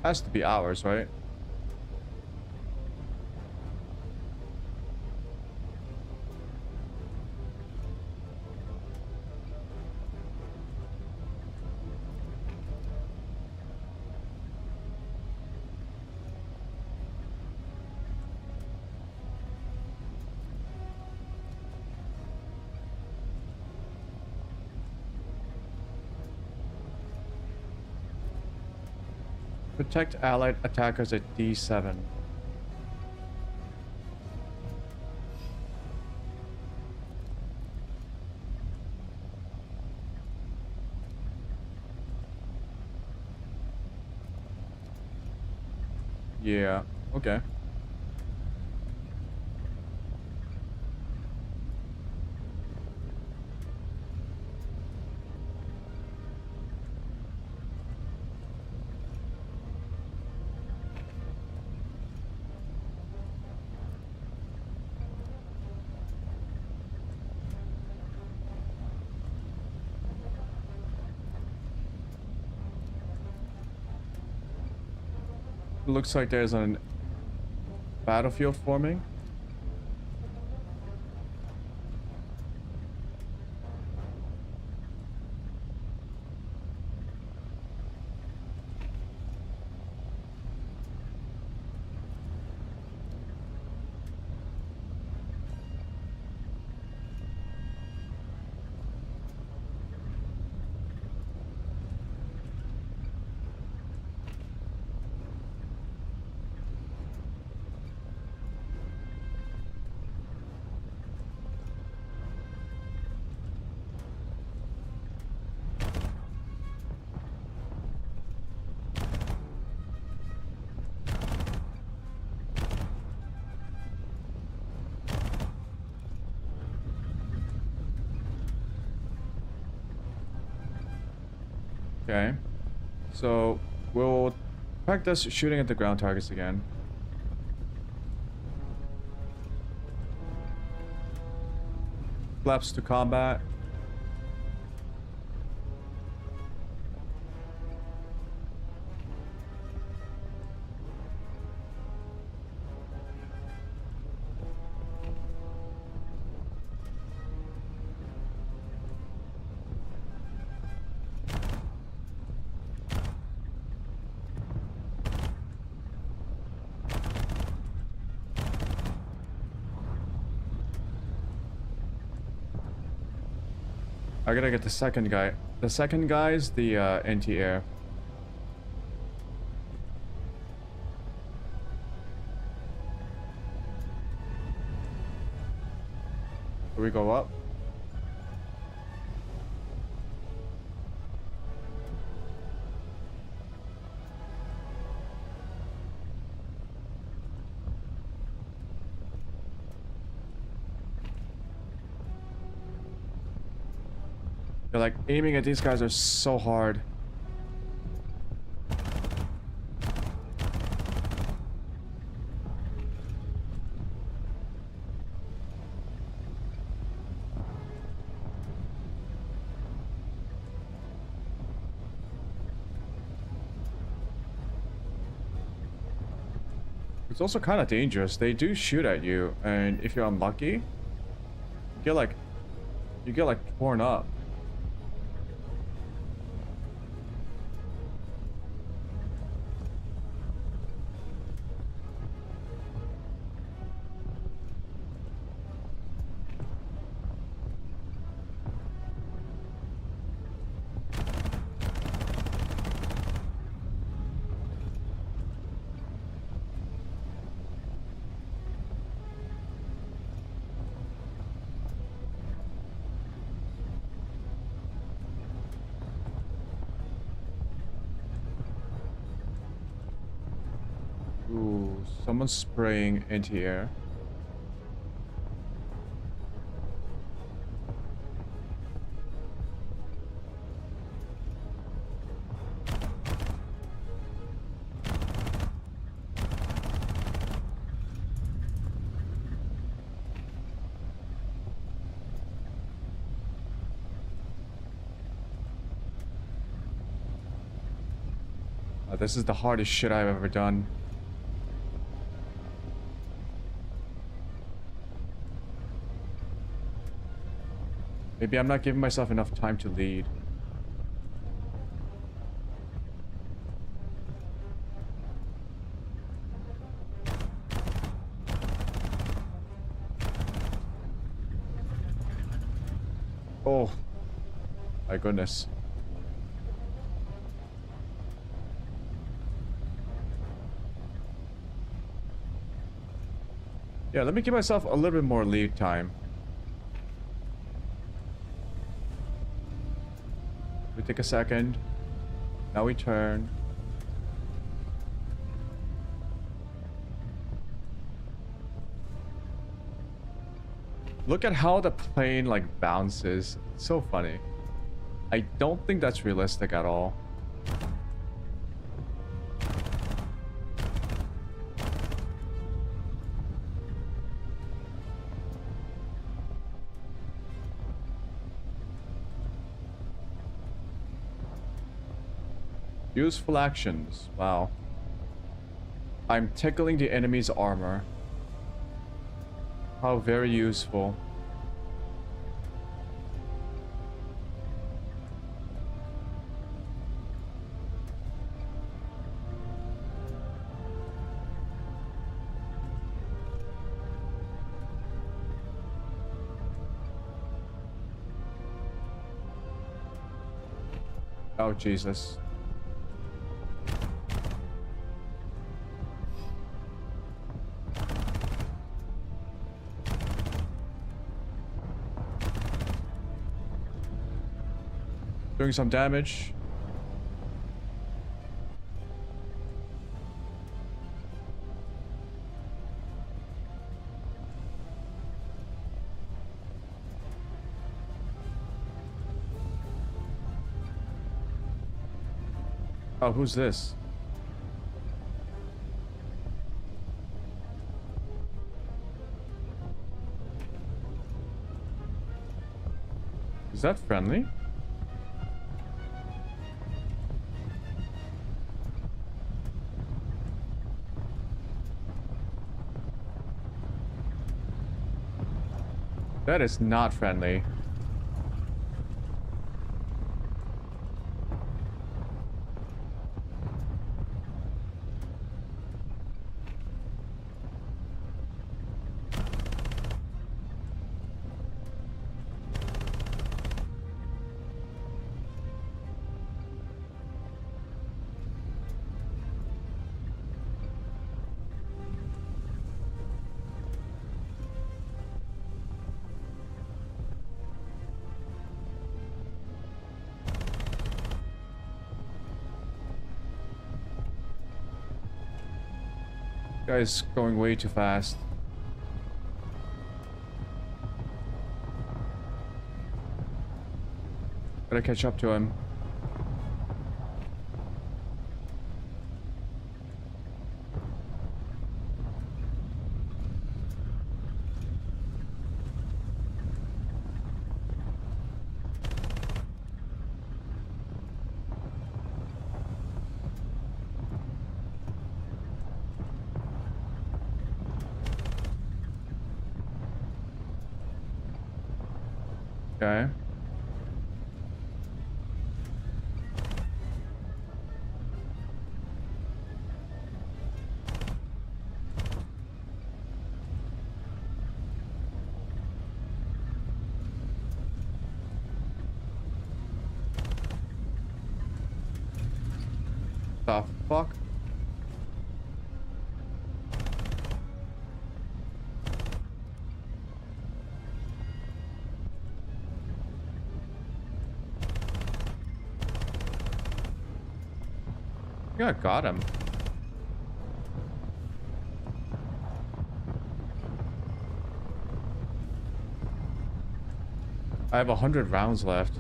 Has to be ours, right? Protect allied attackers at D7. Yeah. Okay. Looks like there's an battlefield forming. Okay. So we'll practice shooting at the ground targets again. Flaps to combat. I gotta get the second guy. The second guy is the anti-air. Here we go up. They're like aiming at these guys are so hard. It's also kind of dangerous. They do shoot at you, and if you're unlucky, you get like torn up. Ooh, someone's spraying anti-air. This is the hardest shit I've ever done. Maybe I'm not giving myself enough time to lead. Oh, my goodness. Yeah, let me give myself a little bit more lead time. We take a second. Now we turn. Look at how the plane like bounces. It's so funny. I don't think that's realistic at all. Useful actions. Wow. I'm tickling the enemy's armor. How very useful. Oh, Jesus. Doing some damage. Oh, who's this? Is that friendly? That is not friendly. Guy's going way too fast. Gotta catch up to him. Okay. The fuck? Yeah, got him. I have 100 rounds left.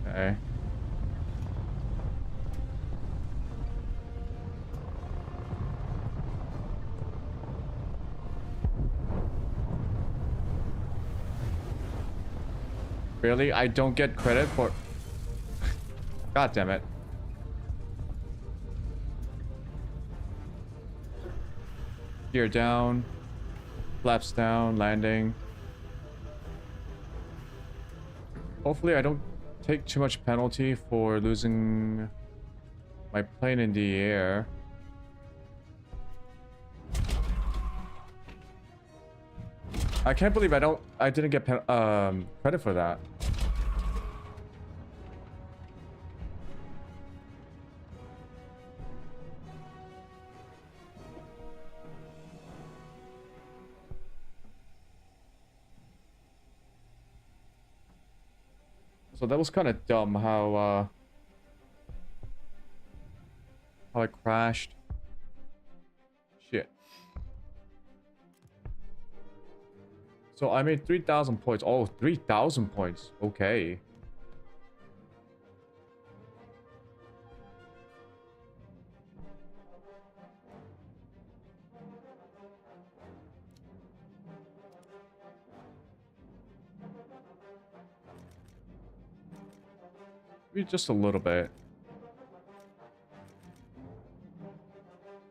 Okay. Really? I don't get credit for... God damn it. Gear down. Flaps down. Landing. Hopefully I don't take too much penalty for losing my plane in the air. I can't believe I didn't get credit for that. So that was kind of dumb how it crashed. Shit. So I made 3,000 points. Oh, 3,000 points. Okay. Maybe just a little bit.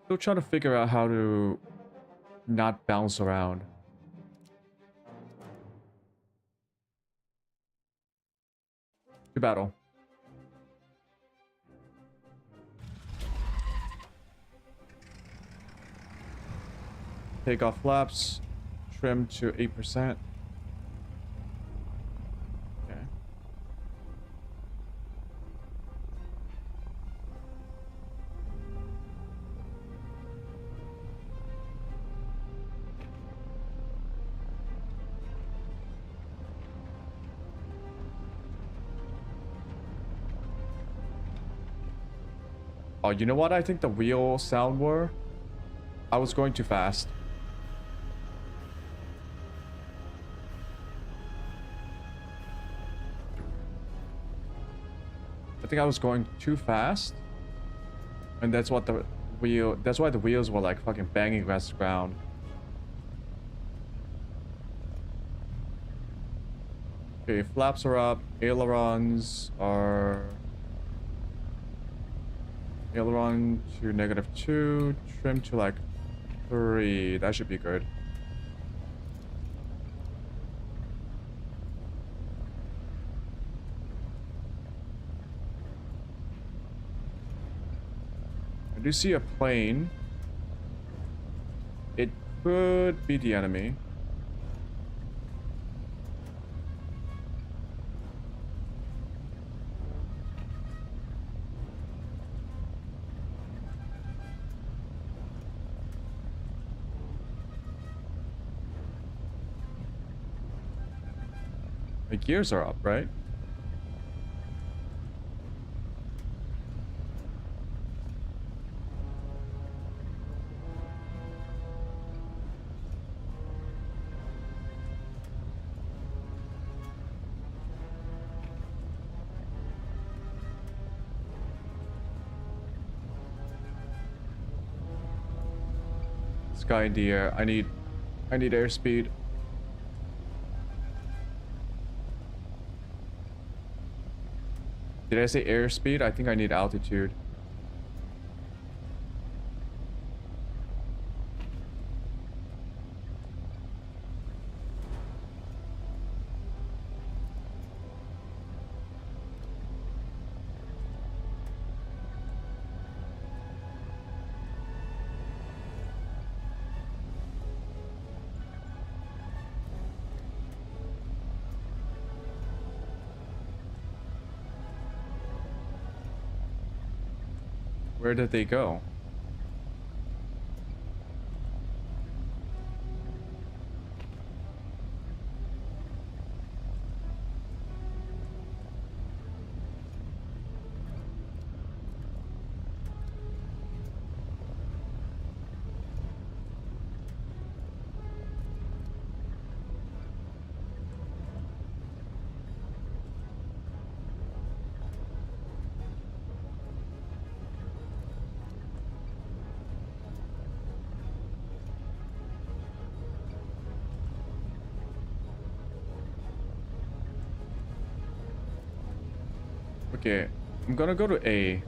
Still trying to figure out how to not bounce around. To battle. Take off flaps. Trim to 8%. Okay. Oh, you know what I think the wheel sound were? I was going too fast. I think I was going too fast. And that's what the wheel... That's why the wheels were like fucking banging against the ground. Okay, flaps are up. Ailerons are... Aileron to -2. Trim to like 3. That should be good. I do see a plane. It could be the enemy. The gears are up, right? Sky in the air. I need airspeed. Did I say airspeed? I think I need altitude. Where did they go? Okay, I'm gonna go to A.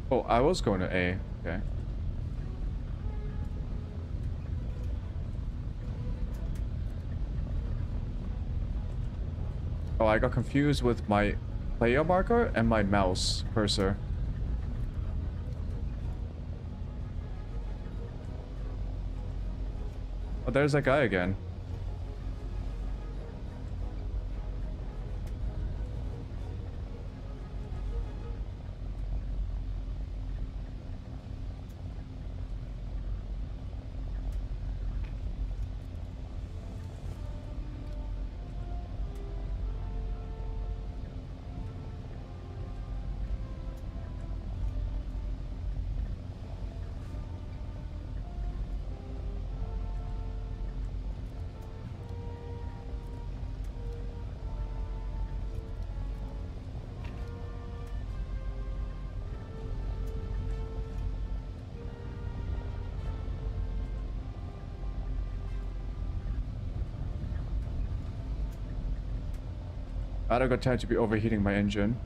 Oh, I was going to A. Okay. Oh, I got confused with my player marker and my mouse cursor. Oh, there's that guy again. I don't got time to be overheating my engine.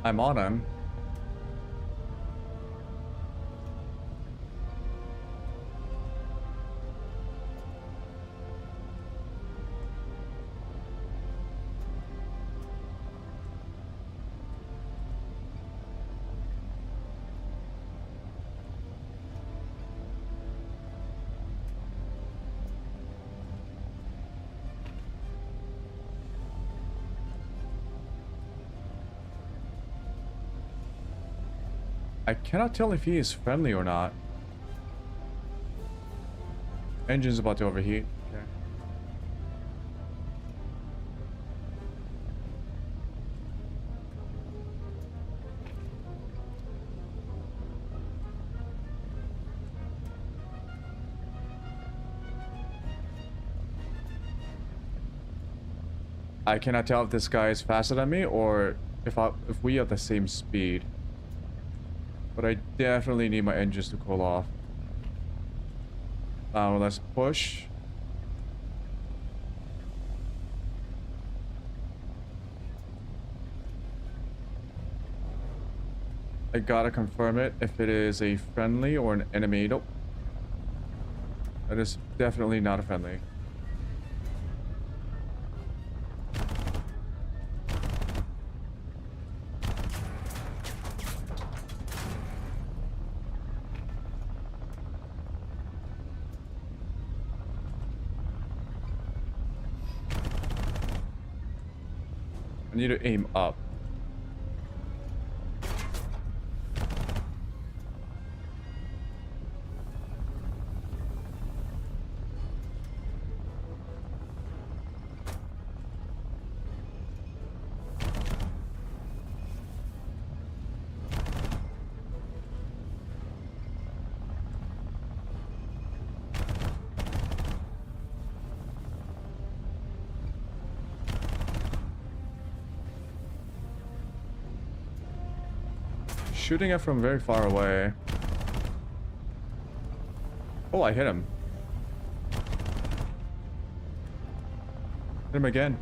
I'm on him. I cannot tell if he is friendly or not. Engine's about to overheat. Okay. I cannot tell if this guy is faster than me or if we are the same speed. But I definitely need my engines to cool off. Now let's push. I gotta confirm it if it is a friendly or an enemy. Nope. That is definitely not a friendly. I need to aim up. Shooting it from very far away. Oh, I hit him. Hit him again.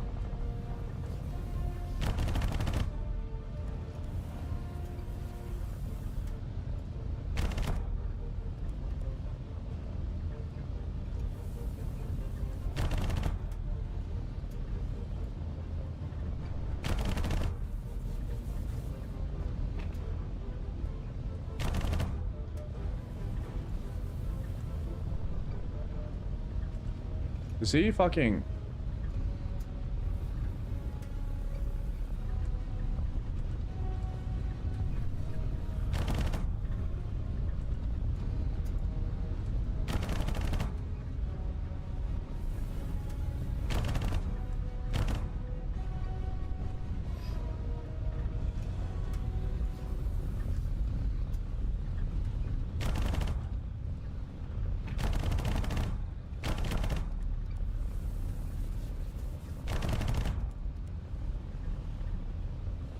Is he fucking...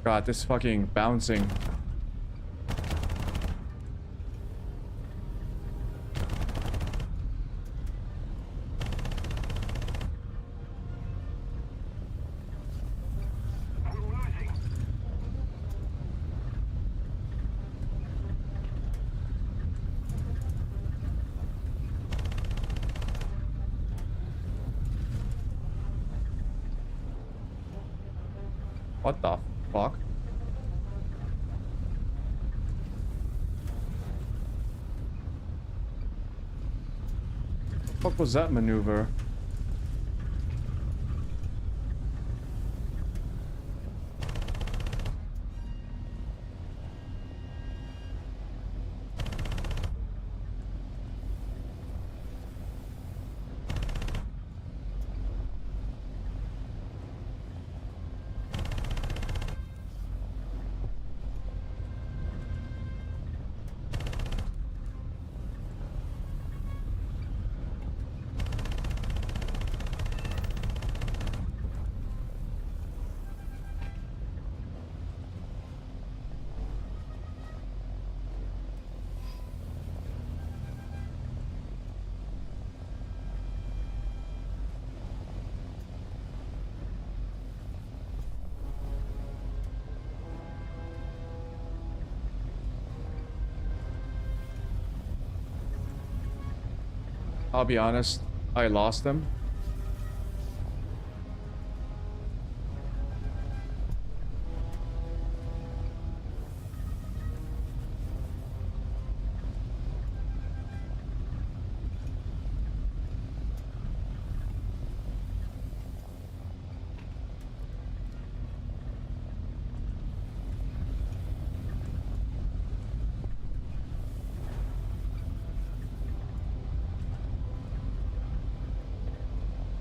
God, this fucking bouncing. What the fuck? What was that maneuver? I'll be honest, I lost them.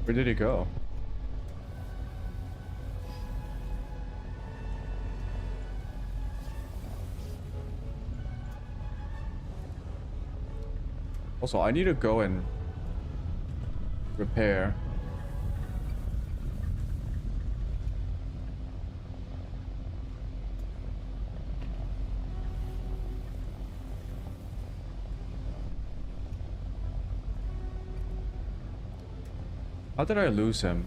Where did he go? Also, I need to go and repair. How did I lose him?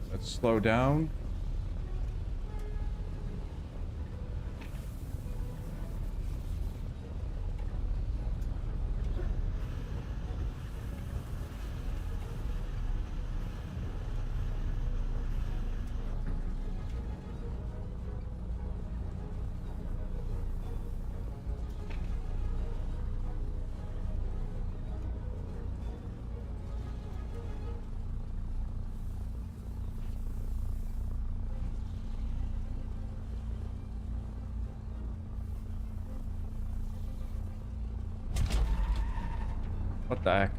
Let's slow down. What the heck?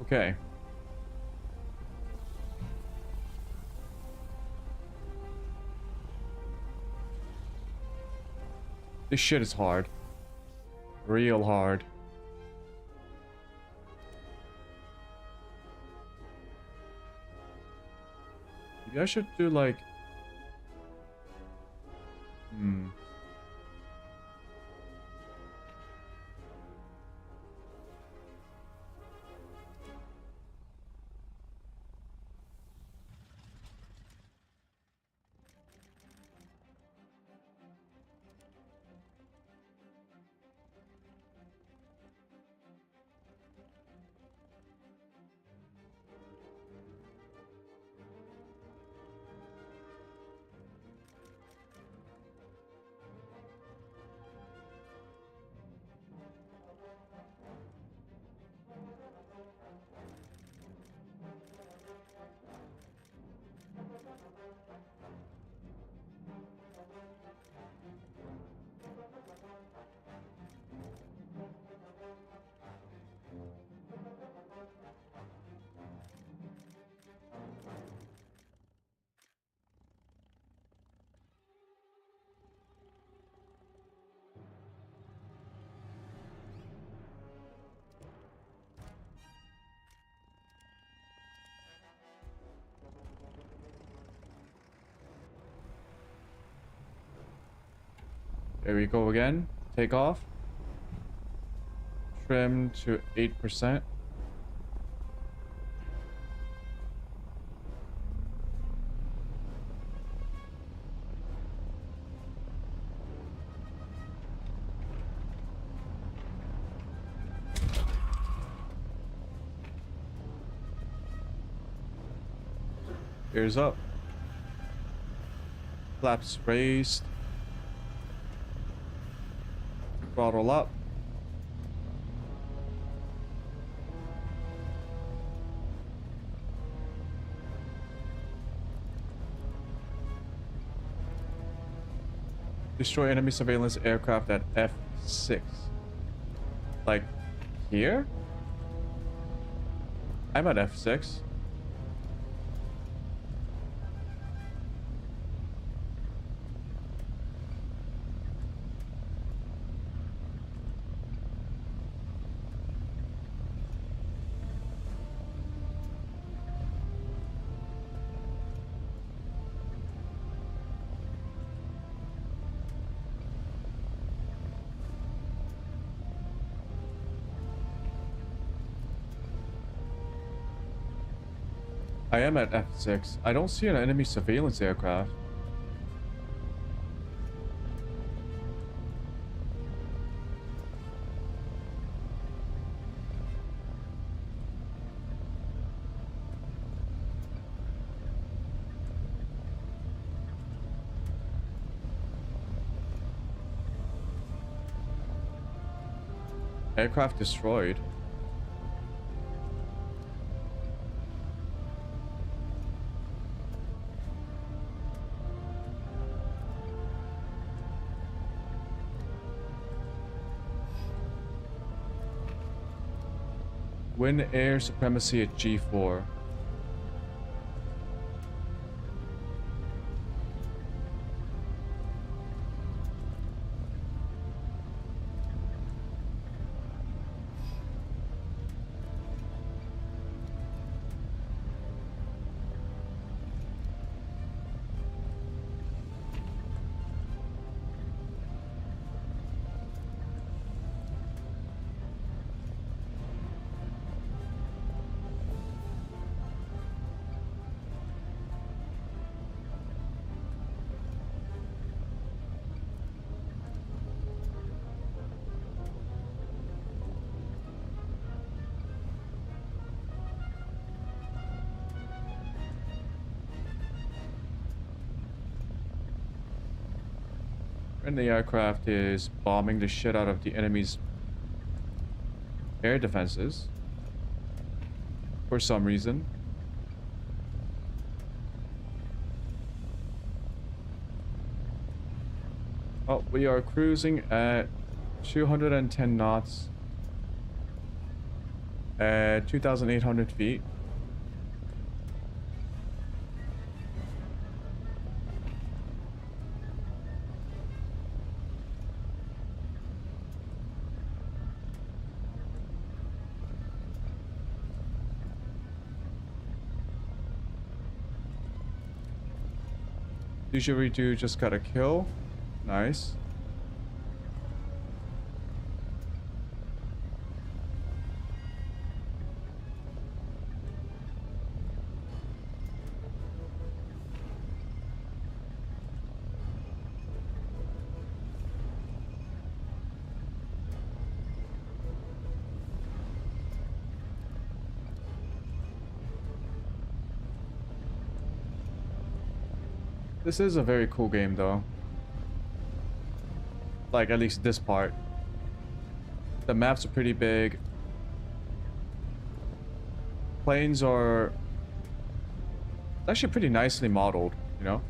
Okay. This shit is hard. Real hard. Maybe I should do like... There we go again. Take off. Trim to 8%. Ears up. Flaps raised. Throttle up. Destroy enemy surveillance aircraft at F6. Like, here? I'm at F6. I am at F6. I don't see an enemy surveillance aircraft. Aircraft destroyed. Win air supremacy at G4. And the aircraft is bombing the shit out of the enemy's air defenses for some reason. Oh, we are cruising at 210 knots at 2,800 feet. Didgeridoo just got a kill. Nice. This is a very cool game though. Like, at least this part. The maps are pretty big. Planes are actually pretty nicely modeled, you know?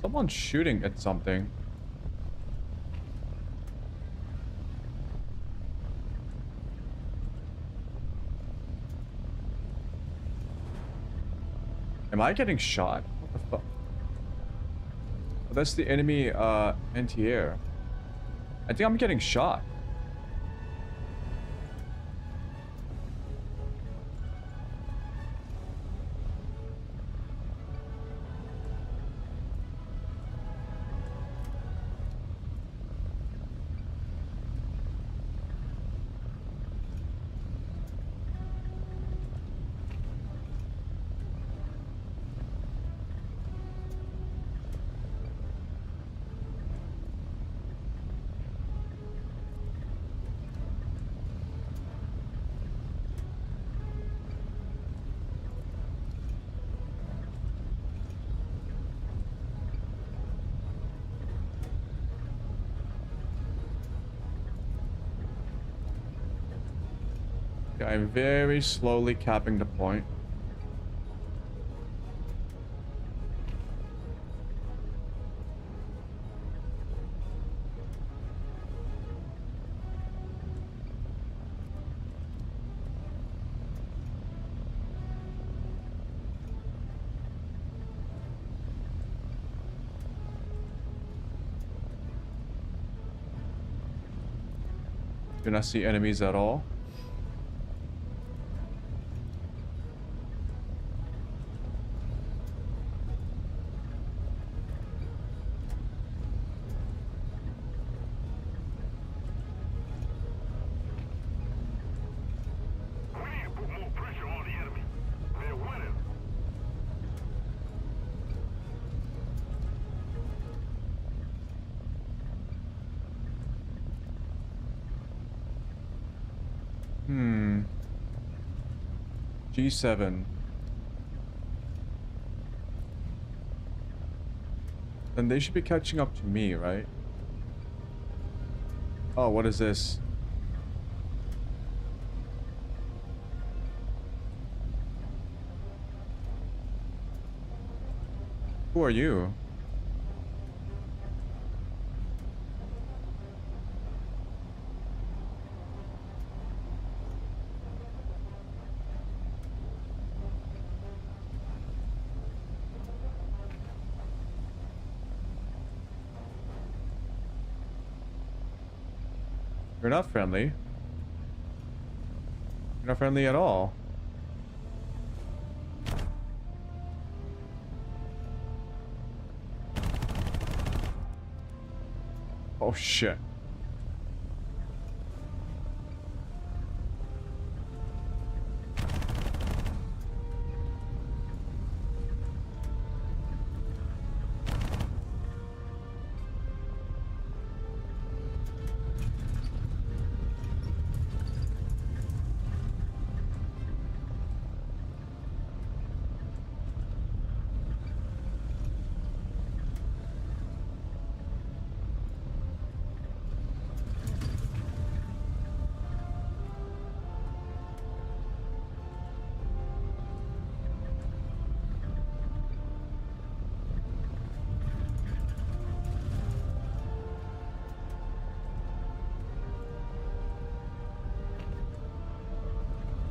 Someone's shooting at something. Am I getting shot? What the fuck? Oh, that's the enemy anti-air. I think I'm getting shot. Okay, I'm very slowly capping the point. Do not see enemies at all. We need to put more pressure on the enemy. They're winning. G7. Then they should be catching up to me, right? Oh, what is this? Who are you? You're not friendly. You're not friendly at all. Oh shit.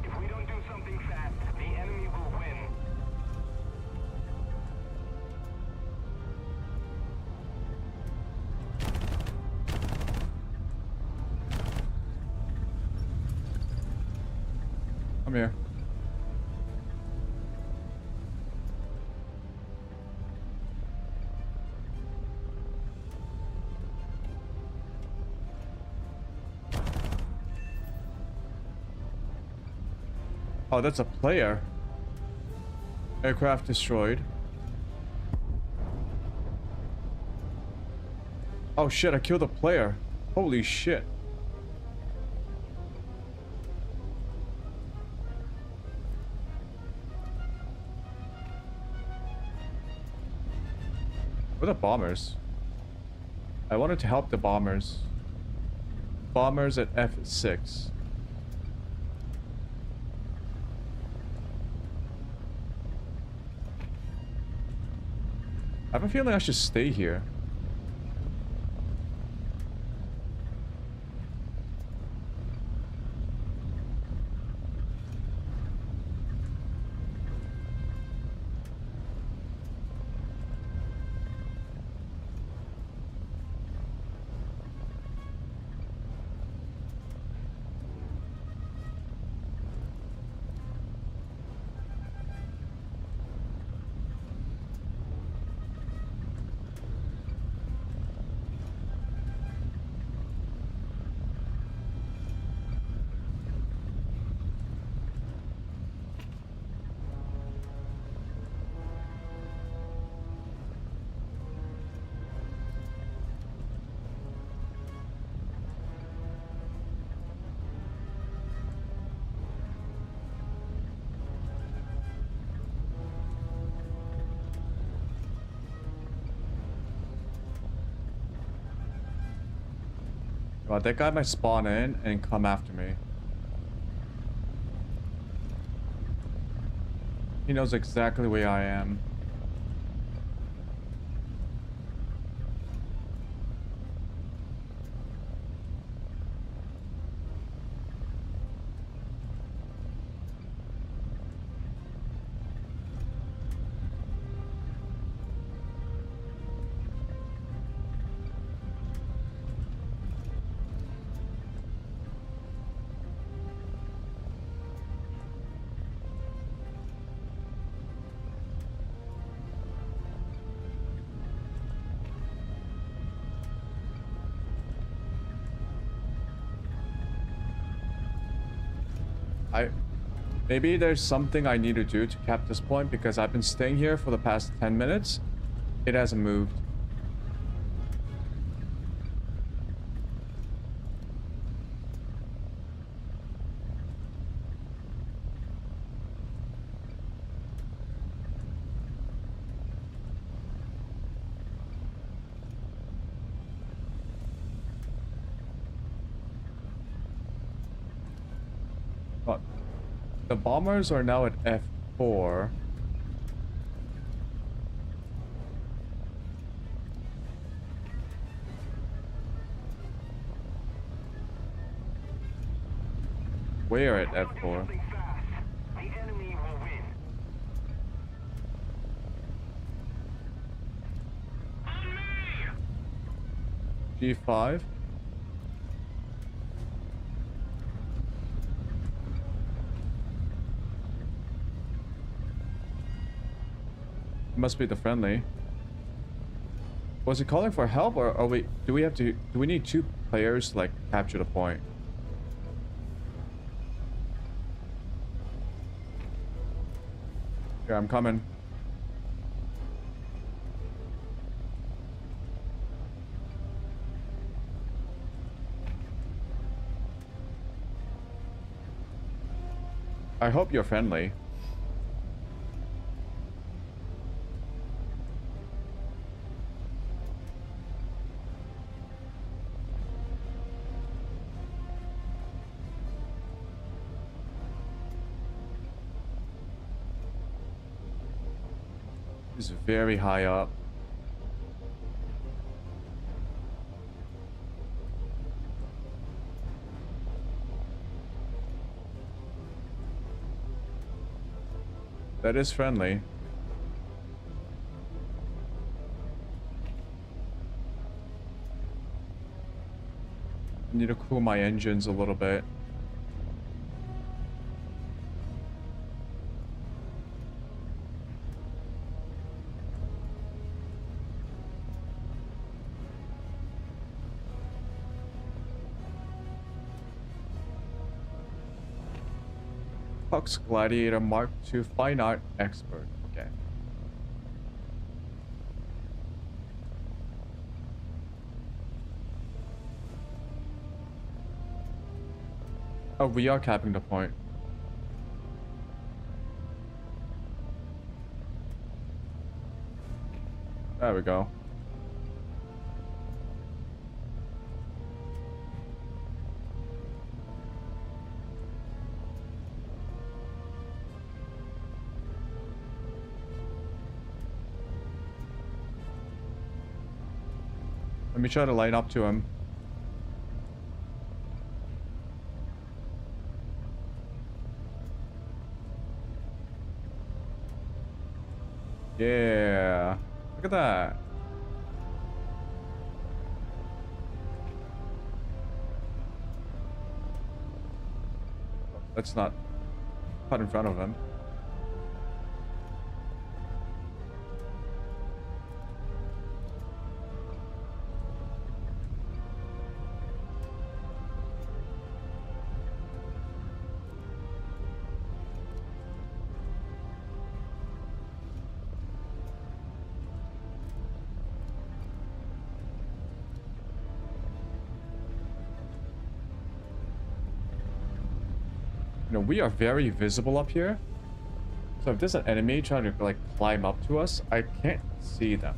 If we don't do something fast, the enemy will win. Come here. Oh, that's a player. Aircraft destroyed. Oh shit, I killed a player. Holy shit. Where are the bombers? I wanted to help the bombers. Bombers at F6. I have a feeling I should stay here. Well, that guy might spawn in and come after me. He knows exactly where I am. Maybe there's something I need to do to cap this point because I've been staying here for the past 10 minutes. It hasn't moved. But the bombers are now at F4. We're at F4. The enemy will win. G5. Must be the friendly. Was he calling for help, or are we? Do we need two players to like capture the point? Here, I'm coming. I hope you're friendly. He's very high up. That is friendly. I need to cool my engines a little bit. Puck's Gladiator Mark II Fine Art Expert. Okay. Oh, we are capping the point. There we go. Let me try to line up to him. Yeah. Look at that. Let's not cut in front of him. You know, we are very visible up here. So if there's an enemy trying to like climb up to us, I can't see them.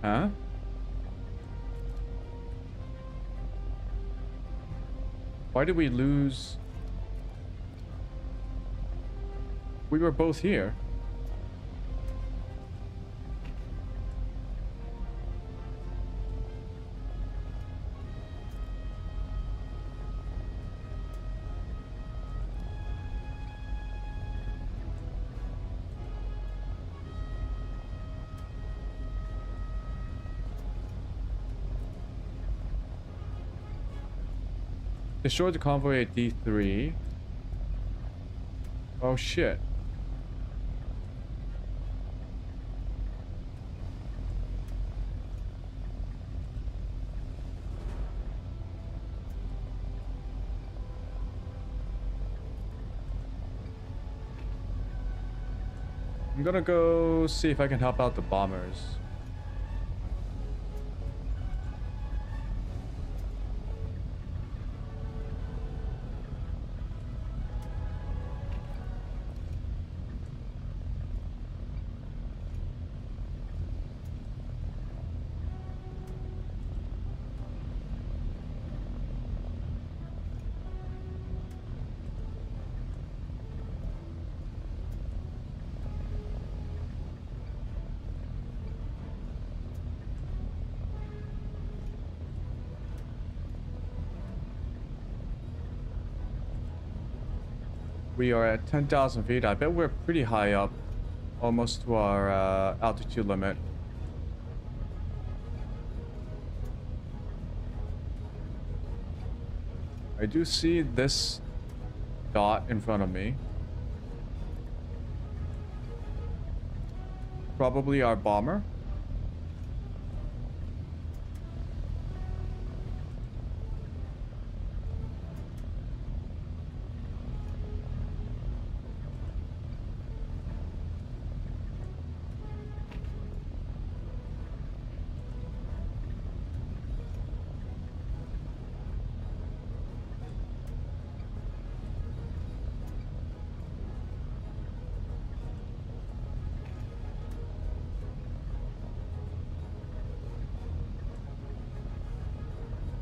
Huh? Why did we lose? We were both here. Destroyed the convoy at D3. Oh shit. I'm gonna go see if I can help out the bombers. We are at 10,000 feet. I bet we're pretty high up. Almost to our altitude limit. I do see this dot in front of me. Probably our bomber.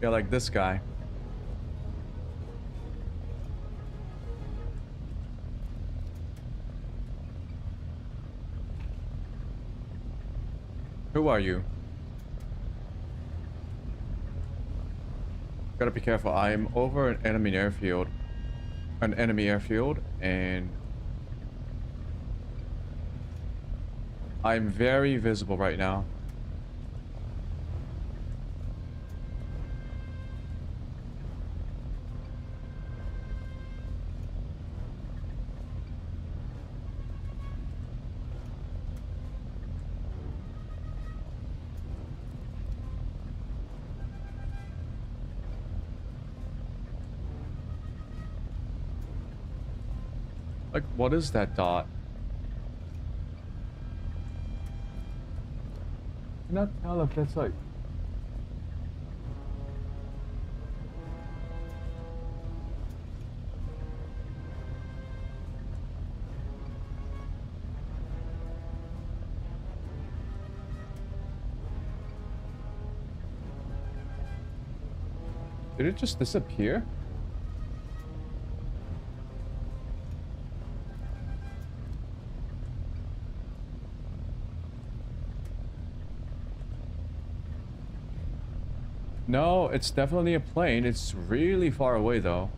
Yeah, like this guy. Who are you? Gotta be careful. I'm over an enemy airfield. An enemy airfield, and I'm very visible right now. Like, what is that dot? I cannot tell if that's like... Did it just disappear? No, it's definitely a plane. It's really far away, though.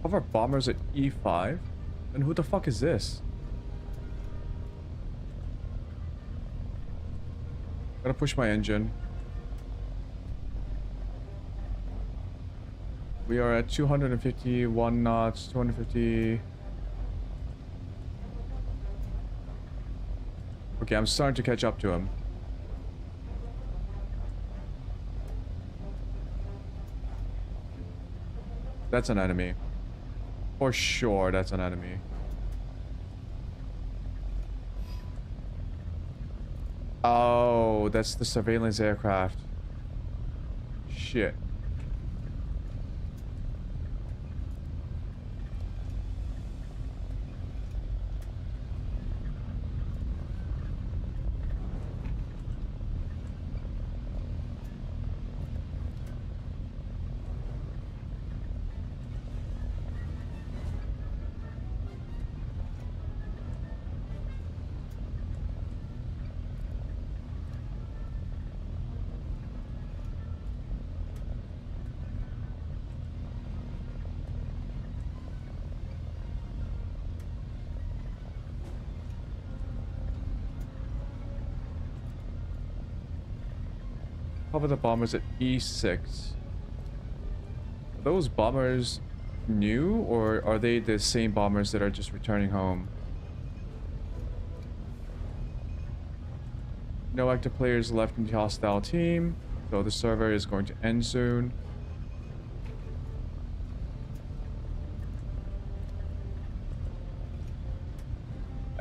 Hover bombers at E5? And who the fuck is this? Gotta push my engine. We are at 251 knots, 250... Okay, I'm starting to catch up to him. That's an enemy. For sure, that's an enemy. Oh, that's the surveillance aircraft. Shit. Cover the bombers at E6. Are those bombers new, or are they the same bombers that are just returning home? No active players left in the hostile team, so the server is going to end soon.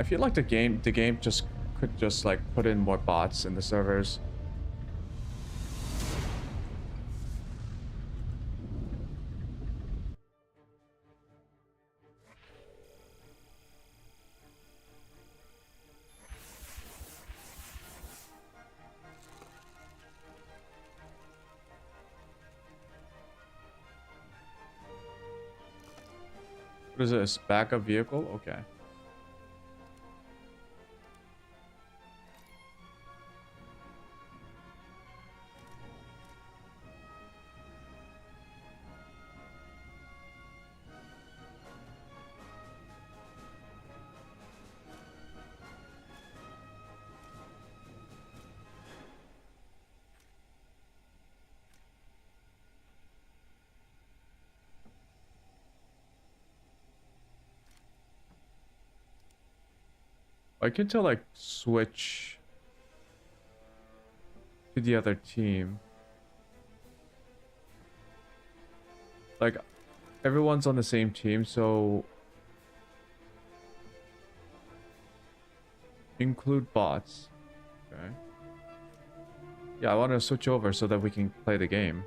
I feel like the game just could just like put in more bots in the servers. What is this? Backup vehicle? Okay. I can tell like switch to the other team. Like everyone's on the same team, so include bots. Okay. Yeah, I want to switch over so that we can play the game.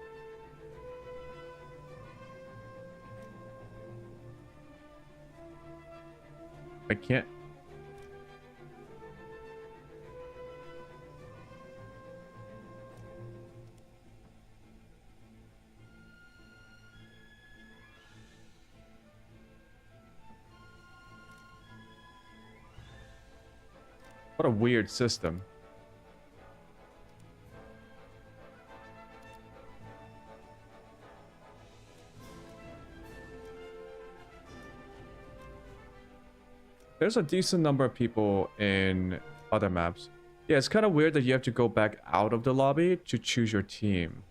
I can't. What a weird system. There's a decent number of people in other maps. Yeah, it's kind of weird that you have to go back out of the lobby to choose your team.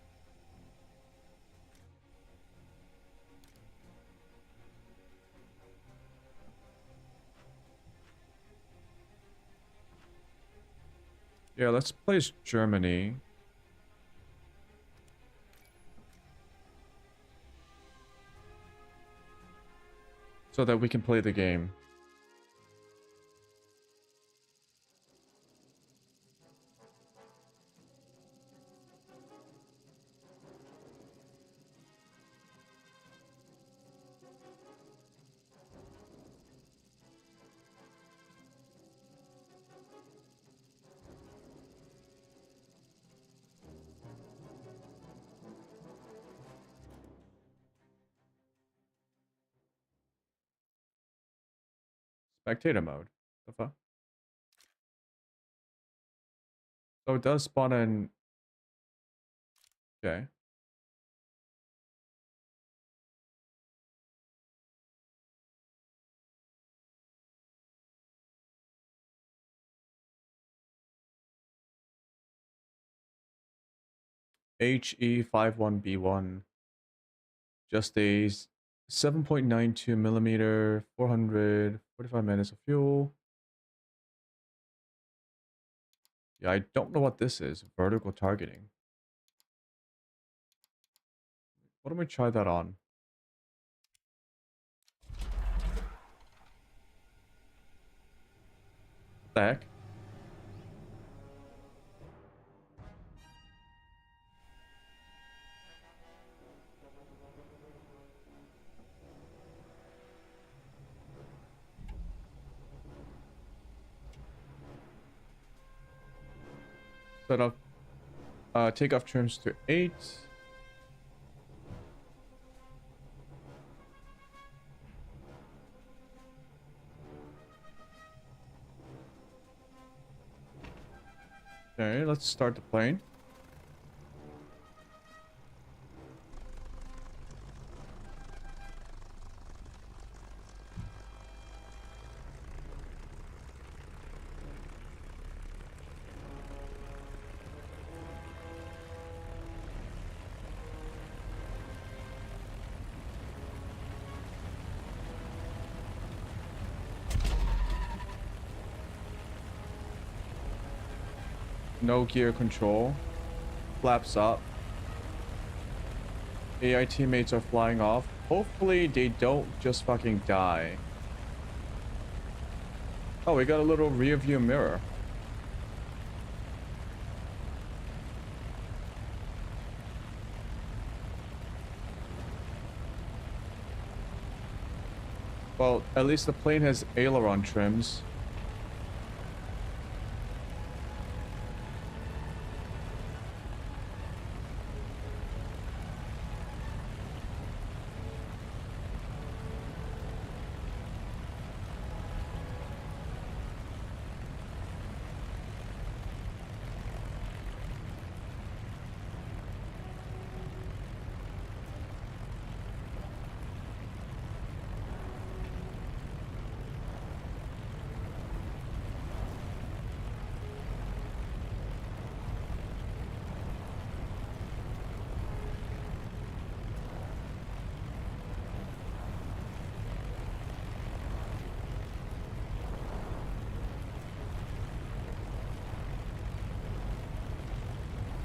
Yeah, let's place Germany. So that we can play the game. Spectator mode. The fuck? So it does spawn in. Okay. HE51B1. Just a 7.92 millimeter, 445 minutes of fuel. Yeah, I don't know what this is. Vertical targeting. Why don't we try that on? What the heck? Set up takeoff trims to 8. Okay, let's start the plane. no gear control. Flaps up. AI teammates are flying off. Hopefully they don't just fucking die. Oh, we got a little rear view mirror. Well, at least the plane has aileron trims.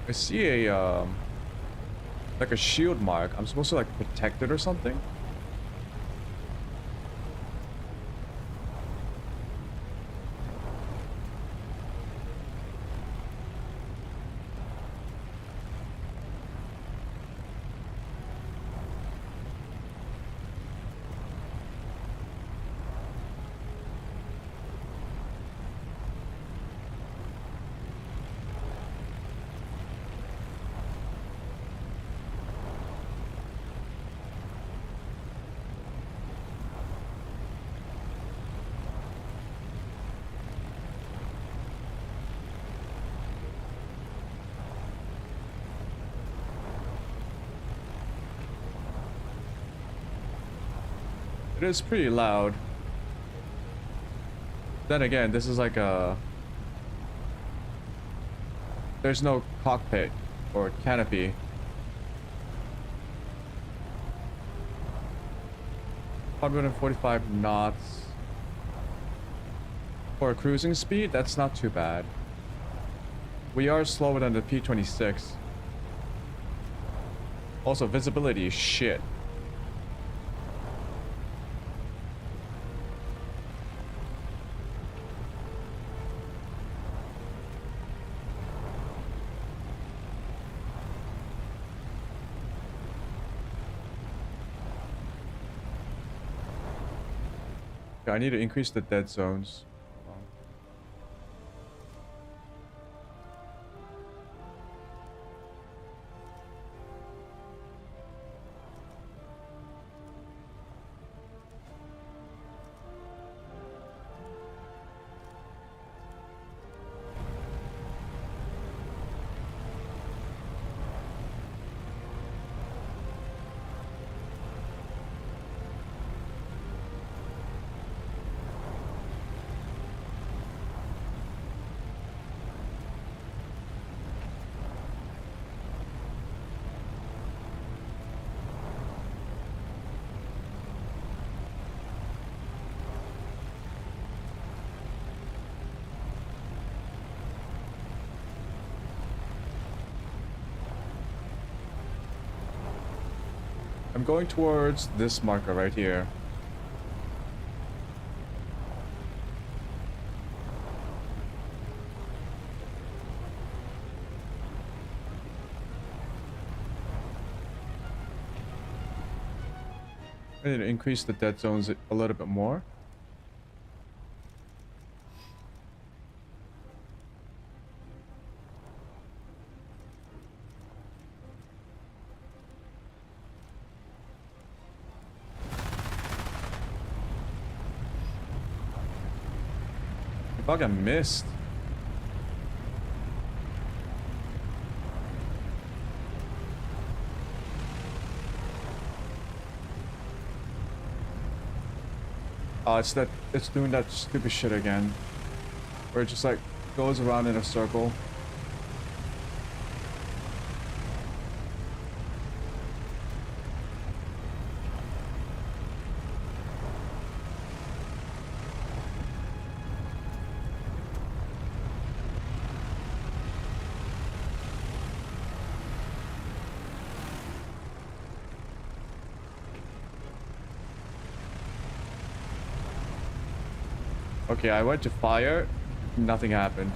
I see a, like a shield mark. I'm supposed to like protect it or something? It is pretty loud. Then again, this is like a... There's no cockpit or canopy. $145 knots. For cruising speed, that's not too bad. We are slower than the P-26. Also, visibility is shit. I need to increase the dead zones. I'm going towards this marker right here. I need to increase the dead zones a little bit more. Fucking missed. Oh, it's doing that stupid shit again. Where it just like goes around in a circle. Okay, I went to fire. Nothing happened.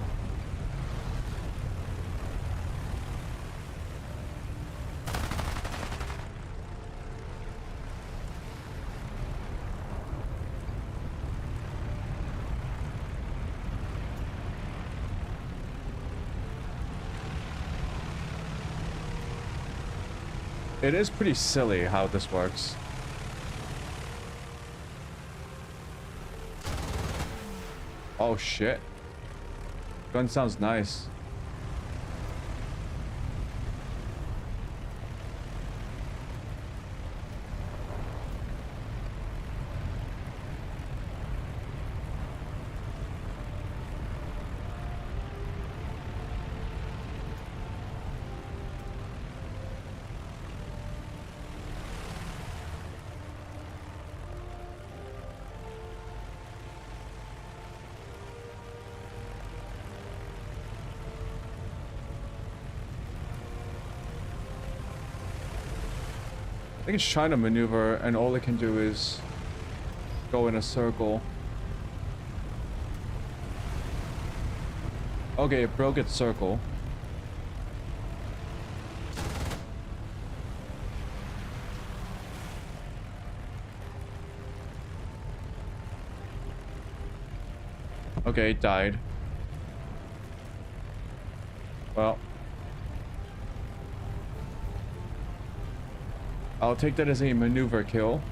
It is pretty silly how this works. Oh shit. Gun sounds nice. I think it's trying to maneuver, and all it can do is go in a circle. Okay, it broke its circle. Okay, it died. Well, I'll take that as a maneuver kill.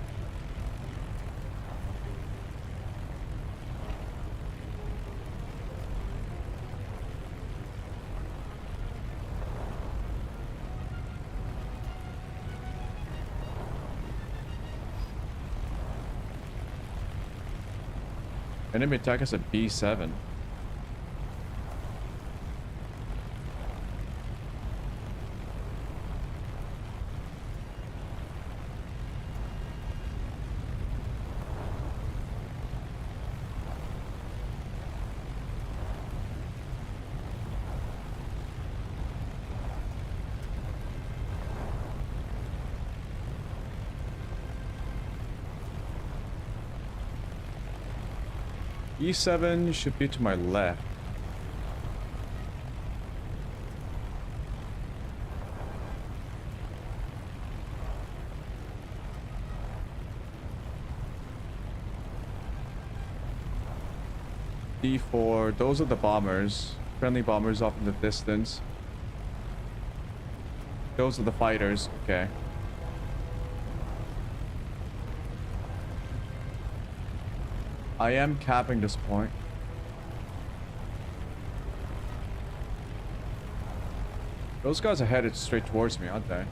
Enemy attack us at B7. E7 should be to my left. D4, those are the bombers. Friendly bombers off in the distance. Those are the fighters. Okay. I am capping this point. Those guys are headed straight towards me, aren't they?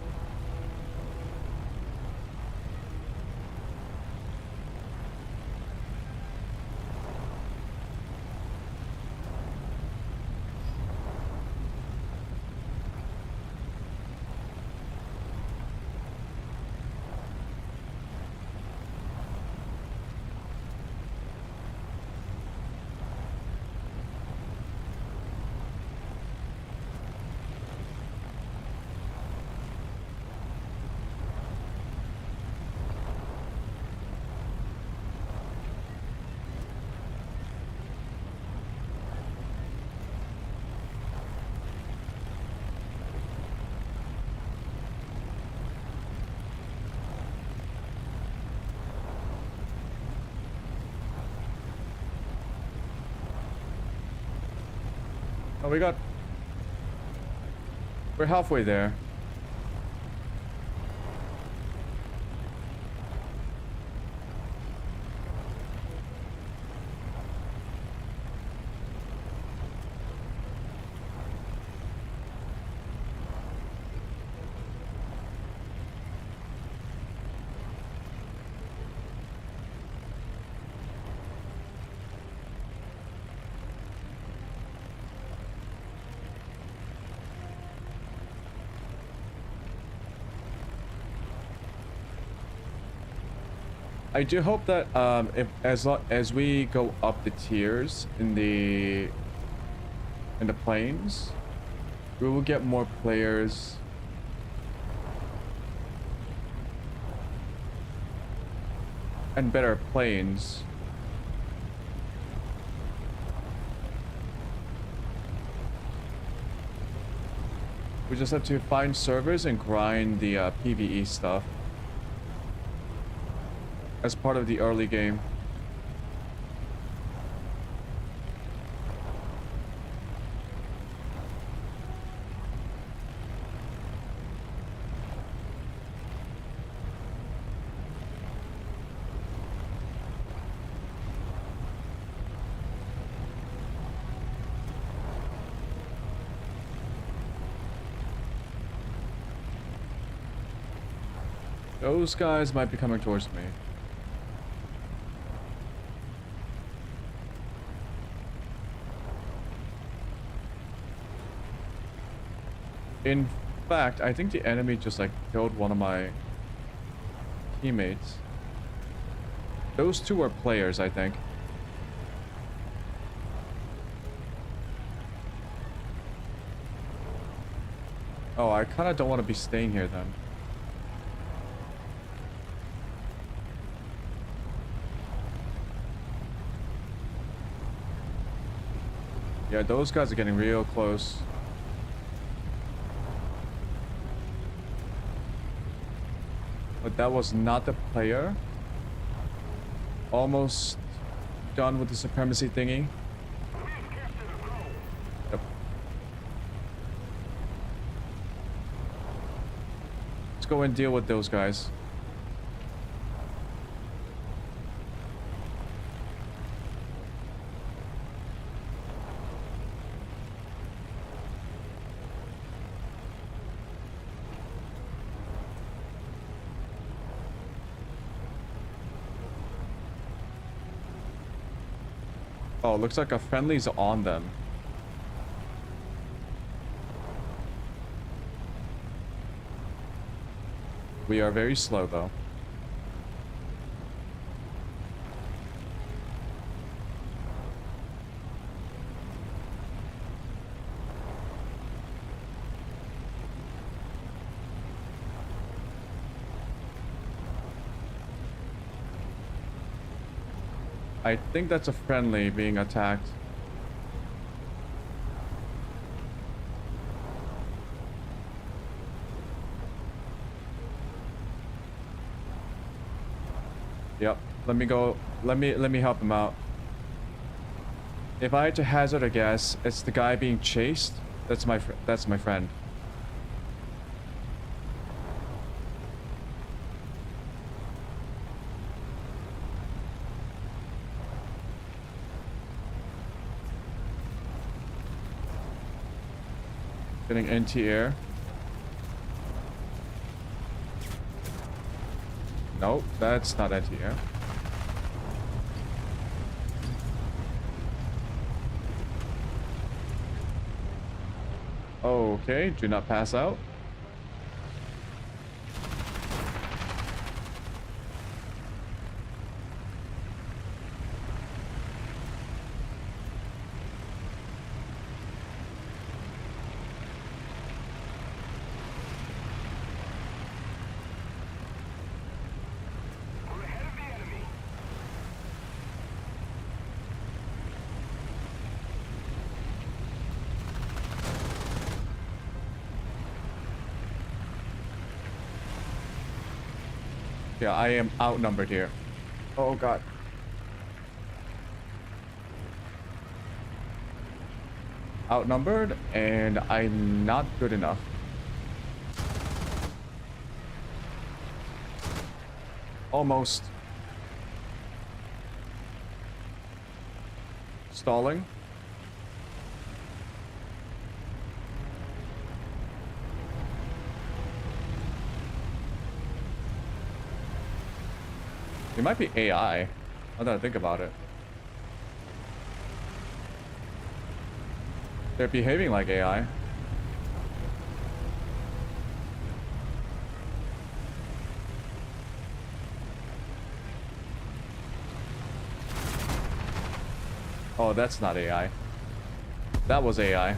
Oh, we're halfway there. I do hope that if as we go up the tiers in the planes, we will get more players and better planes. We just have to find servers and grind the PvE stuff as part of the early game. Those guys might be coming towards me. In fact, I think the enemy just like killed one of my teammates. Those two are players, I think. Oh, I kind of don't want to be staying here then. Yeah, those guys are getting real close. But that was not the player. Almost done with the supremacy thingy. Yep. Let's go and deal with those guys. Oh, looks like a friendly's on them. We are very slow though. I think that's a friendly being attacked. Yep. Let me go. Let me help him out. If I had to hazard a guess, it's the guy being chased. That's my friend. Getting anti-air. Nope, that's not anti-air. Okay, do not pass out. Yeah, I am outnumbered here. Oh god. Outnumbered, and I'm not good enough. Almost. Stalling. It might be AI. Now that I think about it. They're behaving like AI. Oh, that's not AI. That was AI.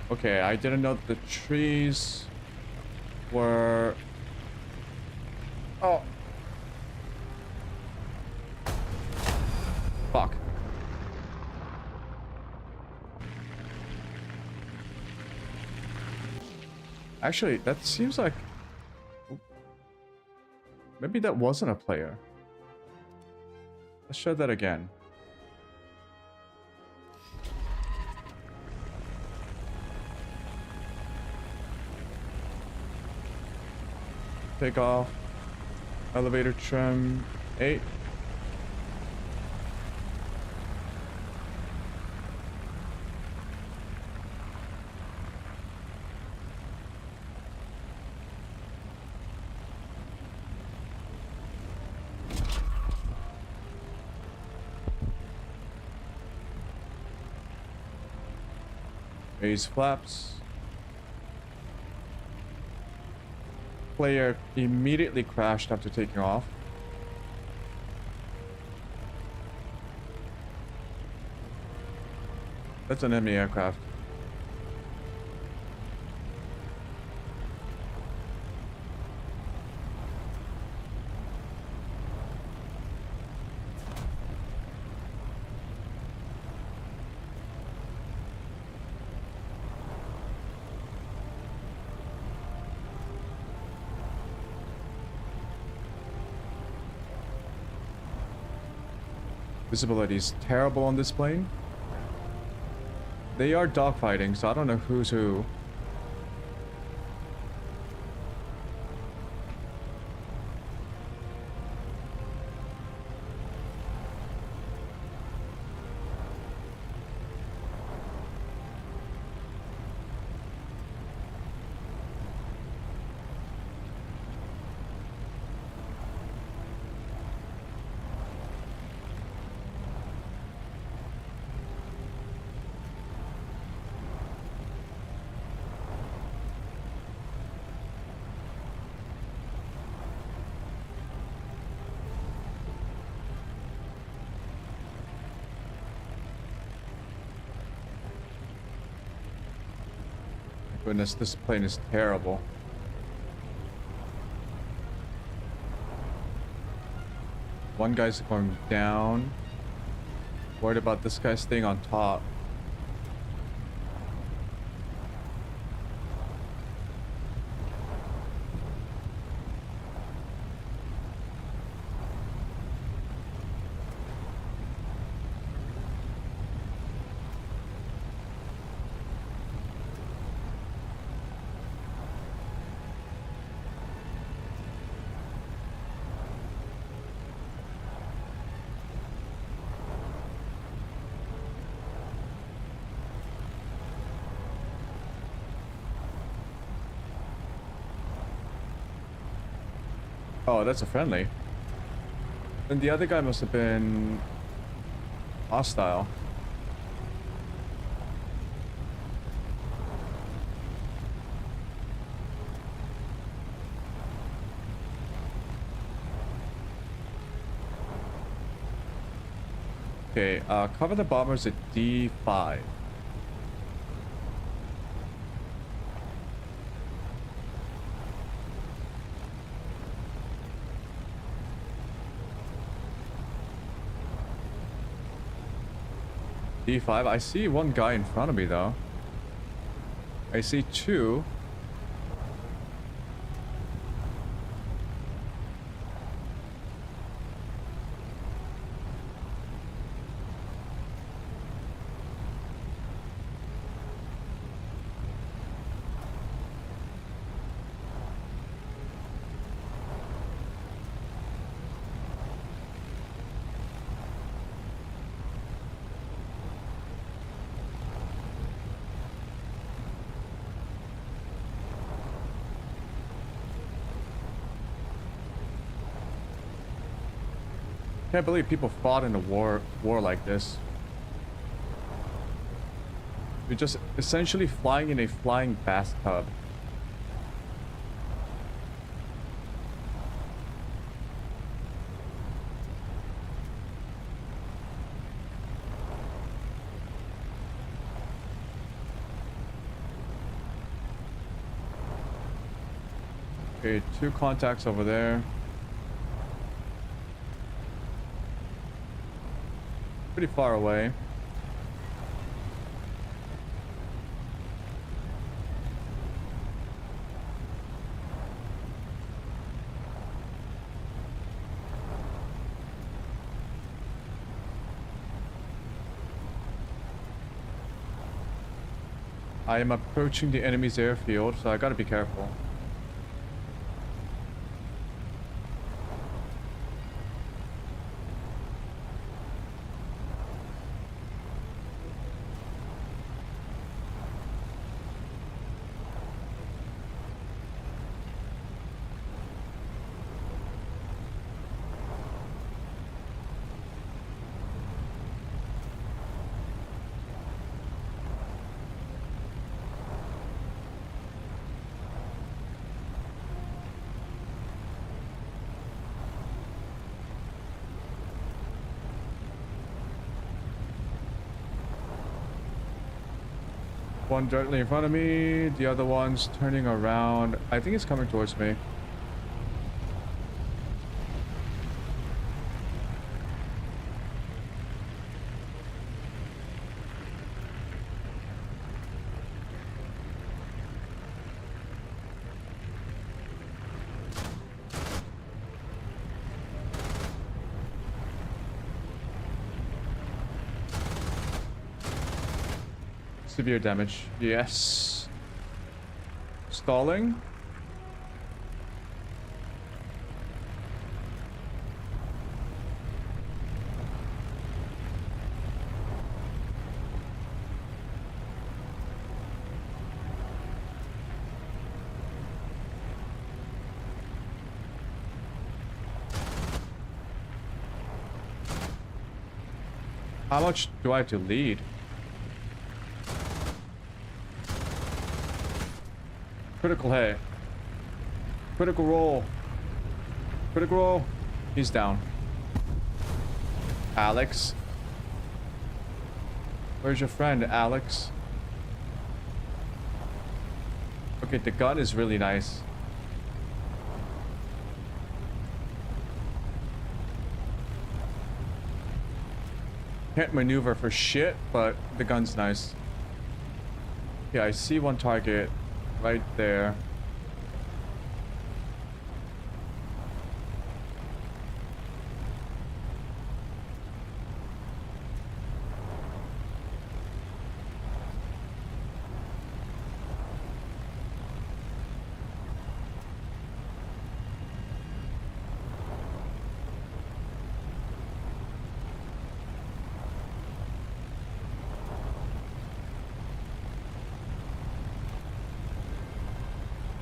Okay, I didn't know that the trees were... Oh, Fuck. Actually, that seems like... Maybe that wasn't a player. Let's show that again. Take off. Elevator trim 8. Raise flaps. Player immediately crashed after taking off. That's an enemy aircraft. Visibility is terrible on this plane. They are dogfighting, so I don't know who's who. Goodness, this plane is terrible. One guy's going down. Worried about this guy staying on top. Oh, that's a friendly. Then the other guy must have been hostile. Okay, cover the bombers at D5. D5. I see one guy in front of me though. I see two. Can't believe people fought in a war like this. You're just essentially flying in a flying bathtub. Okay, two contacts over there. Pretty far away. I am approaching the enemy's airfield, so I gotta be careful. One directly in front of me, the other one's turning around. I think it's coming towards me. Severe damage. Yes. Stalling. How much do I have to lead? Critical hit. Critical roll. Critical roll. He's down. Alex. Where's your friend, Alex? Okay, the gun is really nice. Can't maneuver for shit, but the gun's nice. Yeah, I see one target right there.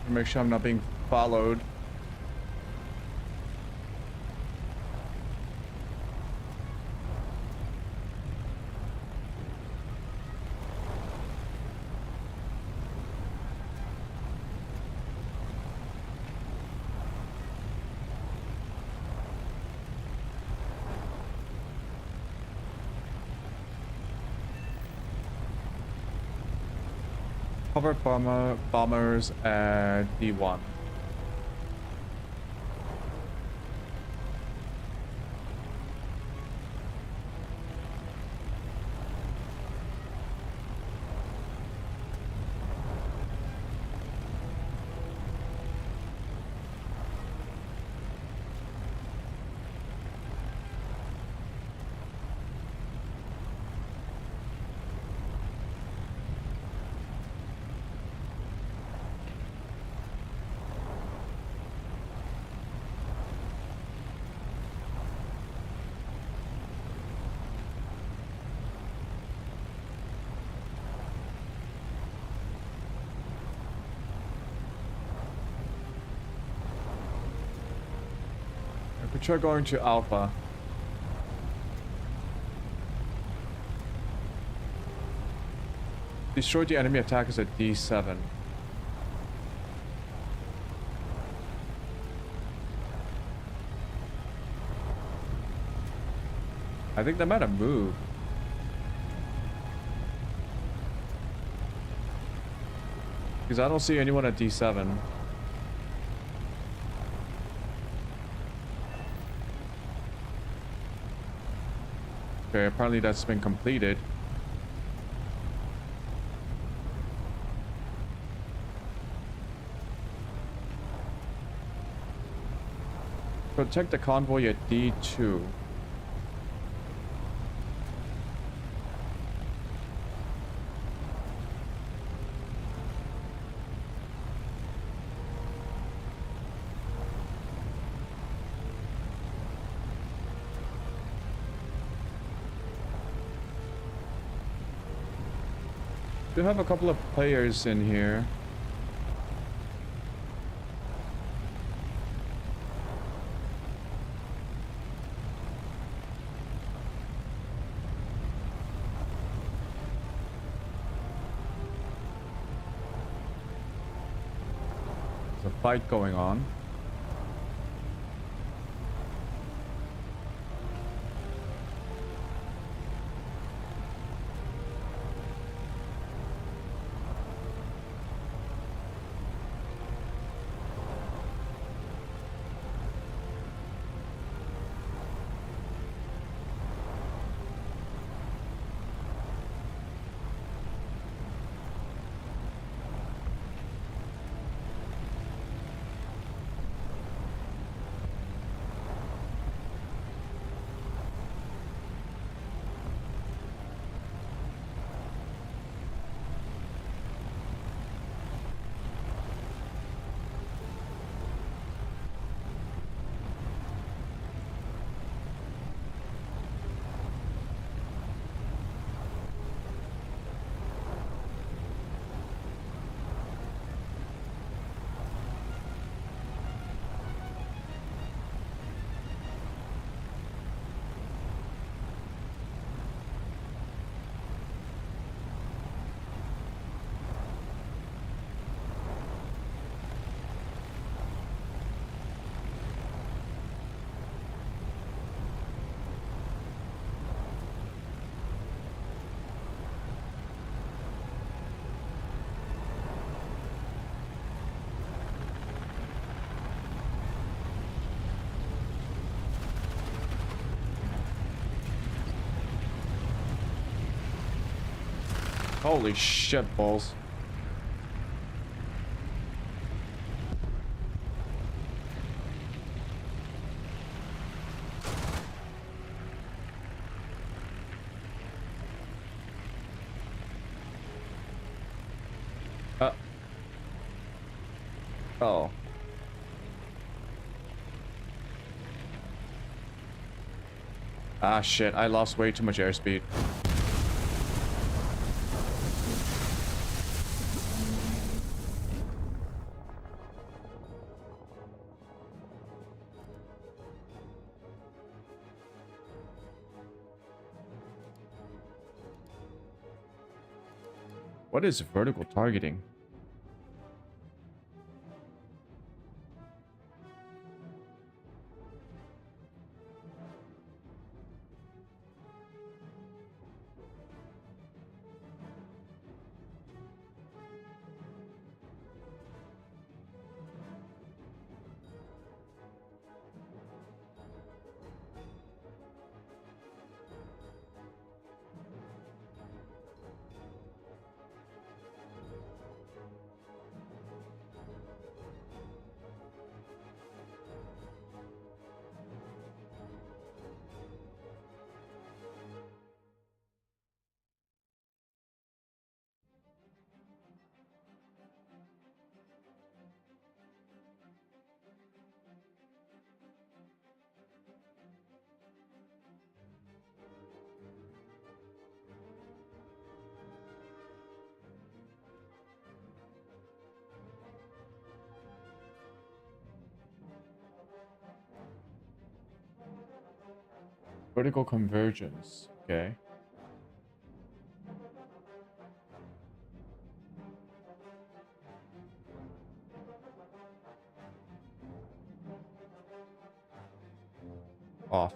Make sure I'm not being followed. Cover bombers at D1. We try going to Alpha. Destroy the enemy attackers at D7. I think they might have moved. Because I don't see anyone at D7. Okay, apparently that's been completed. Protect the convoy at D2. We have a couple of players in here. There's a fight going on. Holy shit balls. Oh. Ah shit, I lost way too much airspeed. What is vertical targeting? Vertical convergence. Okay. Off.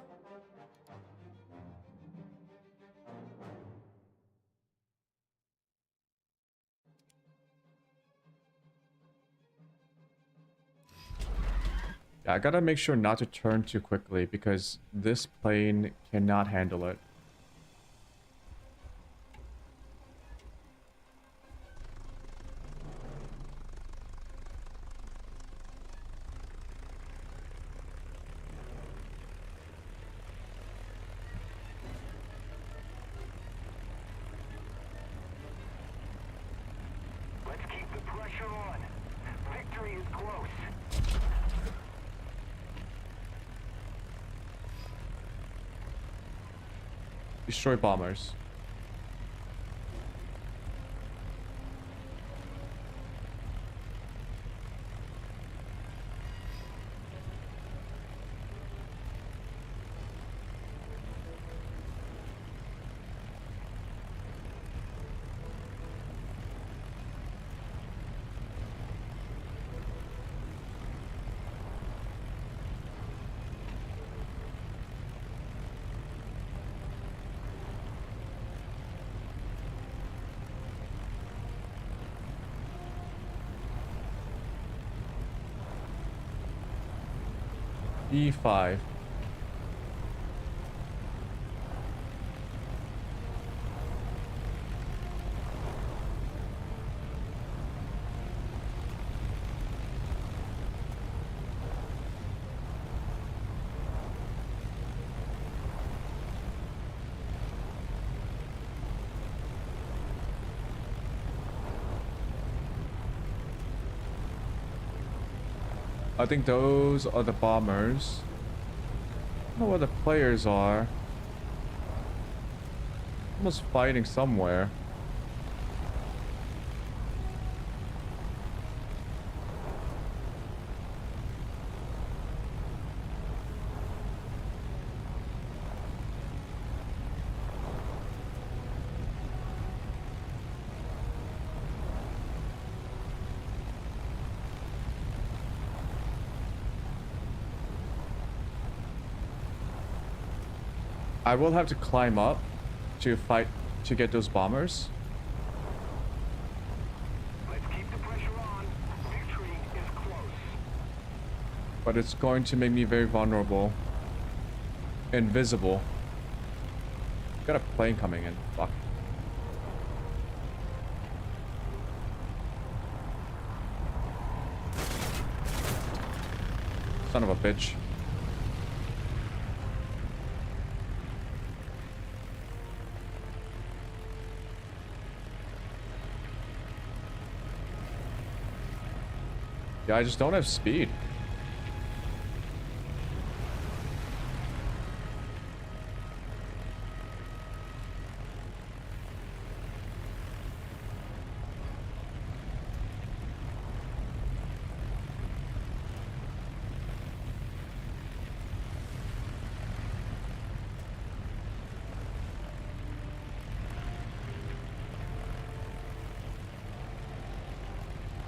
I gotta make sure not to turn too quickly because this plane cannot handle it. Destroy bombers. E5. I think those are the bombers. I don't know where the players are. Almost fighting somewhere. I will have to climb up to fight to get those bombers. Let's keep the pressure on. Victory is close. But it's going to make me very vulnerable. Invisible. Got a plane coming in. Fuck. Son of a bitch. Yeah, I just don't have speed.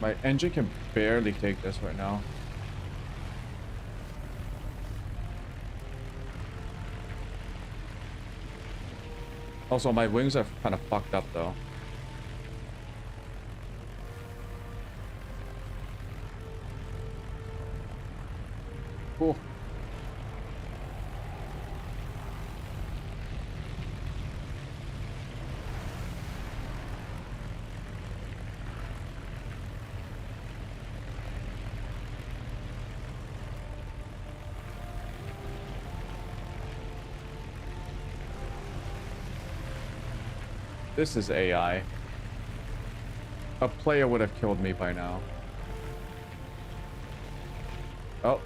My engine can barely take this right now. Also, my wings are kind of fucked up though. Cool. This is AI. A player would have killed me by now. Oh.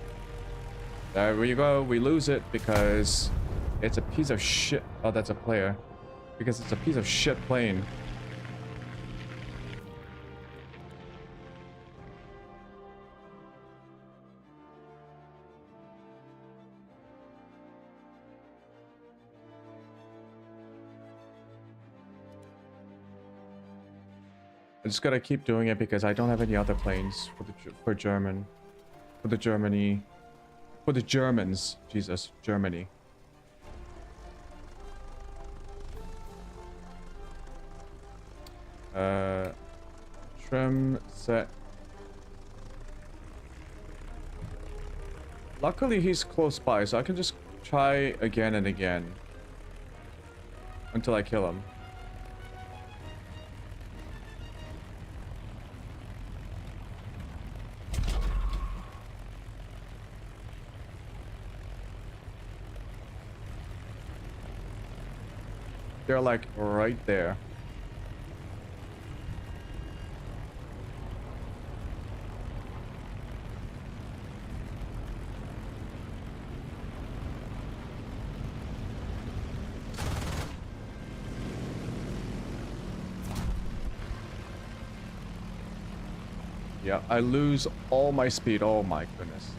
There we go. We lose it because it's a piece of shit. Oh, that's a player. Because it's a piece of shit plane. I just gotta keep doing it because I don't have any other planes for the Germans. Jesus, Germany. Trim set. Luckily he's close by, so I can just try again and again until I kill him. They're like right there. Yeah, I lose all my speed. Oh my goodness.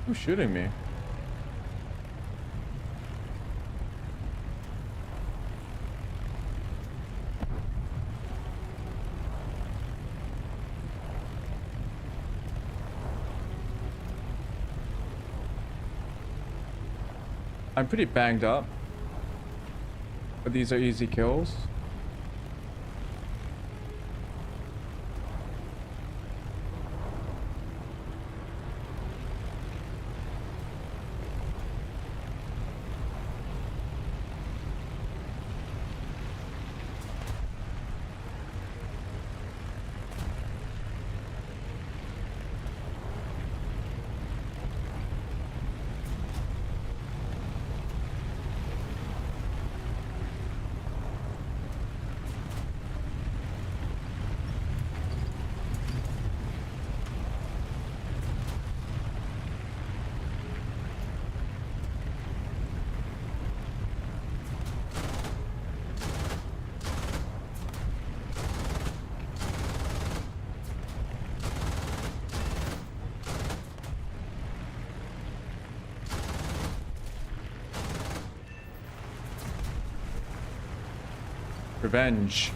Who's shooting me? I'm pretty banged up, but these are easy kills. Revenge.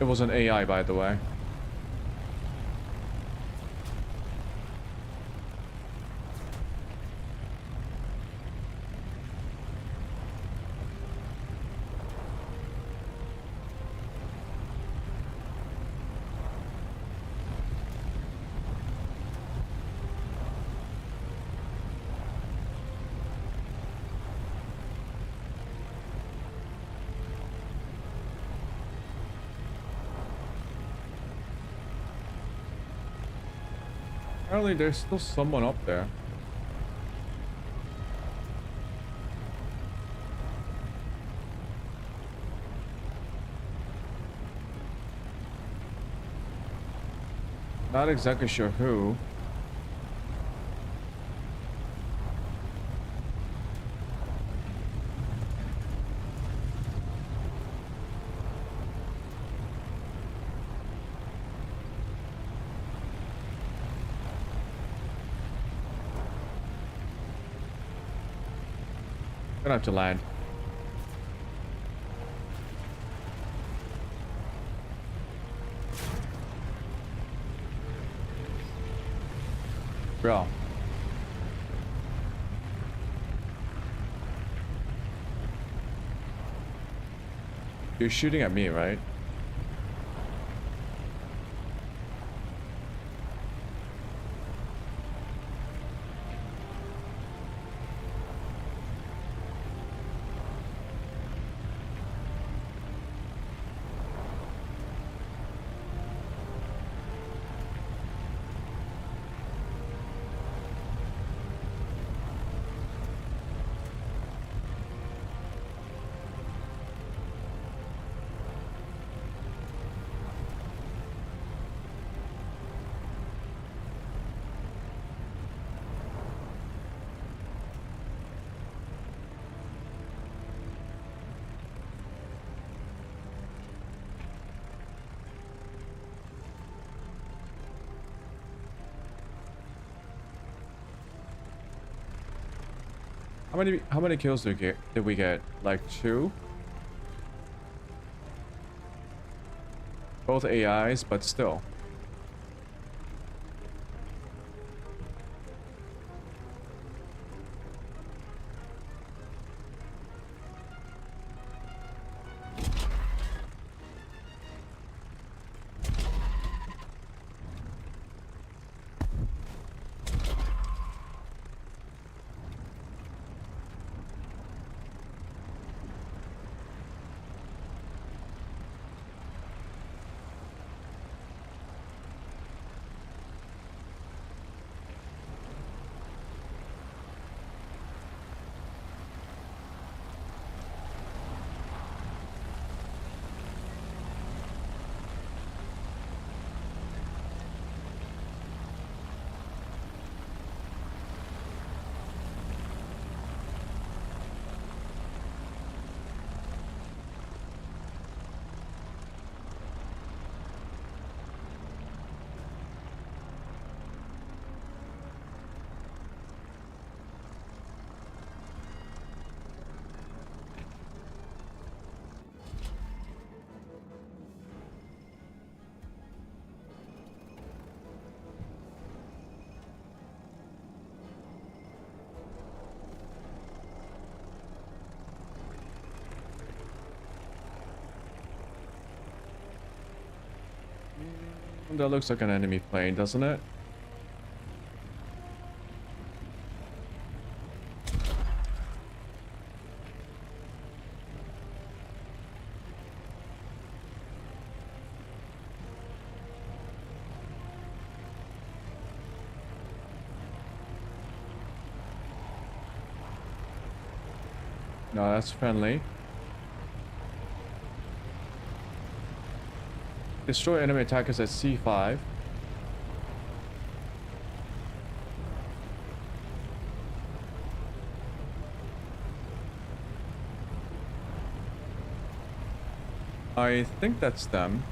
It was an AI, by the way. Apparently there's still someone up there. Not exactly sure who. Gonna have to land. Bro. You're shooting at me, right? How many kills did we get? Like 2? Both AIs, but still. That looks like an enemy plane, doesn't it? No, that's friendly. Destroy enemy attackers at C5. I think that's them.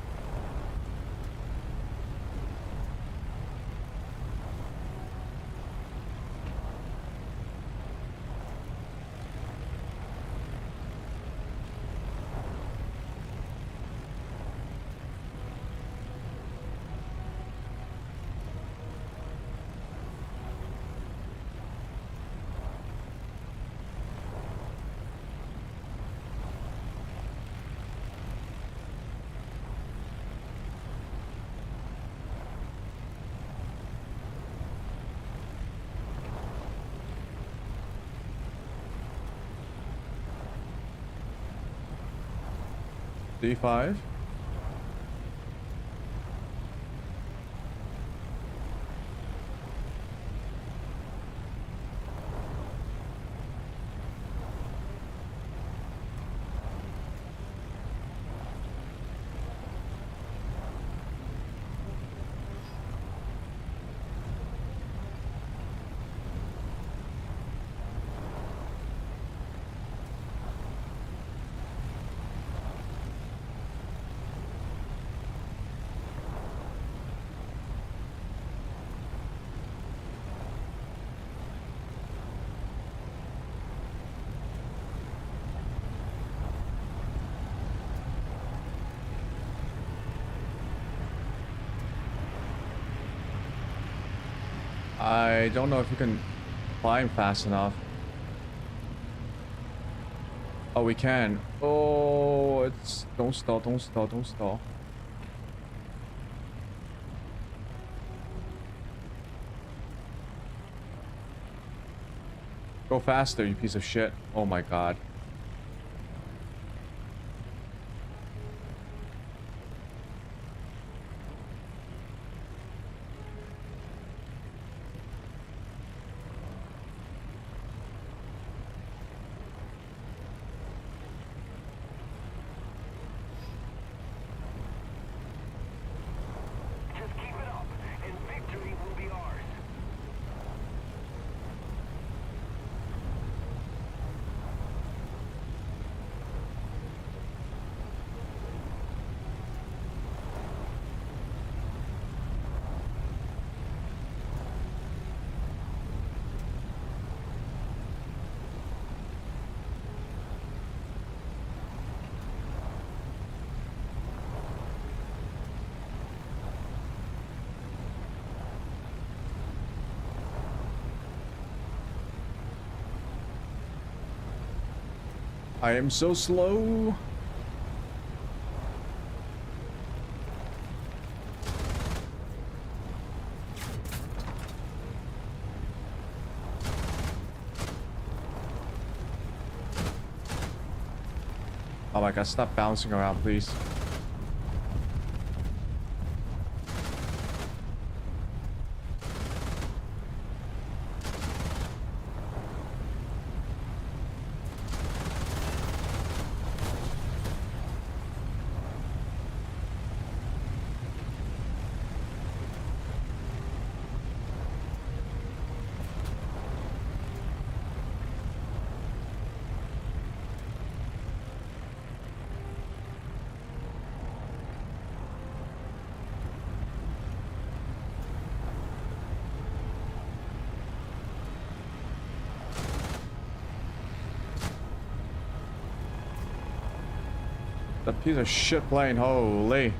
D5. I don't know if you can climb fast enough. Oh, we can. Oh, it's... Don't stall, don't stall, don't stall. Go faster, you piece of shit. Oh my god. Just keep it up, and victory will be ours. I am so slow. Oh my god, stop bouncing around, please. That piece of shit plane, holy.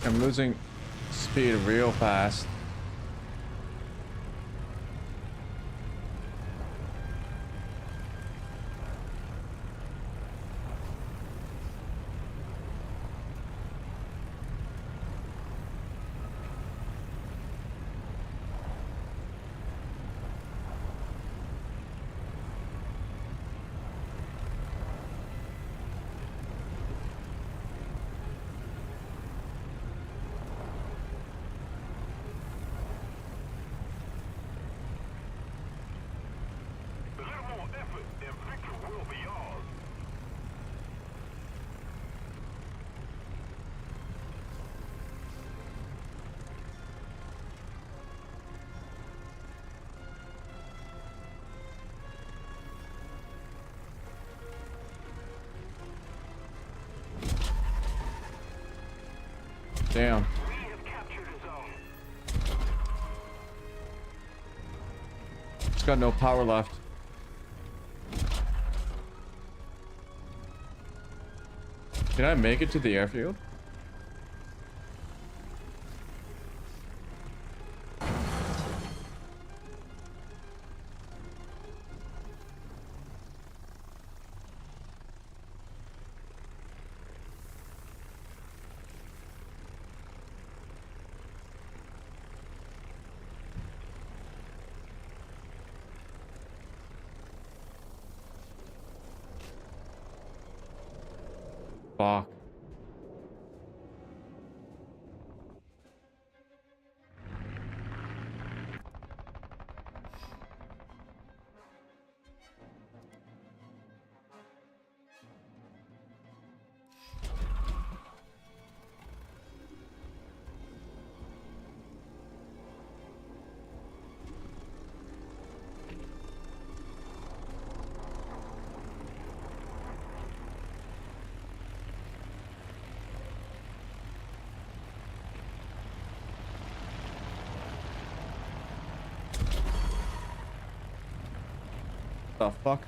I'm losing speed real fast. Damn. It's got no power left. Can I make it to the airfield? Fuck. The fuck?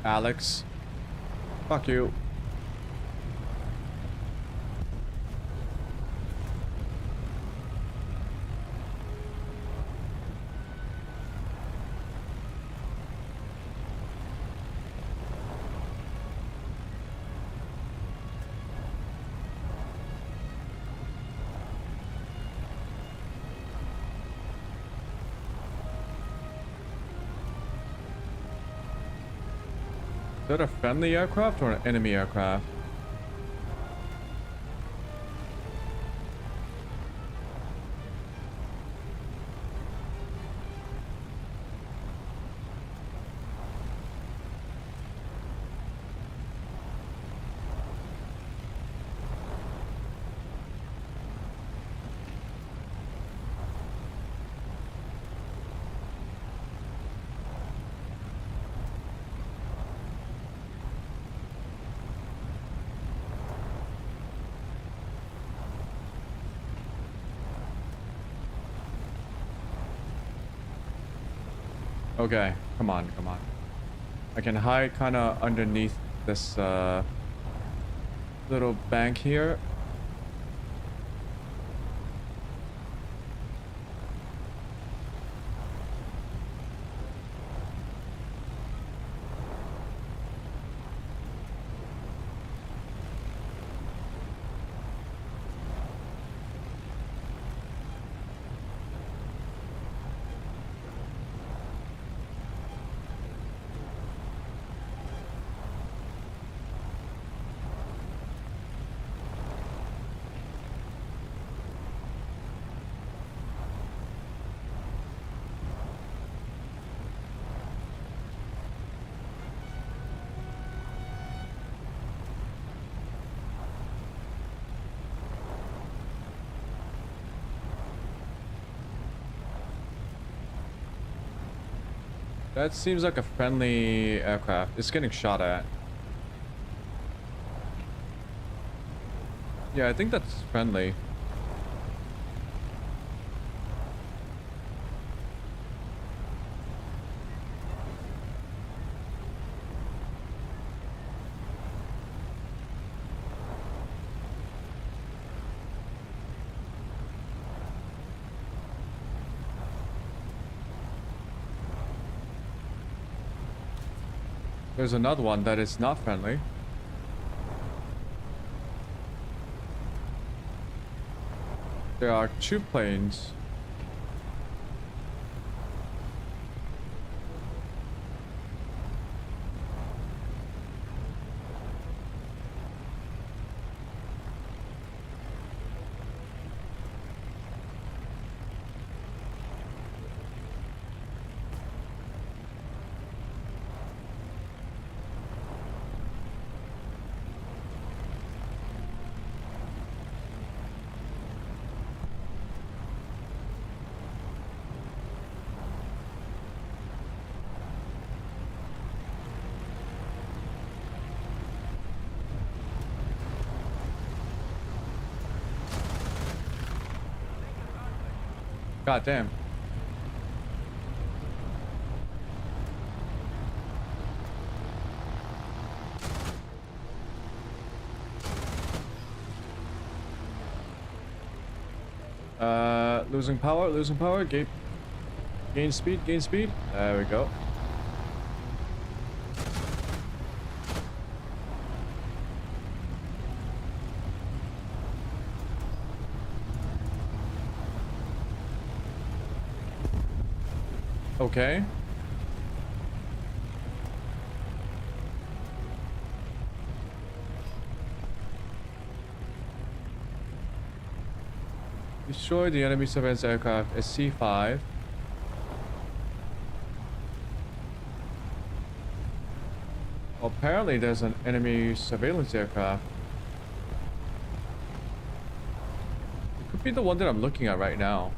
Alex. Fuck you. Is that a friendly aircraft or an enemy aircraft? Okay, come on, come on. I can hide kind of underneath this little bank here. That seems like a friendly aircraft. It's getting shot at. Yeah, I think that's friendly. There's another one that is not friendly. There are 2 planes. God damn. Losing power, gain speed. There we go. Okay. Destroy the enemy surveillance aircraft SC-5. Apparently there's an enemy surveillance aircraft. It could be the one that I'm looking at right now.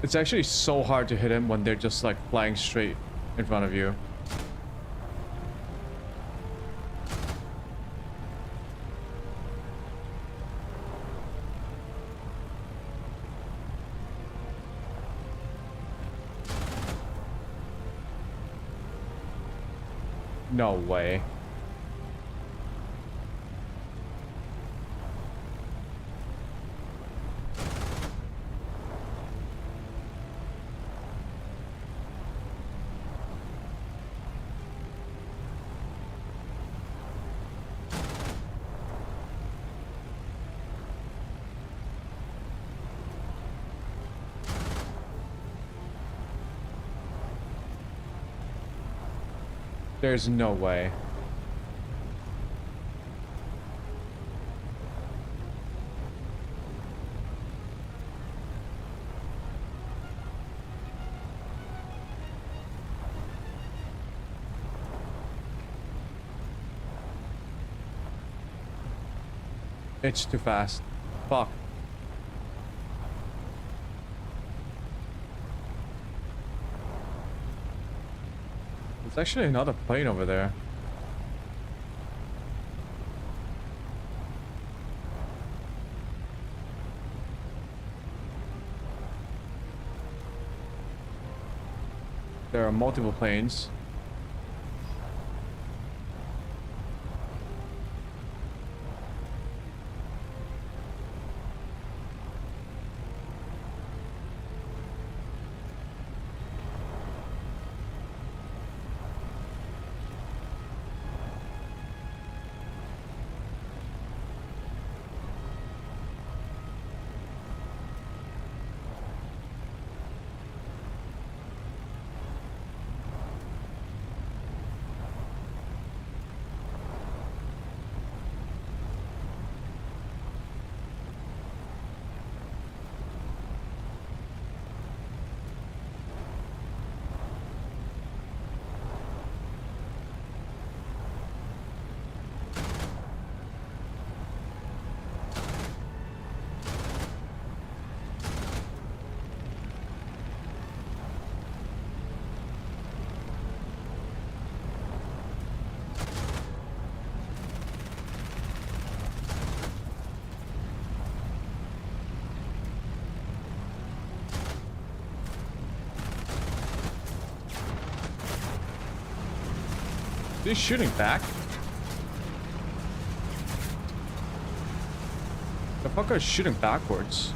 It's actually so hard to hit him when they're just like flying straight in front of you. No way. There's no way. It's too fast. Fuck. There's actually another plane over there. There are multiple planes. He's shooting back? The fucker is shooting backwards.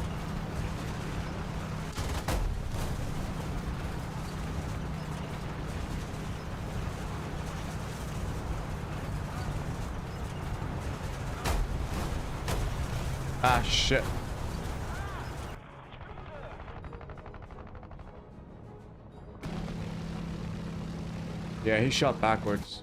Ah, shit. Yeah, he shot backwards.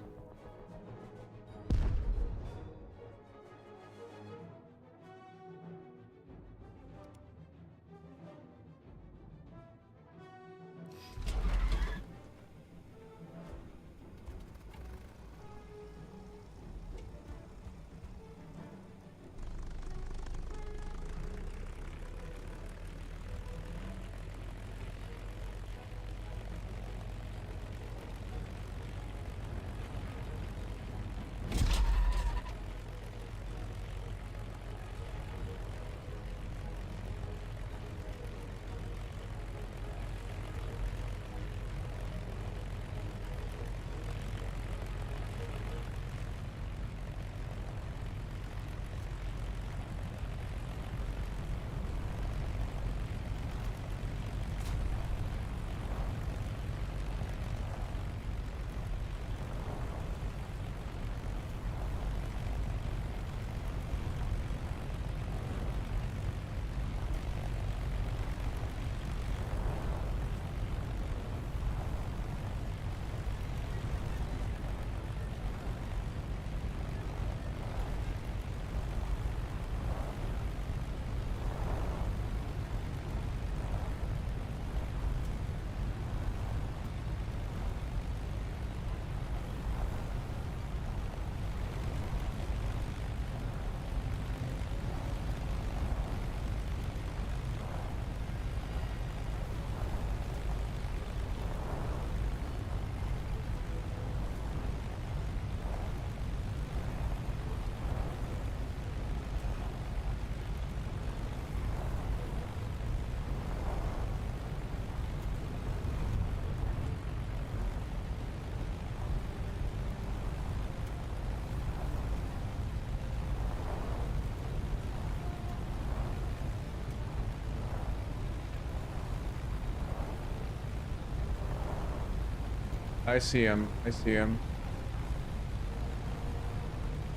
I see him. I see him.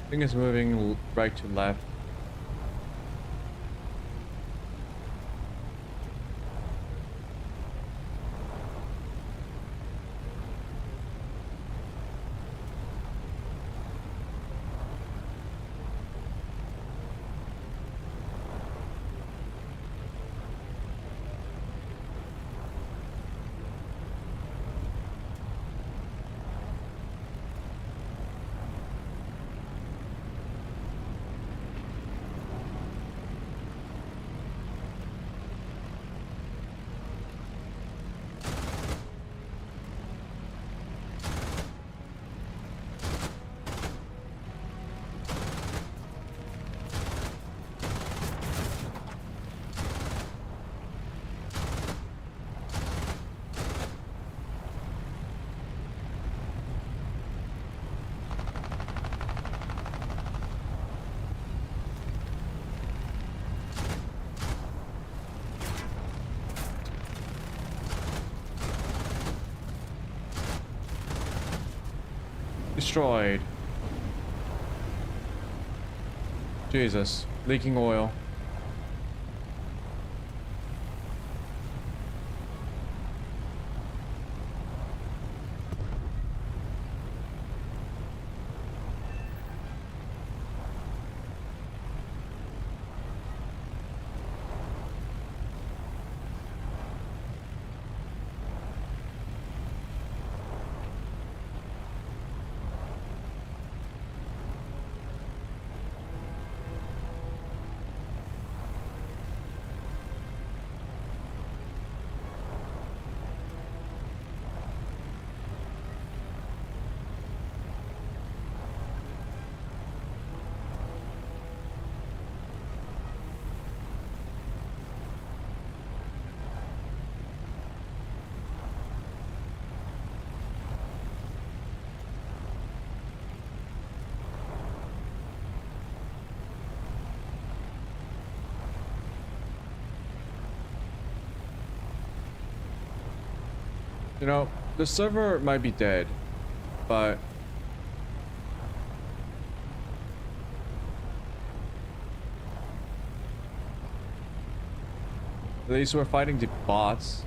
I think it's moving right to left. Destroyed. Jesus. Leaking oil. You know, the server might be dead, but at least we're fighting the bots.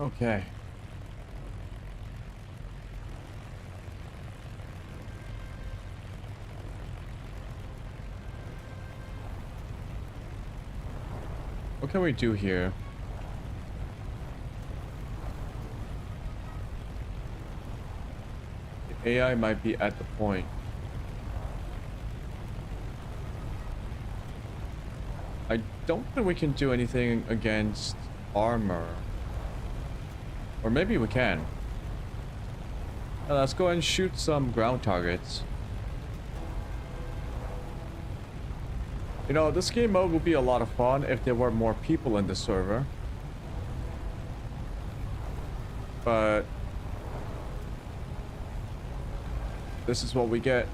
Okay. What can we do here? The AI might be at the point. I don't think we can do anything against armor. Or maybe we can. Let's go and shoot some ground targets. You know, this game mode would be a lot of fun if there were more people in the server. But this is what we get.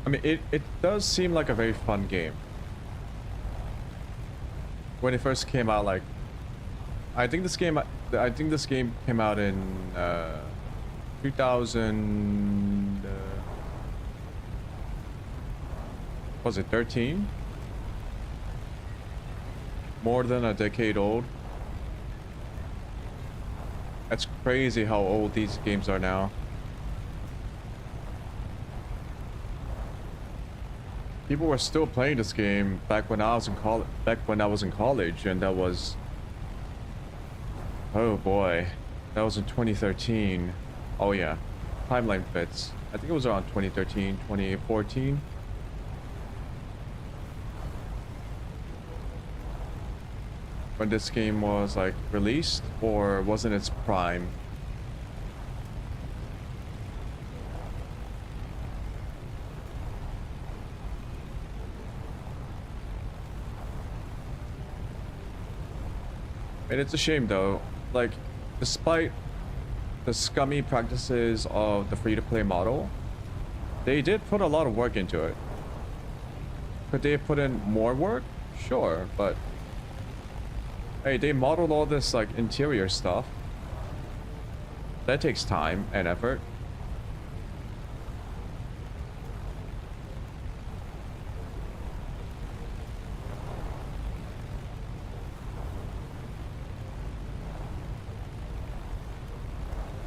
I mean, it does seem like a very fun game. When it first came out, like, I think this game came out in 2000. Was it 13? More than a decade old. That's crazy how old these games are now. People were still playing this game back when I was in college, and that was, oh boy, that was in 2013. Oh yeah, timeline fits. I think it was around 2013, 2014. When this game was like released, or was in its prime. And it's a shame though, like, despite the scummy practices of the free-to-play model, they did put a lot of work into it. Could they have put in more work? Sure, but hey, they modeled all this like interior stuff. That takes time and effort.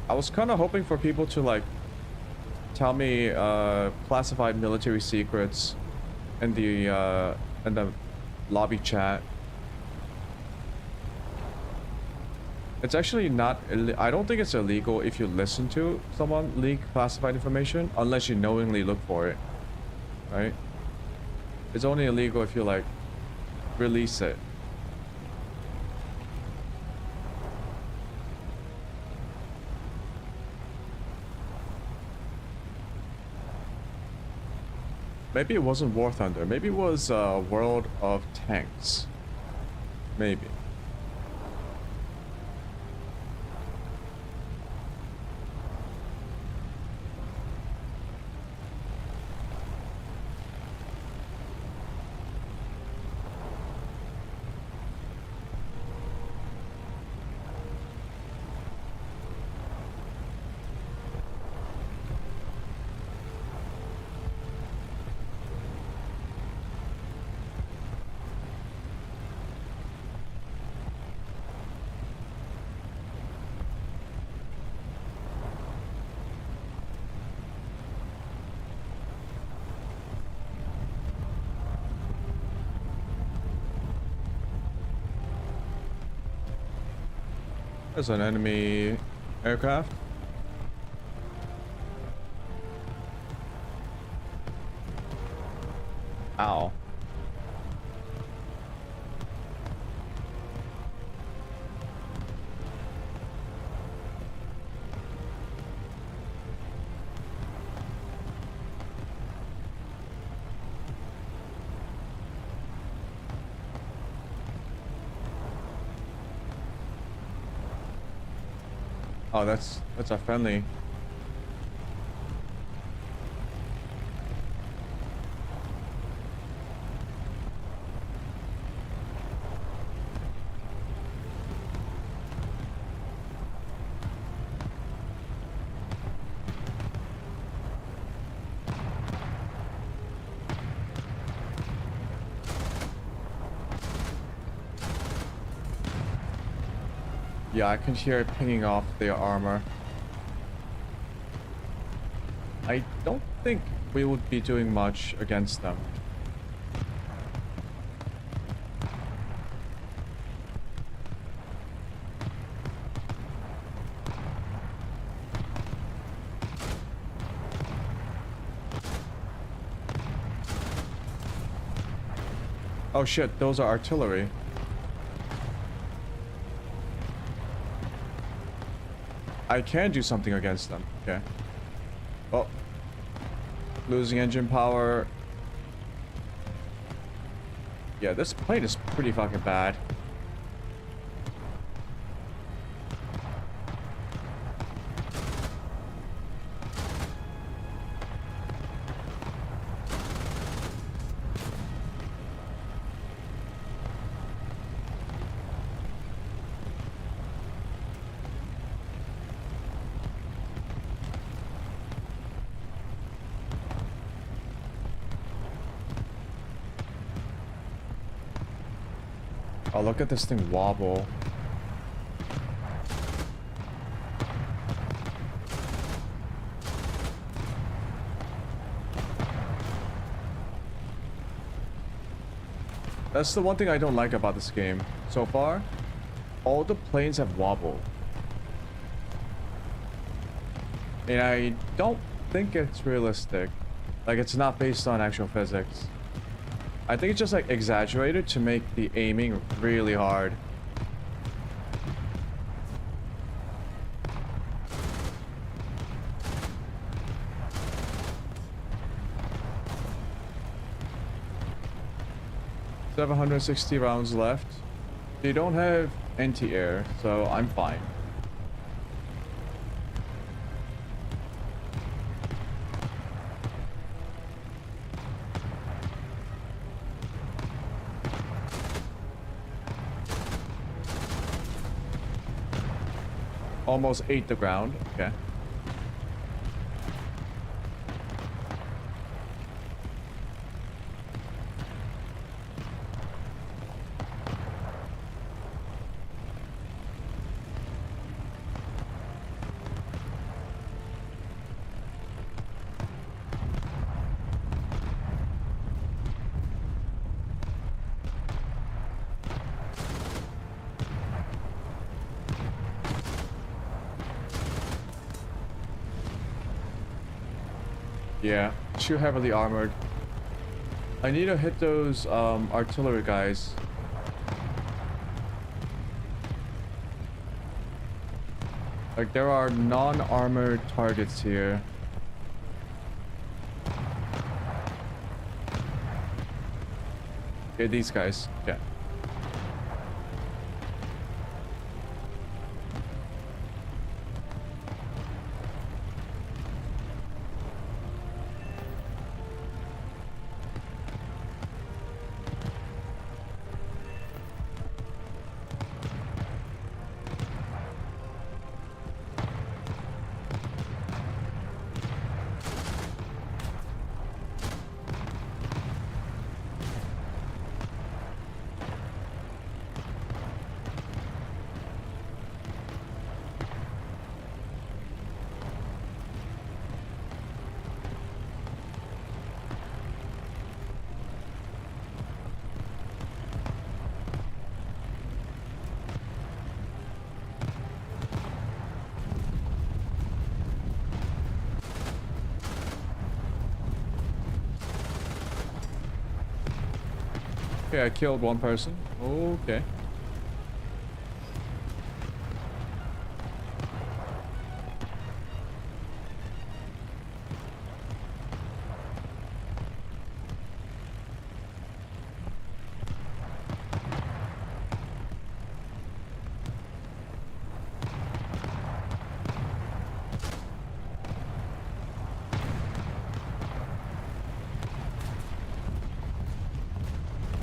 I was kind of hoping for people to like tell me classified military secrets in the lobby chat. It's actually not. I don't think it's illegal if you listen to someone leak classified information, unless you knowingly look for it, right? It's only illegal if you like release it. Maybe it wasn't War Thunder. Maybe it was World of Tanks. Maybe. There's an enemy aircraft. Ow. Oh, that's a friendly. Yeah, I can hear it pinging off their armor. I don't think we would be doing much against them. Oh shit, those are artillery. I can do something against them. Okay. Oh. Losing engine power. Yeah, this plane is pretty fucking bad. Oh, look at this thing wobble. That's the one thing I don't like about this game. So far, all the planes have wobbled. And I don't think it's realistic. Like, it's not based on actual physics. I think it's just like exaggerated to make the aiming really hard. So 760 rounds left. They don't have anti-air, so I'm fine. Almost ate the ground. Okay. Yeah, too heavily armored. I need to hit those artillery guys. Like, there are non-armored targets here. Okay, these guys. Okay. Okay, I killed one person. Okay.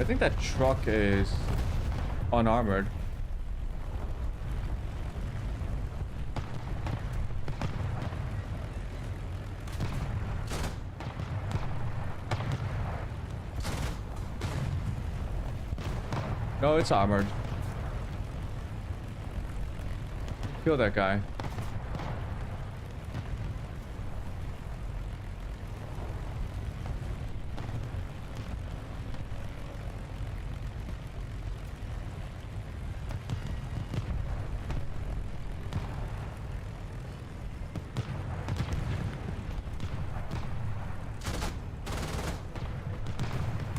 I think that truck is unarmored. No, it's armored. Kill that guy.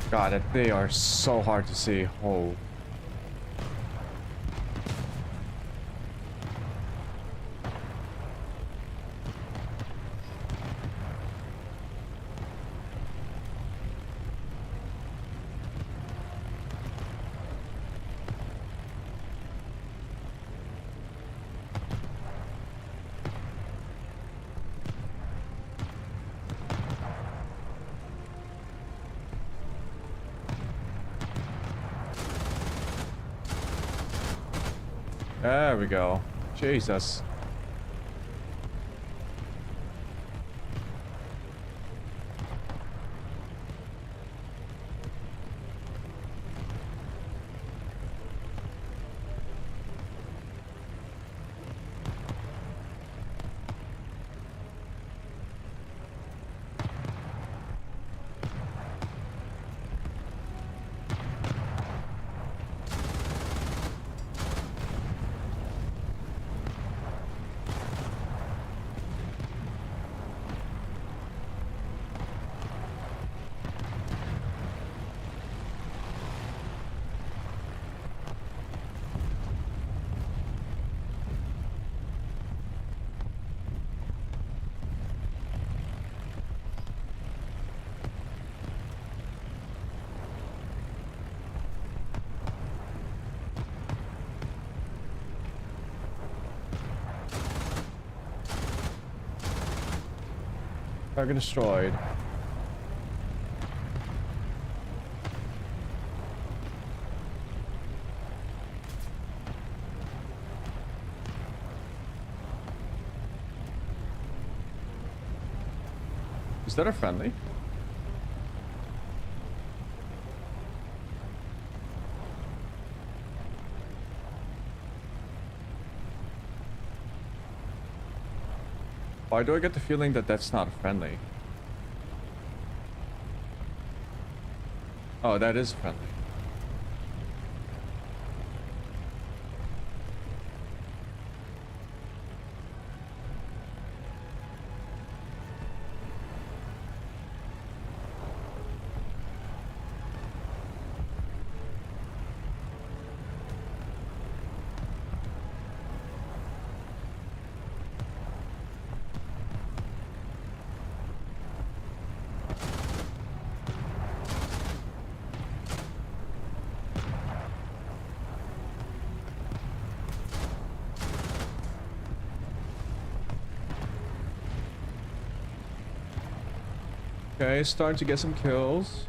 God, they are so hard to see. Oh. There we go. Jesus. Target destroyed. Is that a friendly? Why do I get the feeling that that's not friendly? Oh, that is friendly. Okay, starting to get some kills.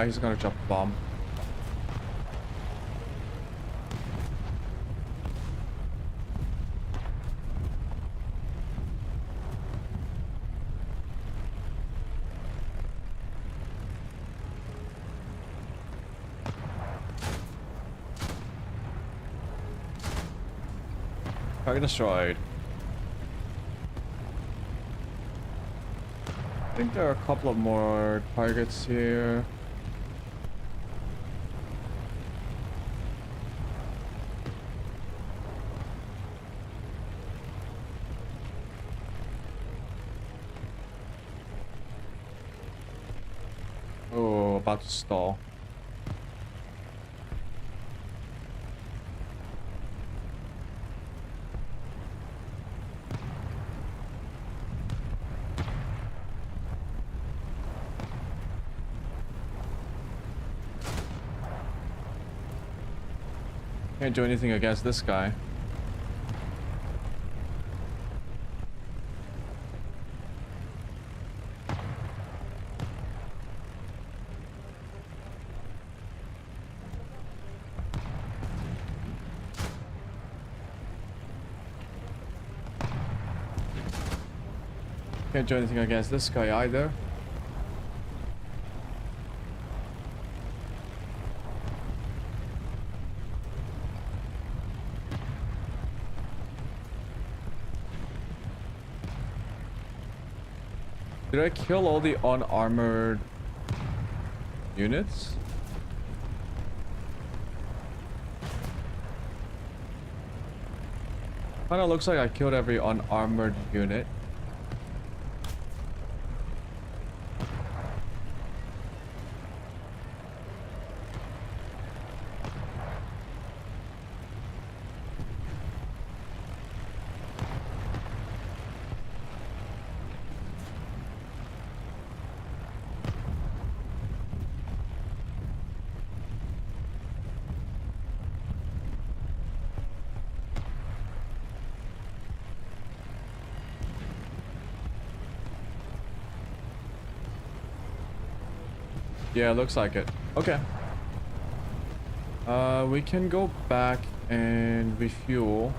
He's gonna drop a bomb. Target destroyed. I think there are a couple of more targets here. Oh, about to stall. Can't do anything against this guy. Can't do anything against this guy either. Did I kill all the unarmored units? Kinda looks like I killed every unarmored unit. Yeah, looks like it. Okay. We can go back and refuel.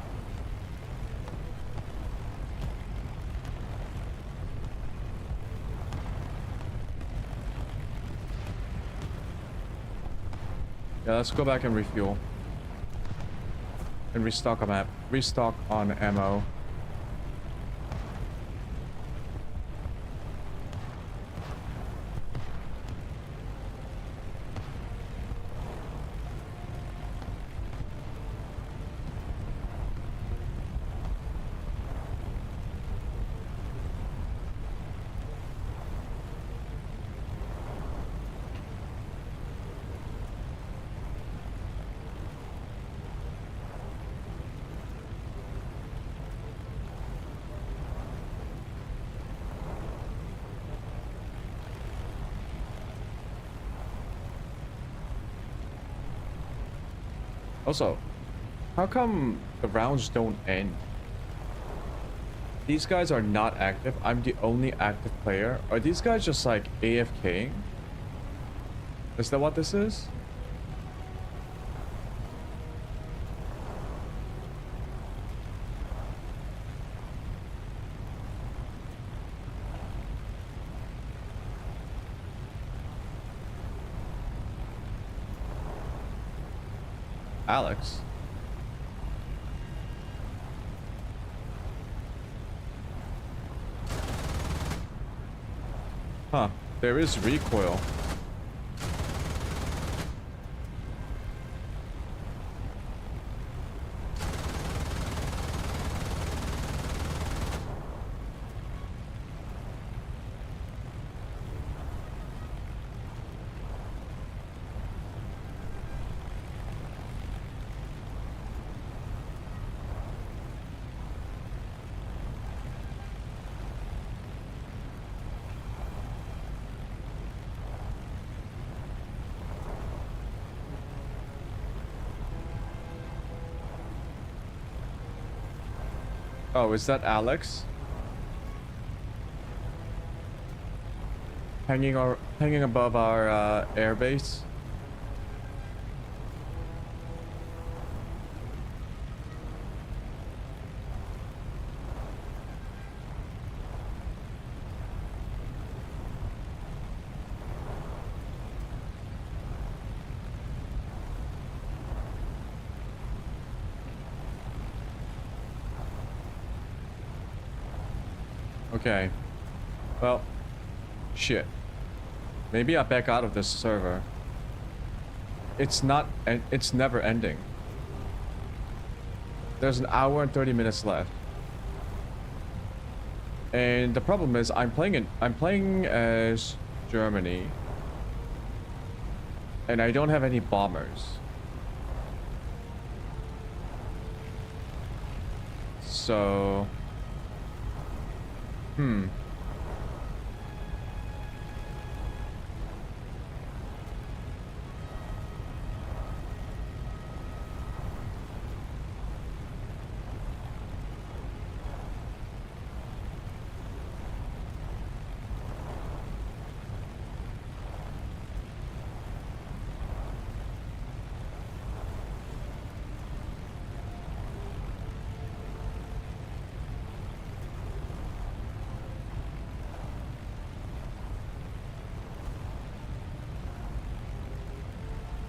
Yeah, let's go back and refuel. And restock on map. Restock on ammo. Also, how come the rounds don't end? These guys are not active. I'm the only active player. Are these guys just like AFKing? Is that what this is? Alex. Huh, there is recoil. Oh, is that Alex? Hanging above our airbase? Okay. Well, shit. Maybe I back out of this server. It's never ending. There's an hour and 30 minutes left. And the problem is I'm playing as Germany. And I don't have any bombers. So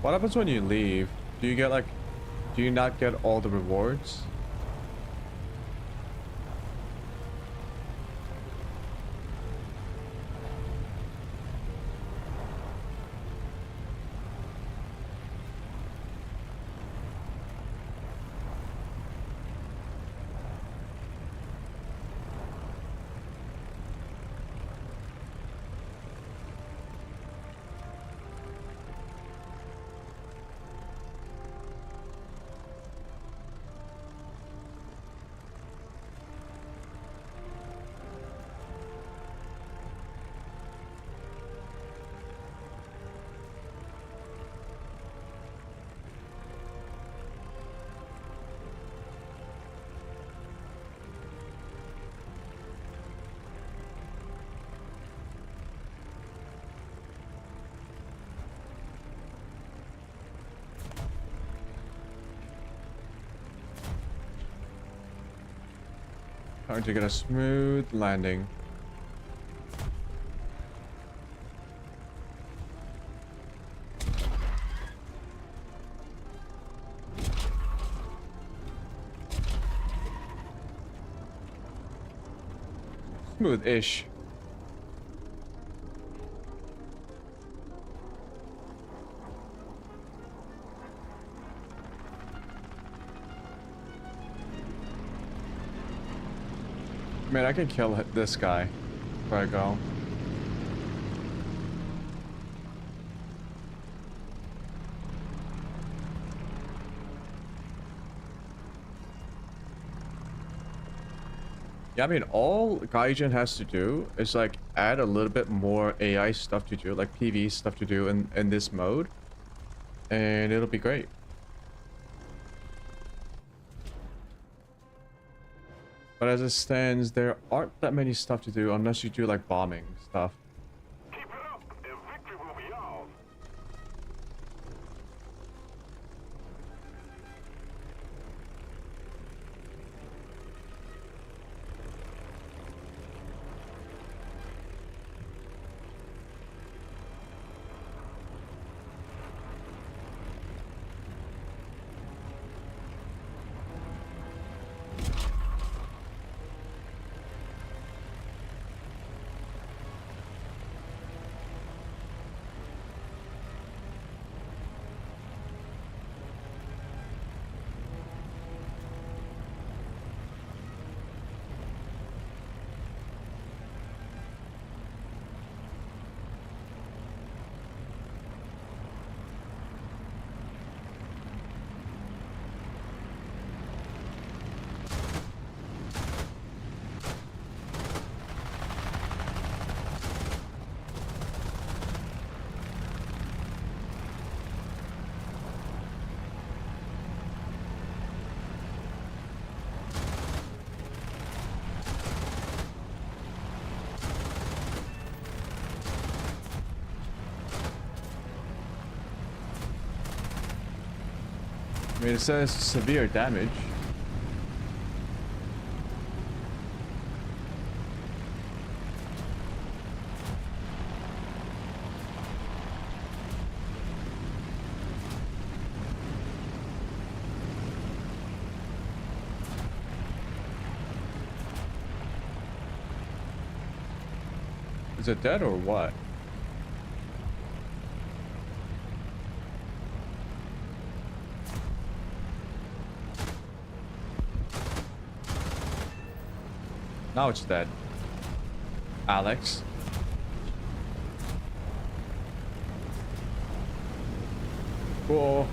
What happens when you leave? Do you get like, do you not get all the rewards? Trying to get a smooth landing. Smooth-ish. Man, I can kill this guy before I go. Yeah, I mean, all Gaijin has to do is like add a little bit more AI stuff to do, like PV stuff to do in this mode, and it'll be great. But as it stands, there aren't that many stuff to do unless you do like bombing stuff. Keep it up, and victory will be ours. I mean, it says severe damage. Is it dead or what? Now it's dead. Alex. Cool.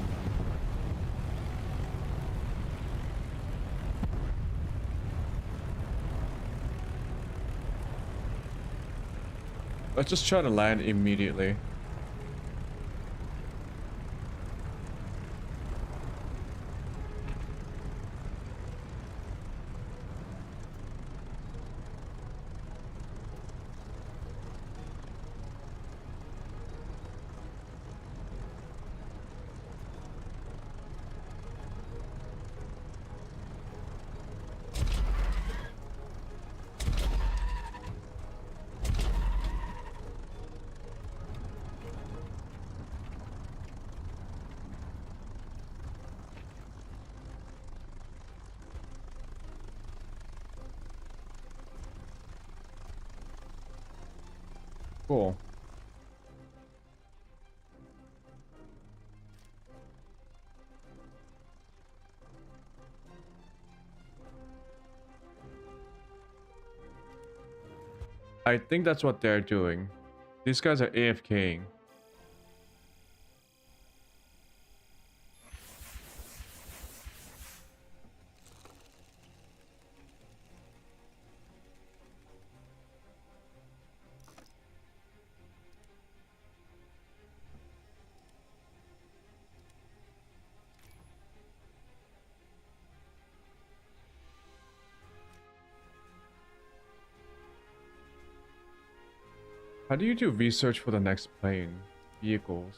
Let's just try to land immediately. Cool. I think that's what they're doing. These guys are AFKing. How do you do research for the next plane? Vehicles.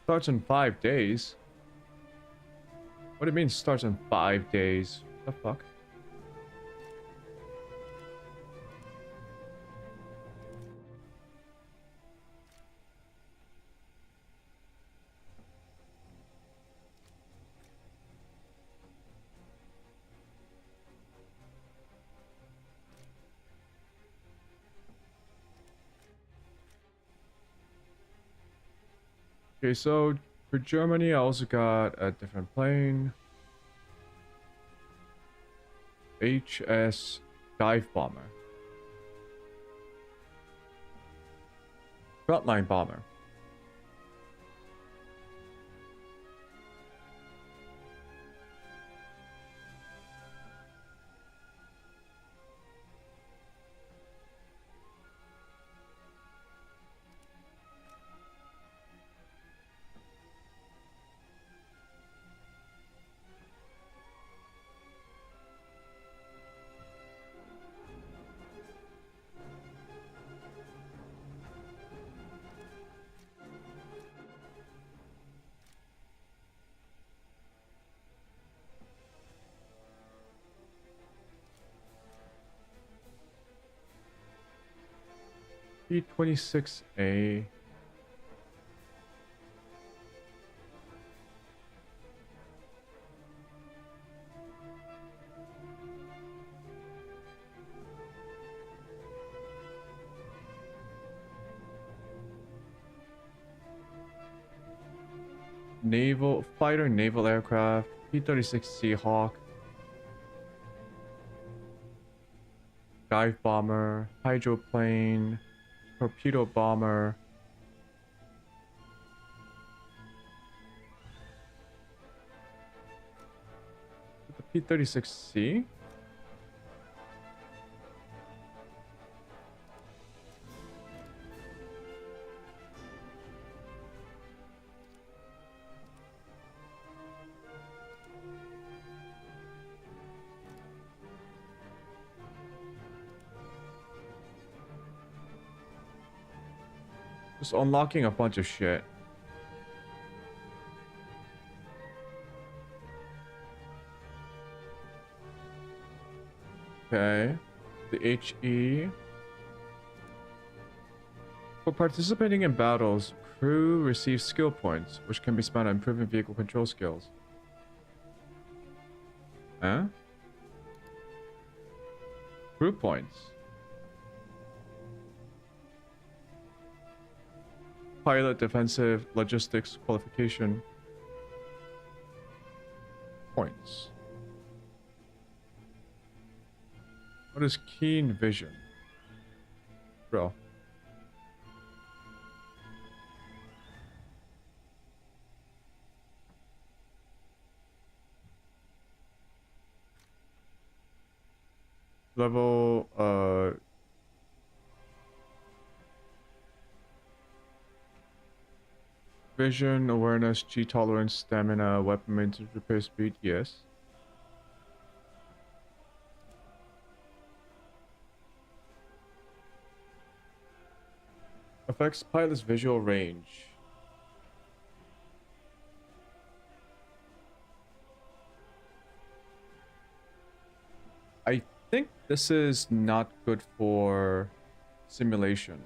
Starts in 5 days. What do you mean starts in 5 days? What the fuck? Okay, so for Germany, I also got a different plane. HS Dive Bomber. Frontline Bomber. P-26A. Naval fighter naval aircraft. P-36C Hawk. Dive bomber. Hydroplane. Torpedo bomber. The P-36C? Just unlocking a bunch of shit. Okay. The HE. For participating in battles, crew receives skill points, which can be spent on improving vehicle control skills. Huh? Crew points. Pilot defensive logistics qualification. Points. What is keen vision? Bro. Level, vision, awareness, G tolerance, stamina, weapon maintenance, repair speed, yes. Affects pilot's visual range. I think this is not good for simulation.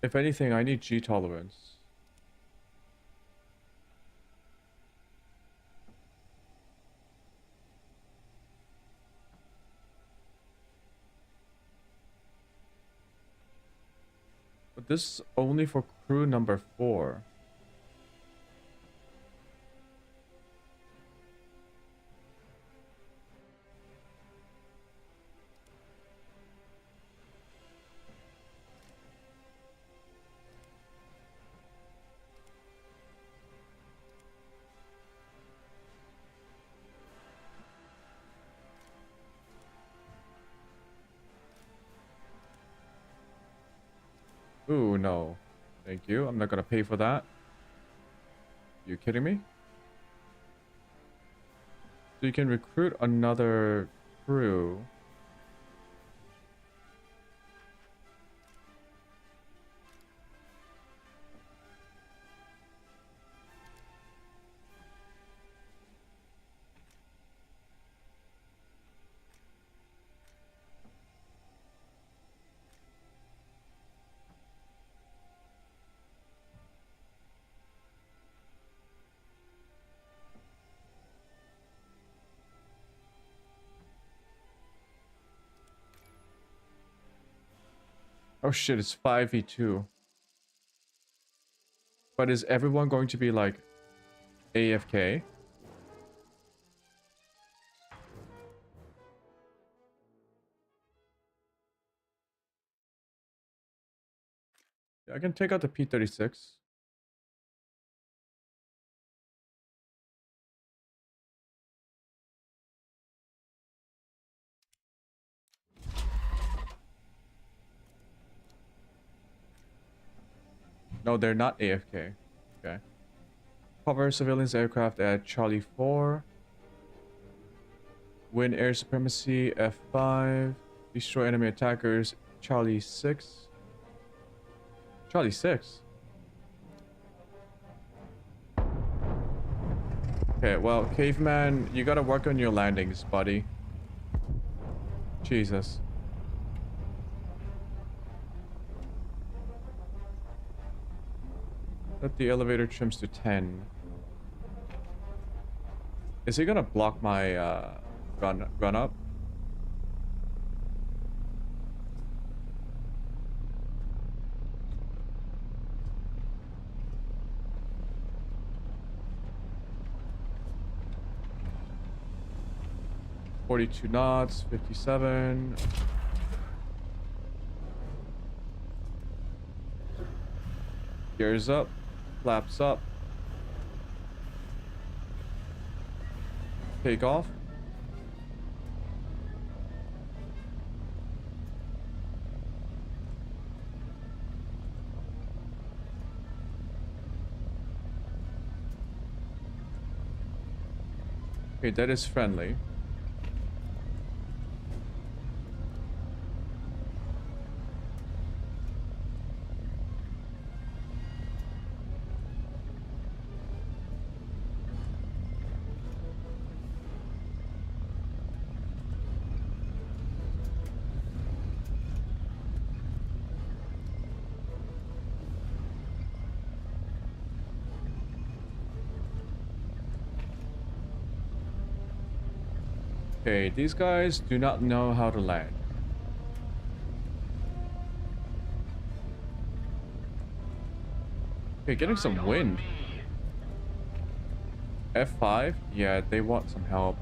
If anything, I need G tolerance. But this is only for crew number 4. Ooh, no. Thank you. I'm not gonna pay for that. You kidding me? So you can recruit another crew. Oh shit, it's 5v2. But is everyone going to be like AFK? Yeah, I can take out the P-36. No, they're not AFK. Okay. Cover civilians aircraft at Charlie 4. Win air supremacy F5. Destroy enemy attackers Charlie 6. Charlie 6? Okay, well, caveman, you gotta work on your landings, buddy. Jesus. Let the elevator trims to 10. Is he gonna block my run up? .42 knots, 57. Gears up, flaps up. Take off. Okay, that is friendly. Okay, these guys do not know how to land. Okay, getting some wind. F5? Yeah, they want some help.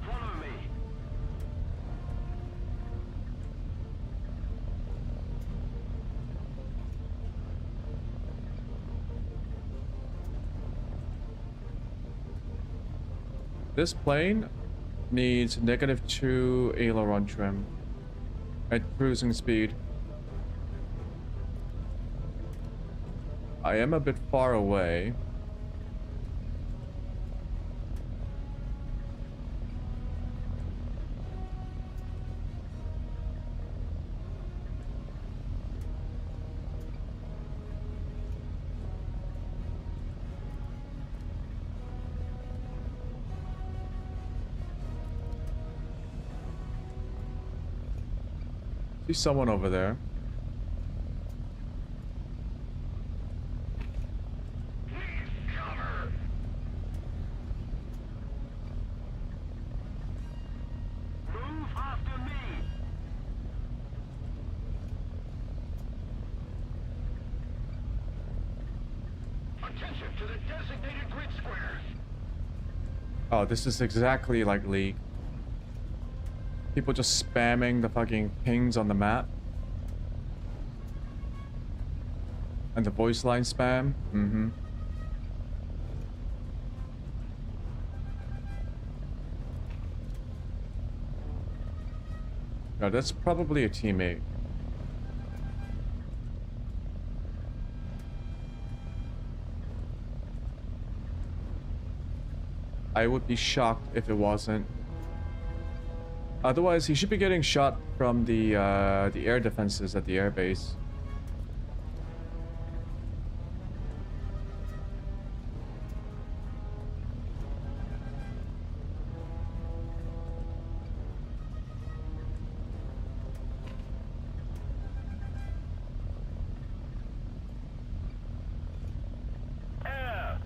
Follow me. This plane needs -2 aileron trim at cruising speed. I am a bit far away. See someone over there. Move after me. Attention to the designated grid squares. Oh, this is exactly like League. People just spamming the fucking pings on the map. And the voice line spam. Mm-hmm. No, that's probably a teammate. I would be shocked if it wasn't. Otherwise, he should be getting shot from the air defenses at the airbase. Air.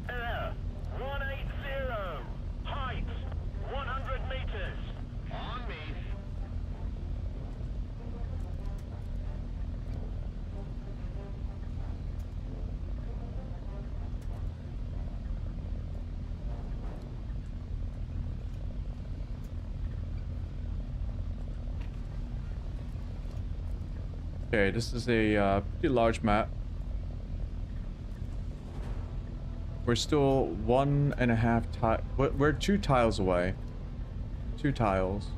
Air. 180. Height. 100 meters. On me. Okay, this is a pretty large map. We're still 1.5 tile. We're 2 tiles away. 2 tiles.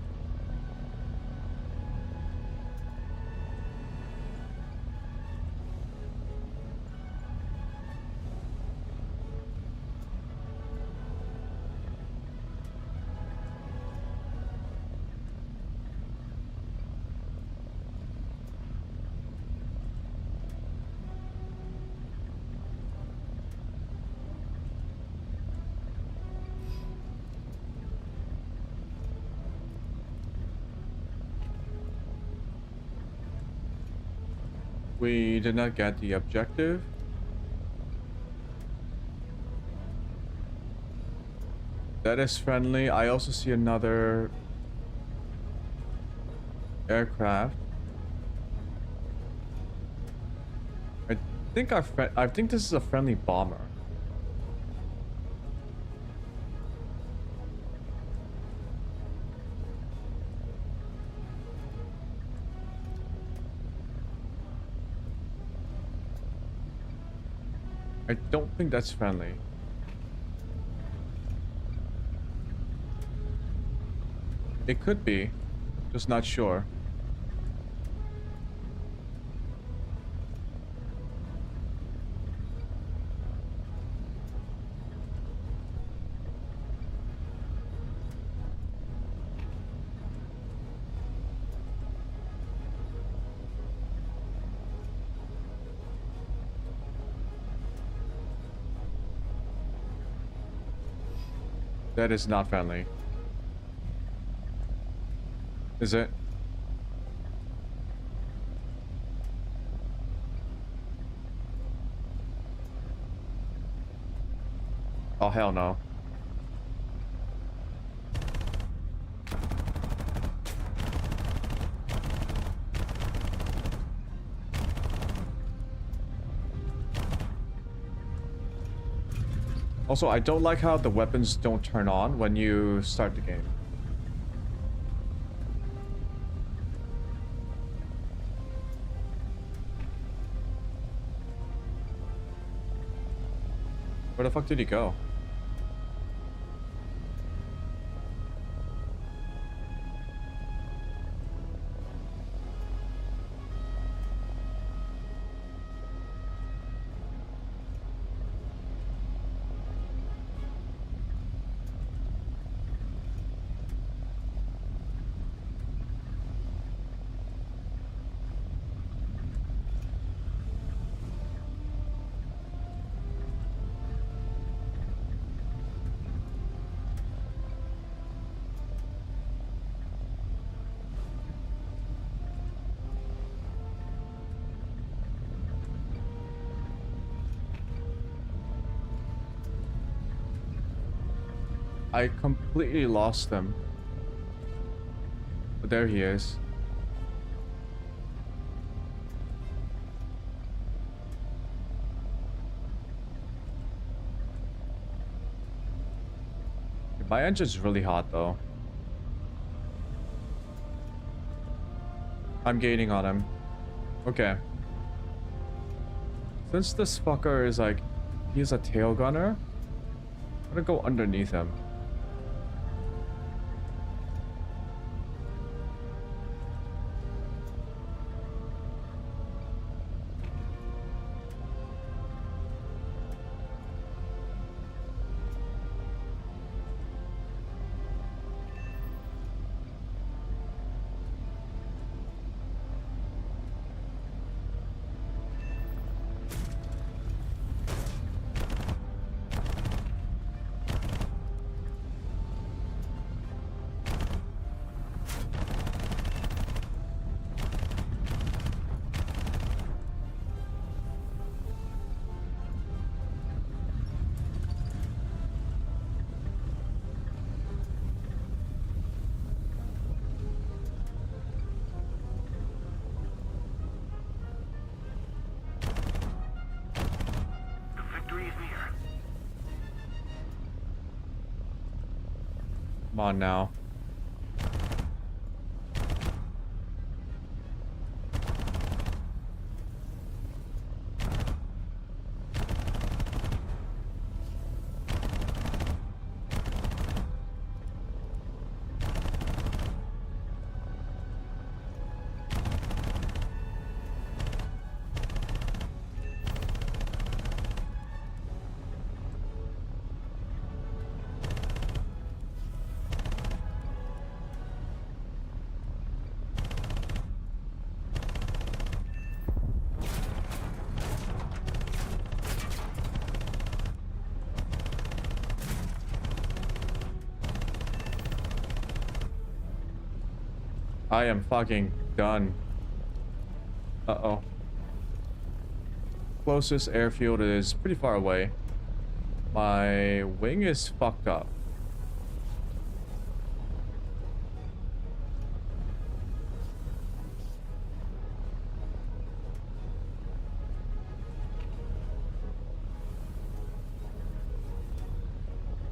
We did not get the objective. That is friendly. I also see another aircraft. I think this is a friendly bomber. I don't think that's friendly. It could be, just not sure. That is not friendly. Is it? Oh, hell no. Also, I don't like how the weapons don't turn on when you start the game. Where the fuck did he go? I completely lost him. But there he is. My engine's really hot though. I'm gaining on him. Okay. Since this fucker is like, he's a tail gunner, I'm gonna go underneath him. Come on now. I am fucking done. Uh-oh. Closest airfield is pretty far away. My wing is fucked up.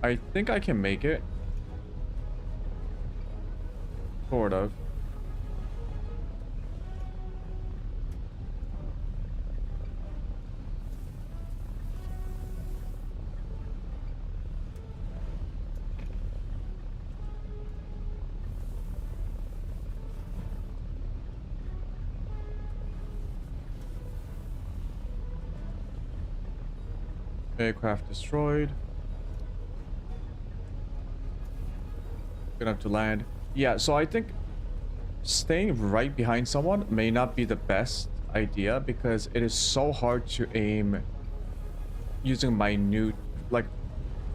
I think I can make it. Sort of. Aircraft destroyed. Gonna have to land. Yeah, so I think staying right behind someone may not be the best idea because it is so hard to aim using minute, like,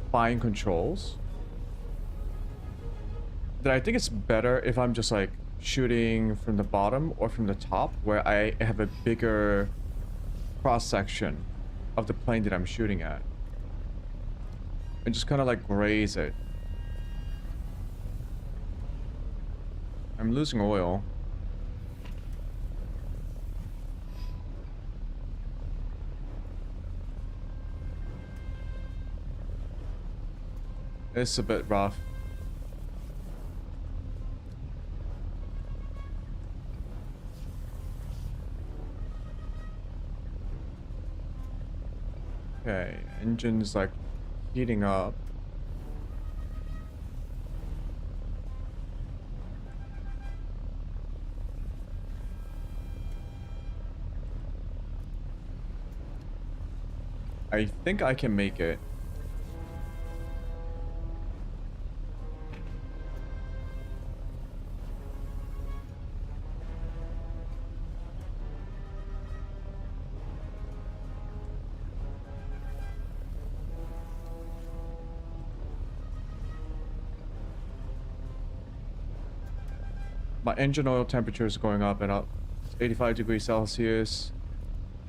fine controls. That I think it's better if I'm just like shooting from the bottom or from the top where I have a bigger cross section of the plane that I'm shooting at. And just kind of like graze it. I'm losing oil. It's a bit rough. Okay, engine's like heating up. I think I can make it. My engine oil temperature is going up and up. It's 85 degrees Celsius.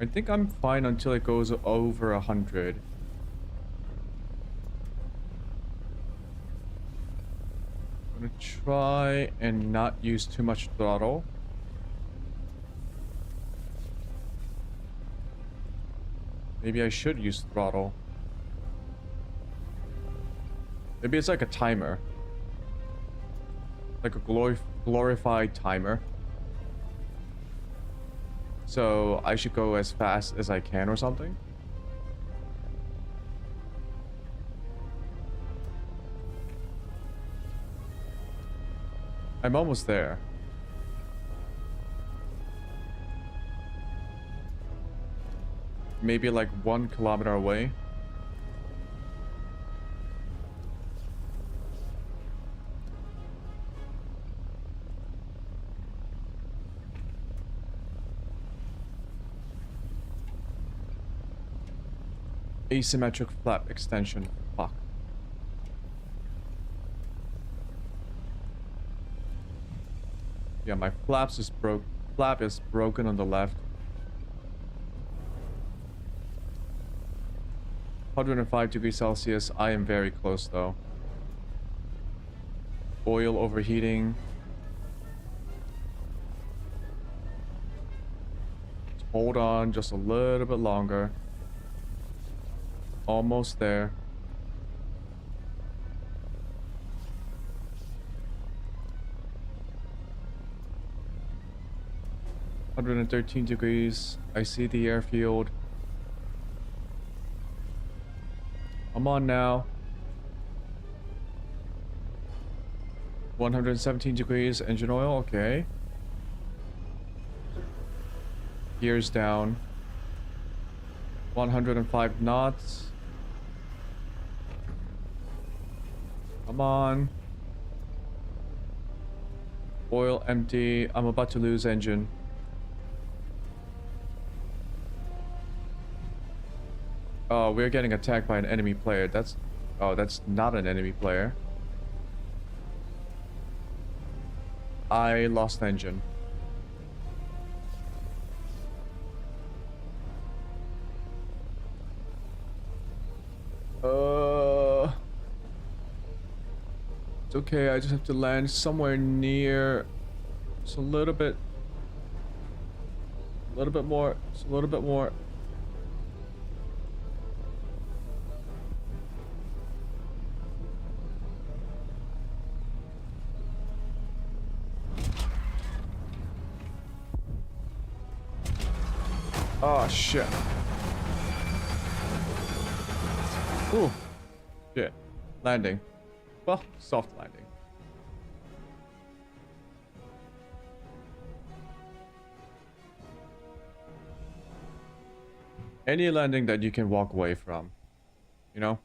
I think I'm fine until it goes over 100. I'm gonna try and not use too much throttle. Maybe I should use throttle. Maybe it's like a timer. Like a glorified timer. So I should go as fast as I can or something. I'm almost there. Maybe like 1 kilometer away. Asymmetric flap extension. Fuck. Yeah, my flap is broken on the left. 105 degrees Celsius. I am very close though. Oil overheating. Hold on just a little bit longer. Almost there. (113 degrees). I see the airfield. I'm on now. 117 degrees. Engine oil. Okay. Gears down. 105 knots. Come on. Oil empty. I'm about to lose engine. Oh, we're getting attacked by an enemy player. That's... Oh, that's not an enemy player. I lost engine. It's okay, I just have to land somewhere near... Just a little bit... A little bit more. Just a little bit more. Oh, shit. Ooh. Shit. Landing. Well, soft landing. Any landing that you can walk away from, you know?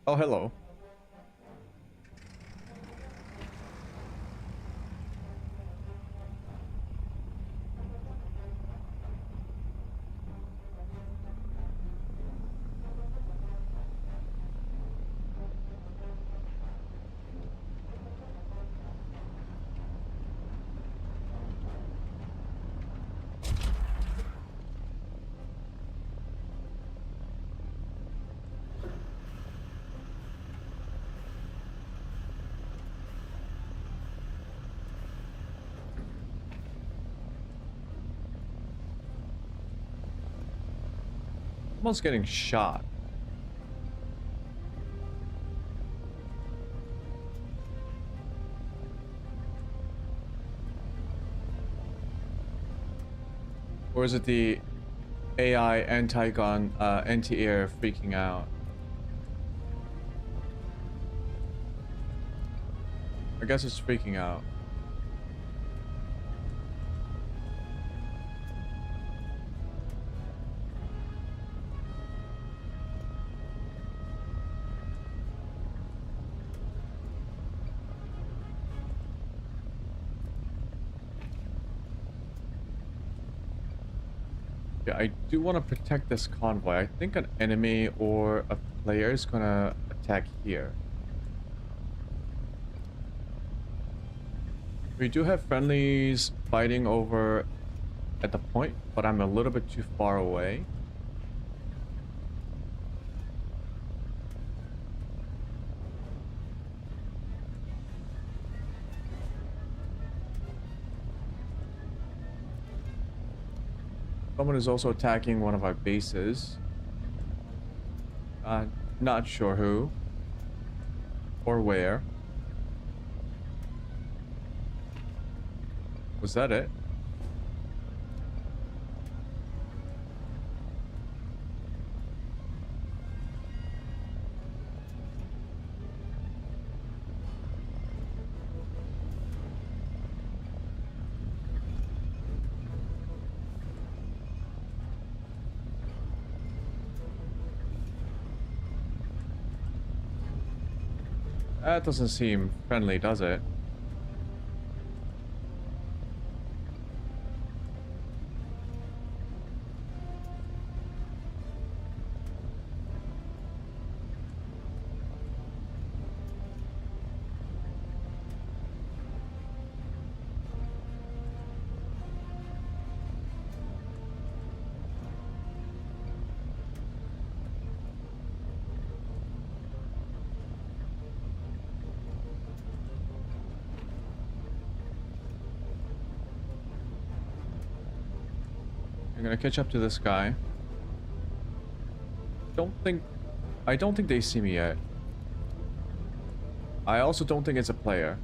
Oh, hello. Almost getting shot. Or is it the AI anti-gun, anti-air freaking out? I guess it's freaking out. Yeah, I do want to protect this convoy. I think an enemy or a player is gonna attack here. We do have friendlies fighting over at the point, but I'm a little bit too far away. Someone is also attacking one of our bases. Not sure who or where. Was that it? That doesn't seem friendly, does it? I'm gonna catch up to this guy. I don't think they see me yet. I also don't think it's a player.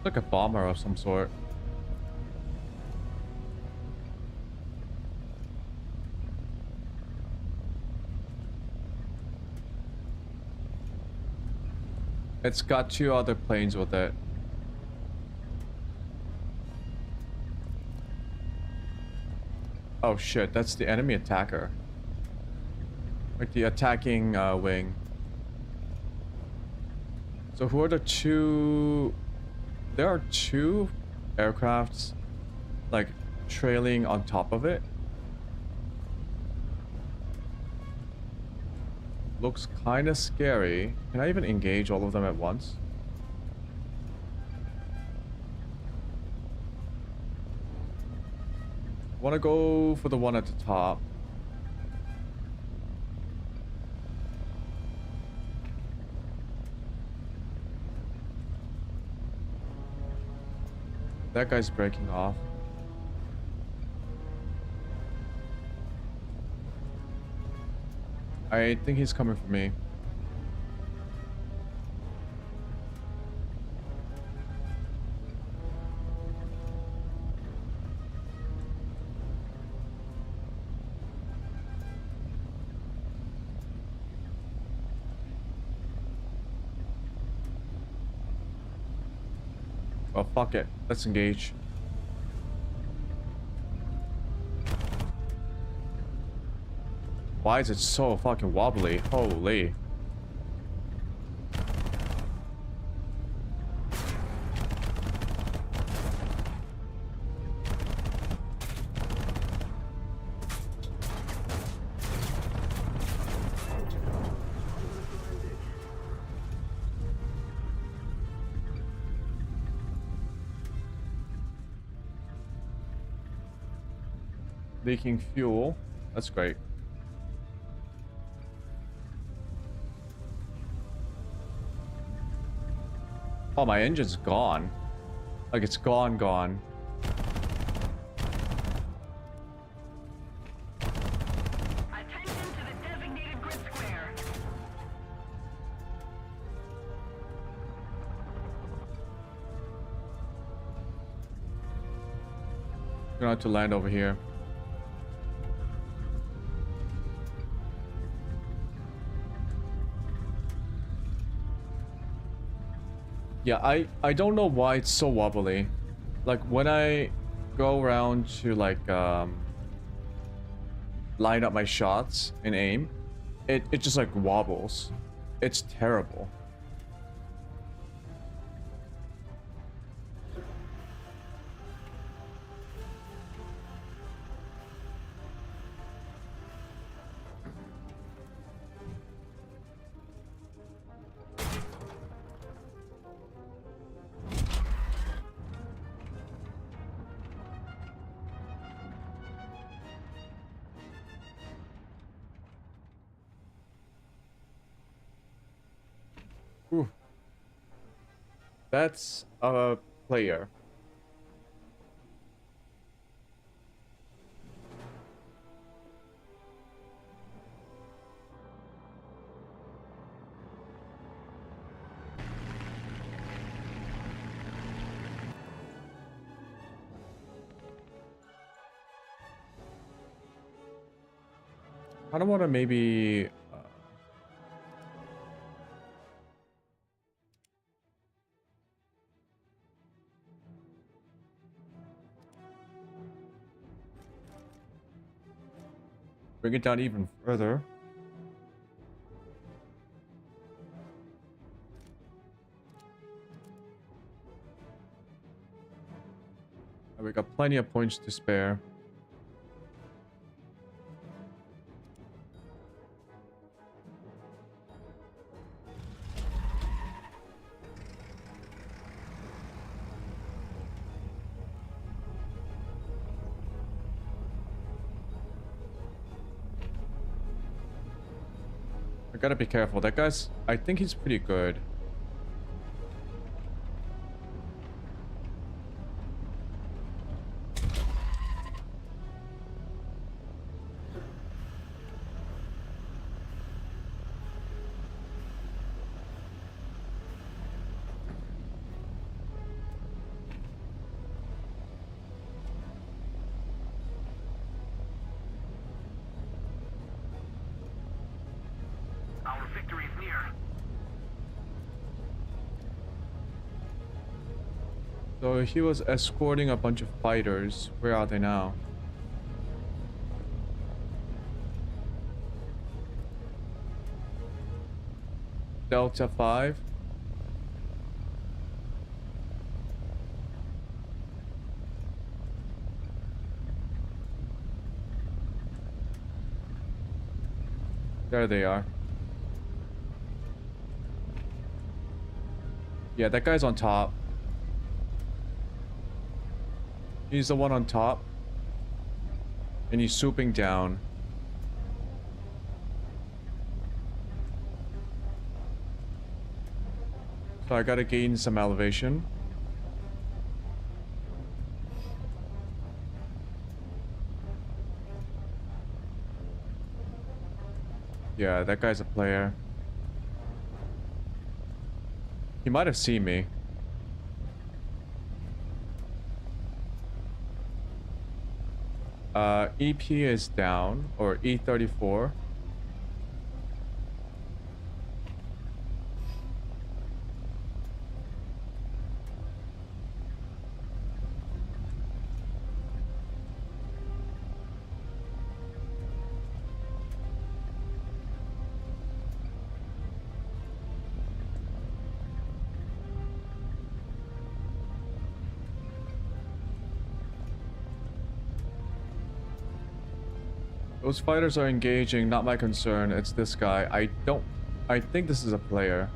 Like a bomber of some sort. It's got two other planes with it. Oh shit, that's the enemy attacker. Like the attacking wing. So who are the two? There are two aircrafts like trailing on top of it. Looks kind of scary. Can I even engage all of them at once? Want to go for the one at the top. That guy's breaking off. I think he's coming for me. Well, fuck it. Let's engage. Why is it so fucking wobbly? Holy. Leaking fuel. That's great. Oh, my engine's gone. Like, it's gone. Attention to the designated grid square. Gonna have to land over here. Yeah, I don't know why it's so wobbly. Like when I go around to like line up my shots and aim, it just like wobbles. It's terrible. Ooh. That's a player. I don't want to maybe bring it down even further. And we got plenty of points to spare. I gotta be careful. That guy's... I think he's pretty good. Our victory is near. So he was escorting a bunch of fighters. Where are they now? Delta 5. There they are. Yeah, that guy's on top. He's the one on top. And he's swooping down. So I gotta gain some elevation. Yeah, that guy's a player. He might have seen me. EP is down, or E34. Those fighters are engaging, not my concern. It's this guy. I think this is a player.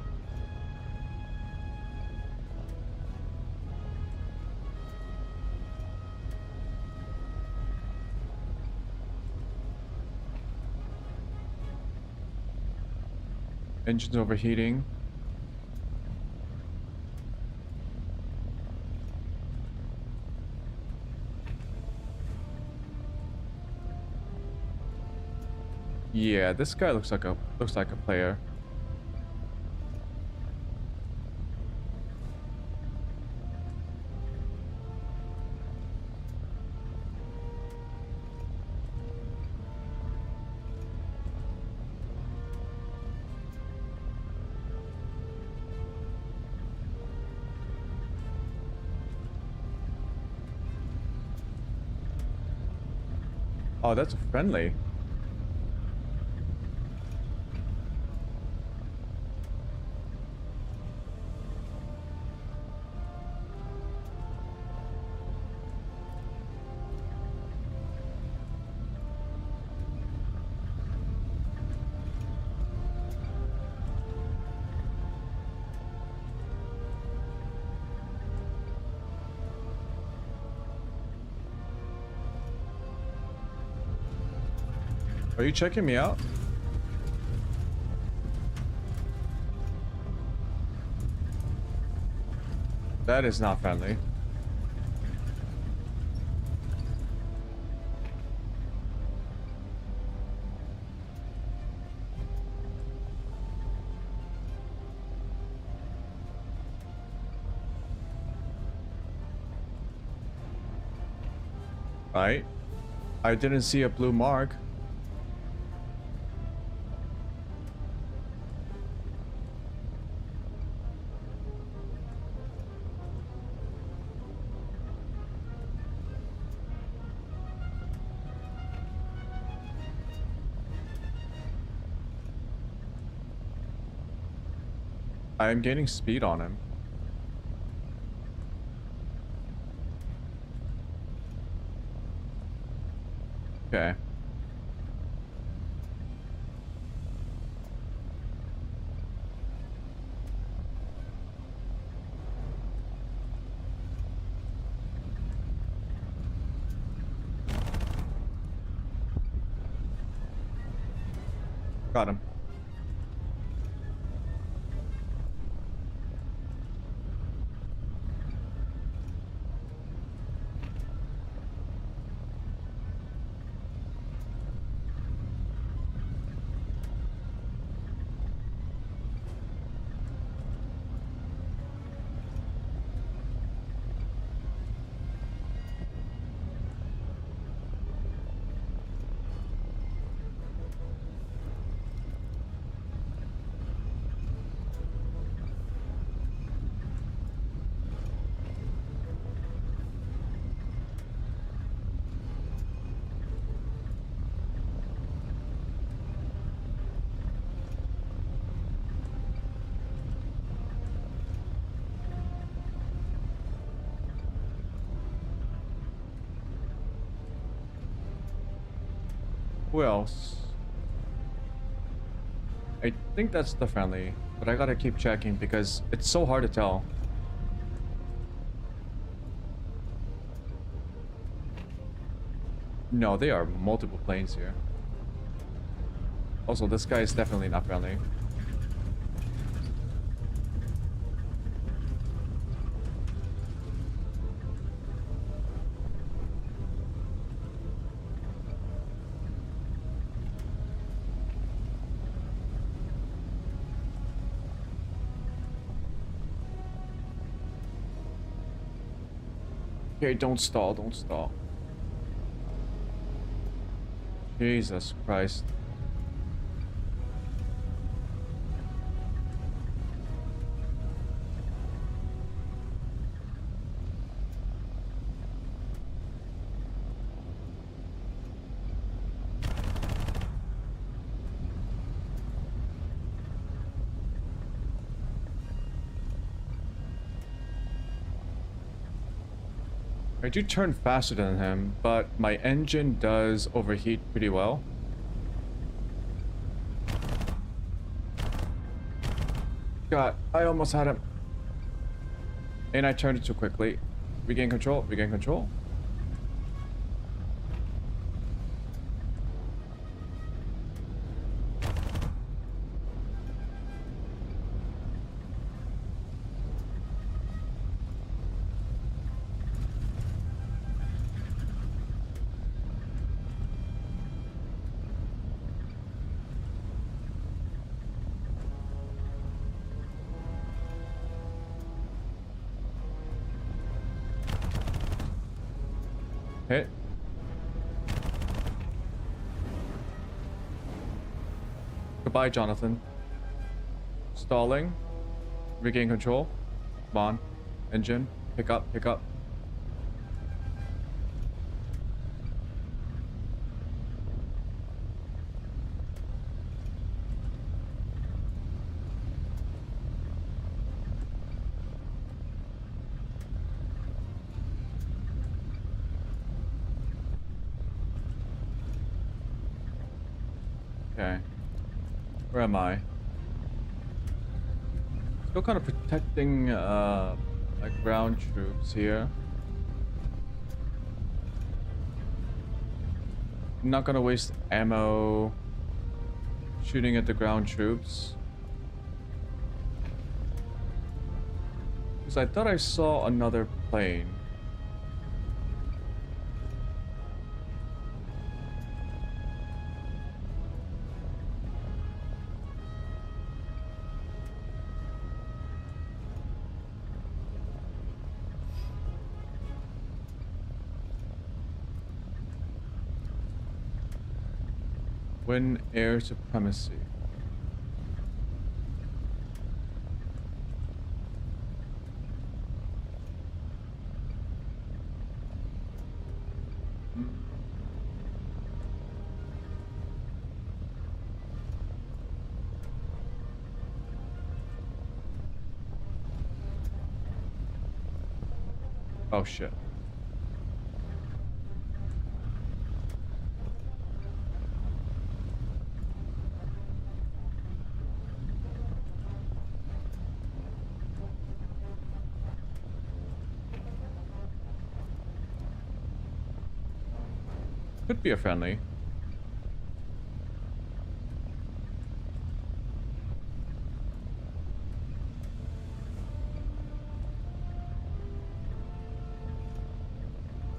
Engine's overheating. Yeah, this guy looks like a player. Oh, that's a friendly. Are you checking me out? That is not friendly. Right? I didn't see a blue mark. I am gaining speed on him. Okay. Got him. Who else? I think that's the friendly, but I gotta keep checking because it's so hard to tell. No, they are multiple planes here. Also, this guy is definitely not friendly. Okay, don't stall, don't stall. Jesus Christ. I do turn faster than him, but my engine does overheat pretty well. God, I almost had him. And I turned it too quickly. Regain control, regain control. Goodbye, Jonathan. Stalling. Regain control. Come on. Engine. Pick up, pick up. Okay. Where am I? Still kind of protecting my ground troops here. I'm not gonna waste ammo shooting at the ground troops. Because I thought I saw another plane. Win air supremacy. Oh shit. Could be a friendly.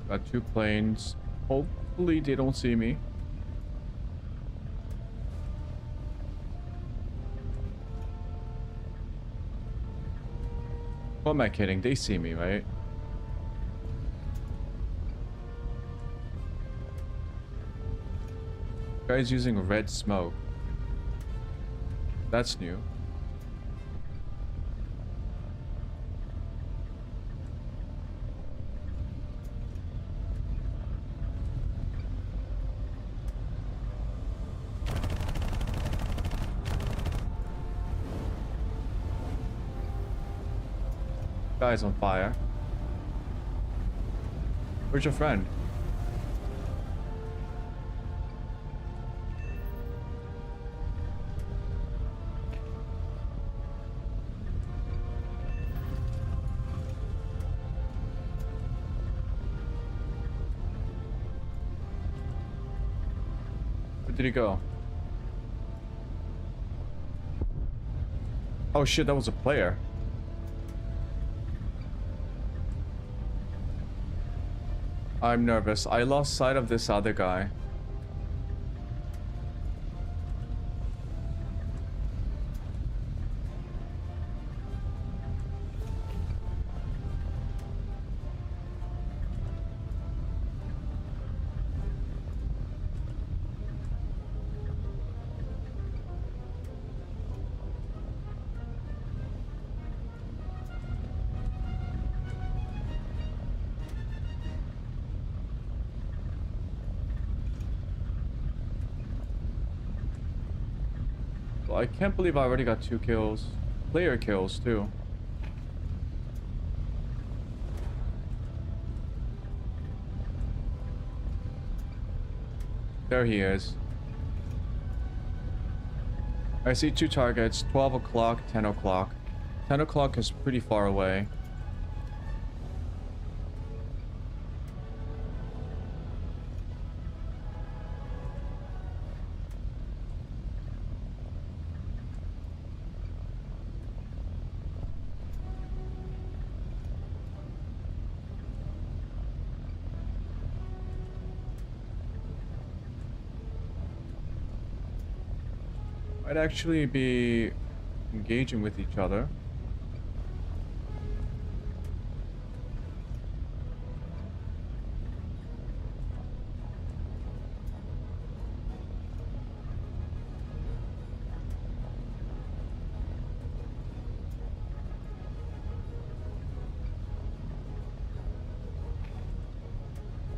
Got two planes. Hopefully they don't see me. What am I kidding? They see me, right? Guy's using red smoke. That's new. Guy's on fire. Where's your friend? Where did he go? Oh shit, that was a player. I'm nervous. I lost sight of this other guy. Well, I can't believe I already got 2 kills. Player kills, too. There he is. I see 2 targets, 12 o'clock, 10 o'clock. 10 o'clock is pretty far away. Might actually be engaging with each other.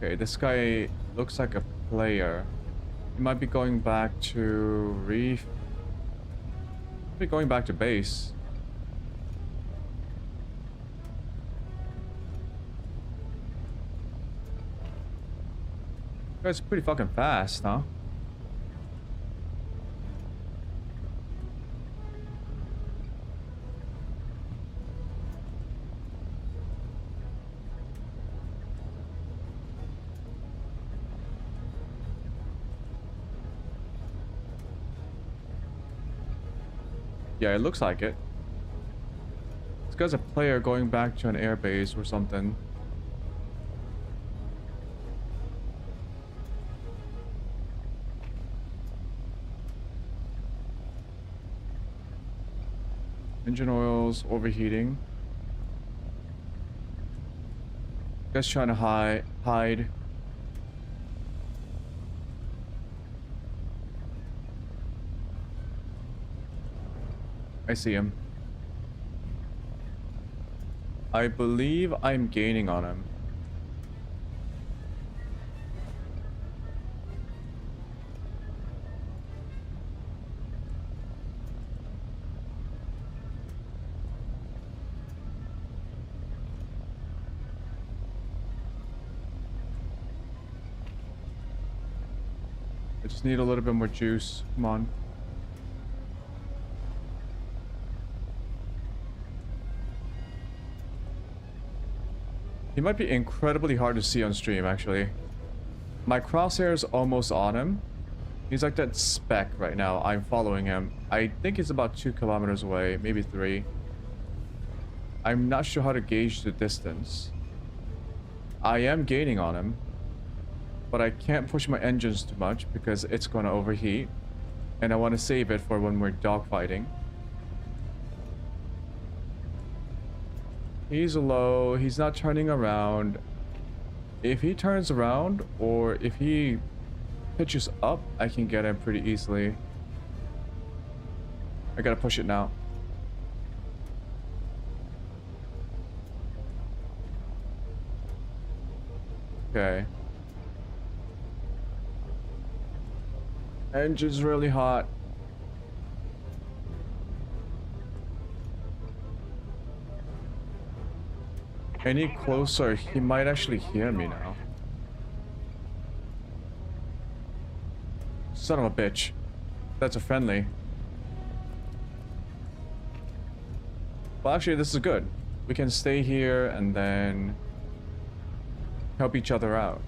Okay, this guy looks like a player. He might be going back to reef. Be going back to base. That's pretty fucking fast, huh? Yeah, it looks like it. This guy's a player going back to an airbase or something. Engine oils overheating. Guy's trying to hide. I see him. I believe I'm gaining on him. I just need a little bit more juice. Come on. He might be incredibly hard to see on stream, actually. My crosshair is almost on him. He's like that speck right now. I'm following him. I think he's about 2 kilometers away, maybe 3. I'm not sure how to gauge the distance. I am gaining on him, but I can't push my engines too much because it's going to overheat, and I want to save it for when we're dogfighting. He's low. He's not turning around. If he turns around, or if he pitches up, I can get him pretty easily. I gotta push it now. Okay. Engine's really hot. Any closer, he might actually hear me now. Son of a bitch. That's a friendly. Well, actually, this is good. We can stay here and then help each other out.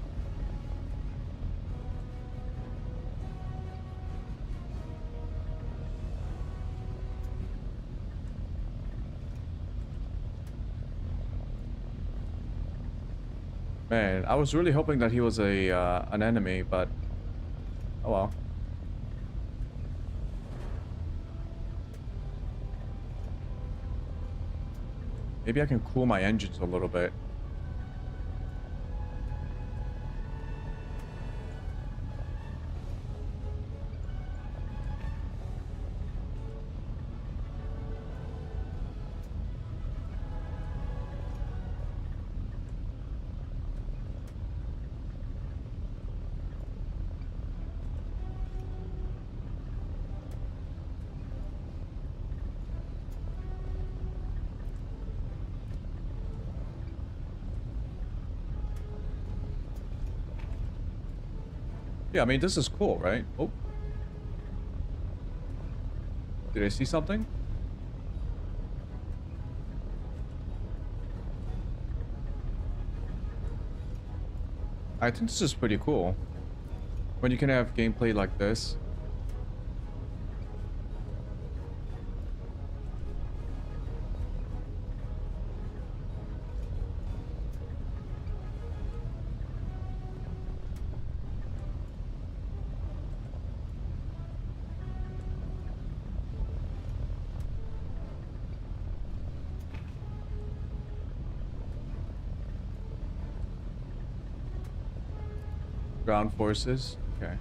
Man, I was really hoping that he was an enemy, but oh well. Maybe I can cool my engines a little bit. Yeah, I mean, this is cool, right? Oh. Did I see something? I think this is pretty cool. When you can have gameplay like this. Ground forces. Okay.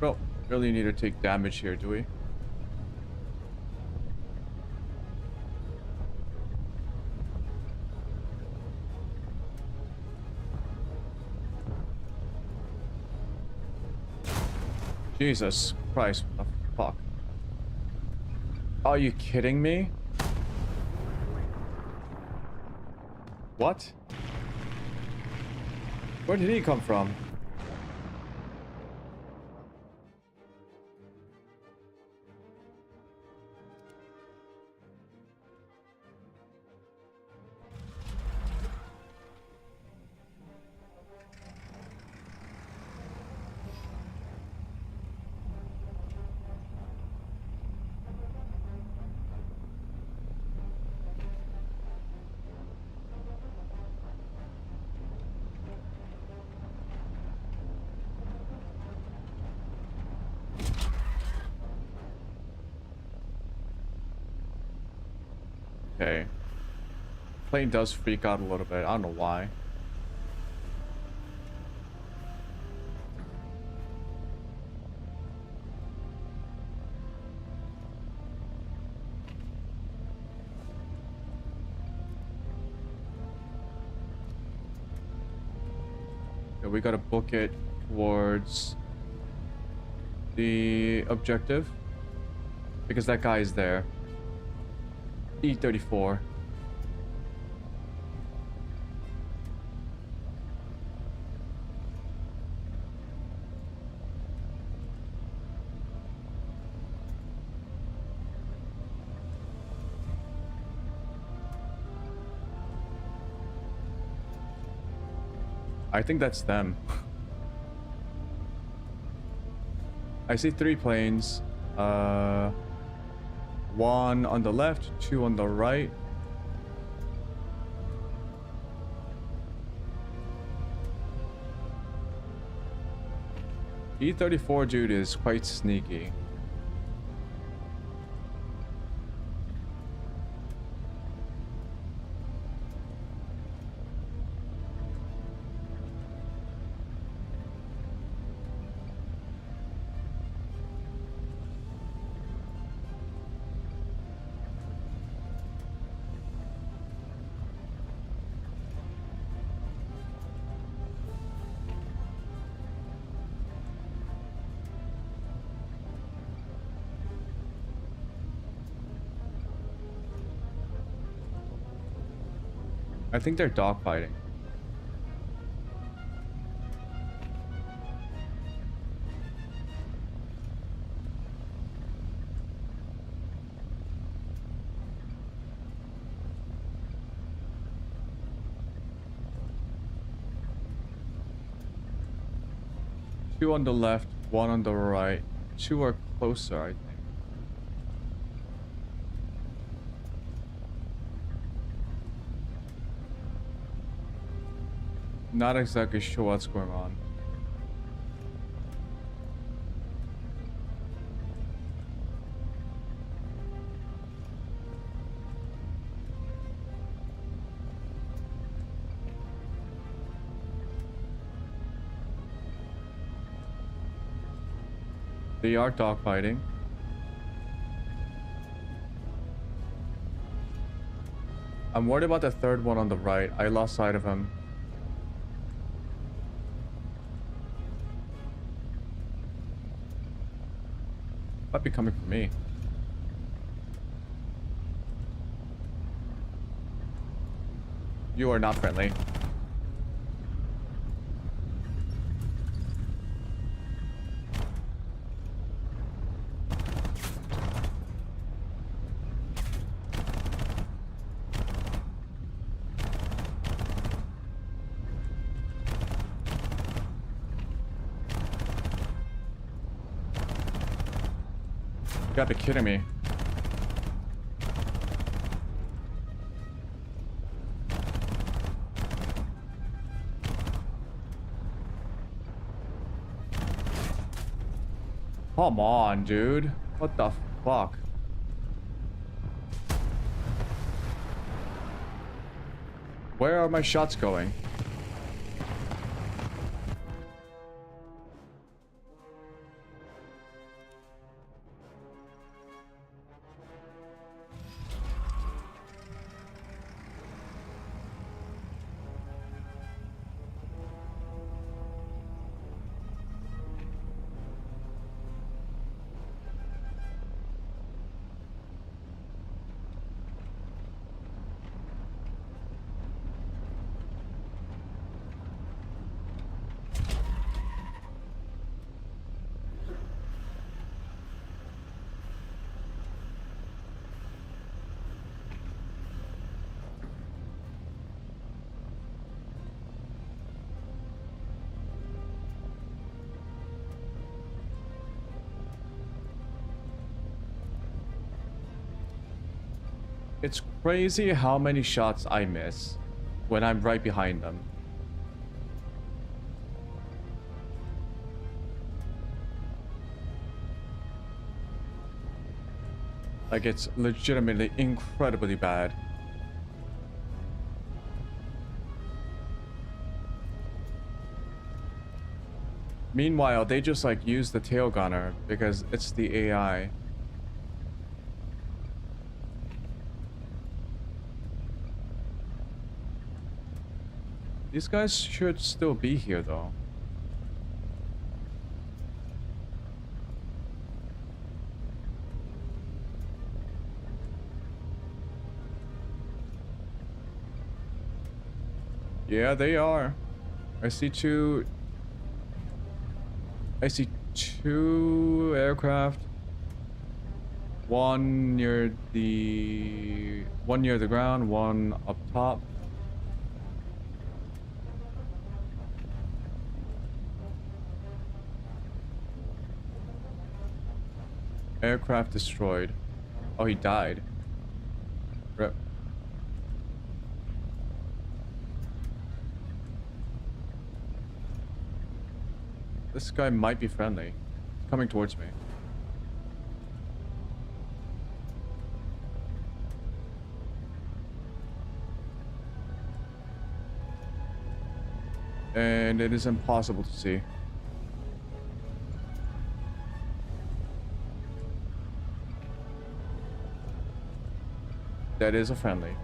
Well, really need to take damage here, do we? Jesus Christ, what the fuck? Are you kidding me? What? Where did he come from? Okay. Plane does freak out a little bit. I don't know why. Okay, we gotta book it towards the objective because that guy is there. E34. I think that's them. I see 3 planes. One on the left, 2 on the right. E34 dude is quite sneaky. I think they're dogfighting. Two on the left, 1 on the right. 2 are closer, I think. Not exactly sure what's going on. They are dogfighting. I'm worried about the third one on the right. I lost sight of him. Might be coming for me. You are not friendly. You gotta be kidding me. Come on, dude. What the fuck? Where are my shots going? It's crazy how many shots I miss when I'm right behind them. Like, it's legitimately incredibly bad. Meanwhile, they just like use the tail gunner because it's the AI. These guys should still be here though. Yeah, they are. I see two aircraft. One near the ground, one up top. Aircraft destroyed. Oh, he died. Rip. This guy might be friendly. He's coming towards me. And it is impossible to see. That is a friendly.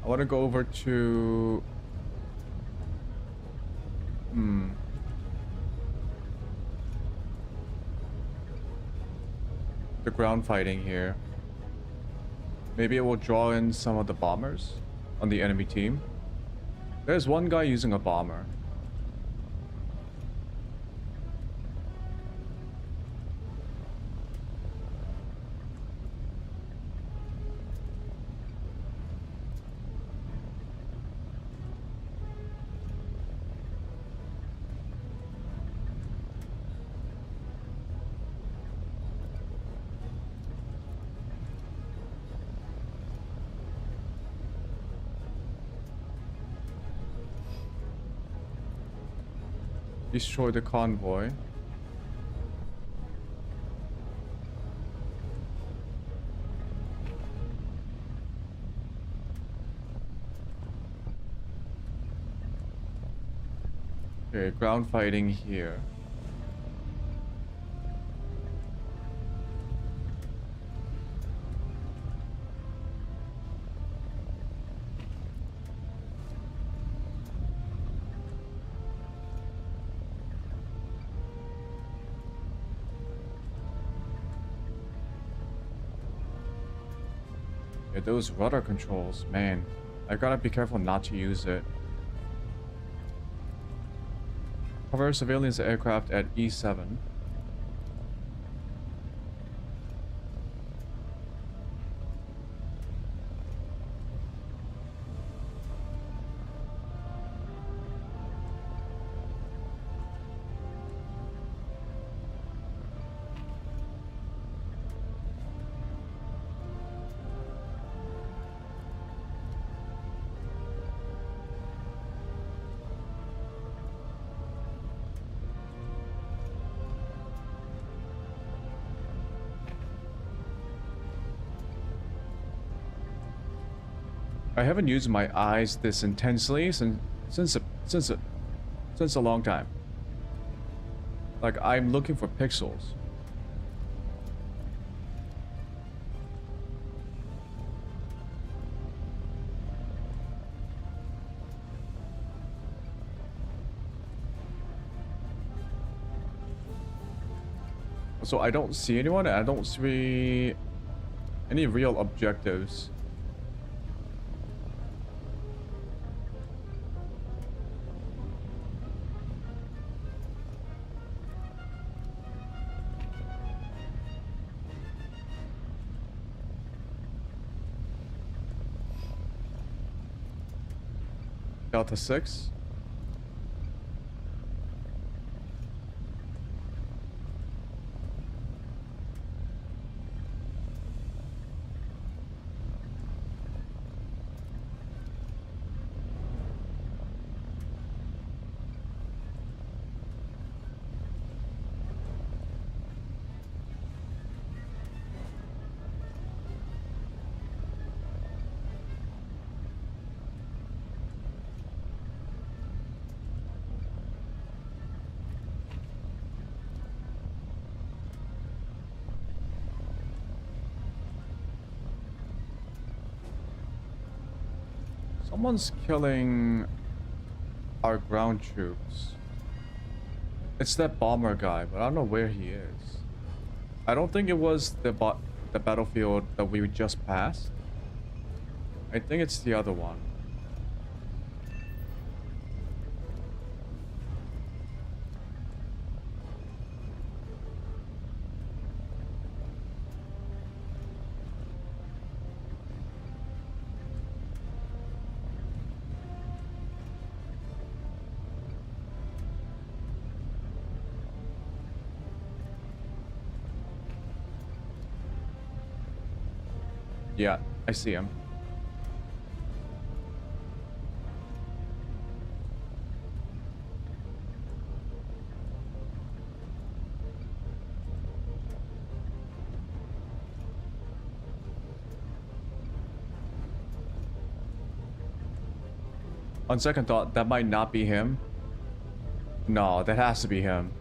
I want to go over to... the ground fighting here. Maybe it will draw in some of the bombers on the enemy team. There's one guy using a bomber. Destroy the convoy. Okay, ground fighting here. Yeah, those rudder controls, man. I gotta be careful not to use it. Cover civilians aircraft at E7. I haven't used my eyes this intensely since a long time. Like, I'm looking for pixels. So I don't see anyone. I don't see Any real objectives? Delta 6. Someone's killing our ground troops. It's that bomber guy, but I don't know where he is. I don't think it was the battlefield that we just passed. I think it's the other one. Yeah, I see him. On second thought, that might not be him. No, that has to be him.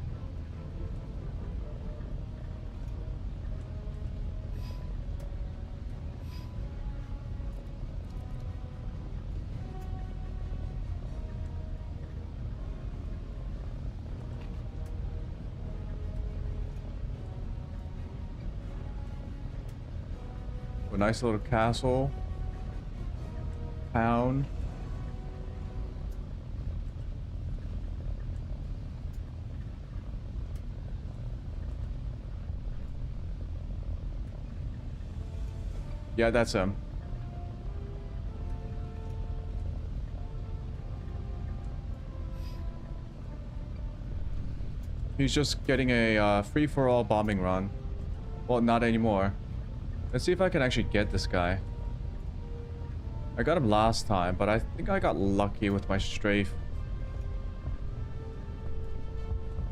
A nice little castle. Town. Yeah, that's him. He's just getting a free-for-all bombing run. Well, not anymore. Let's see if I can actually get this guy. I got him last time, but I think I got lucky with my strafe.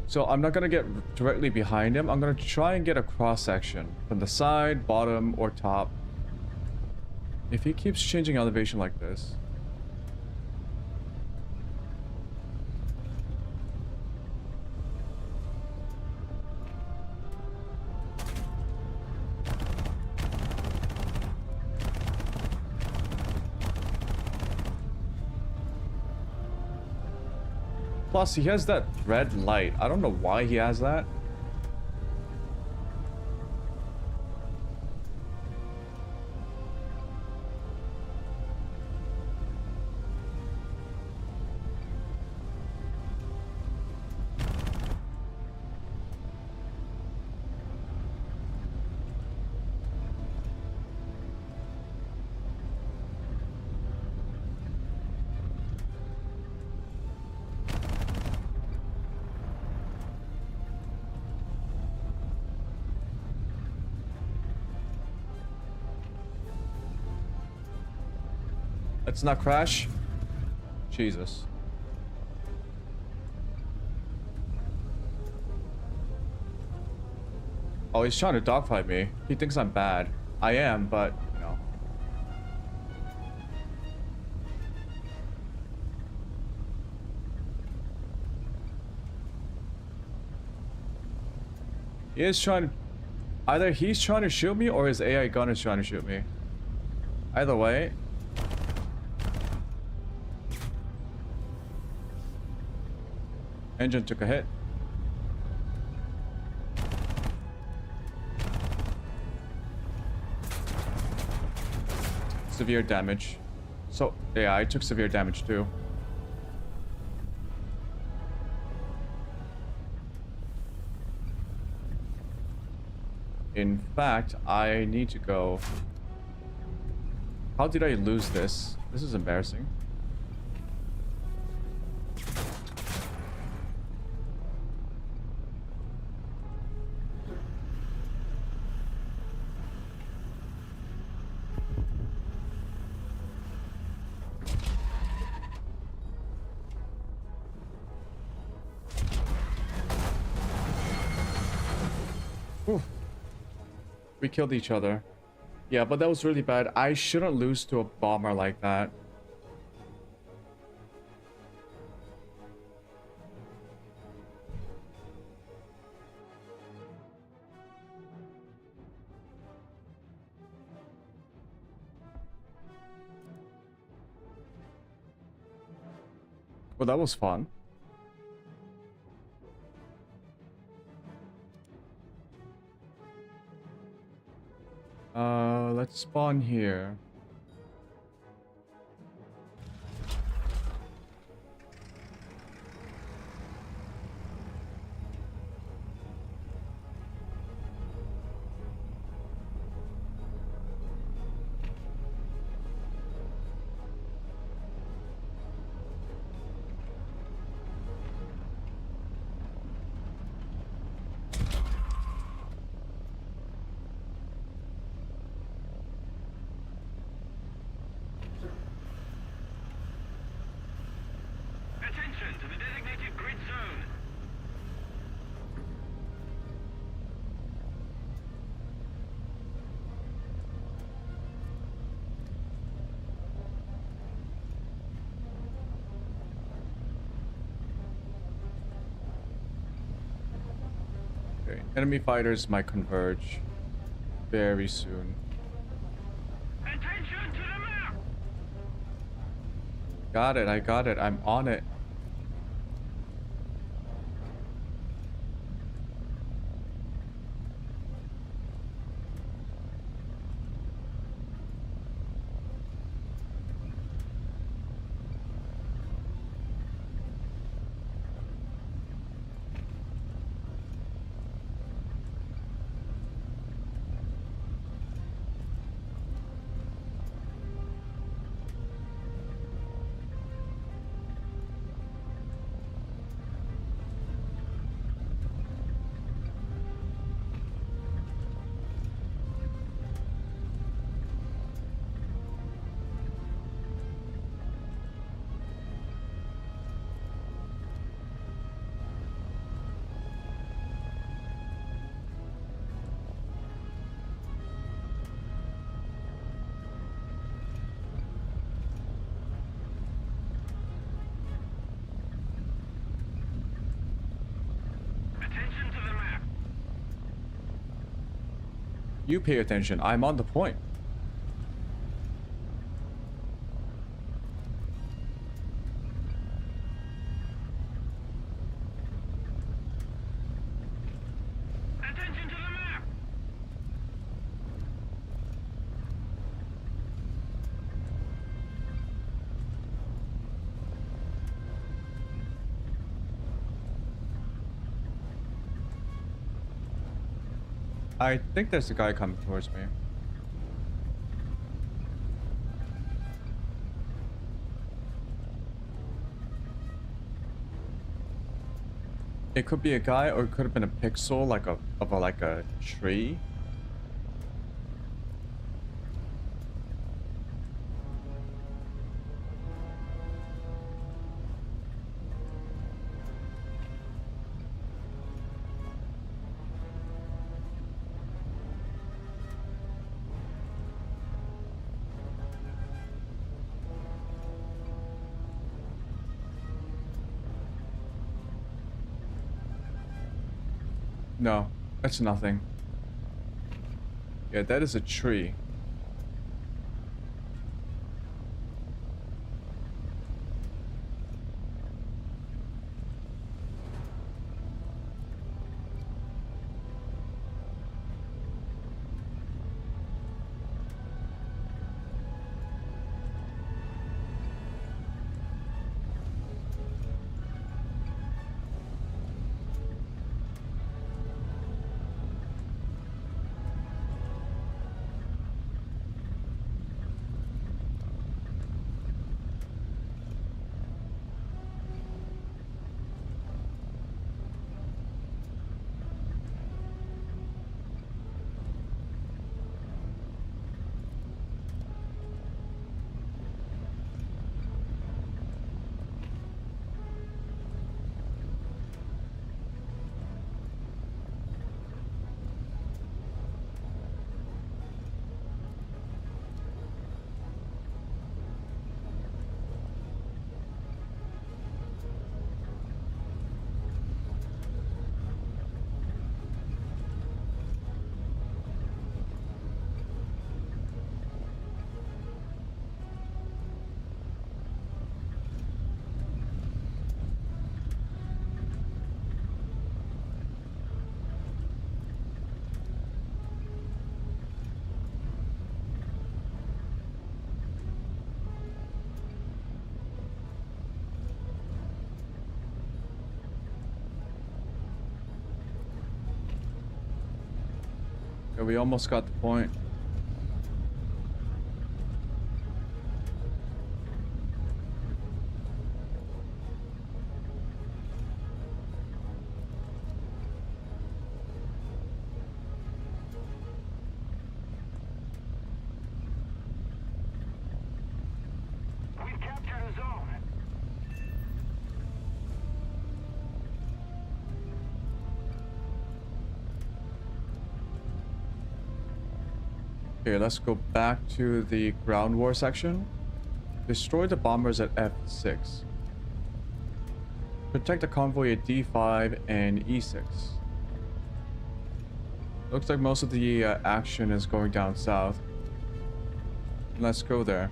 So I'm not gonna get directly behind him. I'm gonna try and get a cross-section from the side, bottom, or top. If he keeps changing elevation like this. Plus, he has that red light. I don't know why he has that. Let's not crash. Jesus. Oh, he's trying to dogfight me. He thinks I'm bad. I am, but, you know. He is trying to... Either he's trying to shoot me or his AI gun is trying to shoot me. Either way... Engine took a hit. severe damage. So, yeah, I took severe damage too. In fact, I need to go. How did I lose this? This is embarrassing. Oof. We killed each other. Yeah, but that was really bad. I shouldn't lose to a bomber like that. Well, that was fun. Let's spawn here. Attention to the designated grid zone. Okay, enemy fighters might converge very soon. Attention to the map. Got it, I got it. I'm on it. Attention to the map. You pay attention. I'm on the point. Attention to the map. I think there's a guy coming towards me. It could be a guy, or it could have been a pixel, like a tree. No, that's nothing. Yeah, that is a tree. Okay, we almost got the point. We've captured a zone. Okay, let's go back to the ground war section. Destroy the bombers at F6. Protect the convoy at D5 and E6. Looks like most of the action is going down south. Let's go there.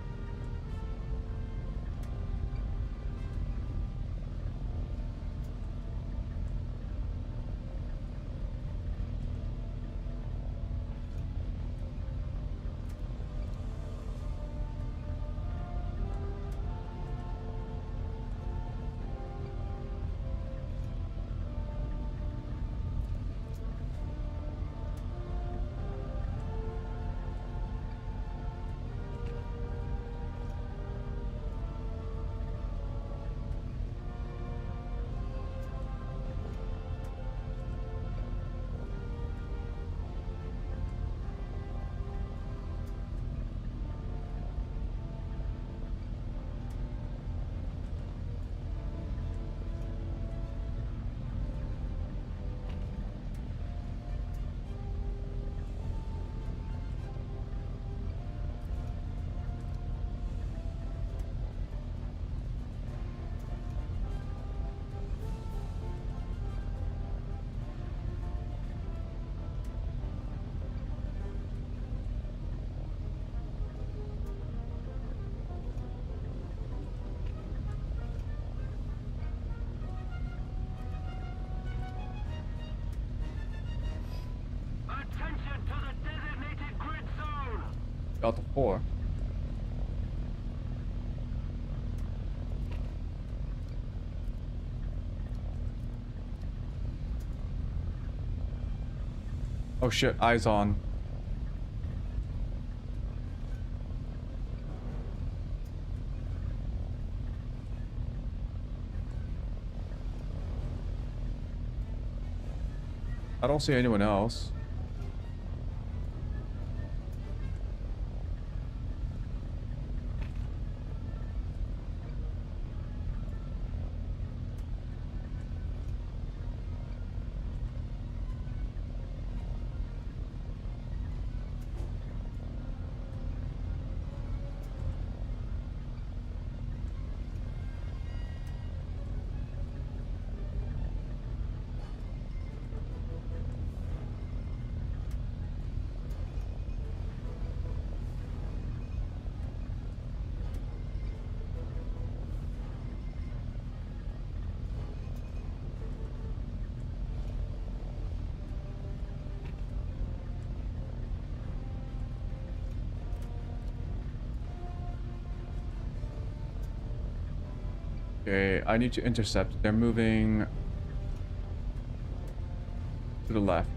Attention to the designated grid zone. Got the 4. Oh shit, eyes on. I don't see anyone else. Okay, I need to intercept. They're moving to the left.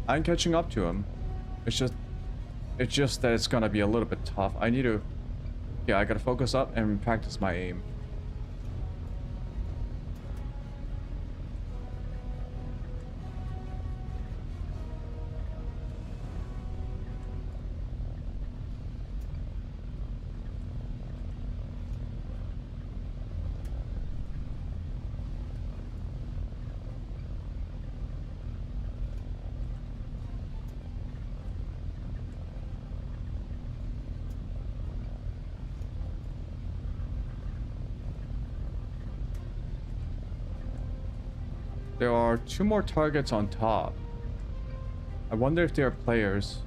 I'm catching up to him. It's just that it's gonna be a little bit tough. I need to, yeah, I gotta focus up and practice my aim. There are 2 more targets on top. I wonder if they are players.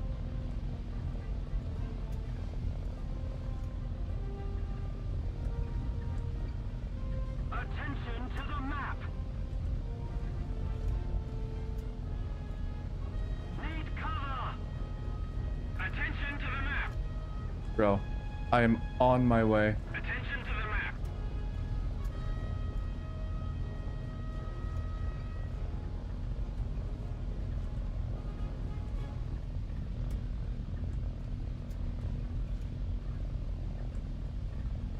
Attention to the map. Need cover. Attention to the map. Bro, I am on my way. Attention to the map.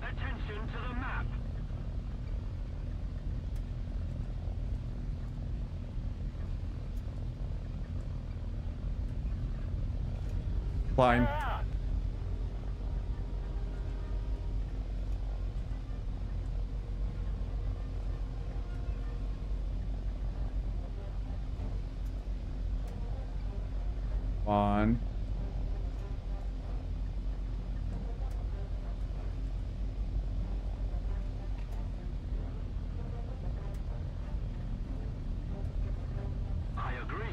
Attention to the map. Climb. Ah! On. I agree.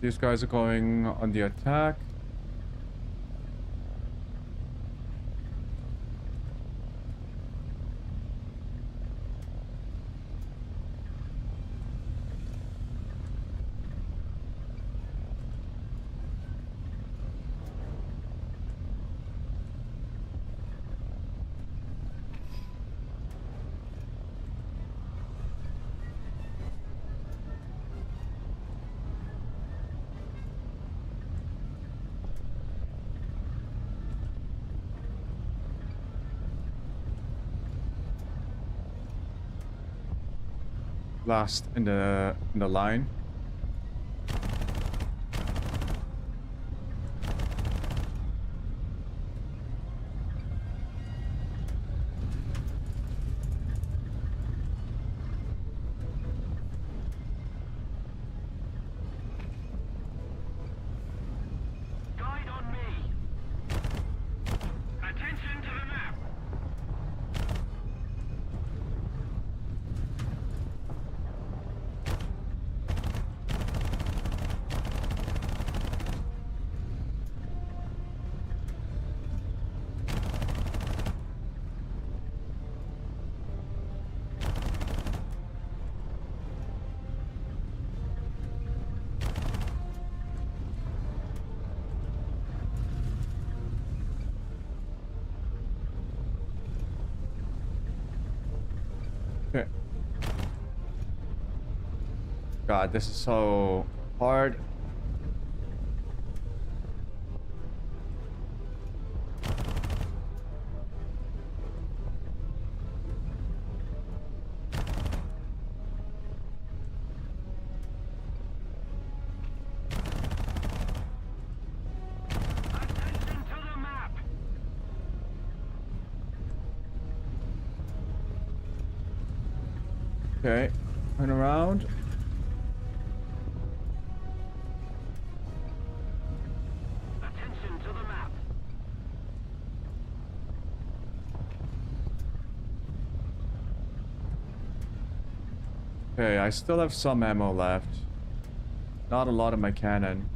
These guys are going on the attack. Last in the line. Guide on me. Attention to the map. Okay. God, this is so hard. Attention to the map. Okay. Turn around. Attention to the map. Okay, I still have some ammo left. Not a lot of my cannon.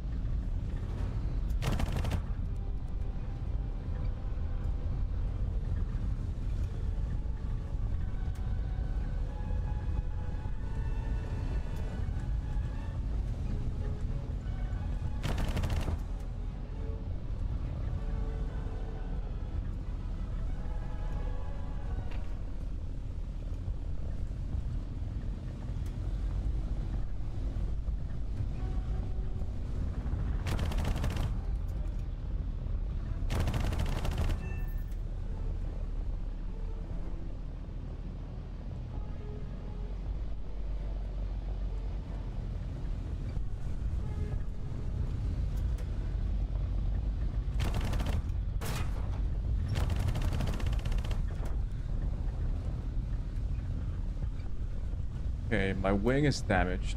Okay, my wing is damaged.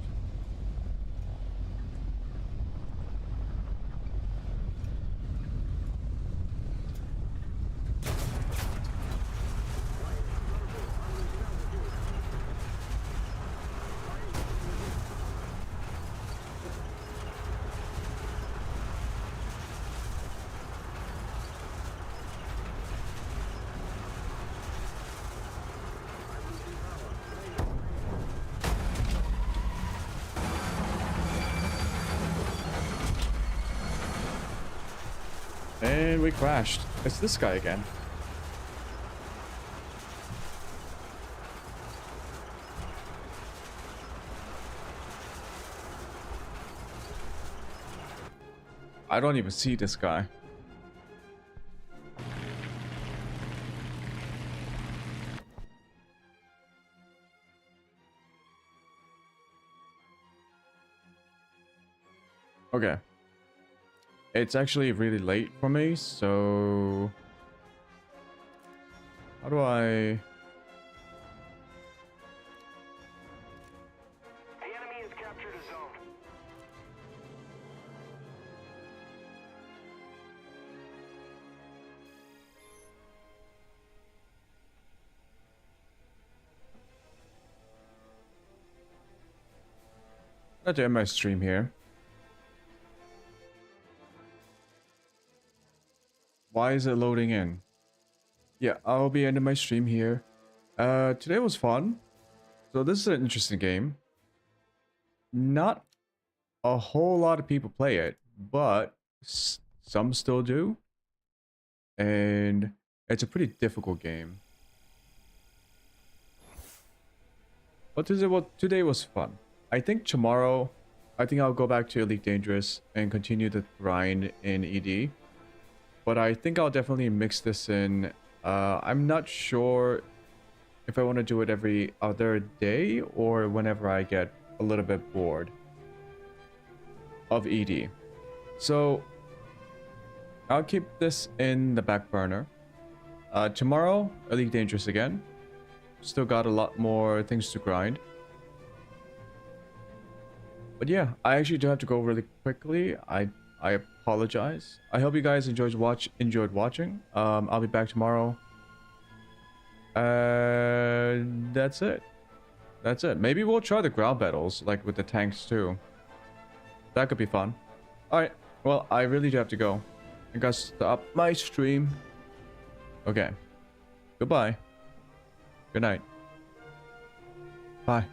And we crashed. It's this guy again. I don't even see this guy. Okay. It's actually really late for me, so... How do I... The enemy has captured a zone. I have to end my stream here. Why is it loading in? Yeah, I'll be ending my stream here. Today was fun. So this is an interesting game. Not a whole lot of people play it, but some still do. And it's a pretty difficult game. But today was fun. I think tomorrow, I'll go back to Elite Dangerous and continue the grind in ED. But I think I'll definitely mix this in. I'm not sure if I want to do it every other day or whenever I get a little bit bored of ED. So I'll keep this in the back burner. Tomorrow, Elite Dangerous again. Still got a lot more things to grind. But yeah, I actually do have to go really quickly. I apologize. I hope you guys enjoyed watching. I'll be back tomorrow. That's it. Maybe we'll try the ground battles, like with the tanks too. That could be fun. Alright, well, I really do have to go. I gotta stop my stream. Okay. Goodbye. Good night. Bye.